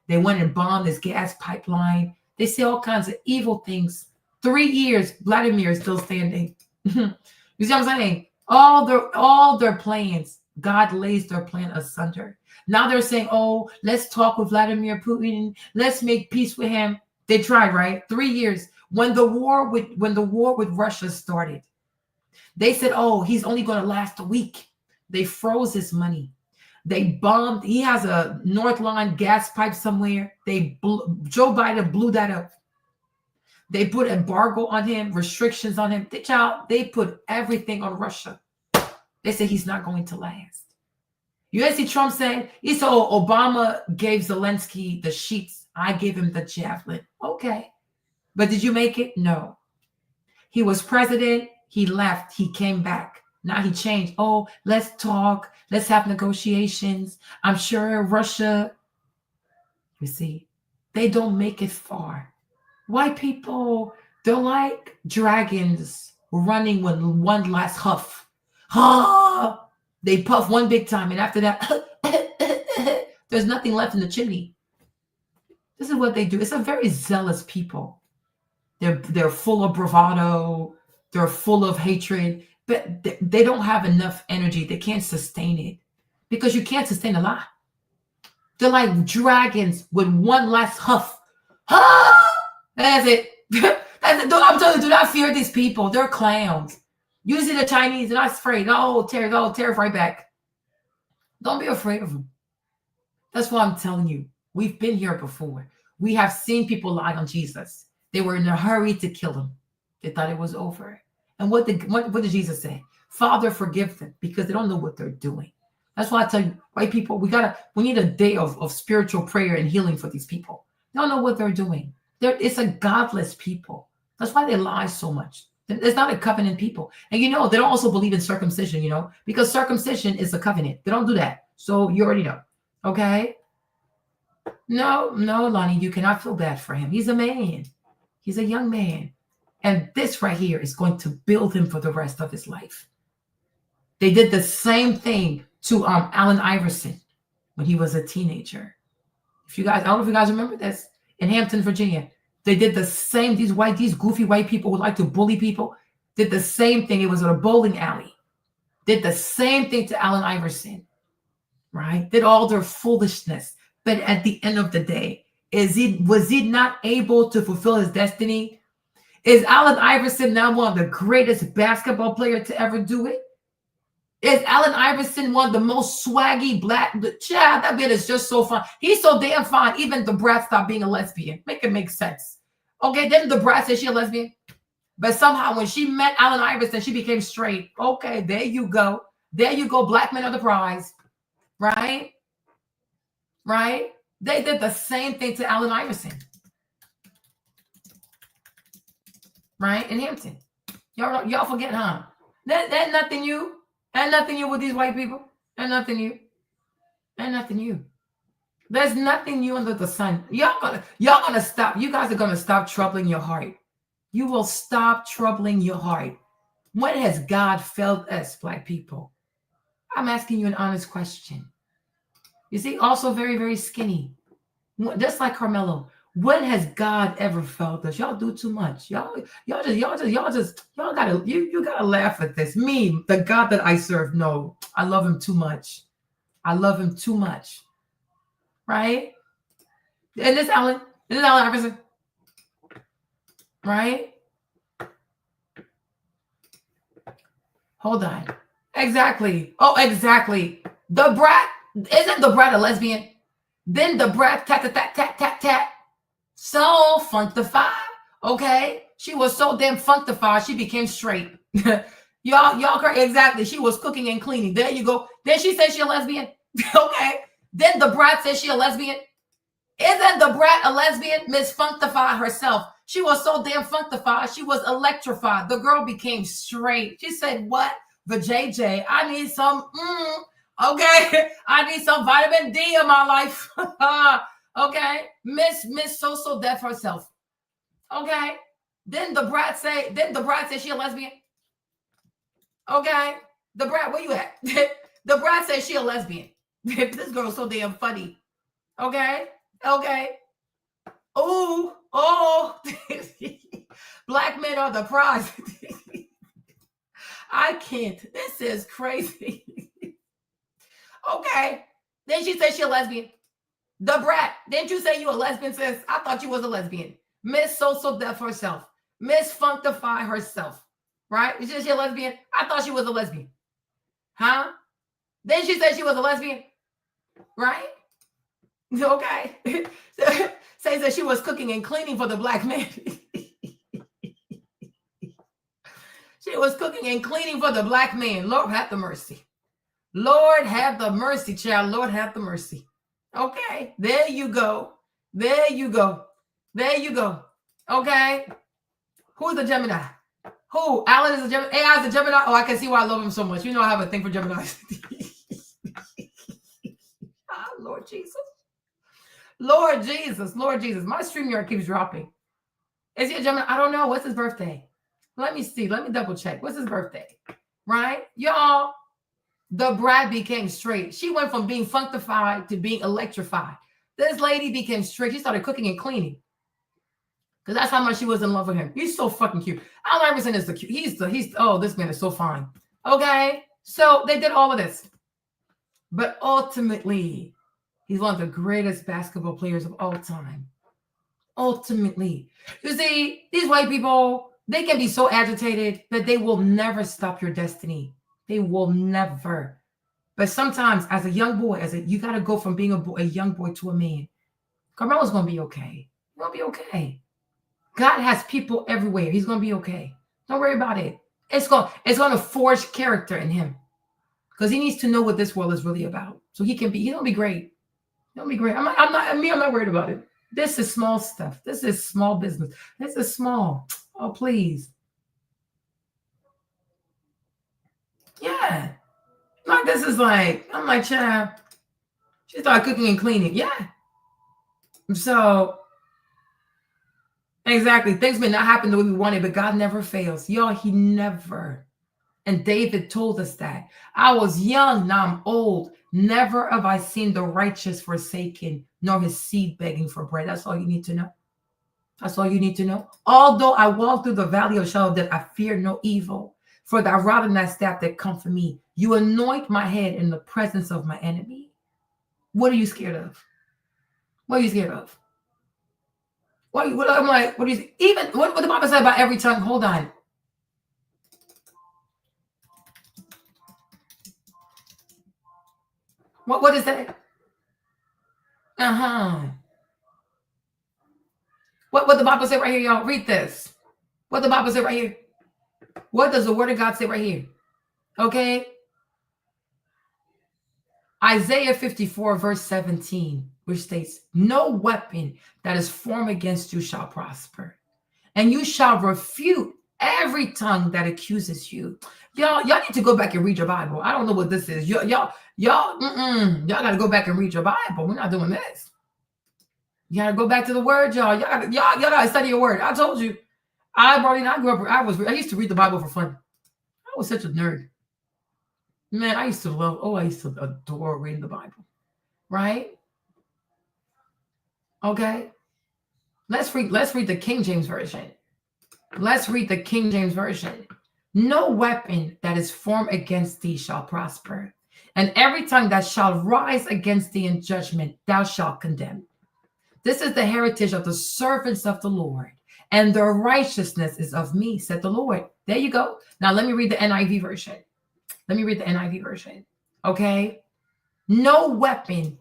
Speaker 1: They went and bombed this gas pipeline. They say all kinds of evil things. 3 years, Vladimir is still standing. You see what I'm saying? All their plans, God lays their plan asunder. Now they're saying, oh, let's talk with Vladimir Putin. Let's make peace with him. They tried, right? 3 years. When the war with Russia started, they said, oh, he's only going to last a week. They froze his money. They bombed. He has a North Line gas pipe somewhere. Joe Biden blew that up. They put embargo on him, restrictions on him. They put everything on Russia. They said he's not going to last. You guys see Trump saying, he said, oh, Obama gave Zelensky the sheets. I gave him the javelin. Okay. But did you make it? No. He was president. He left. He came back. Now he changed. Oh, let's talk. Let's have negotiations. I'm sure Russia, you see, they don't make it far. White people, they're like dragons running with one last huff. Ah! They puff one big time, and after that, there's nothing left in the chimney. This is what they do. It's a very zealous people. They're full of bravado. They're full of hatred, but they don't have enough energy. They can't sustain it because you can't sustain a lie. They're like dragons with one last huff. Ah! That's it. I'm telling you, do not fear these people. They're clowns. Usually the Chinese, they're not afraid. No, tear right back. Don't be afraid of them. That's why I'm telling you. We've been here before. We have seen people lie on Jesus. They were in a hurry to kill him. They thought it was over. And what did Jesus say? Father, forgive them because they don't know what they're doing. That's why I tell you, white people, we need a day of spiritual prayer and healing for these people. They don't know what they're doing. It's a godless people. That's why they lie so much. It's not a covenant people. And they don't also believe in circumcision, because circumcision is a covenant. They don't do that. So you already know. Okay? No, Lonnie, you cannot feel bad for him. He's a man. He's a young man. And this right here is going to build him for the rest of his life. They did the same thing to Allen Iverson when he was a teenager. I don't know if you guys remember this. In Hampton, Virginia, they did the same. These goofy white people who like to bully people did the same thing. It was at a bowling alley. Did the same thing to Allen Iverson, right? Did all their foolishness. But at the end of the day, was he not able to fulfill his destiny? Is Allen Iverson now one of the greatest basketball players to ever do it? Is Allen Iverson one of the most swaggy black? Child, that bit is just so fun. He's so damn fine. Even the brat stopped being a lesbian. Make it make sense. Okay, then the brat said she a lesbian. But somehow when she met Allen Iverson, she became straight. Okay, there you go. There you go. Black men are the prize. Right? Right? They did the same thing to Allen Iverson. Right? In Hampton. Y'all forget, huh? That nothing new. And nothing new with these white people. And nothing new. And nothing new. There's nothing new under the sun. Y'all gonna stop. You guys are gonna stop troubling your heart. You will stop troubling your heart. When has God failed us, black people? I'm asking you an honest question. You see, also very, very skinny. Just like Carmelo. When has God ever failed us? Y'all do too much. Y'all gotta laugh at this. Me, the God that I serve, no, I love him too much. I love him too much. Right? And this Allen Iverson. Right? Hold on. Exactly. Oh, exactly. The brat, isn't the brat a lesbian? Then the brat tat. So funkified, okay? She was so damn funkified, she became straight. Y'all, exactly. She was cooking and cleaning. There you go. Then she said she's a lesbian. Okay. Then the brat says she a lesbian. Isn't the brat a lesbian? Miss Functified herself. She was so damn functified. She was electrified. The girl became straight. She said, what? The JJ, I need some, okay. I need some vitamin D in my life. Okay. Miss So Deaf herself. Okay. Then the brat say she a lesbian. Okay. The brat, where you at? The brat said she a lesbian. This girl's so damn funny. Okay. Okay. Oh. Black men are the prize. I can't. This is crazy. Okay. Then she said she a lesbian. The brat. Didn't you say you a lesbian, sis? I thought you was a lesbian. Miss So Deaf herself. Miss Functify herself. Right? Is she a lesbian? I thought she was a lesbian. Huh? Then she said she was a lesbian. Right? Okay. Says that she was cooking and cleaning for the black man. She was cooking and cleaning for the black man. Lord have the mercy. Lord have the mercy, child. Lord have the mercy. Okay. There you go. There you go. There you go. Okay. Who's the Gemini? Who? Alan is a Gemini. AI is a Gemini. Oh, I can see why I love him so much. You know I have a thing for Geminis. Lord Jesus. Lord Jesus. Lord Jesus. My StreamYard keeps dropping. Is he a Gemini? I don't know. What's his birthday? Let me see. Let me double check. What's his birthday? Right? Y'all, the brat became straight. She went from being functified to being electrified. This lady became straight. She started cooking and cleaning. Because that's how much she was in love with him. He's so fucking cute. Allen Iverson is the cute. Oh, this man is so fine. Okay. So they did all of this. But ultimately, he's one of the greatest basketball players of all time. Ultimately. You see, these white people, they can be so agitated that they will never stop your destiny. They will never. But sometimes as a young boy, you got to go from being a young boy to a man. Carmelo's going to be okay. He's going to be okay. God has people everywhere. He's going to be okay. Don't worry about it. It's going to forge character in him because he needs to know what this world is really about. So he's going to be great. He'll be great. I'm not worried about it. This is small stuff. This is small business. This is small. Oh, please. Yeah. Like, this is like, I'm like, child, she started cooking and cleaning. Yeah. So, exactly. Things may not happen the way we wanted, but God never fails. Y'all, he never. And David told us that. I was young, now I'm old. Never have I seen the righteous forsaken, nor his seed begging for bread. That's all you need to know. That's all you need to know. Although I walk through the valley of shadow of death, I fear no evil. For thy rod and thy staff that comfort me. You anoint my head in the presence of my enemy. What are you scared of? What are you scared of? I'm like, what do you even what the Bible said about every tongue? Hold on. What is that? What the Bible say right here, y'all? Read this. What the Bible say right here? What does the word of God say right here? Okay. Isaiah 54 verse 17, which states, no weapon that is formed against you shall prosper, and you shall refute every tongue that accuses you. Y'all need to go back and read your Bible. I don't know what this is. Y'all got to go back and read your Bible. We're not doing this. You got to go back to the word, y'all. Y'all got to study your word. I told you. I used to read the Bible for fun. I was such a nerd. Man, I used to adore reading the Bible. Right? Okay. Let's read the King James Version. Let's read the King James Version. No weapon that is formed against thee shall prosper, and every tongue that shall rise against thee in judgment thou shalt condemn. This is the heritage of the servants of the Lord, and their righteousness is of me, said the Lord. There you go. Now let me read the NIV version. Okay. No weapon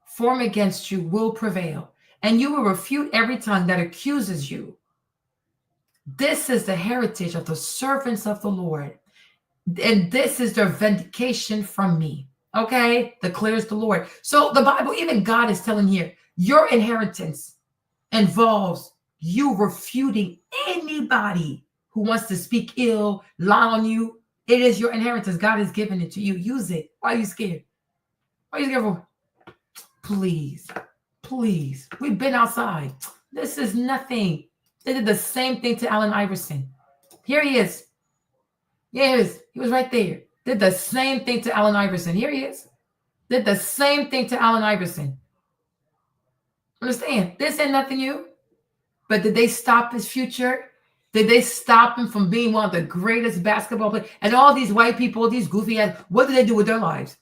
Speaker 1: formed against you will prevail, and you will refute every tongue that accuses you. This is the heritage of the servants of the Lord, and this is their vindication from me. Okay, declares the Lord. So the Bible, even God is telling here, your inheritance involves you refuting anybody who wants to speak ill, lie on you. It is your inheritance. God has given it to you. Use it. Why are you scared? Why are you scared for? Please, please. We've been outside. This is nothing. They did the same thing to Allen Iverson. Here he is. Yes, he was right there. Did the same thing to Allen Iverson. Here he is. Did the same thing to Allen Iverson. Understand? This ain't nothing new. But did they stop his future? Did they stop him from being one of the greatest basketball players? And all these white people, these goofy ass, what did they do with their lives?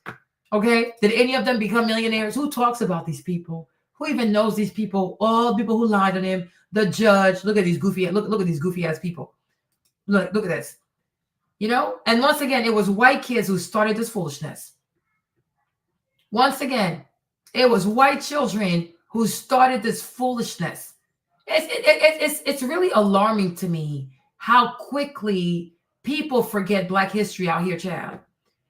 Speaker 1: Okay? Did any of them become millionaires? Who talks about these people? Who even knows these people? All the people who lied on him. The judge. Look at these goofy. Look at these goofy ass people. Look at this. You know? And once again, it was white kids who started this foolishness. Once again, it was white children who started this foolishness. It's really alarming to me how quickly people forget Black history out here, child.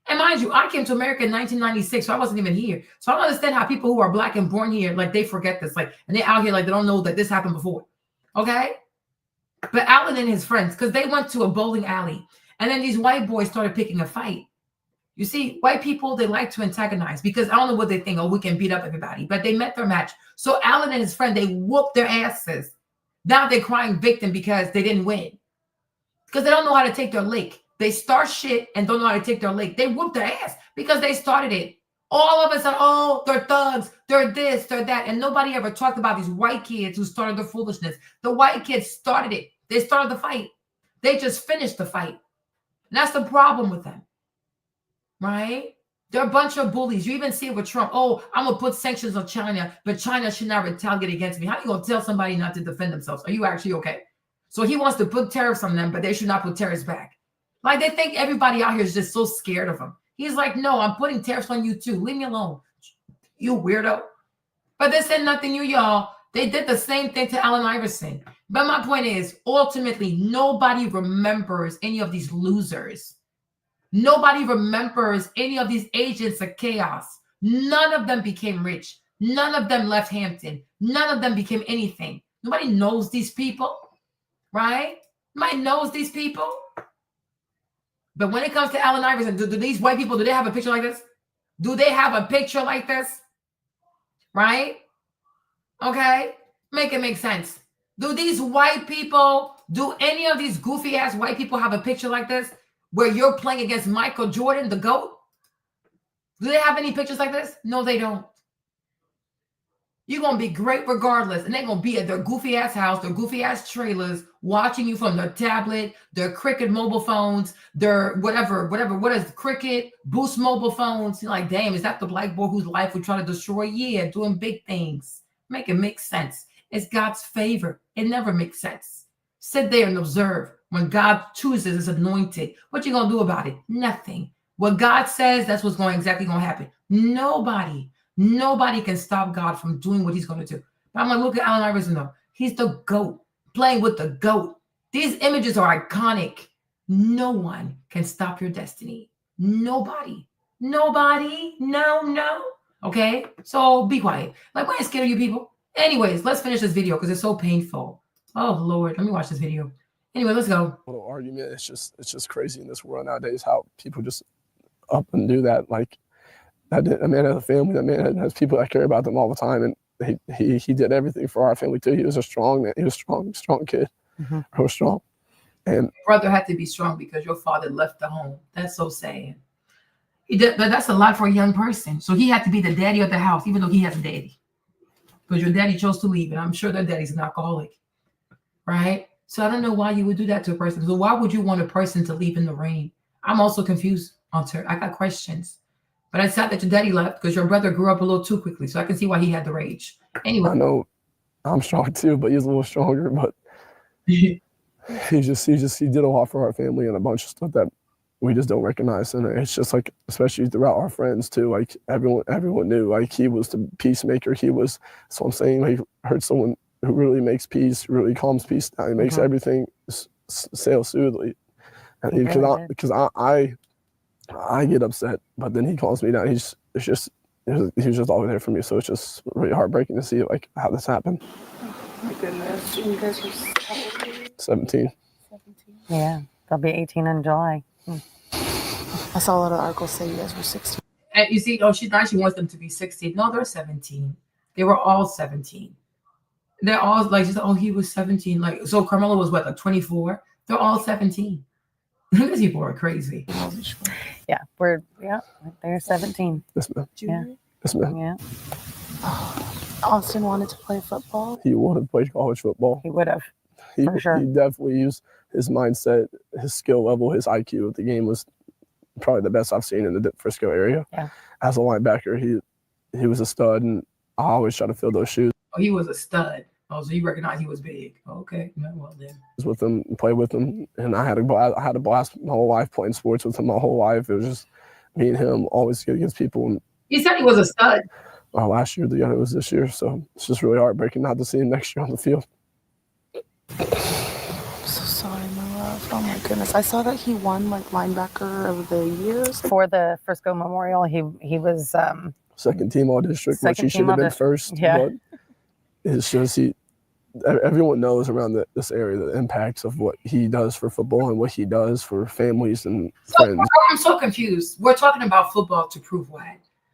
Speaker 1: And mind you, I came to America in 1996, so I wasn't even here. So I don't understand how people who are Black and born here, like, they forget this, like, and they're out here like they don't know that this happened before. Okay? But Allen and his friends, because they went to a bowling alley, and then these white boys started picking a fight. You see, white people, they like to antagonize because I don't know what they think, oh, we can beat up everybody. But they met their match. So Allen and his friend, they whooped their asses. Now they're crying victim because they didn't win. Because they don't know how to take their lick. They start shit and don't know how to take their lick. They whooped their ass because they started it. All of us are, oh, they're thugs, they're this, they're that. And nobody ever talked about these white kids who started the foolishness. The white kids started it. They started the fight. They just finished the fight. And that's the problem with them. Right? They're a bunch of bullies. You even see it with Trump. Oh, I'm going to put sanctions on China, but China should not retaliate against me. How are you going to tell somebody not to defend themselves? Are you actually okay? So he wants to put tariffs on them, but they should not put tariffs back. Like, they think everybody out here is just so scared of him. He's like, no, I'm putting tariffs on you too. Leave me alone, you weirdo. But this ain't nothing new, y'all. They did the same thing to Allen Iverson. But my point is, ultimately, nobody remembers any of these losers. Nobody remembers any of these agents of chaos. None of them became rich. None of them left Hampton. None of them became anything. Nobody knows these people, right? Nobody knows these people. But when it comes to Allen Iverson, do these white people, do they have a picture like this? Do they have a picture like this? Right? Okay? Make it make sense. Do these white people, do any of these goofy ass white people have a picture like this? Where you're playing against Michael Jordan, the GOAT? Do they have any pictures like this? No, they don't. You're going to be great regardless. And they're going to be at their goofy ass house, their goofy ass trailers, watching you from their tablet, their Cricket mobile phones, their whatever, what is Cricket, Boost mobile phones. You're like, damn, is that the Black boy whose life we try to destroy? Yeah, doing big things. Make it make sense. It's God's favor. It never makes sense. Sit there and observe. When God chooses his anointed, what you going to do about it? Nothing. What God says, that's what's exactly going to happen. Nobody can stop God from doing what he's going to do. But I'm going to look at Allen Iverson, though. He's the GOAT, playing with the GOAT. These images are iconic. No one can stop your destiny. Nobody. No. Okay? So be quiet. Like, why are you scared of you people? Anyways, let's finish this video because it's so painful. Oh, Lord. Let me watch this video. Anyway, let's go.
Speaker 6: Little argument. It's just crazy in this world nowadays how people just up and do that. Like, a man has a family. That man has people that care about them all the time, and he did everything for our family too. He was a strong man. He was a strong kid. Mm-hmm. I was strong. And
Speaker 1: brother had to be strong because your father left the home. That's so sad. He did, but that's a lot for a young person. So he had to be the daddy of the house, even though he has a daddy. But your daddy chose to leave, and I'm sure that daddy's an alcoholic, right? So I don't know why you would do that to a person. So why would you want a person to leave in the rain? I'm also confused, Anton. I got questions. But it's sad that your daddy left because your brother grew up a little too quickly. So I can see why he had the rage. Anyway.
Speaker 6: I know I'm strong too, but he's a little stronger. But he did a lot for our family and a bunch of stuff that we just don't recognize. And it's just like, especially throughout our friends too, like everyone knew, like he was the peacemaker. So I'm saying, like, I heard someone who really makes peace, really calms peace down. He makes everything sail smoothly. And because I I get upset, but then he calms me down. He was just always there for me. So it's just really heartbreaking to see like how this happened.
Speaker 21: Oh my goodness. You guys are
Speaker 6: 17.
Speaker 21: Yeah, they'll be 18 in July.
Speaker 7: I saw a lot of articles say you guys were 16.
Speaker 1: And you see, she wants them to be 16. No, they're 17. They were all 17. They're all like, he was 17. Like, so Carmelo was what, like 24? They're all 17. These people are crazy.
Speaker 21: Yeah, they're 17.
Speaker 6: Yes, ma'am.
Speaker 21: Yeah.
Speaker 6: Yes, ma'am.
Speaker 21: Yeah.
Speaker 7: Austin wanted to play football.
Speaker 6: He wanted to play college football.
Speaker 21: He would have.
Speaker 6: For sure. He definitely used his mindset, his skill level, his IQ. The game was probably the best I've seen in the Frisco area.
Speaker 21: Yeah.
Speaker 6: As a linebacker, he was a stud, and I always try to fill those shoes.
Speaker 1: Oh, he was a stud. Oh, so you recognize he was big. Okay. Yeah, well then.
Speaker 6: With him, play with him, and I had a blast my whole life playing sports with him my whole life. It was just me and him always good against people. And
Speaker 1: he said he was a stud.
Speaker 6: Last year, the other was this year, so it's just really heartbreaking not to see him next year on the field.
Speaker 7: I'm so sorry, my love. Oh my goodness. I saw that he won like linebacker of the year
Speaker 21: for the Frisco Memorial. He was
Speaker 6: second team all district, which he should have been first.
Speaker 21: Yeah.
Speaker 6: But it's just everyone knows around this area the impacts of what he does for football and what he does for families and friends.
Speaker 1: I'm so confused. We're talking about football to prove what?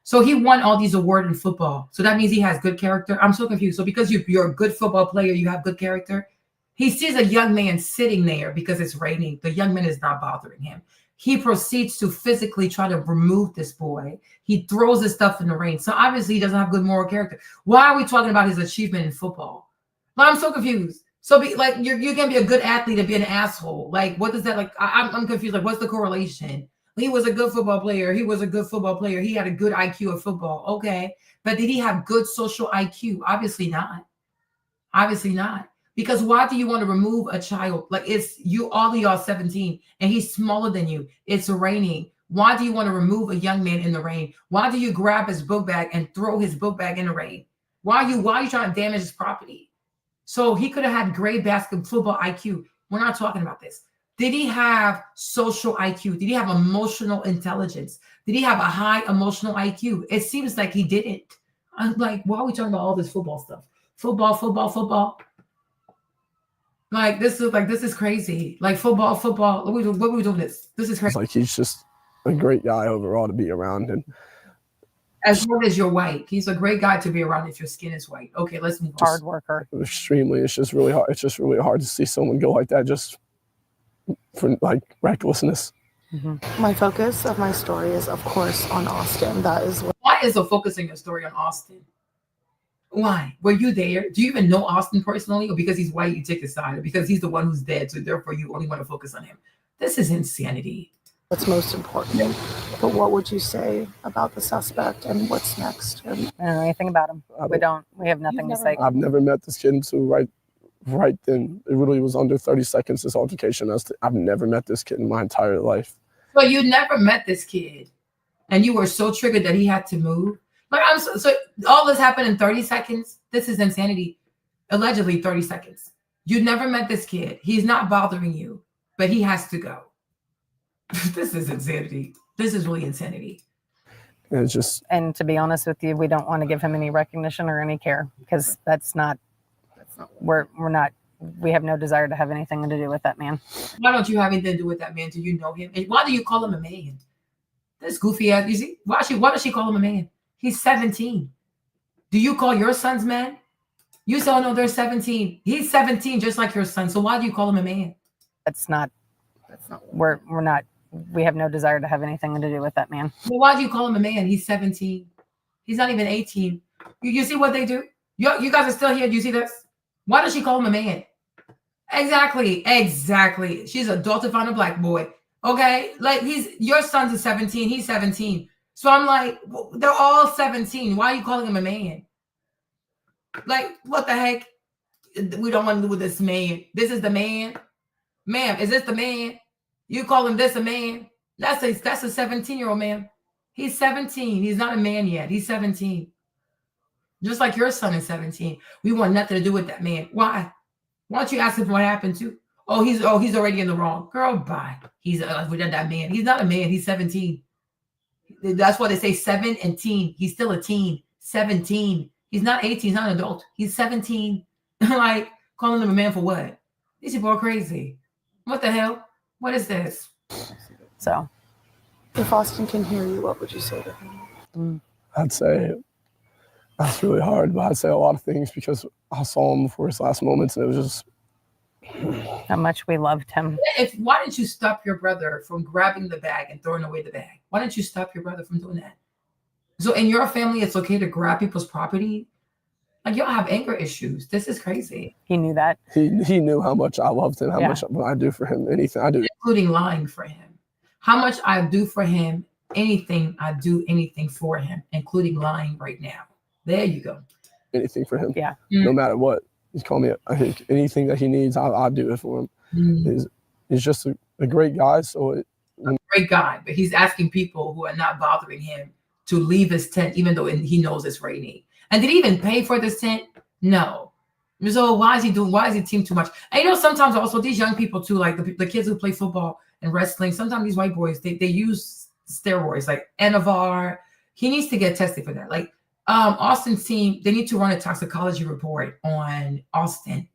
Speaker 1: So he won all these awards in football. So that means he has good character. I'm so confused. So because you're a good football player, you have good character. He sees a young man sitting there because it's raining. The young man is not bothering him. He proceeds to physically try to remove this boy. He throws his stuff in the rain. So obviously he doesn't have good moral character. Why are we talking about his achievement in football? Like, I'm so confused. So you can be a good athlete and be an asshole. Like, what does that like? I'm confused. Like, what's the correlation? He was a good football player. He was a good football player. He had a good IQ of football. Okay. But did he have good social IQ? Obviously not. Obviously not. Because why do you want to remove a child? Like, it's you, all of y'all 17, and he's smaller than you. It's raining. Why do you want to remove a young man in the rain? Why do you grab his book bag and throw his book bag in the rain? Why are you trying to damage his property? So he could have had great football IQ. We're not talking about this. Did he have social IQ? Did he have emotional intelligence? Did he have a high emotional IQ? It seems like he didn't. I'm like, why are we talking about all this football stuff? Football. Like, this is crazy. Like, football. What are we doing this? This is crazy.
Speaker 6: It's like he's just a great guy overall to be around. And
Speaker 1: as long as you're white, he's a great guy to be around if your skin is white. Okay, let's move on.
Speaker 21: Hard worker.
Speaker 6: Extremely. It's just really hard. It's just really hard to see someone go like that just for like recklessness.
Speaker 7: Mm-hmm. My focus of my story is, of course, on Austin. That is what.
Speaker 1: Why is the focus in your story on Austin? Why? Were you there? Do you even know Austin personally? Or because he's white, you take his side? Or because he's the one who's dead, so therefore you only want to focus on him? This is insanity.
Speaker 7: What's most important. But what would you say about the suspect and what's next?
Speaker 21: I don't know anything about him. We have nothing to say.
Speaker 6: I've never met this kid until right then. It really was under 30 seconds, this altercation. I've never met this kid in my entire life.
Speaker 1: But you never met this kid, and you were so triggered that he had to move. Like, so all this happened in 30 seconds. This is insanity. Allegedly 30 seconds. You never met this kid. He's not bothering you, but he has to go. This is insanity. This is really insanity.
Speaker 6: It's just.
Speaker 21: And to be honest with you, we don't want to give him any recognition or any care because we have no desire to have anything to do with that man.
Speaker 1: Why don't you have anything to do with that man? Do you know him? And why do you call him a man? This goofy ass. You see, why does she call him a man? He's 17. Do you call your sons men? You say, oh no, they're 17. He's 17, just like your son. So why do you call him a man?
Speaker 21: We have no desire to have anything to do with that man.
Speaker 1: Well, why do you call him a man? He's 17. He's not even 18. You see what they do? You guys are still here. Do you see this? Why does she call him a man? Exactly. She's adultifying a black boy. Okay? Like, your son's 17. He's 17. So I'm like, they're all 17. Why are you calling him a man? Like, what the heck? We don't want to do with this man. This is the man. Ma'am, is this the man? You call him this a man? That's a 17-year-old man. He's 17. He's not a man yet. He's 17. Just like your son is 17. We want nothing to do with that man. Why? Why don't you ask him what happened to? he's already in the wrong. Girl, bye. He's that man. He's not a man. He's 17. That's why they say 7 and teen. He's still a teen. 17. He's not 18. He's not an adult. He's 17. Like, calling him a man for what? These people are crazy. What the hell? What is this?
Speaker 7: So, if Austin can hear you, what would you say to him?
Speaker 6: I'd say that's really hard, but I'd say a lot of things because I saw him before his last moments, and it was just
Speaker 21: how much we loved him.
Speaker 1: Why didn't you stop your brother from grabbing the bag and throwing away the bag? Why didn't you stop your brother from doing that? So in your family, it's okay to grab people's property? Like, y'all have anger issues. This is crazy.
Speaker 21: He knew that.
Speaker 6: He knew how much I loved him, how much I do for him, anything I do.
Speaker 1: Including lying for him. How much I do for him, anything I do, anything for him, including lying right now. There you go.
Speaker 6: Anything for him.
Speaker 21: Yeah.
Speaker 6: No matter what. He's called me, I think anything that he needs, I'll do it for him. He's just a great guy. So
Speaker 1: a great guy, but he's asking people who are not bothering him to leave his tent, even though he knows it's raining. And did he even pay for this tent? No. So why is he team too much? And you know, sometimes also these young people too, like the kids who play football and wrestling, sometimes these white boys, they use steroids like Anavar. He needs to get tested for that. Like Austin's team, they need to run a toxicology report on Austin.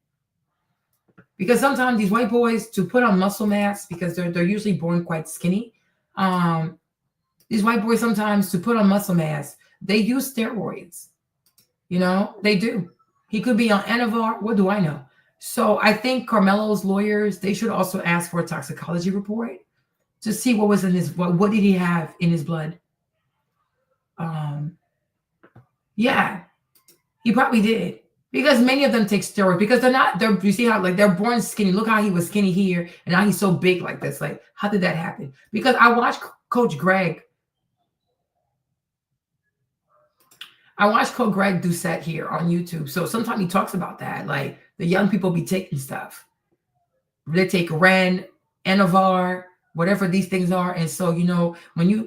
Speaker 1: Because sometimes these white boys, to put on muscle mass, because they're usually born quite skinny. These white boys sometimes, to put on muscle mass, they use steroids. You know, they do. He could be on Anavar. What do I know? So I think Carmelo's lawyers, they should also ask for a toxicology report to see what was in his, what did he have in his blood? Yeah, he probably did. Because many of them take steroids because you see how, like, they're born skinny. Look how he was skinny here and now he's so big like this. Like, how did that happen? Because I watched Coach Greg Doucette here on YouTube. So sometimes he talks about that. Like, the young people be taking stuff. They take Ren, Anavar, whatever these things are. And so, you know, when you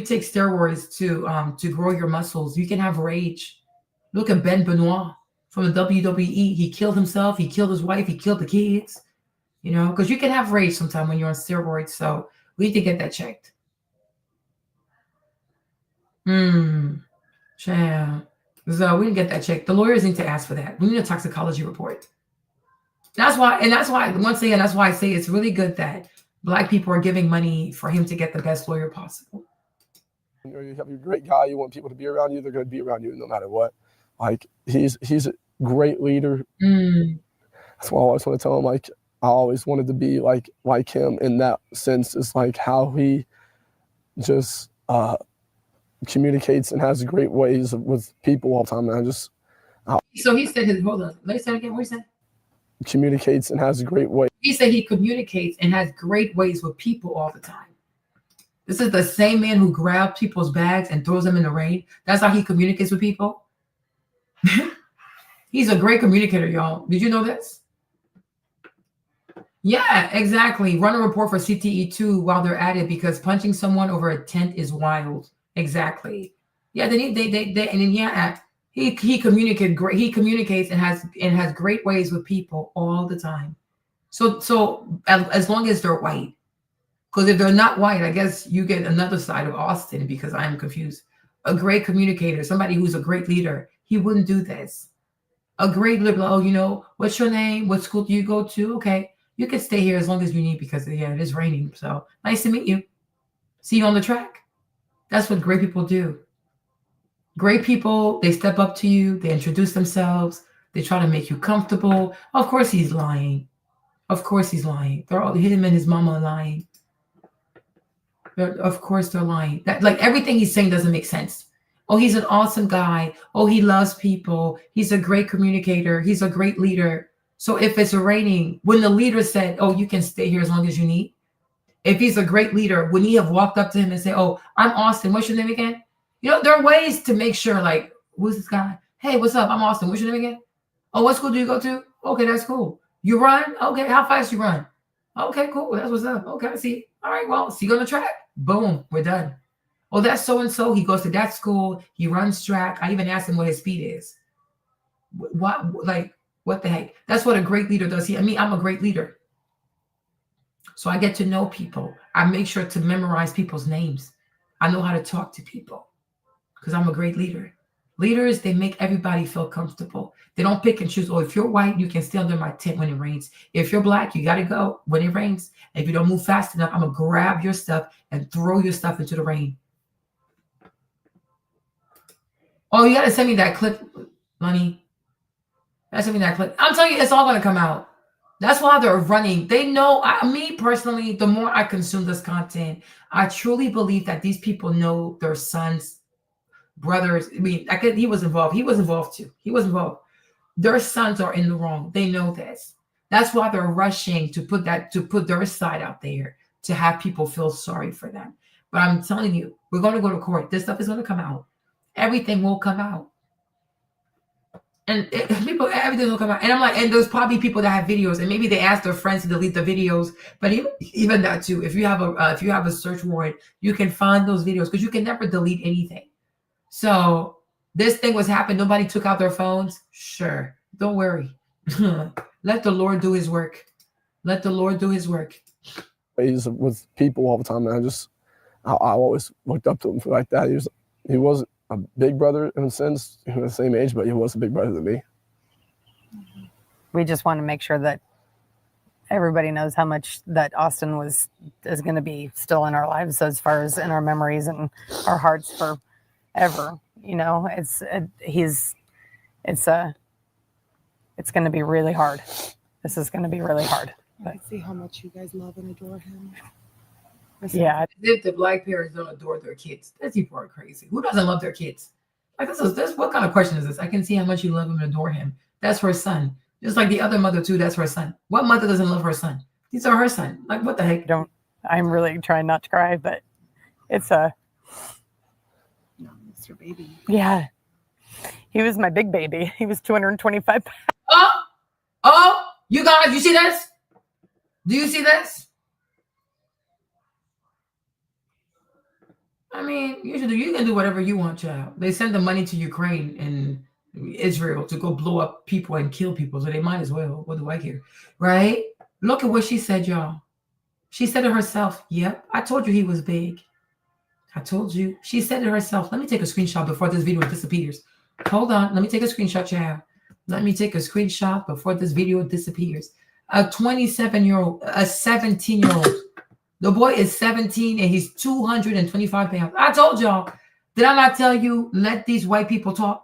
Speaker 1: take steroids to grow your muscles, you can have rage. Look at Ben Benoit from the WWE. He killed himself. He killed his wife. He killed the kids. You know, because you can have rage sometimes when you're on steroids. So we need to get that checked. Child. So we didn't get that checked. The lawyers need to ask for that. We need a toxicology report. That's why once again, that's why I say it's really good that Black people are giving money for him to get the best lawyer possible.
Speaker 6: You know, you have a great guy. You want people to be around you. They're going to be around you no matter what. Like, he's a great leader. That's why I always want to tell him, like, I always wanted to be like him in that sense. It's like how he just communicates and has great ways with people all the time. And
Speaker 1: So he said hold on. Let me say it again. What he said?
Speaker 6: Communicates and has great ways.
Speaker 1: He said he communicates and has great ways with people all the time. This is the same man who grabs people's bags and throws them in the rain. That's how he communicates with people. He's a great communicator, y'all. Did you know this? Yeah, exactly. Run a report for CTE2 while they're at it, because punching someone over a tent is wild. Exactly. Yeah, and then yeah, he communicates and has great ways with people all the time. So as long as they're white, because if they're not white, I guess you get another side of Austin, because I am confused. A great communicator, somebody who's a great leader, he wouldn't do this. A great leader, oh, you know, what's your name? What school do you go to? Okay, you can stay here as long as you need, because yeah, it is raining. So nice to meet you. See you on the track. That's what great people do. Great people, they step up to you, they introduce themselves, they try to make you comfortable. Of course he's lying. Of course he's lying. They're all, him and his mama are lying. Of course they're lying. That, like, everything he's saying doesn't make sense. Oh, he's an awesome guy. Oh, he loves people. He's a great communicator. He's a great leader. So if it's raining, when the leader said, oh, you can stay here as long as you need. If he's a great leader, wouldn't he have walked up to him and say, oh, I'm Austin. What's your name again? You know, there are ways to make sure, like, who's this guy? Hey, what's up? I'm Austin. What's your name again? Oh, what school do you go to? Okay, that's cool. You run? Okay, how fast you run? Okay, cool. That's what's up. Okay, I see. All right, well, see you on the track. Boom, we're done. Oh, that's so-and-so. He goes to that school. He runs track. I even asked him what his speed is. What the heck? That's what a great leader does. I'm a great leader. So I get to know people. I make sure to memorize people's names. I know how to talk to people because I'm a great leader. Leaders, they make everybody feel comfortable. They don't pick and choose. Oh, if you're white, you can stay under my tent when it rains. If you're black, you got to go when it rains. If you don't move fast enough, I'm going to grab your stuff and throw your stuff into the rain. Oh, you got to send me that clip, Lonnie. Send me that clip. I'm telling you, it's all going to come out. That's why they're running. They know, me personally, the more I consume this content, I truly believe that these people know their sons, brothers. I mean, he was involved. He was involved too. He was involved. Their sons are in the wrong. They know this. That's why they're rushing to put their side out there to have people feel sorry for them. But I'm telling you, we're going to go to court. This stuff is going to come out. Everything will come out. And everything will come out. And I'm like, and there's probably people that have videos, and maybe they ask their friends to delete the videos. But even that too, if you have a search warrant, you can find those videos because you can never delete anything. So this thing was happening. Nobody took out their phones. Sure, don't worry. Let the Lord do His work. Let the Lord do His work.
Speaker 6: He's with people all the time, and I always looked up to him for like that. He was a big brother in a sense, the same age, but he was a big brother to me.
Speaker 21: We just want to make sure that everybody knows how much that Austin is going to be still in our lives, as far as in our memories and our hearts forever. You know, it's going to be really hard. This is going to be really hard.
Speaker 7: I see how much you guys love and adore him.
Speaker 21: Yeah.
Speaker 1: If the black parents don't adore their kids, those people are crazy. Who doesn't love their kids? Like this what kind of question is this? I can see how much you love him and adore him. That's her son. Just like the other mother too, that's her son. What mother doesn't love her son? These are her son. Like what the heck?
Speaker 21: I'm really trying not to cry, but it's
Speaker 7: No, it's your baby.
Speaker 21: Yeah. He was my big baby. He was 225 pounds.
Speaker 1: Oh, you guys, you see this? Do you see this? I mean, you can do whatever you want, child. They send the money to Ukraine and Israel to go blow up people and kill people, so they might as well. What do I care? Right? Look at what she said, y'all. She said it herself. Yep, I told you he was big. I told you. She said it herself. Let me take a screenshot before this video disappears. Hold on. Let me take a screenshot, child. Let me take a screenshot before this video disappears. A 27-year-old, a 17-year-old. The boy is 17 and he's 225 pounds. I told y'all. Did I not tell you, let these white people talk?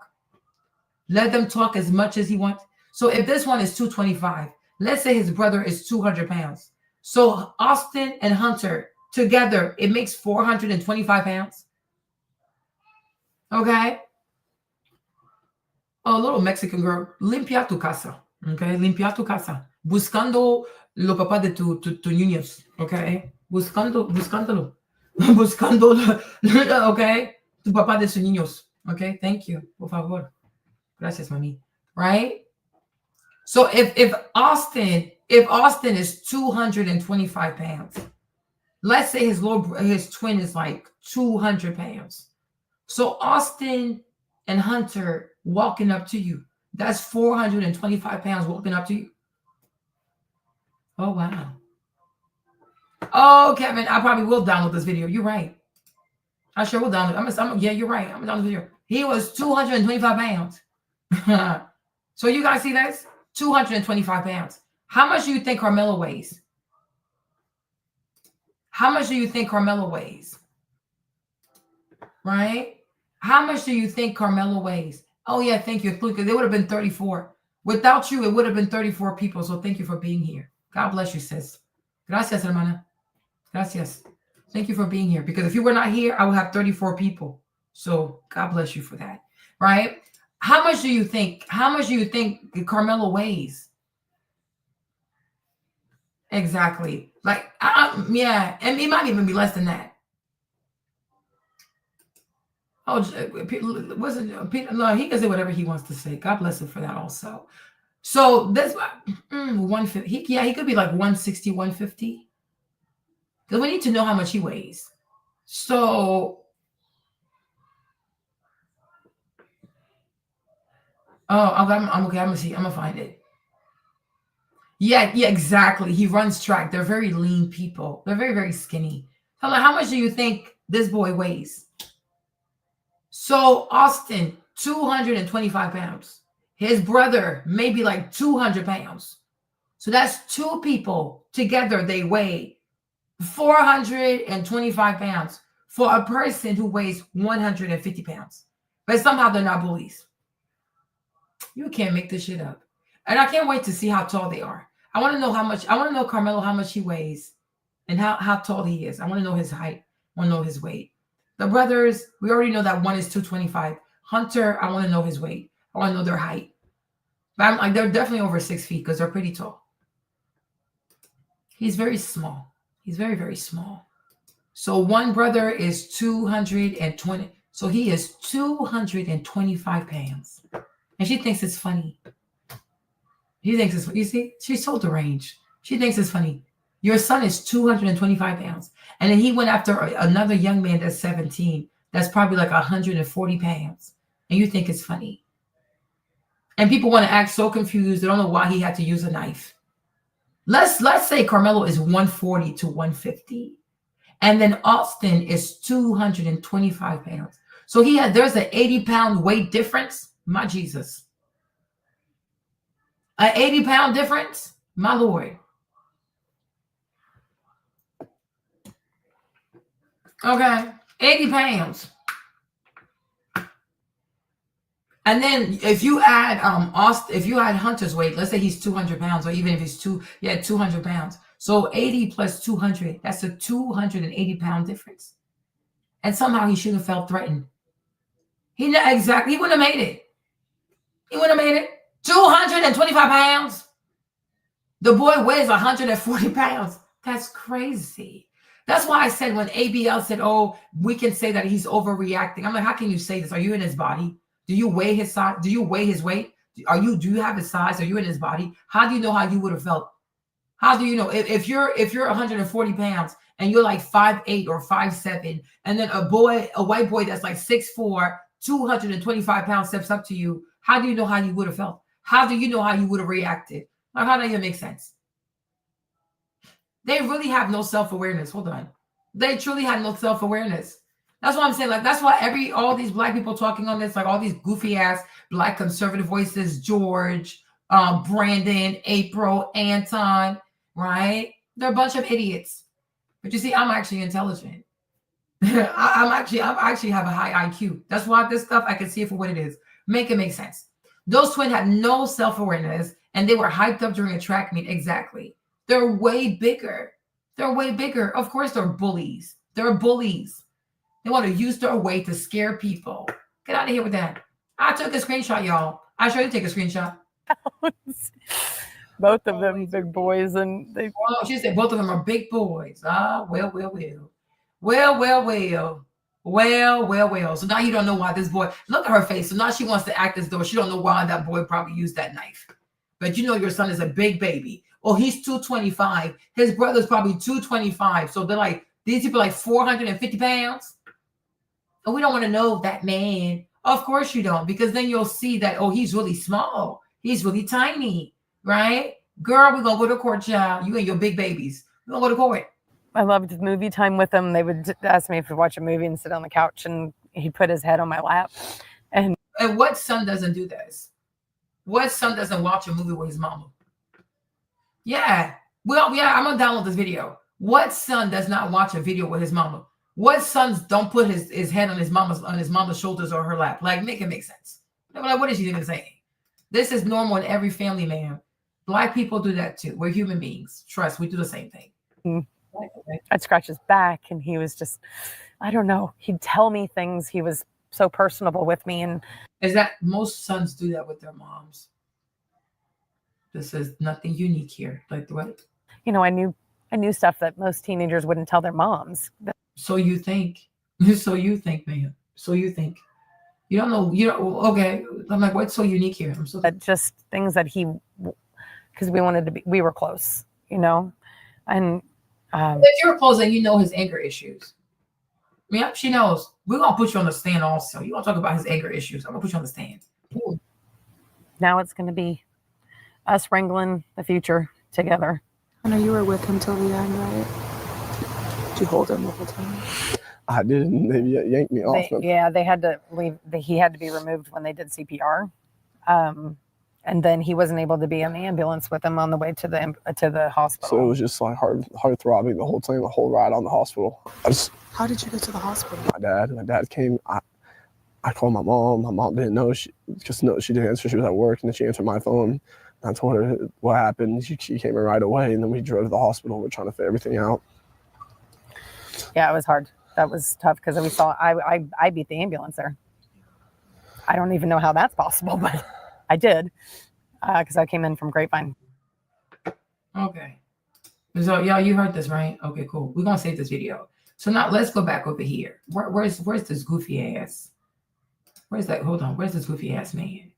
Speaker 1: Let them talk as much as he wants. So if this one is 225, let's say his brother is 200 pounds. So Austin and Hunter together, it makes 425 pounds. Okay. Oh, little Mexican girl. Limpia tu casa. Okay. Limpia tu casa. Buscando lo papá de tu niños. Okay. Buscándolo. Okay. Tu papá de sus niños. Okay. Thank you. Por favor. Gracias, mami. Right? So if Austin is 225 pounds, let's say his twin is like 200 pounds. So Austin and Hunter walking up to you, that's 425 pounds walking up to you. Oh, wow. Oh, Kevin, I probably will download this video. You're right. I sure will download. Yeah, you're right. I'm gonna download the video. He was 225 pounds. So you guys see this? 225 pounds. How much do you think Carmelo weighs? How much do you think Carmelo weighs? Right? How much do you think Carmelo weighs? Oh, yeah, thank you. Look, they would have been 34. Without you, it would have been 34 people. So thank you for being here. God bless you, sis. Gracias, hermana. Gracias. Thank you for being here. Because if you were not here, I would have 34 people. So God bless you for that. Right? How much do you think? How much do you think Carmelo weighs? Exactly. Like, yeah. And it might even be less than that. Oh, wasn't Peter? No, he can say whatever he wants to say. God bless him for that also. So this 150. He could be like 160, 150. Because we need to know how much he weighs. So, I'm okay. I'm gonna see. I'm gonna find it. Yeah, exactly. He runs track. They're very lean people. They're very, very skinny. I'm like, how much do you think this boy weighs? So Austin, 225 pounds. His brother, maybe like 200 pounds. So that's two people together. They weigh 425 pounds for a person who weighs 150 pounds. But somehow they're not bullies. You can't make this shit up. And I can't wait to see how tall they are. I want to know how much. I want to know Carmelo how much he weighs and how tall he is. I want to know his height. I want to know his weight. The brothers, we already know that one is 225. Hunter, I want to know his weight. I want to know their height. But I'm like, they're definitely over 6 feet because they're pretty tall. He's very small. He's very, very small. So one brother is 220. So he is 225 pounds. And she thinks it's funny. He thinks it's, you see, she's so deranged. She thinks it's funny. Your son is 225 pounds. And then he went after another young man that's 17. That's probably like 140 pounds. And you think it's funny. And people want to act so confused. They don't know why he had to use a knife. Let's say Carmelo is 140 to 150. And then Austin is 225 pounds. So there's an 80-pound weight difference. My Jesus. An 80-pound difference? My Lord. Okay. 80 pounds. And then if you add if you add Hunter's weight, let's say he's 200 pounds, or even if he's 200 pounds. So 80 plus 200, that's a 280-pound difference. And somehow he shouldn't have felt threatened. He wouldn't have made it. He wouldn't have made it. 225 pounds. The boy weighs 140 pounds. That's crazy. That's why I said when ABL said, oh, we can say that he's overreacting. I'm like, how can you say this? Are you in his body? Do you weigh his size? Do you weigh his weight? Do you have his size? Are you in his body? How do you know how you would have felt? How do you know if you're 140 pounds and you're like 5'8" or 5'7", and then a white boy that's like 6'4", 225 pounds steps up to you? How do you know how you would have felt? How do you know how you would have reacted? Like, how does that make sense? They really have no self-awareness. Hold on. They truly had no self-awareness. That's what I'm saying. Like, that's why all these black people talking on this, like all these goofy ass black conservative voices, George, Brandon, April, Anton, right? They're a bunch of idiots. But you see, I'm actually intelligent. I actually have a high IQ. That's why this stuff, I can see it for what it is. Make it make sense. Those twins had no self-awareness, and they were hyped up during a track meet. Exactly. They're way bigger. They're way bigger. Of course, they're bullies. They're bullies. They want to use their weight to scare people. Get out of here with that. I took a screenshot, y'all. I show you take a screenshot.
Speaker 21: Both of them big boys, and they.
Speaker 1: Oh, she said both of them are big boys. Ah, well. So now you don't know why this boy. Look at her face. So now she wants to act as though she don't know why that boy probably used that knife. But you know your son is a big baby. Oh, he's 225. His brother's probably 225. So they're like, these people are like 450 pounds. And we don't want to know that man. Of course you don't, because then you'll see that, oh, he's really small. He's really tiny, right? Girl, we're going to go to court, child. You and your big babies. We're going to go to court.
Speaker 21: I loved movie time with them. They would ask me if we'd watch a movie and sit on the couch, and he'd put his head on my lap. And
Speaker 1: what son doesn't do this? What son doesn't watch a movie with his mama? Yeah. Well, yeah, I'm going to download this video. What son does not watch a video with his mama? What sons don't put his head on his mama's shoulders or her lap? Like, make it make sense. Like, what is she even saying? This is normal in every family, man. Black people do that too. We're human beings. Trust, we do the same thing.
Speaker 21: I'd scratch his back, and he was just, I don't know. He'd tell me things. He was so personable with me. And
Speaker 1: is that most sons do that with their moms? This is nothing unique here. Like what?
Speaker 21: You know, I knew stuff that most teenagers wouldn't tell their moms.
Speaker 1: So you think, man. So you think. You don't know. You know. Okay. I'm like, what's so unique here? I'm so
Speaker 21: just things that because we were close, you know, and
Speaker 1: if you're close and you know his anger issues. Yeah, she knows. We're gonna put you on the stand also. You want to talk about his anger issues? I'm gonna put you on the stand.
Speaker 21: Now it's gonna be us wrangling the future. together.
Speaker 7: I know you were with him till the end, right? Did you hold him the whole time?
Speaker 6: I didn't. They yanked me off.
Speaker 21: They had to leave. He had to be removed when they did CPR. And then he wasn't able to be in the ambulance with him on the way to the hospital.
Speaker 6: So it was just like heart throbbing the whole time, the whole ride on the hospital.
Speaker 7: How did you get to the hospital?
Speaker 6: My dad came. I called my mom. My mom didn't know. She didn't answer. She was at work, and then she answered my phone. I told her what happened. She came in right away, and then we drove to the hospital. We're trying to figure everything out.
Speaker 21: Yeah, it was hard. That was tough because I beat the ambulance there. I don't even know how that's possible, but I did because I came in from Grapevine.
Speaker 1: Okay. So y'all, you heard this, right? Okay, cool. We're gonna save this video. So now let's go back over here. Where's this goofy ass? Where's that? Hold on. Where's this goofy ass man?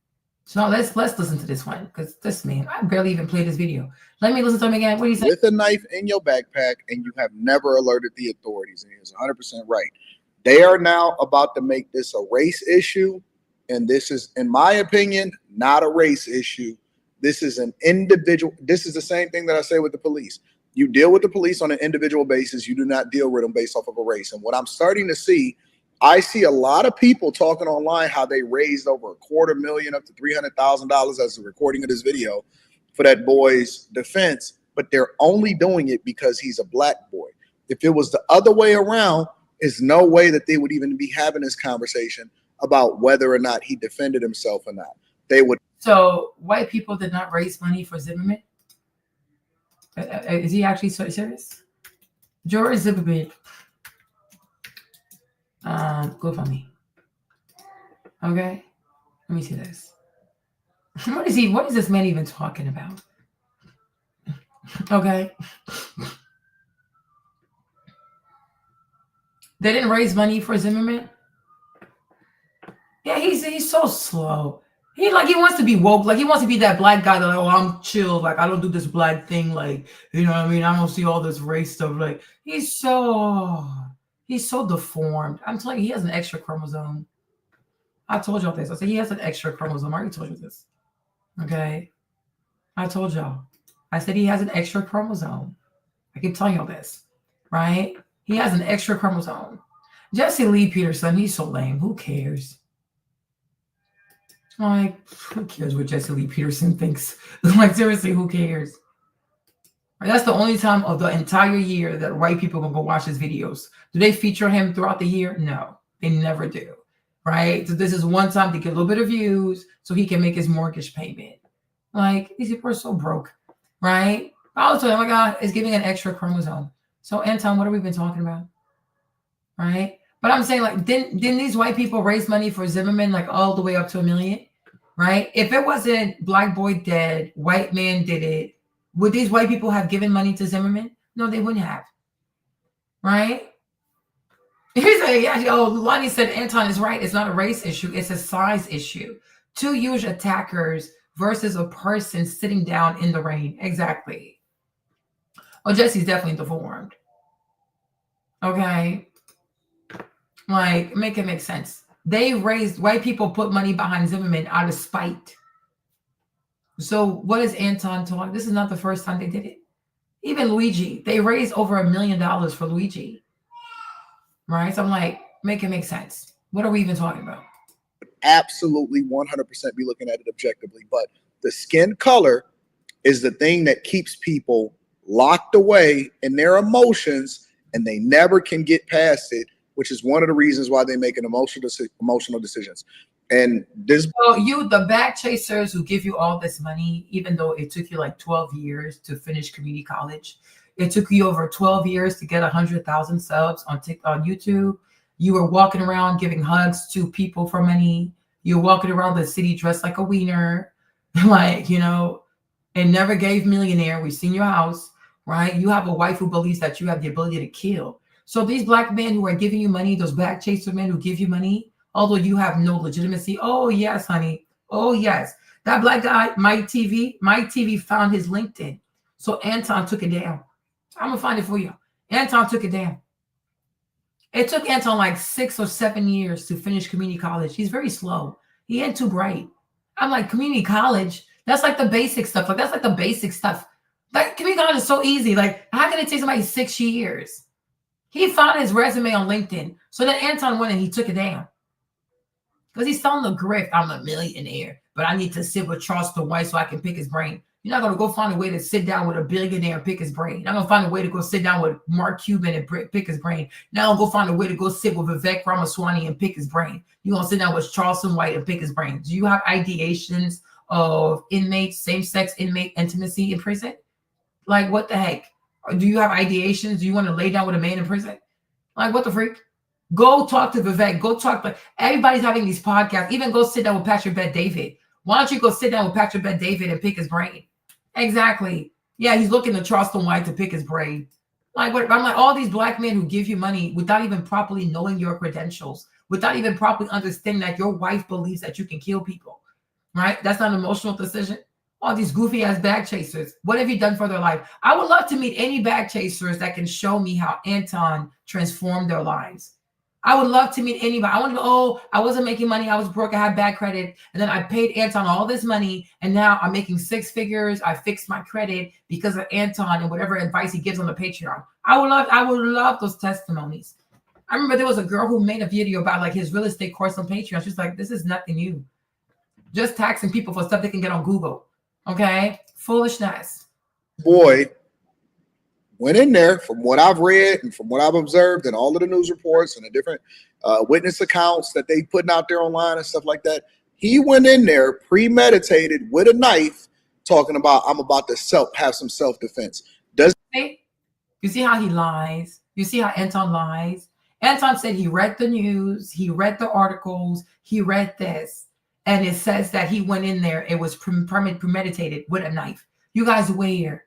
Speaker 1: So now let's listen to this one because this man, I barely even played this video. Let me listen to him again. What do you say?
Speaker 13: With a knife in your backpack and you have never alerted the authorities. And he's 100% right. They are now about to make this a race issue. And this is, in my opinion, not a race issue. This is an individual. This is the same thing that I say with the police. You deal with the police on an individual basis. You do not deal with them based off of a race. And what I'm starting to see, I see a lot of people talking online how they raised over $250,000 up to $300,000 as a recording of this video for that boy's defense, but they're only doing it because he's a black boy. If it was the other way around, there's no way that they would even be having this conversation about whether or not he defended himself or not. They would.
Speaker 1: So white people did not raise money for Zimmerman? Is he actually so serious? George Zimmerman. Go for me. Okay. Let me see this. What is this man even talking about? Okay. They didn't raise money for Zimmerman? Yeah, he's so slow. He wants to be woke. Like he wants to be that black guy that like, oh, I'm chill. Like I don't do this black thing. Like, you know what I mean? I don't see all this race stuff. Like he's so deformed. I'm telling you, he has an extra chromosome. I told y'all this. I said he has an extra chromosome. I already told you this. Okay. I told y'all. I said he has an extra chromosome. I keep telling y'all this. Right? He has an extra chromosome. Jesse Lee Peterson, he's so lame. Who cares? Like, who cares what Jesse Lee Peterson thinks? Like, seriously, who cares? That's the only time of the entire year that white people will go watch his videos. Do they feature him throughout the year? No, they never do. Right? So this is one time to get a little bit of views so he can make his mortgage payment. Like, these people are so broke. Right? I was telling you, oh my God, it's giving an extra chromosome. So, Anton, what have we been talking about? Right? But I'm saying, like, didn't these white people raise money for Zimmerman, like, all the way up to $1 million? Right? If it wasn't black boy dead, white man did it, would these white people have given money to Zimmerman? No, they wouldn't have. Right? Here's Lonnie said Anton is right. It's not a race issue. It's a size issue. 2 huge attackers versus a person sitting down in the rain. Exactly. Oh, Jesse's definitely deformed. Okay. Like, make it make sense. White people put money behind Zimmerman out of spite. So what is Anton talking? This is not the first time they did it. Even Luigi, they raised over $1 million for Luigi. Right? So I'm like, make it make sense. What are we even talking about?
Speaker 13: Absolutely 100% be looking at it objectively. But the skin color is the thing that keeps people locked away in their emotions, and they never can get past it, which is one of the reasons why they make an emotional decisions. And this.
Speaker 1: So the back chasers who give you all this money, even though it took you like 12 years to finish community college, it took you over 12 years to get 100,000 subs on YouTube. You were walking around giving hugs to people for money. You're walking around the city dressed like a wiener, like, and never gave millionaire. We've seen your house, right? You have a wife who believes that you have the ability to kill. So these black men who are giving you money, those back chaser men who give you money, although you have no legitimacy. Oh, yes, honey. Oh, yes. That black guy, Mike TV found his LinkedIn. So Anton took it down. I'm going to find it for you. Anton took it down. It took Anton like 6 or 7 years to finish community college. He's very slow. He ain't too bright. I'm like, community college? That's like the basic stuff. Like, that's like the basic stuff. Like, community college is so easy. Like, how can it take somebody 6 years? He found his resume on LinkedIn. So then Anton went and he took it down. Because he's selling the grift. I'm a millionaire, but I need to sit with Charleston White so I can pick his brain. You're not going to go find a way to sit down with a billionaire and pick his brain. You're not going to find a way to go sit down with Mark Cuban and pick his brain. You're not going to go find a way to go sit with Vivek Ramaswamy and pick his brain. You're going to sit down with Charleston White and pick his brain. Do you have ideations of inmates, same-sex inmate intimacy in prison? Like, what the heck? Do you have ideations? Do you want to lay down with a man in prison? Like, what the freak? Go talk to Vivek. Go talk to everybody's having these podcasts. Even go sit down with Patrick Bet-David. Why don't you go sit down with Patrick Bet-David and pick his brain? Exactly. Yeah, he's looking to Charleston White to pick his brain. Like, what? I'm like, all these black men who give you money without even properly knowing your credentials, without even properly understanding that your wife believes that you can kill people, right? That's not an emotional decision. All these goofy ass bag chasers. What have you done for their life? I would love to meet any bag chasers that can show me how Anton transformed their lives. I would love to meet anybody. I want to go, oh, I wasn't making money. I was broke. I had bad credit. And then I paid Anton all this money. And now I'm making 6 figures. I fixed my credit because of Anton and whatever advice he gives on the Patreon. I would love those testimonies. I remember there was a girl who made a video about like his real estate course on Patreon. She's like, this is nothing new. Just taxing people for stuff they can get on Google. Okay, foolishness.
Speaker 13: Boy went in there, from what I've read and from what I've observed and all of the news reports and the different witness accounts that they putting out there online and stuff like that. He went in there premeditated with a knife, talking about, I'm about to have some self-defense.
Speaker 1: You see how he lies? You see how Anton lies? Anton said he read the news, he read the articles, he read this. And it says that he went in there. It was premeditated with a knife. You guys where?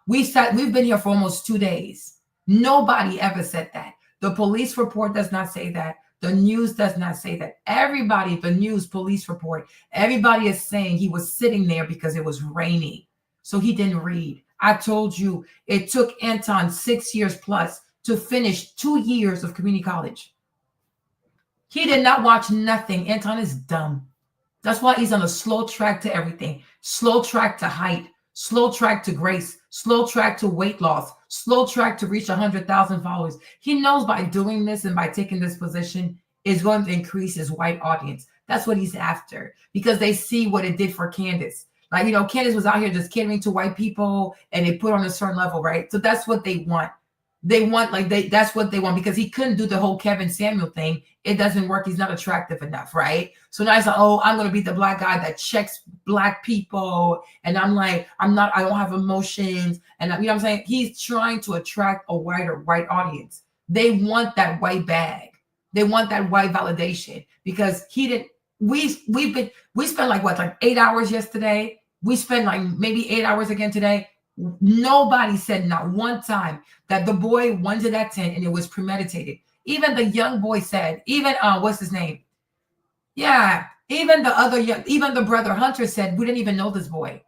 Speaker 1: We've been here for almost 2 days. Nobody ever said that. The police report does not say that. The news does not say that. Everybody, the news, police report, everybody is saying he was sitting there because it was raining. So he didn't read. I told you it took Anton 6 years plus to finish 2 years of community college. He did not watch nothing. Anton is dumb. That's why he's on a slow track to everything. Slow track to height, slow track to grace, slow track to weight loss, slow track to reach 100,000 followers. He knows by doing this and by taking this position is going to increase his white audience. That's what he's after, because they see what it did for Candace. Like, you know, Candace was out here just catering to white people and they put on a certain level, right? So that's what they want. That's what they want, because he couldn't do the whole Kevin Samuel thing. It doesn't work. He's not attractive enough, right? So now it's like, oh, I'm going to be the black guy that checks black people. And I'm like, I don't have emotions. And you know what I'm saying? He's trying to attract a white audience. They want that white bag. They want that white validation, because we spent like 8 hours yesterday. We spent like maybe 8 hours again today. Nobody said not one time that the boy went to that tent and it was premeditated. Even the young boy said, what's his name? Yeah, even the brother Hunter said, we didn't even know this boy.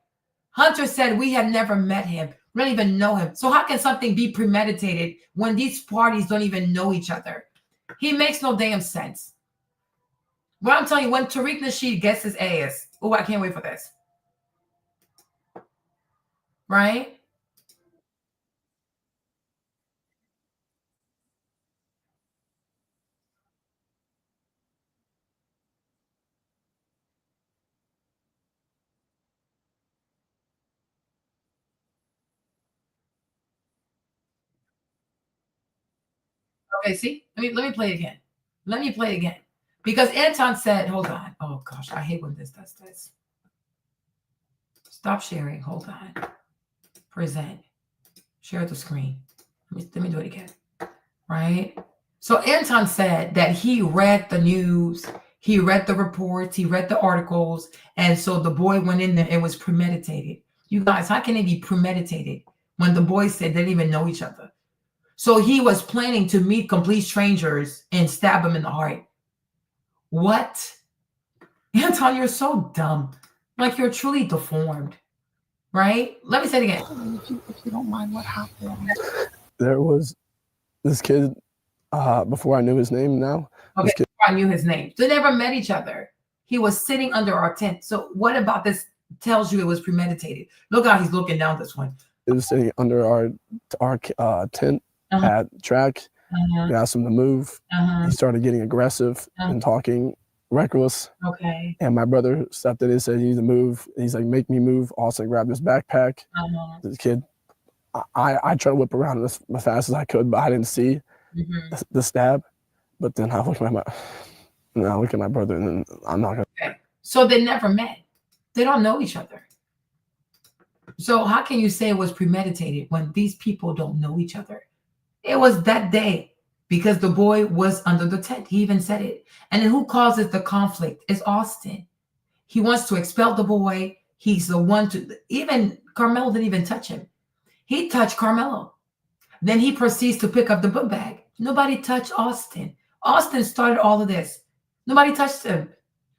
Speaker 1: Hunter said, we had never met him. We don't even know him. So how can something be premeditated when these parties don't even know each other? He makes no damn sense. But I'm telling you, when Tariq Nasheed gets his ass, oh, I can't wait for this. Right? Okay, see? Let me play it again. Let me play it again. Because Anton said, hold on. Oh gosh, I hate when this does this. Stop sharing. Hold on. Present. Share the screen. Let me do it again. Right? So Anton said that he read the news, he read the reports, he read the articles, and so the boy went in there. It was premeditated. You guys, how can it be premeditated when the boys said they didn't even know each other? So he was planning to meet complete strangers and stab them in the heart. What? Anton, you're so dumb. Like, you're truly deformed. Right? Let me say it again.
Speaker 6: If you don't mind, what happened?
Speaker 2: There was this kid, before I knew his name now.
Speaker 1: Okay, before I knew his name. They never met each other. He was sitting under our tent. So what about this tells you it was premeditated? Look how he's looking down this one.
Speaker 2: It was sitting under our tent at track. We asked him to move. He started getting aggressive and talking reckless.
Speaker 1: Okay.
Speaker 2: And my brother stepped in and said, "You need to move." He's like, "Make me move." Austin grabbed his backpack. The kid, I tried to whip around as fast as I could, but I didn't see the stab. But then I look at my brother, and then I'm not gonna.
Speaker 1: Okay. So they never met. They don't know each other. So how can you say it was premeditated when these people don't know each other? It was that day because the boy was under the tent. He even said it. And then who causes the conflict? It's Austin. He wants to expel the boy. He's the one even Carmelo didn't even touch him. He touched Carmelo. Then he proceeds to pick up the book bag. Nobody touched Austin. Austin started all of this. Nobody touched him.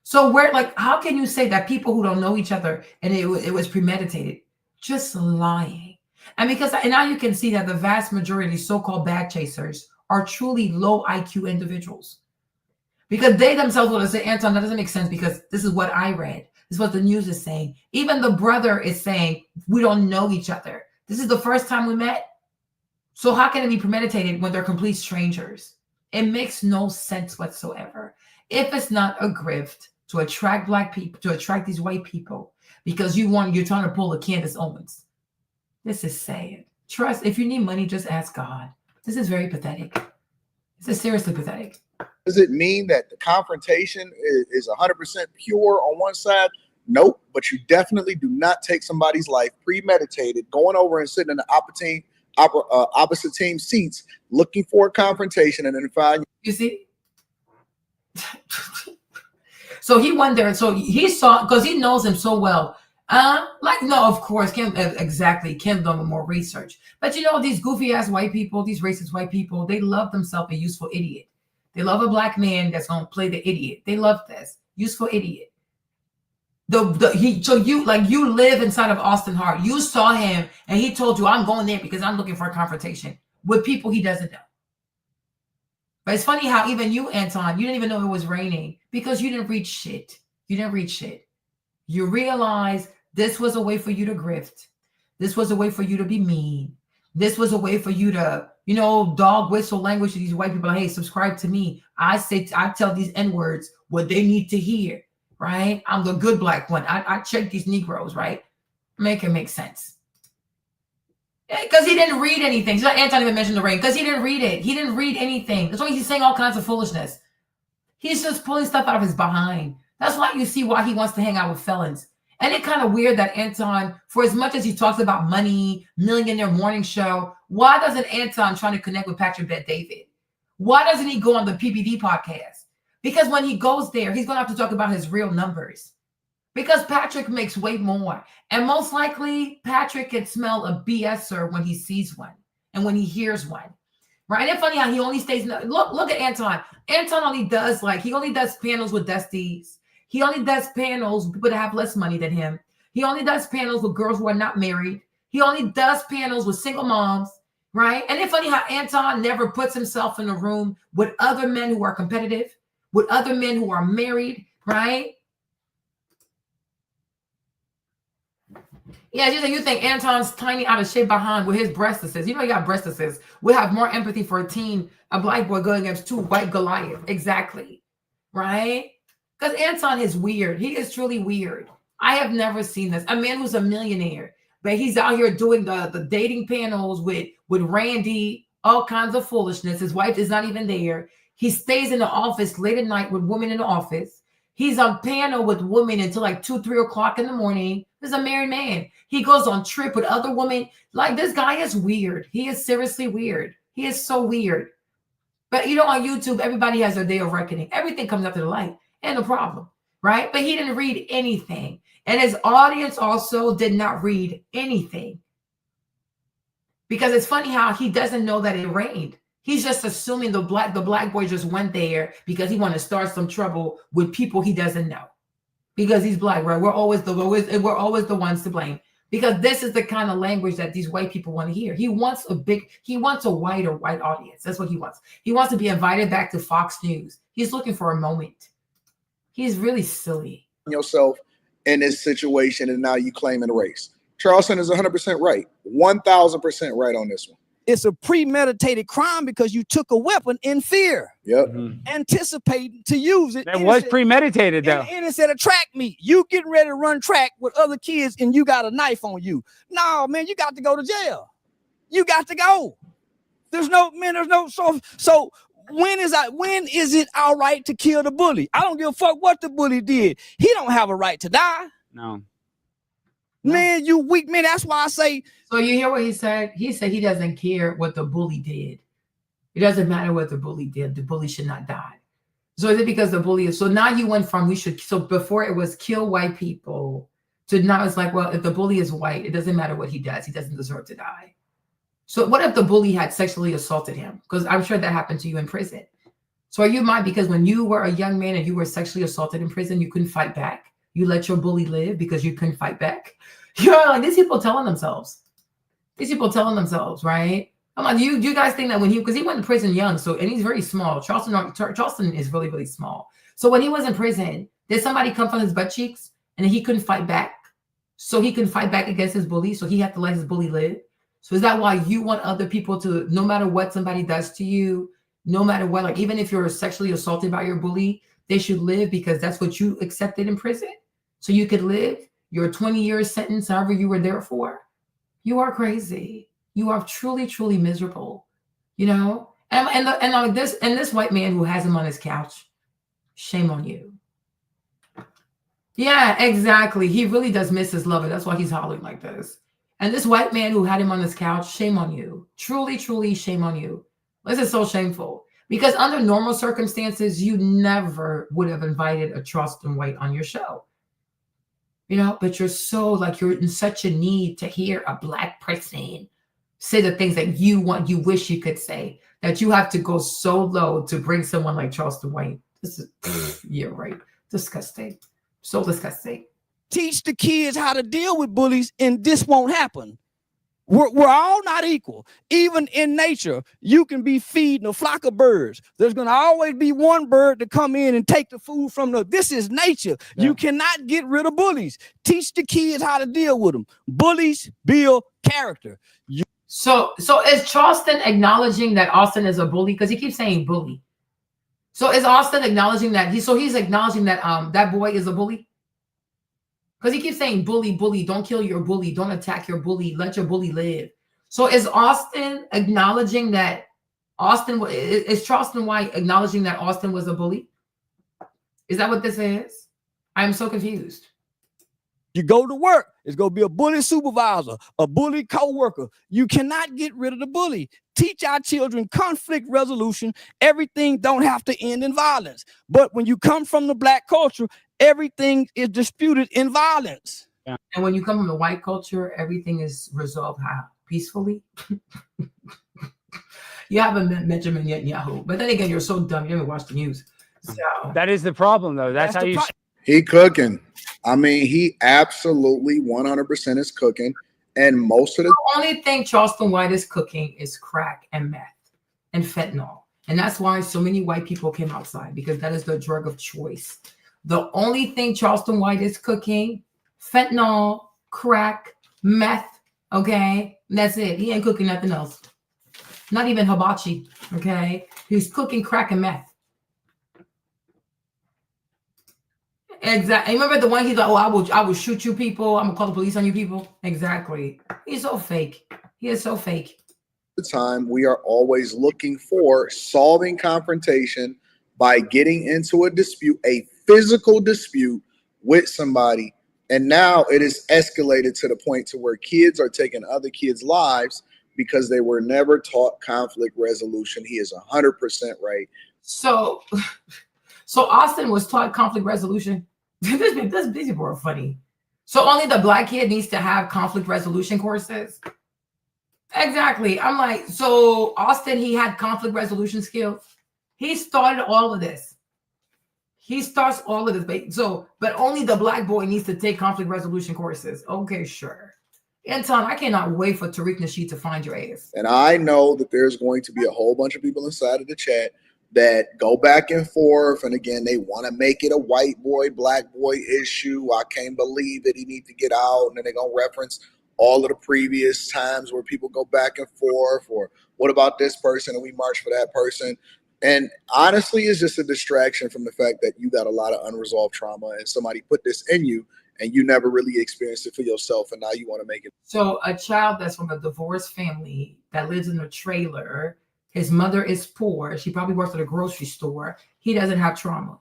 Speaker 1: So how can you say that people who don't know each other and it was premeditated? Just lying. And now you can see that the vast majority of so-called bag chasers are truly low IQ individuals. Because they themselves will say, Anton, that doesn't make sense because this is what I read. This is what the news is saying. Even the brother is saying, we don't know each other. This is the first time we met. So how can it be premeditated when they're complete strangers? It makes no sense whatsoever. If it's not a grift to attract black people, to attract these white people, because you're trying to pull a Candace Owens. This is sad. Trust, if you need money, just ask God. This is very pathetic. This is seriously pathetic.
Speaker 13: Does it mean that the confrontation is 100% pure on one side? Nope. But you definitely do not take somebody's life premeditated, going over and sitting in the opposite team seats, looking for a confrontation and then find.
Speaker 1: You see? So he went there. So he saw, because he knows him so well. No, of course, Kim done more research. But these goofy ass white people, these racist white people, they love themselves a useful idiot. They love a black man that's gonna play the idiot. They love this useful idiot. You live inside of Austin Hart. You saw him, and he told you, "I'm going there because I'm looking for a confrontation with people he doesn't know." But it's funny how even you, Anton, you didn't even know it was raining because you didn't read shit. You didn't read shit. You realize this was a way for you to grift. This was a way for you to be mean. This was a way for you to, dog whistle language to these white people. Hey, subscribe to me. I tell these N-words what they need to hear, right? I'm the good black one. I check these Negroes, right? Make it make sense. Because he didn't read anything. So Anton even mentioned the rain because he didn't read it. He didn't read anything. That's why he's saying all kinds of foolishness. He's just pulling stuff out of his behind. That's why you see why he wants to hang out with felons. And it's kind of weird that Anton, for as much as he talks about money, Millionaire Morning Show, why doesn't Anton try to connect with Patrick Bet-David? Why doesn't he go on the PBD podcast? Because when he goes there, he's going to have to talk about his real numbers. Because Patrick makes way more. And most likely, Patrick can smell a BSer when he sees one and when he hears one. Right? And it's funny how he only stays. Look at Anton. Anton only does panels with Dusties. He only does panels with people that have less money than him. He only does panels with girls who are not married. He only does panels with single moms, right? And it's funny how Anton never puts himself in a room with other men who are competitive, with other men who are married, right? Yeah, you think Anton's tiny, out of shape behind with his breastises. He got breastises. We'll have more empathy for a black boy going against two white Goliath. Exactly, right? Because Anton is weird. He is truly weird. I have never seen this. A man who's a millionaire, but he's out here doing the dating panels with Randy, all kinds of foolishness. His wife is not even there. He stays in the office late at night with women in the office. He's on panel with women until like 2, 3 o'clock in the morning. This is a married man. He goes on trip with other women. Like, this guy is weird. He is seriously weird. He is so weird. But on YouTube, everybody has their day of reckoning. Everything comes up to the light. And no problem, right? But he didn't read anything. And his audience also did not read anything. Because it's funny how he doesn't know that it rained. He's just assuming the black boy just went there because he wanted to start some trouble with people he doesn't know. Because he's black, right? We're always the ones to blame. Because this is the kind of language that these white people want to hear. He wants a wider white audience. That's what he wants. He wants to be invited back to Fox News. He's looking for a moment. He's really silly.
Speaker 13: Yourself in this situation, and now you claiming race. Charleston is 100% right. 1,000% right on this one.
Speaker 4: It's a premeditated crime because you took a weapon in fear.
Speaker 13: Yep.
Speaker 4: Anticipating to use it.
Speaker 3: That was premeditated, though.
Speaker 4: And it said a track meet. You getting ready to run track with other kids and you got a knife on you. No, man, you got to go to jail. You got to go. There's no so when is it all right to kill the bully? I don't give a fuck what the bully did. He don't have a right to die.
Speaker 3: No.
Speaker 4: Man, you weak man. That's why I say.
Speaker 1: So you hear what he said? He said he doesn't care what the bully did. It doesn't matter what the bully did. The bully should not die. So is it because the bully is? So now you went from so before it was kill white people to now it's like, well, if the bully is white, it doesn't matter what he does. He doesn't deserve to die. So what if the bully had sexually assaulted him? Because I'm sure that happened to you in prison. So are you mad because when you were a young man and you were sexually assaulted in prison, you couldn't fight back? You let your bully live because you couldn't fight back? You're like, these people telling themselves. These people telling themselves, right? I'm like, you guys think that because he went to prison young, and he's very small. Charleston is really, really small. So when he was in prison, did somebody come from his butt cheeks and he couldn't fight back? So he couldn't fight back against his bully, so he had to let his bully live? So is that why you want other people to, no matter what somebody does to you, no matter what, like even if you're sexually assaulted by your bully, they should live because that's what you accepted in prison? So you could live your 20-year sentence, however you were there for? You are crazy. You are truly, truly miserable, you know? And this white man who has him on his couch, shame on you. Yeah, exactly. He really does miss his lover. That's why he's hollering like this. And this white man who had him on his couch, shame on you. Truly, truly shame on you. This is so shameful. Because under normal circumstances, you never would have invited a Charleston White on your show. You know, but you're in such a need to hear a Black person say the things that you wish you could say, that you have to go so low to bring someone like Charleston White. This is, yeah, right. Disgusting. So disgusting.
Speaker 4: Teach the kids how to deal with bullies and this won't happen. We're all not equal. Even in nature, you can be feeding a flock of birds. There's going to always be one bird to come in and take the food from this is nature. Yeah. You cannot get rid of bullies. Teach the kids how to deal with them. Bullies build character.
Speaker 1: So is Charleston acknowledging that Austin is a bully? Because he keeps saying bully. So is Austin acknowledging that he's acknowledging that that boy is a bully? Because he keeps saying bully, bully, don't kill your bully, don't attack your bully, let your bully live. So is Austin acknowledging that is Charleston White acknowledging that Austin was a bully? Is that what this is? I'm so confused.
Speaker 4: You go to work, it's going to be a bully supervisor, a bully co-worker. You cannot get rid of the bully. Teach our children conflict resolution. Everything don't have to end in violence. But when you come from the Black culture, everything is disputed in violence.
Speaker 1: Yeah. And when you come from the white culture, everything is resolved how? Peacefully? You haven't met Benjamin Netanyahu. But then again, you're so dumb, you never watch the news. So
Speaker 3: that is the problem, though. That's how you...
Speaker 13: He cooking. I mean, he absolutely 100% is cooking. And most of the
Speaker 1: only thing Charleston White is cooking is crack and meth and fentanyl. And that's why so many white people came outside, because that is the drug of choice. The only thing Charleston White is cooking, fentanyl, crack, meth, okay? That's it. He ain't cooking nothing else. Not even hibachi, okay? He's cooking crack and meth. Exactly. Remember the one he's like, oh, I will shoot you people. I'm gonna call the police on you people. Exactly. He's so fake. He is so fake.
Speaker 13: The time we are always looking for solving confrontation by getting into a dispute, a physical dispute with somebody. And now it is escalated to the point to where kids are taking other kids' lives because they were never taught conflict resolution. He is 100% right.
Speaker 1: So Austin was taught conflict resolution. These people are funny. So only the Black kid needs to have conflict resolution courses? Exactly. I'm like, so Austin, he had conflict resolution skills. He started all of this. He starts all of this. But only the Black boy needs to take conflict resolution courses. Okay, sure. Anton, I cannot wait for Tariq Nasheed to find your ass.
Speaker 13: And I know that there's going to be a whole bunch of people inside of the chat that go back and forth. And again, they want to make it a white boy, Black boy issue. I can't believe it. He needs to get out. And then they're going to reference all of the previous times where people go back and forth, or what about this person and we march for that person. And honestly, it's just a distraction from the fact that you got a lot of unresolved trauma and somebody put this in you and you never really experienced it for yourself, and now you want to make it.
Speaker 1: So a child that's from a divorced family that lives in a trailer, his mother is poor, she probably works at a grocery store, he doesn't have trauma.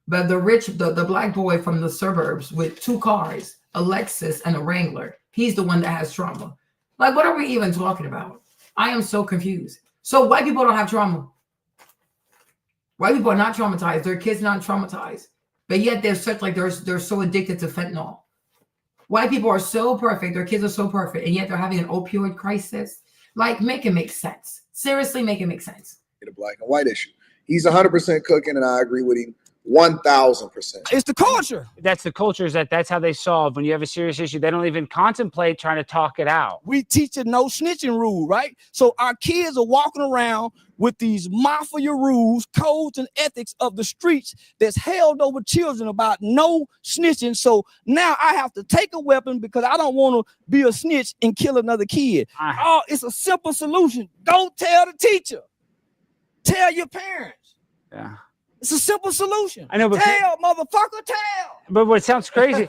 Speaker 1: But the black boy from the suburbs with 2 cars, a Lexus and a Wrangler, he's the one that has trauma. Like, what are we even talking about? I am so confused. So white people don't have trauma. White people are not traumatized. Their kids not traumatized. But yet they're so addicted to fentanyl. White people are so perfect. Their kids are so perfect. And yet they're having an opioid crisis. Like, make it make sense. Seriously, make it make sense.
Speaker 13: The black and white issue. He's 100% cooking, and I agree with him 1,000%.
Speaker 4: It's the culture.
Speaker 3: That's the culture, is that's how they solve. When you have a serious issue, they don't even contemplate trying to talk it out.
Speaker 4: We teach a no snitching rule, right? So our kids are walking around with these mafia rules, codes, and ethics of the streets that's held over children about no snitching. So now I have to take a weapon because I don't want to be a snitch and kill another kid. Oh, it's a simple solution. Don't tell the teacher. Tell your parents.
Speaker 3: Yeah.
Speaker 4: It's a simple solution.
Speaker 3: I know, but
Speaker 4: tell, motherfucker, tell.
Speaker 3: But what sounds crazy.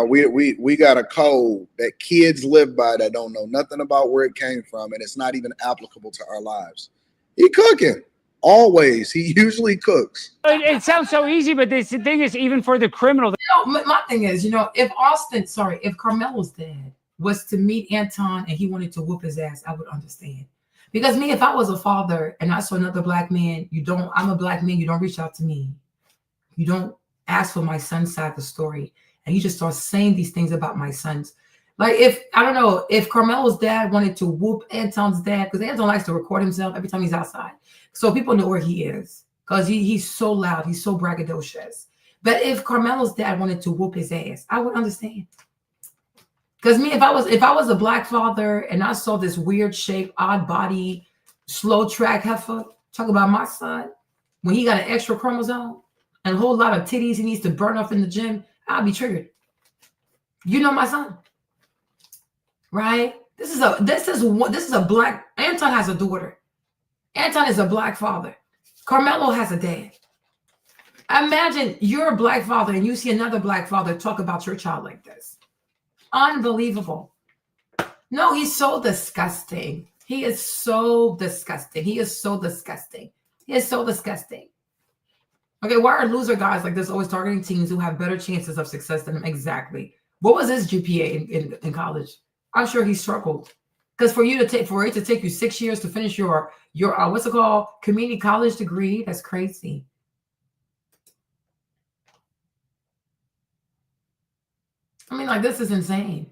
Speaker 13: We got a code that kids live by that don't know nothing about where it came from, and it's not even applicable to our lives. He cooking. Always. He usually cooks.
Speaker 3: It sounds so easy, but the thing is, even for the criminal.
Speaker 1: My thing is, if Carmelo's dad was to meet Anton and he wanted to whoop his ass, I would understand. Because me, if I was a father and I saw another black man, I'm a black man, you don't reach out to me. You don't ask for my son's side of the story. And you just start saying these things about my sons. Like, if Carmelo's dad wanted to whoop Anton's dad, because Anton likes to record himself every time he's outside. So people know where he is. Because he's so loud, he's so braggadocious. But if Carmelo's dad wanted to whoop his ass, I would understand. Because me, if I was a black father and I saw this weird shape, odd body, slow track heifer, talk about my son, when he got an extra chromosome and a whole lot of titties he needs to burn off in the gym, I'll be triggered. You know my son, right? This is a black. Anton has a daughter. Anton is a black father. Carmelo has a dad. Imagine you're a black father and you see another black father talk about your child like this. Unbelievable. No, he's so disgusting. He is so disgusting. He is so disgusting. He is so disgusting. Okay, why are loser guys like this always targeting teens who have better chances of success than him? Exactly. What was his GPA in college? I'm sure he struggled. Because for it to take you 6 years to finish your what's it called? Community college degree, that's crazy. I mean, like, this is insane.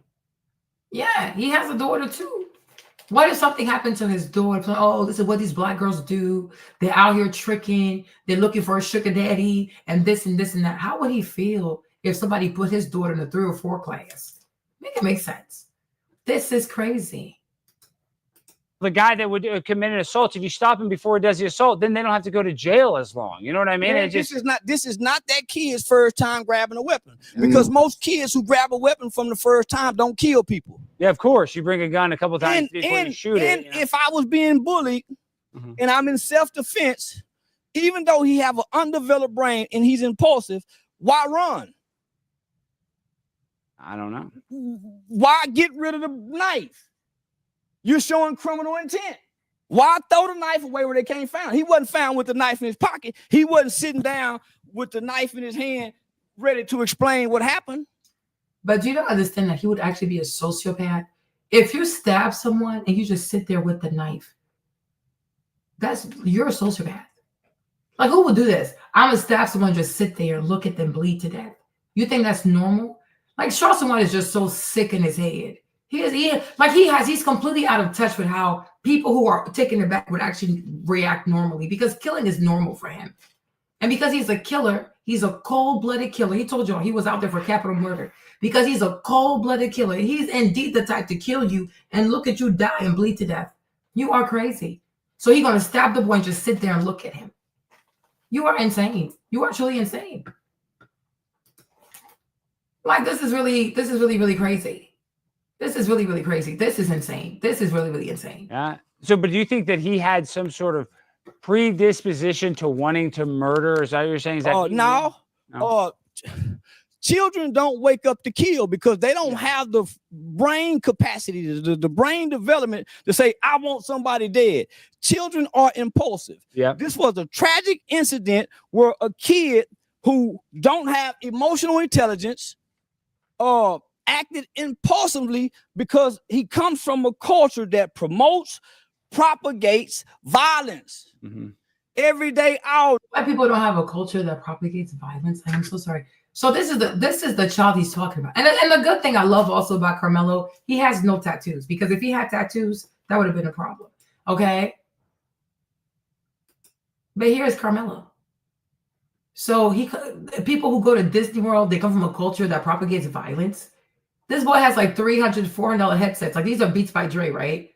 Speaker 1: Yeah, he has a daughter too. What if something happened to his daughter? Oh, this is what these black girls do. They're out here tricking. They're looking for a sugar daddy and this and this and that. How would he feel if somebody put his daughter in a 3 or 4 class? Make it make sense. This is crazy.
Speaker 3: The guy that would commit an assault, if you stop him before he does the assault, then they don't have to go to jail as long. You know what I mean?
Speaker 4: Man, this is not that kid's first time grabbing a weapon, because most kids who grab a weapon from the first time don't kill people.
Speaker 3: Yeah, of course. You bring a gun a couple times before you shoot it.
Speaker 4: And if I was being bullied and I'm in self-defense, even though he have an undeveloped brain and he's impulsive, why run?
Speaker 3: I don't know.
Speaker 4: Why get rid of the knife? You're showing criminal intent. Why throw the knife away where they can't find it? He wasn't found with the knife in his pocket. He wasn't sitting down with the knife in his hand, ready to explain what happened.
Speaker 1: But you don't understand that he would actually be a sociopath. If you stab someone and you just sit there with the knife, you're a sociopath. Like, who would do this? I'm gonna stab someone, just sit there and look at them bleed to death. You think that's normal? Like, Charleston White is just so sick in his head. He's completely out of touch with how people who are taken aback would actually react normally, because killing is normal for him. And because he's a killer, he's a cold-blooded killer. He told y'all he was out there for capital murder. Because he's a cold-blooded killer. He's indeed the type to kill you and look at you die and bleed to death. You are crazy. So he's going to stab the boy and just sit there and look at him. You are insane. You are truly insane. Like, this is really, really crazy. This is really, really crazy. This is insane. This is really, really insane.
Speaker 3: Yeah. So, but do you think that he had some sort of predisposition to wanting to murder? Is that what you're saying? Is that
Speaker 4: no. Children don't wake up to kill because they don't have the brain capacity, the brain development to say, I want somebody dead. Children are impulsive.
Speaker 3: Yeah.
Speaker 4: This was a tragic incident where a kid who don't have emotional intelligence acted impulsively because he comes from a culture that promotes, propagates violence. Every day out.
Speaker 1: White people don't have a culture that propagates violence. I'm so sorry. So this is the child he's talking about. And the good thing I love also about Carmelo, he has no tattoos, because if he had tattoos, that would have been a problem. Okay. But here's Carmelo. So people who go to Disney World, they come from a culture that propagates violence. This boy has like $300, $400 headsets. Like, these are Beats by Dre, right?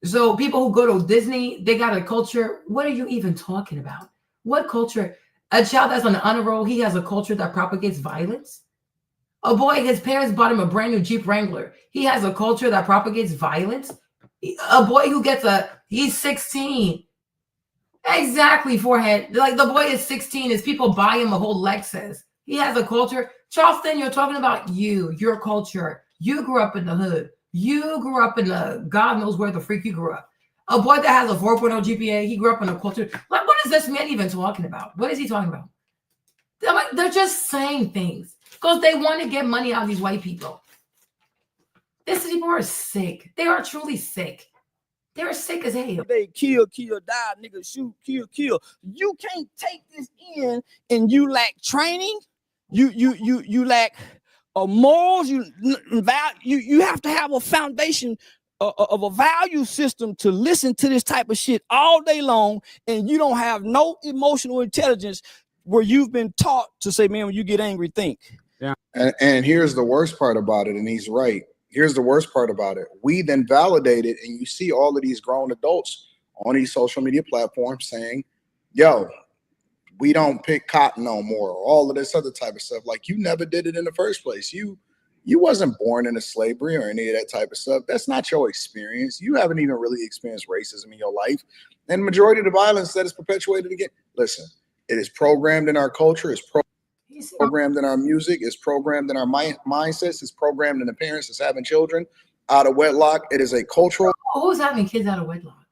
Speaker 1: So people who go to Disney, they got a culture. What are you even talking about? What culture? A child that's on the honor roll, he has a culture that propagates violence. A boy, his parents bought him a brand new Jeep Wrangler. He has a culture that propagates violence. A boy who gets he's 16. Exactly, forehead. Like, the boy is 16. His people buy him a whole Lexus. He has a culture. Charleston, you're talking about your culture. You grew up in the hood. You grew up in the God knows where the freak you grew up. A boy that has a 4.0 GPA, he grew up in a culture. Like, what is this man even talking about? What is he talking about? They're just saying things because they want to get money out of these white people. These people are sick. They are truly sick. They're sick as hell.
Speaker 4: They kill, die, nigga, shoot, kill. You can't take this in, and you lack training. You lack morals. You have to have a foundation of a value system to listen to this type of shit all day long, and you don't have no emotional intelligence where you've been taught to say, man, when you get angry, think.
Speaker 3: Yeah.
Speaker 13: And here's the worst part about it, and he's right. Here's the worst part about it. We then validate it, and you see all of these grown adults on these social media platforms saying, yo, we don't pick cotton no more, or all of this other type of stuff. Like, you never did it in the first place. You wasn't born into slavery or any of that type of stuff. That's not your experience. You haven't even really experienced racism in your life. And the majority of the violence that is perpetuated again, listen, it is programmed in our culture. It's programmed in our music. It's programmed in our mindsets. It's programmed in the parents that's having children out of wedlock. It is a cultural.
Speaker 1: Who's having kids out of wedlock?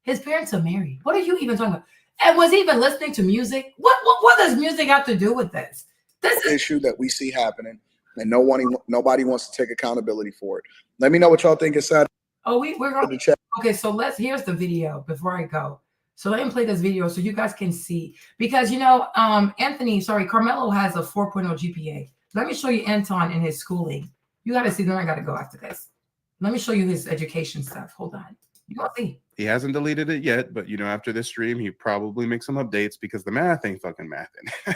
Speaker 1: His parents are married. What are you even talking about? And was he even listening to music? What does music have to do with this? This is
Speaker 13: issue that we see happening, and nobody wants to take accountability for it. Let me know what y'all think inside.
Speaker 1: Oh, we're going to check. Okay, so here's the video before I go. So let me play this video so you guys can see, because Carmelo has a 4.0 GPA. Let me show you Anton in his schooling. You got to see. Then I got to go after this. Let me show you his education stuff. Hold on. You gonna see.
Speaker 9: He hasn't deleted it yet, but after this stream, he probably makes some updates because the math ain't fucking mathing.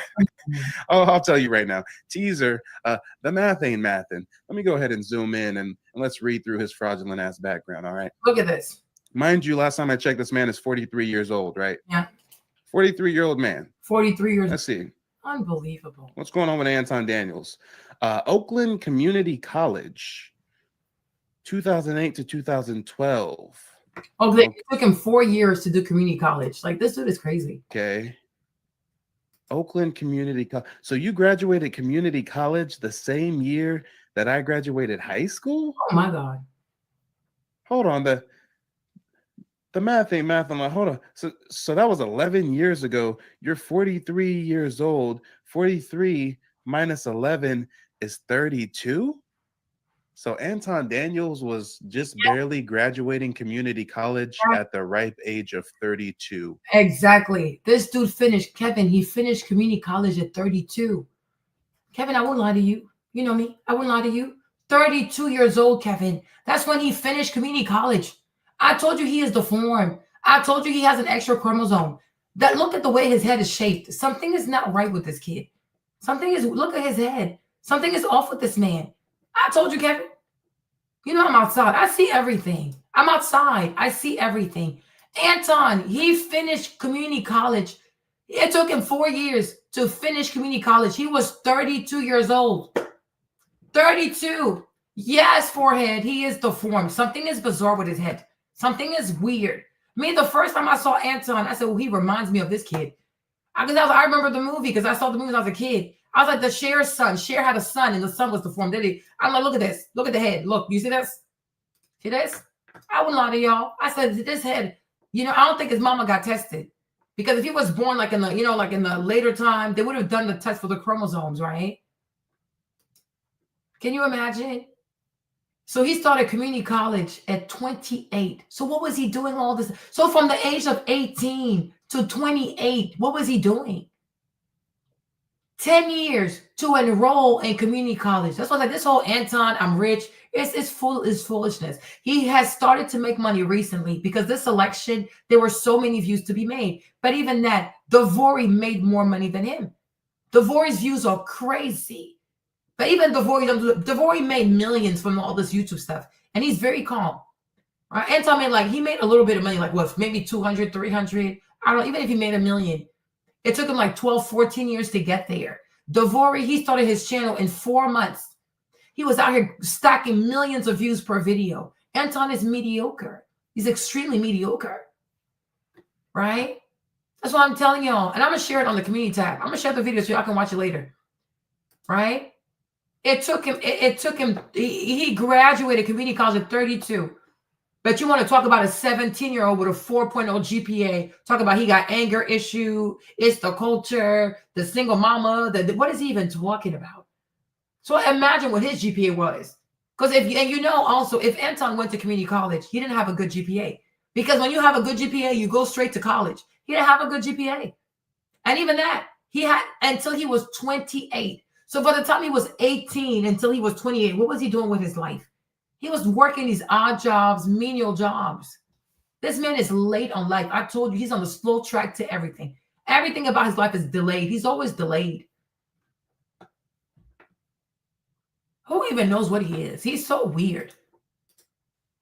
Speaker 9: Oh, I'll tell you right now. Teaser, the math ain't mathing. Let me go ahead and zoom in and let's read through his fraudulent ass background. All right.
Speaker 1: Look at this.
Speaker 9: Mind you, last time I checked, this man is 43 years old, right?
Speaker 1: Yeah.
Speaker 9: 43-year-old man.
Speaker 1: 43 years.
Speaker 9: Let's see.
Speaker 1: Unbelievable.
Speaker 9: What's going on with Anton Daniels? Oakland Community College, 2008 to 2012.
Speaker 1: Oh, they took him 4 years to do community college. Like, this dude is crazy.
Speaker 9: Okay. Oakland Community College. So you graduated community college the same year that I graduated high school?
Speaker 1: Oh my God.
Speaker 9: Hold on. The math ain't math. I'm like, hold on. So that was 11 years ago. You're 43 years old. 43 minus 11 is 32. So Anton Daniels was just barely graduating community college at the ripe age of 32.
Speaker 1: Exactly. This dude finished, Kevin, he finished community college at 32. Kevin, I wouldn't lie to you. You know me. I wouldn't lie to you. 32 years old, Kevin. That's when he finished community college. I told you he is deformed. I told you he has an extra chromosome. Look at the way his head is shaped. Something is not right with this kid. Look at his head. Something is off with this man. I told you, Kevin. I'm outside. I see everything. I'm outside. I see everything. Anton, he finished community college. It took him 4 years to finish community college. He was 32 years old. 32. Yes, forehead. He is deformed. Something is bizarre with his head. Something is weird. Me, the first time I saw Anton, I said, well, he reminds me of this kid. I remember the movie because I saw the movie when I was a kid. I was like, the Cher's son. Cher had a son and the son was deformed. I'm like, look at this. Look at the head. Look, you see this? See this? I wouldn't lie to y'all. I said, this head, I don't think his mama got tested. Because if he was born like in the, like in the later time, they would have done the test for the chromosomes, right? Can you imagine? So he started community college at 28. So what was he doing all this? So from the age of 18 to 28, what was he doing? 10 years to enroll in community college. That's why like this whole Anton, I'm rich, it's foolishness. He has started to make money recently because this election, there were so many views to be made. But even that, Devori made more money than him. Devori's views are crazy. But even Devori made millions from all this YouTube stuff. And he's very calm. Right? Anton made he made a little bit of money, like what, maybe 200, 300. I don't know, even if he made $1 million. It took him like 12, 14 years to get there. Devori, he started his channel in 4 months. He was out here stacking millions of views per video. Anton is mediocre. He's extremely mediocre. Right? That's what I'm telling y'all. And I'm going to share it on the community tab. I'm going to share the video so y'all can watch it later. Right? It took him, he graduated community college at 32. But you want to talk about a 17-year-old with a 4.0 GPA, talk about he got anger issue, it's the culture, the single mama, what is he even talking about? So imagine what his GPA was. Because also, if Anton went to community college, he didn't have a good GPA. Because when you have a good GPA, you go straight to college. He didn't have a good GPA. And even that, he had until he was 28. So by the time he was 18 until he was 28, what was he doing with his life? He was working these odd jobs, menial jobs. This man is late on life. I told you, he's on the slow track to everything. Everything about his life is delayed. He's always delayed. Who even knows what he is? He's so weird.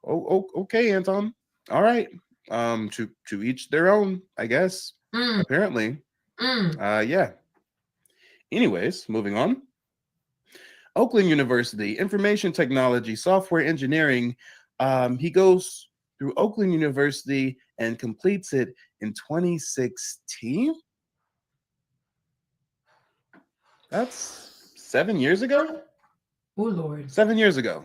Speaker 9: Oh, okay, Anton. All right. To each their own, I guess. Apparently. Yeah. Anyways, moving on. Oakland University, Information Technology, Software Engineering. He goes through Oakland University and completes it in 2016. That's 7 years ago?
Speaker 1: Oh, Lord.
Speaker 9: 7 years ago.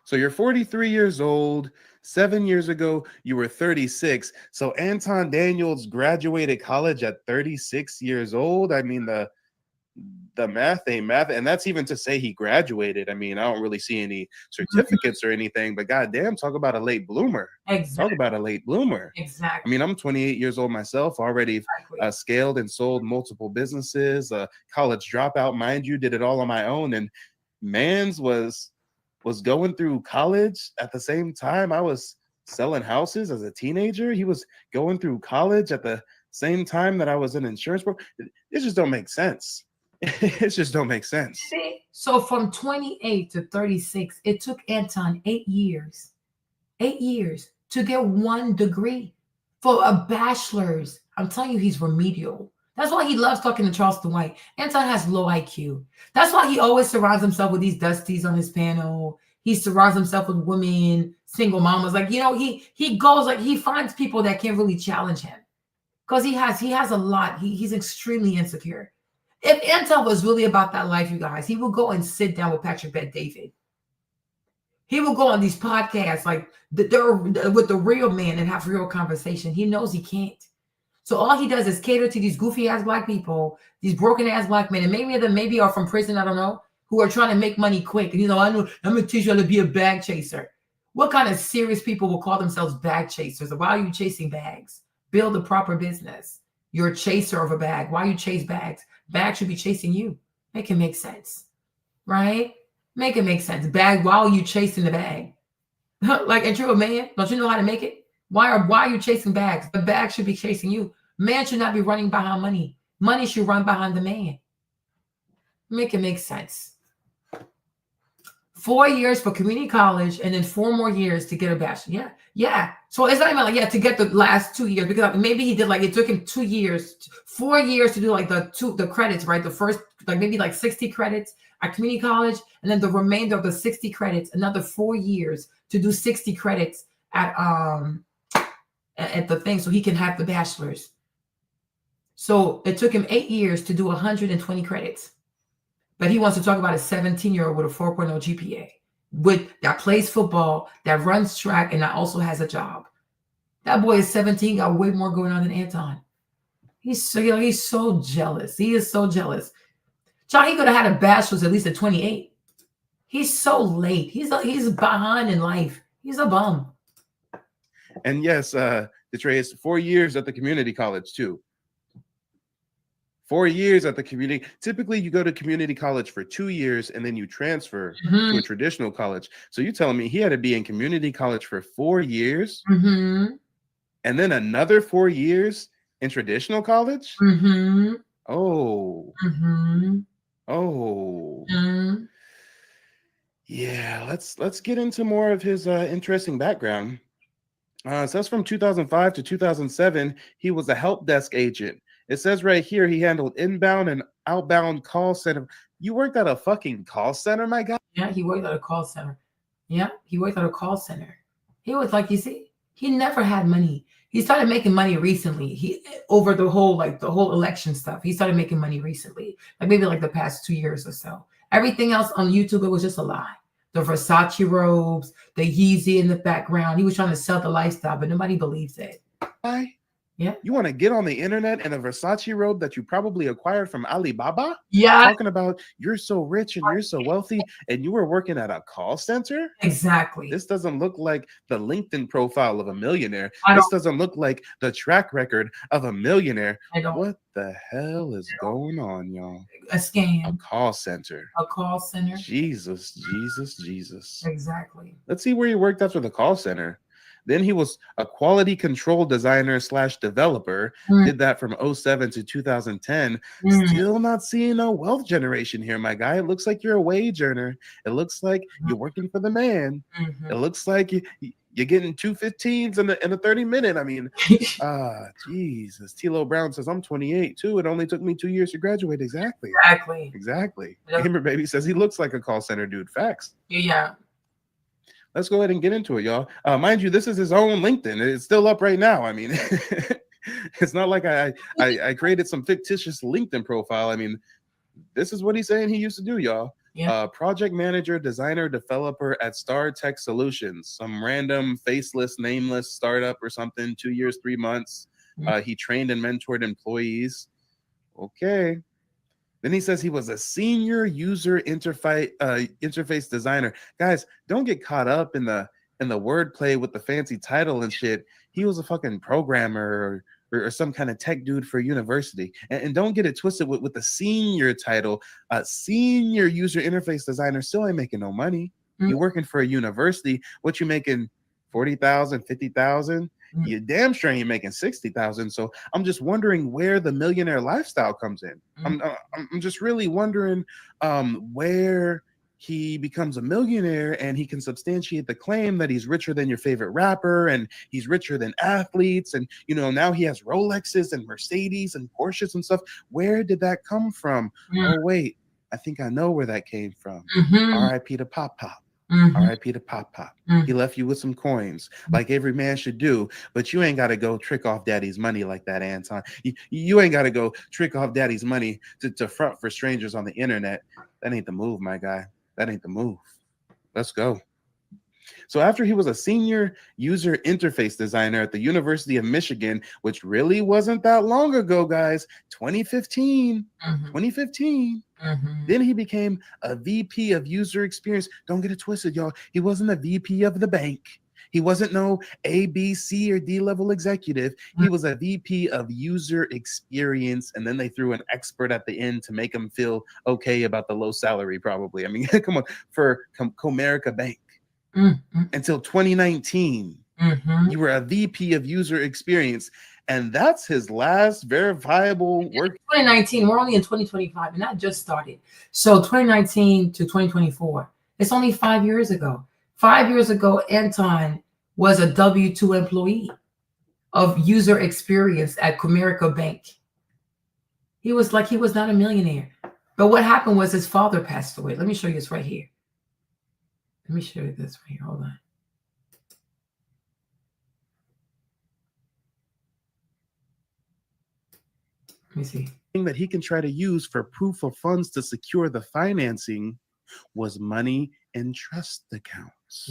Speaker 9: So you're 43 years old. 7 years ago, you were 36. So Anton Daniels graduated college at 36 years old. I mean, the math ain't math, and that's even to say he graduated. I mean, I don't really see any certificates or anything, but goddamn, talk about a late bloomer.
Speaker 1: Exactly.
Speaker 9: Talk about a late bloomer.
Speaker 1: Exactly.
Speaker 9: I mean, I'm 28 years old myself, already scaled and sold multiple businesses, college dropout, mind you, did it all on my own, and mans was going through college at the same time I was selling houses as a teenager. He was going through college at the same time that I was an insurance broker. It just don't make sense. It just don't make sense.
Speaker 1: See? So from 28 to 36, it took Anton 8 years. 8 years to get 1 degree for a bachelor's. I'm telling you, he's remedial. That's why he loves talking to Charleston White. Anton has low IQ. That's why he always surrounds himself with these dusties on his panel. He surrounds himself with women, single mamas. He goes, he finds people that can't really challenge him. Because he has a lot. He's extremely insecure. If Anton was really about that life, you guys, he would go and sit down with Patrick Bet-David. He will go on these podcasts with the real man and have real conversation. He knows he can't. So all he does is cater to these goofy ass black people, these broken ass black men, and many of them maybe are from prison, I don't know, who are trying to make money quick. And I'm gonna teach you how to be a bag chaser. What kind of serious people will call themselves bag chasers? Why are you chasing bags? Build a proper business. You're a chaser of a bag. Why you chase bags? Bags should be chasing you. Make it make sense, right? Make it make sense. Bag, why are you chasing the bag? And you're a man, don't you know how to make it? Why are you chasing bags? The bag should be chasing you. Man should not be running behind money. Money should run behind the man. Make it make sense. 4 years for community college and then 4 more years to get a bachelor. Yeah. So it's not even to get the last 2 years, because maybe he did it took him 2 years, 4 years to do the credits, right? The first maybe 60 credits. at community college, and then the remainder of the 60 credits, another 4 years to do 60 credits at the thing, so he can have the bachelor's. So it took him 8 years to do 120 credits. But he wants to talk about a 17-year-old with a 4.0 GPA, that plays football, that runs track, and that also has a job. That boy is 17, got way more going on than Anton. He's so jealous. He is so jealous. John, he could have had a bachelor's at least at 28. He's so late. He's behind in life. He's a bum.
Speaker 9: And yes, Detraeus, 4 years at the community college too. 4 years at the community. Typically, you go to community college for 2 years and then you transfer to a traditional college. So you're telling me he had to be in community college for 4 years and then another 4 years in traditional college? Oh. Oh. Yeah, let's get into more of his interesting background. It says from 2005 to 2007, he was a help desk agent. It says right here he handled inbound and outbound call center. You worked at a fucking call center, my guy?
Speaker 1: Yeah, he worked at a call center. Yeah, he worked at a call center. He was like, you see, he never had money. He started making money recently. Over the whole election stuff, he started making money recently, like maybe like the past 2 years or so. Everything else on YouTube, it was just a lie. The Versace robes, the Yeezy in the background. He was trying to sell the lifestyle, but nobody believes it.
Speaker 9: Why?
Speaker 1: Yeah.
Speaker 9: You want to get on the internet in a Versace robe that you probably acquired from Alibaba?
Speaker 1: Yeah.
Speaker 9: Talking about you're so rich and you're so wealthy and you were working at a call center?
Speaker 1: Exactly.
Speaker 9: This doesn't look like the LinkedIn profile of a millionaire. This doesn't look like the track record of a millionaire. What the hell is going on, y'all?
Speaker 1: A scam.
Speaker 9: A call center.
Speaker 1: A call center.
Speaker 9: Jesus, Jesus, Jesus.
Speaker 1: Exactly.
Speaker 9: Let's see where he worked after the call center. Then he was a quality control designer / developer. Did that from 2007 to 2010. Still not seeing no wealth generation here, my guy. It looks like you're a wage earner. It looks like you're working for the man. It looks like you're getting 215s in a 30-minute. I mean, Jesus. Tilo Brown says, I'm 28 too. It only took me 2 years to graduate. Exactly. Exactly. Gamer Baby says he looks like a call center dude. Facts.
Speaker 1: Yeah.
Speaker 9: Let's go ahead and get into it, y'all. Mind you, this is his own LinkedIn. It's still up right now. I mean, it's not like I created some fictitious LinkedIn profile. I mean, this is what he's saying he used to do, y'all.
Speaker 1: Yeah.
Speaker 9: Project manager, designer, developer at Star Tech Solutions, some random faceless, nameless startup or something. 2 years, 3 months. He trained and mentored employees. Okay. Then he says he was a senior user interface designer. Guys, don't get caught up in the wordplay with the fancy title and shit. He was a fucking programmer or some kind of tech dude for a university. And don't get it twisted with the senior title. Senior user interface designer still ain't making no money. You're working for a university. What you making? 40,000, 50,000? You damn sure ain't making 60,000. So I'm just wondering where the millionaire lifestyle comes in. I'm just really wondering where he becomes a millionaire and he can substantiate the claim that he's richer than your favorite rapper and he's richer than athletes. And, you know, now he has Rolexes and Mercedes and Porsches and stuff. Where did that come from? Oh, wait, I think I know where that came from. R.I.P. to Pop Pop. R.I.P. to Pop Pop. He left you with some coins like every man should do, but you ain't got to go trick off daddy's money like that, Anton. You ain't got to go trick off daddy's money to front for strangers on the internet. That ain't the move, my guy. That ain't the move. Let's go. So after he was a senior user interface designer at the University of Michigan, which really wasn't that long ago, guys, 2015, 2015. Then he became a VP of user experience. Don't get it twisted, y'all. He wasn't a VP of the bank. He wasn't no A, B, C, or D level executive. He was a VP of user experience. And then they threw an expert at the end to make him feel okay about the low salary, probably. I mean, come on, for Comerica Bank. Until 2019, you were a VP of user experience. And that's his last verifiable work.
Speaker 1: 2019, we're only in 2025, and that just started. So 2019 to 2024, it's only 5 years ago. 5 years ago, Anton was a W-2 employee of user experience at Comerica Bank. He was not a millionaire. But what happened was his father passed away. Let me show you this right here. Let me show you this right here. Hold on. Let me see.
Speaker 9: That he can try to use for proof of funds to secure the financing was money in trust accounts.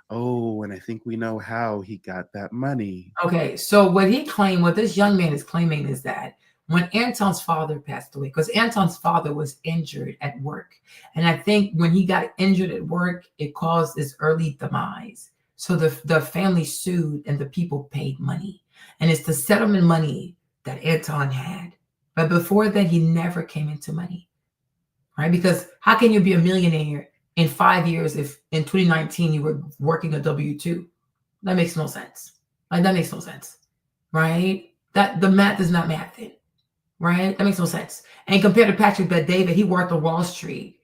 Speaker 9: Oh, and I think we know how he got that money.
Speaker 1: Okay, so what this young man is claiming is that when Anton's father passed away, because Anton's father was injured at work, and I think when he got injured at work, it caused his early demise. So the family sued and the people paid money. And it's the settlement money that Anton had. But before that, he never came into money, right? Because how can you be a millionaire in 5 years if in 2019 you were working a W-2? That makes no sense. Like, that makes no sense, right? That the math is not mathing, right? That makes no sense. And compared to Patrick Bet-David, he worked on Wall Street.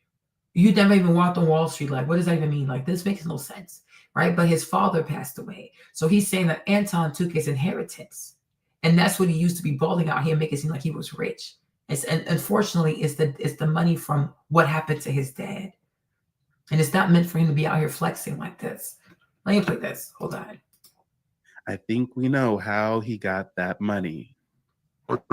Speaker 1: You never even walked on Wall Street. Like, what does that even mean? Like, this makes no sense, right? But his father passed away. So he's saying that Anton took his inheritance. And that's what he used to be balling out here, making it seem like he was rich. And unfortunately, it's the money from what happened to his dad. And it's not meant for him to be out here flexing like this. Let me play this. Hold on.
Speaker 9: I think we know how he got that money.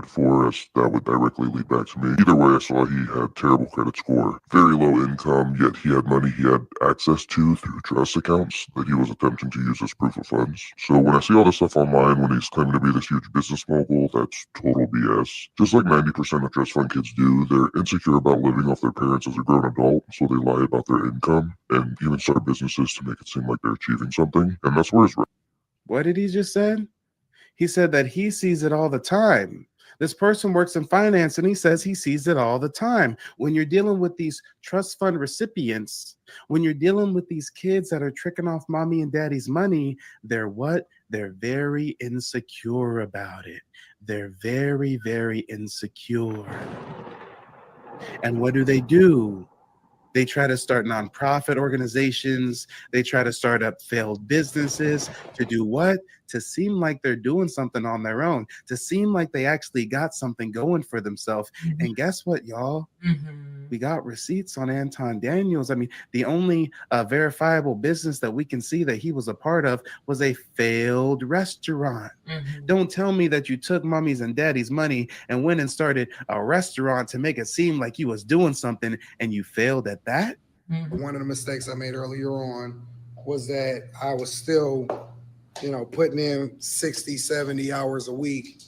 Speaker 11: For us, that would directly lead back to me. Either way, I saw he had terrible credit score, very low income, yet he had money he had access to through trust accounts that he was attempting to use as proof of funds. So when I see all this stuff online, when he's claiming to be this huge business mogul, that's total BS. Just like 90% of trust fund kids do, they're insecure about living off their parents as a grown adult, so they lie about their income and even start businesses to make it seem like they're achieving something. And that's where his...
Speaker 9: What did he just say? He said that he sees it all the time. This person works in finance and he says he sees it all the time. When you're dealing with these trust fund recipients, when you're dealing with these kids that are tricking off mommy and daddy's money, they're what? They're very insecure about it. They're very, very insecure. And what do? They try to start nonprofit organizations. They try to start up failed businesses to do what? To seem like they're doing something on their own, to seem like they actually got something going for themselves. And guess what, y'all? We got receipts on Anton Daniels. I mean, the only verifiable business that we can see that he was a part of was a failed restaurant. Don't tell me that you took mommy's and daddy's money and went and started a restaurant to make it seem like you was doing something and you failed at that.
Speaker 22: One of the mistakes I made earlier on was that I was still, putting in 60, 70 hours a week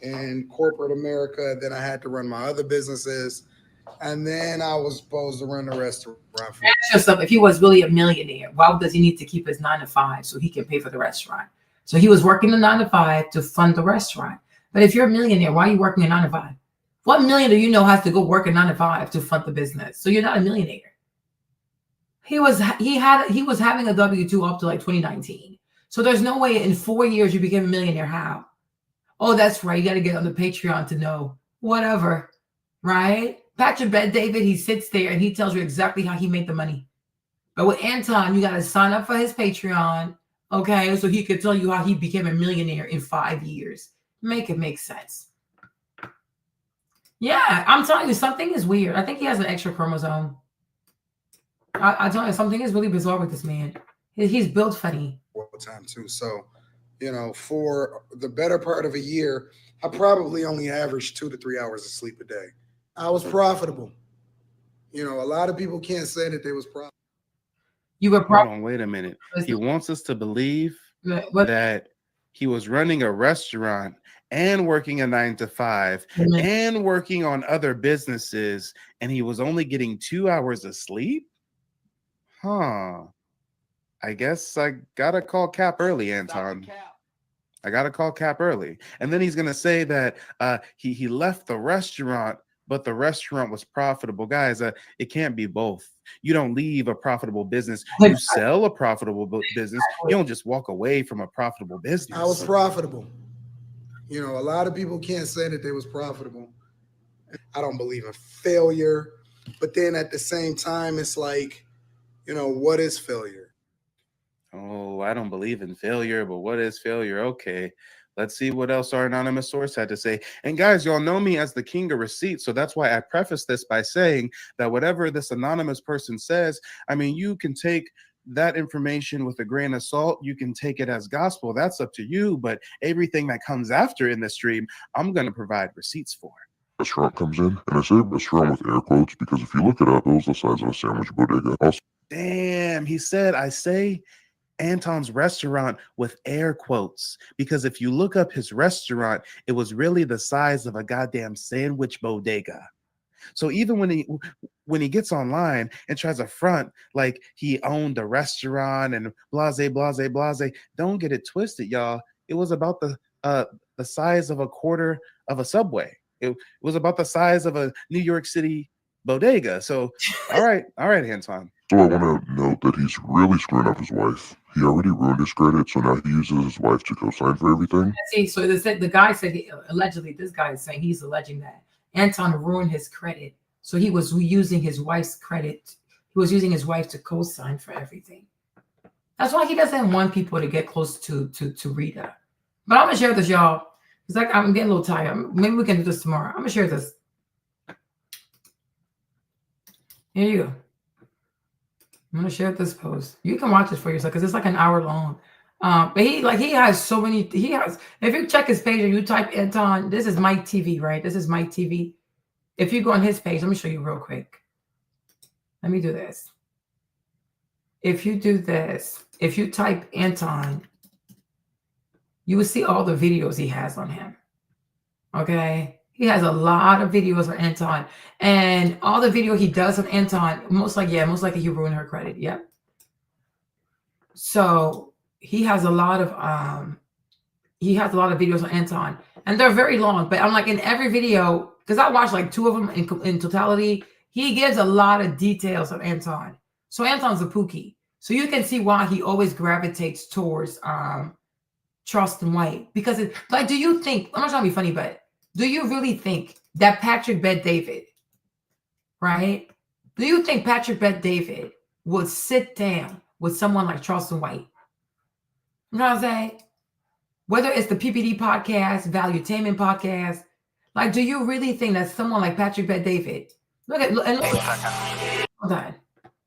Speaker 22: in corporate America. Then I had to run my other businesses. And then I was supposed to run the restaurant.
Speaker 1: Ask yourself, if he was really a millionaire, why does he need to keep his 9 to 5 so he can pay for the restaurant? So he was working the 9 to 5 to fund the restaurant. But if you're a millionaire, why are you working a 9 to 5? What millionaire has to go work a 9 to 5 to fund the business? So you're not a millionaire. He was having a W-2 up to like 2019. So there's no way in 4 years you became a millionaire. How? Oh, that's right. You got to get on the Patreon to know. Whatever. Right? Patrick Bet-David, he sits there and he tells you exactly how he made the money. But with Anton, you got to sign up for his Patreon, okay? So he could tell you how he became a millionaire in 5 years. Make it make sense. Yeah, I'm telling you, something is weird. I think he has an extra chromosome. I tell you, something is really bizarre with this man. He's built funny.
Speaker 22: All the time too. So, for the better part of a year, I probably only averaged 2 to 3 hours of sleep a day. I was profitable. A lot of people can't say that they was profitable.
Speaker 1: You were
Speaker 9: profitable. Hold on, wait a minute. He wants us to believe that he was running a restaurant and working a 9 to 5 and working on other businesses, and he was only getting 2 hours of sleep? Huh. I guess I gotta call Cap early, Anton. I gotta call Cap early. And then he's gonna say that he left the restaurant, but the restaurant was profitable. Guys, it can't be both. You don't leave a profitable business. You sell a profitable business. You don't just walk away from a profitable business.
Speaker 22: I was profitable. A lot of people can't say that they was profitable. I don't believe in failure. But then at the same time, it's like, what is failure?
Speaker 9: Oh, I don't believe in failure, but what is failure? Okay. Let's see what else our anonymous source had to say. And guys, y'all know me as the king of receipts, so that's why I preface this by saying that whatever this anonymous person says, I mean, you can take that information with a grain of salt. You can take it as gospel. That's up to you. But everything that comes after in the stream, I'm going to provide receipts for.
Speaker 11: Restaurant comes in, and I say restaurant with air quotes because if you look it up, it was the size of a sandwich bodega. Also,
Speaker 9: Damn, he said, I say Anton's restaurant with air quotes because if you look up his restaurant, it was really the size of a goddamn sandwich bodega. So even when he gets online and tries to front like he owned a restaurant and blase, don't get it twisted, y'all. It was about the size of a quarter of a Subway. It was about the size of a New York City bodega. So, all right, Anton.
Speaker 11: So I want to note that he's really screwing up his wife. He already ruined his credit, so now he uses his wife to co-sign for everything.
Speaker 1: See, so the guy said allegedly. This guy is saying he's alleging that Anton ruined his credit, so he was using his wife's credit. He was using his wife to co-sign for everything. That's why he doesn't want people to get close to Rita. But I'm gonna share this, y'all. It's like I'm getting a little tired. Maybe we can do this tomorrow. I'm gonna share this. Here you go. I'm gonna share this post. You can watch it for yourself because it's like an hour long. But he has so many. He has. If you check his page and you type Anton, this is Mike TV, right? This is Mike TV. If you go on his page, let me show you real quick. Let me do this. If you do this, if you type Anton, you will see all the videos he has on him. Okay. He has a lot of videos on Anton, and all the video he does on Anton, most likely he ruined her credit. Yep. So he has a lot of videos on Anton, and they're very long. But I'm like in every video, because I watched like 2 of them in totality. He gives a lot of details on Anton. So Anton's a Pookie. So you can see why he always gravitates towards Charleston White, because do you think, I'm not trying to be funny, but do you really think that Patrick Bet-David, right? Do you think Patrick Bet-David would sit down with someone like Charleston White? You know what I'm saying? Whether it's the PPD podcast, Valuetainment podcast, like, do you really think that someone like Patrick Bet-David, look at hold on.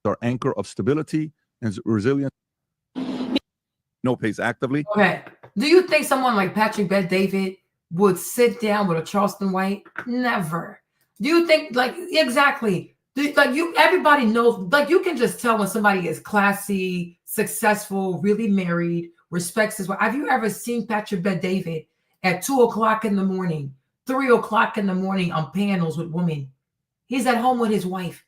Speaker 5: Our anchor of stability and resilience. No pays actively.
Speaker 1: Okay. Do you think someone like Patrick Bet-David would sit down with a Charleston White? Never. Do you think exactly? Everybody knows, you can just tell when somebody is classy, successful, really married, respects his wife. Have you ever seen Patrick Bet-David at 2 o'clock in the morning, 3 o'clock in the morning on panels with women? He's at home with his wife.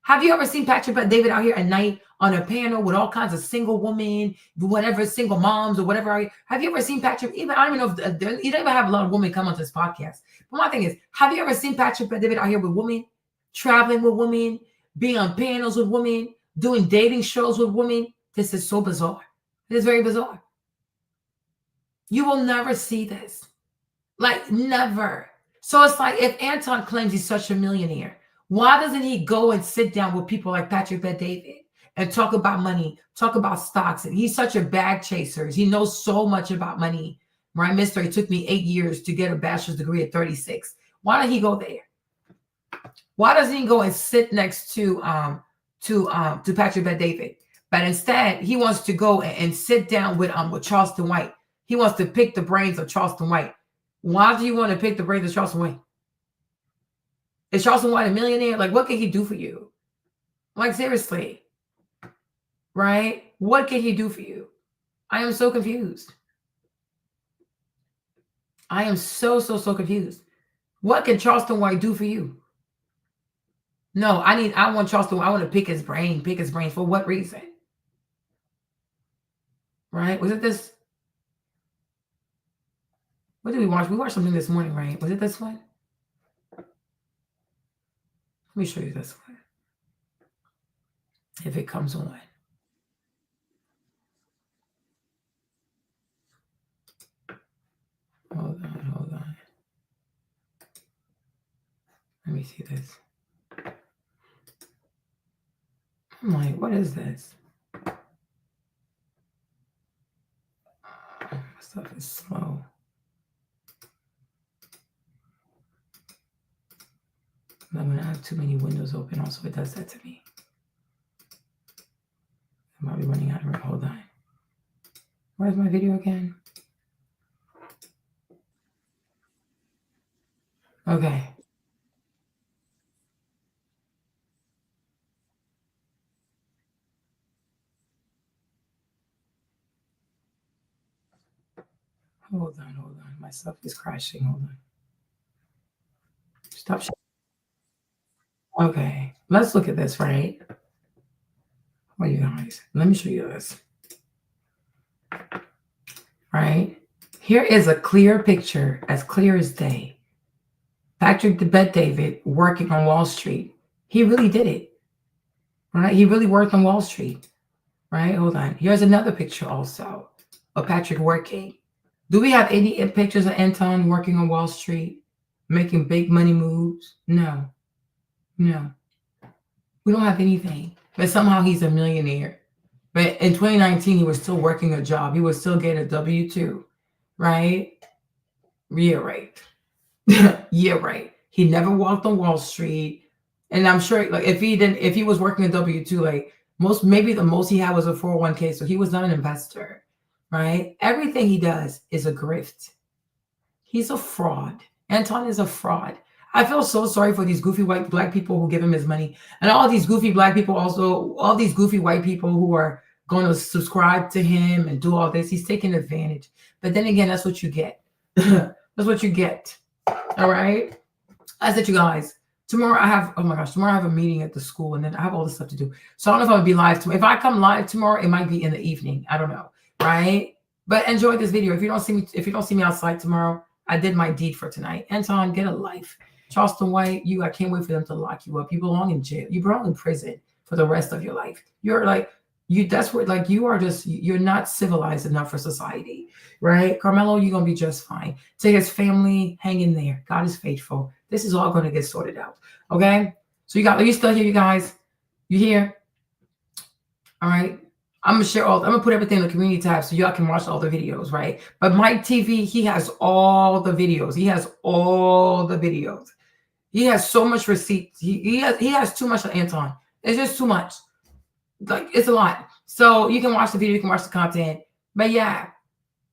Speaker 1: Have you ever seen Patrick Bet-David out here at night on a panel with all kinds of single women, whatever, single moms or whatever? Have you ever seen Patrick? I don't even know if you don't even have a lot of women come onto this podcast. But my thing is, have you ever seen Patrick Bet-David out here with women, traveling with women, being on panels with women, doing dating shows with women? This is so bizarre. It is very bizarre. You will never see this. Never. So it's like, if Anton claims he's such a millionaire, why doesn't he go and sit down with people like Patrick Bet-David and talk about money, talk about stocks? And he's such a bag chaser. He knows so much about money, right, mister? It took me 8 years to get a bachelor's degree at 36. Why don't he go there? Why doesn't he go and sit next to Patrick Bet-David? But instead, he wants to go and sit down with Charleston White. He wants to pick the brains of Charleston White. Why do you want to pick the brains of Charleston White? Is Charleston White a millionaire? What can he do for you? Seriously. Right? What can he do for you? I am so confused. I am so confused. What can Charleston White do for you? No, I want Charleston White. I want to pick his brain. Pick his brain. For what reason? Right? Was it this? What did we watch? We watched something this morning, right? Was it this one? Let me show you this one. If it comes on. Hold on. Let me see this. I'm like, what is this? Stuff is slow. I'm gonna have too many windows open. Also, it does that to me. I might be running out of room. Hold on. Where's my video again? Okay. Hold on. My stuff is crashing. Hold on. Stop. Okay. Let's look at this, right? Well, you guys, let me show you this. Right? Here is a clear picture, as clear as day. Patrick the Bet David working on Wall Street. He really did it. Right? He really worked on Wall Street. Right? Hold on. Here's another picture also of Patrick working. Do we have any pictures of Anton working on Wall Street, making big money moves? No. No. We don't have anything. But somehow he's a millionaire. But in 2019, he was still working a job. He was still getting a W-2. Right? Yeah, right. Yeah, right. He never walked on Wall Street. And I'm sure like if he was working a W-2, like maybe the most he had was a 401k. So he was not an investor. Right? Everything he does is a grift. He's a fraud. Anton is a fraud. I feel so sorry for these goofy white black people who give him his money. And all these goofy black people also, all these goofy white people who are going to subscribe to him and do all this. He's taking advantage. But then again, that's what you get. That's what you get. All right? I said, you guys, tomorrow I have a meeting at the school and then I have all this stuff to do. So I don't know if I'm going to be live tomorrow. If I come live tomorrow, it might be in the evening. I don't know. Right? But enjoy this video. If you don't see me outside tomorrow, I did my deed for tonight. Anton, get a life. Charleston White, I can't wait for them to lock you up. You belong in jail. You belong in prison for the rest of your life. You're not civilized enough for society, right? Carmelo, you're going to be just fine. To his family, hang in there. God is faithful. This is all going to get sorted out, okay? So are you still here, you guys? You here? All right. I'm going to put everything in the community tab so y'all can watch all the videos, right? But Mike TV, he has all the videos. He has all the videos. He has so much receipts. He has too much of Anton. It's just too much. Like, it's a lot. So you can watch the video, you can watch the content. But yeah,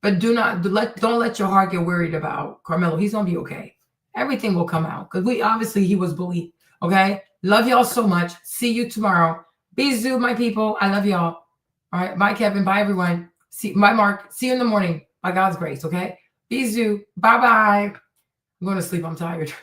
Speaker 1: but don't let your heart get worried about Carmelo. He's going to be okay. Everything will come out because he was bullied. Okay. Love y'all so much. See you tomorrow. Bisous, my people. I love y'all. All right. Bye, Kevin. Bye, everyone. Bye, Mark. See you in the morning by God's grace. Okay. Bisous. Bye-bye. I'm going to sleep. I'm tired.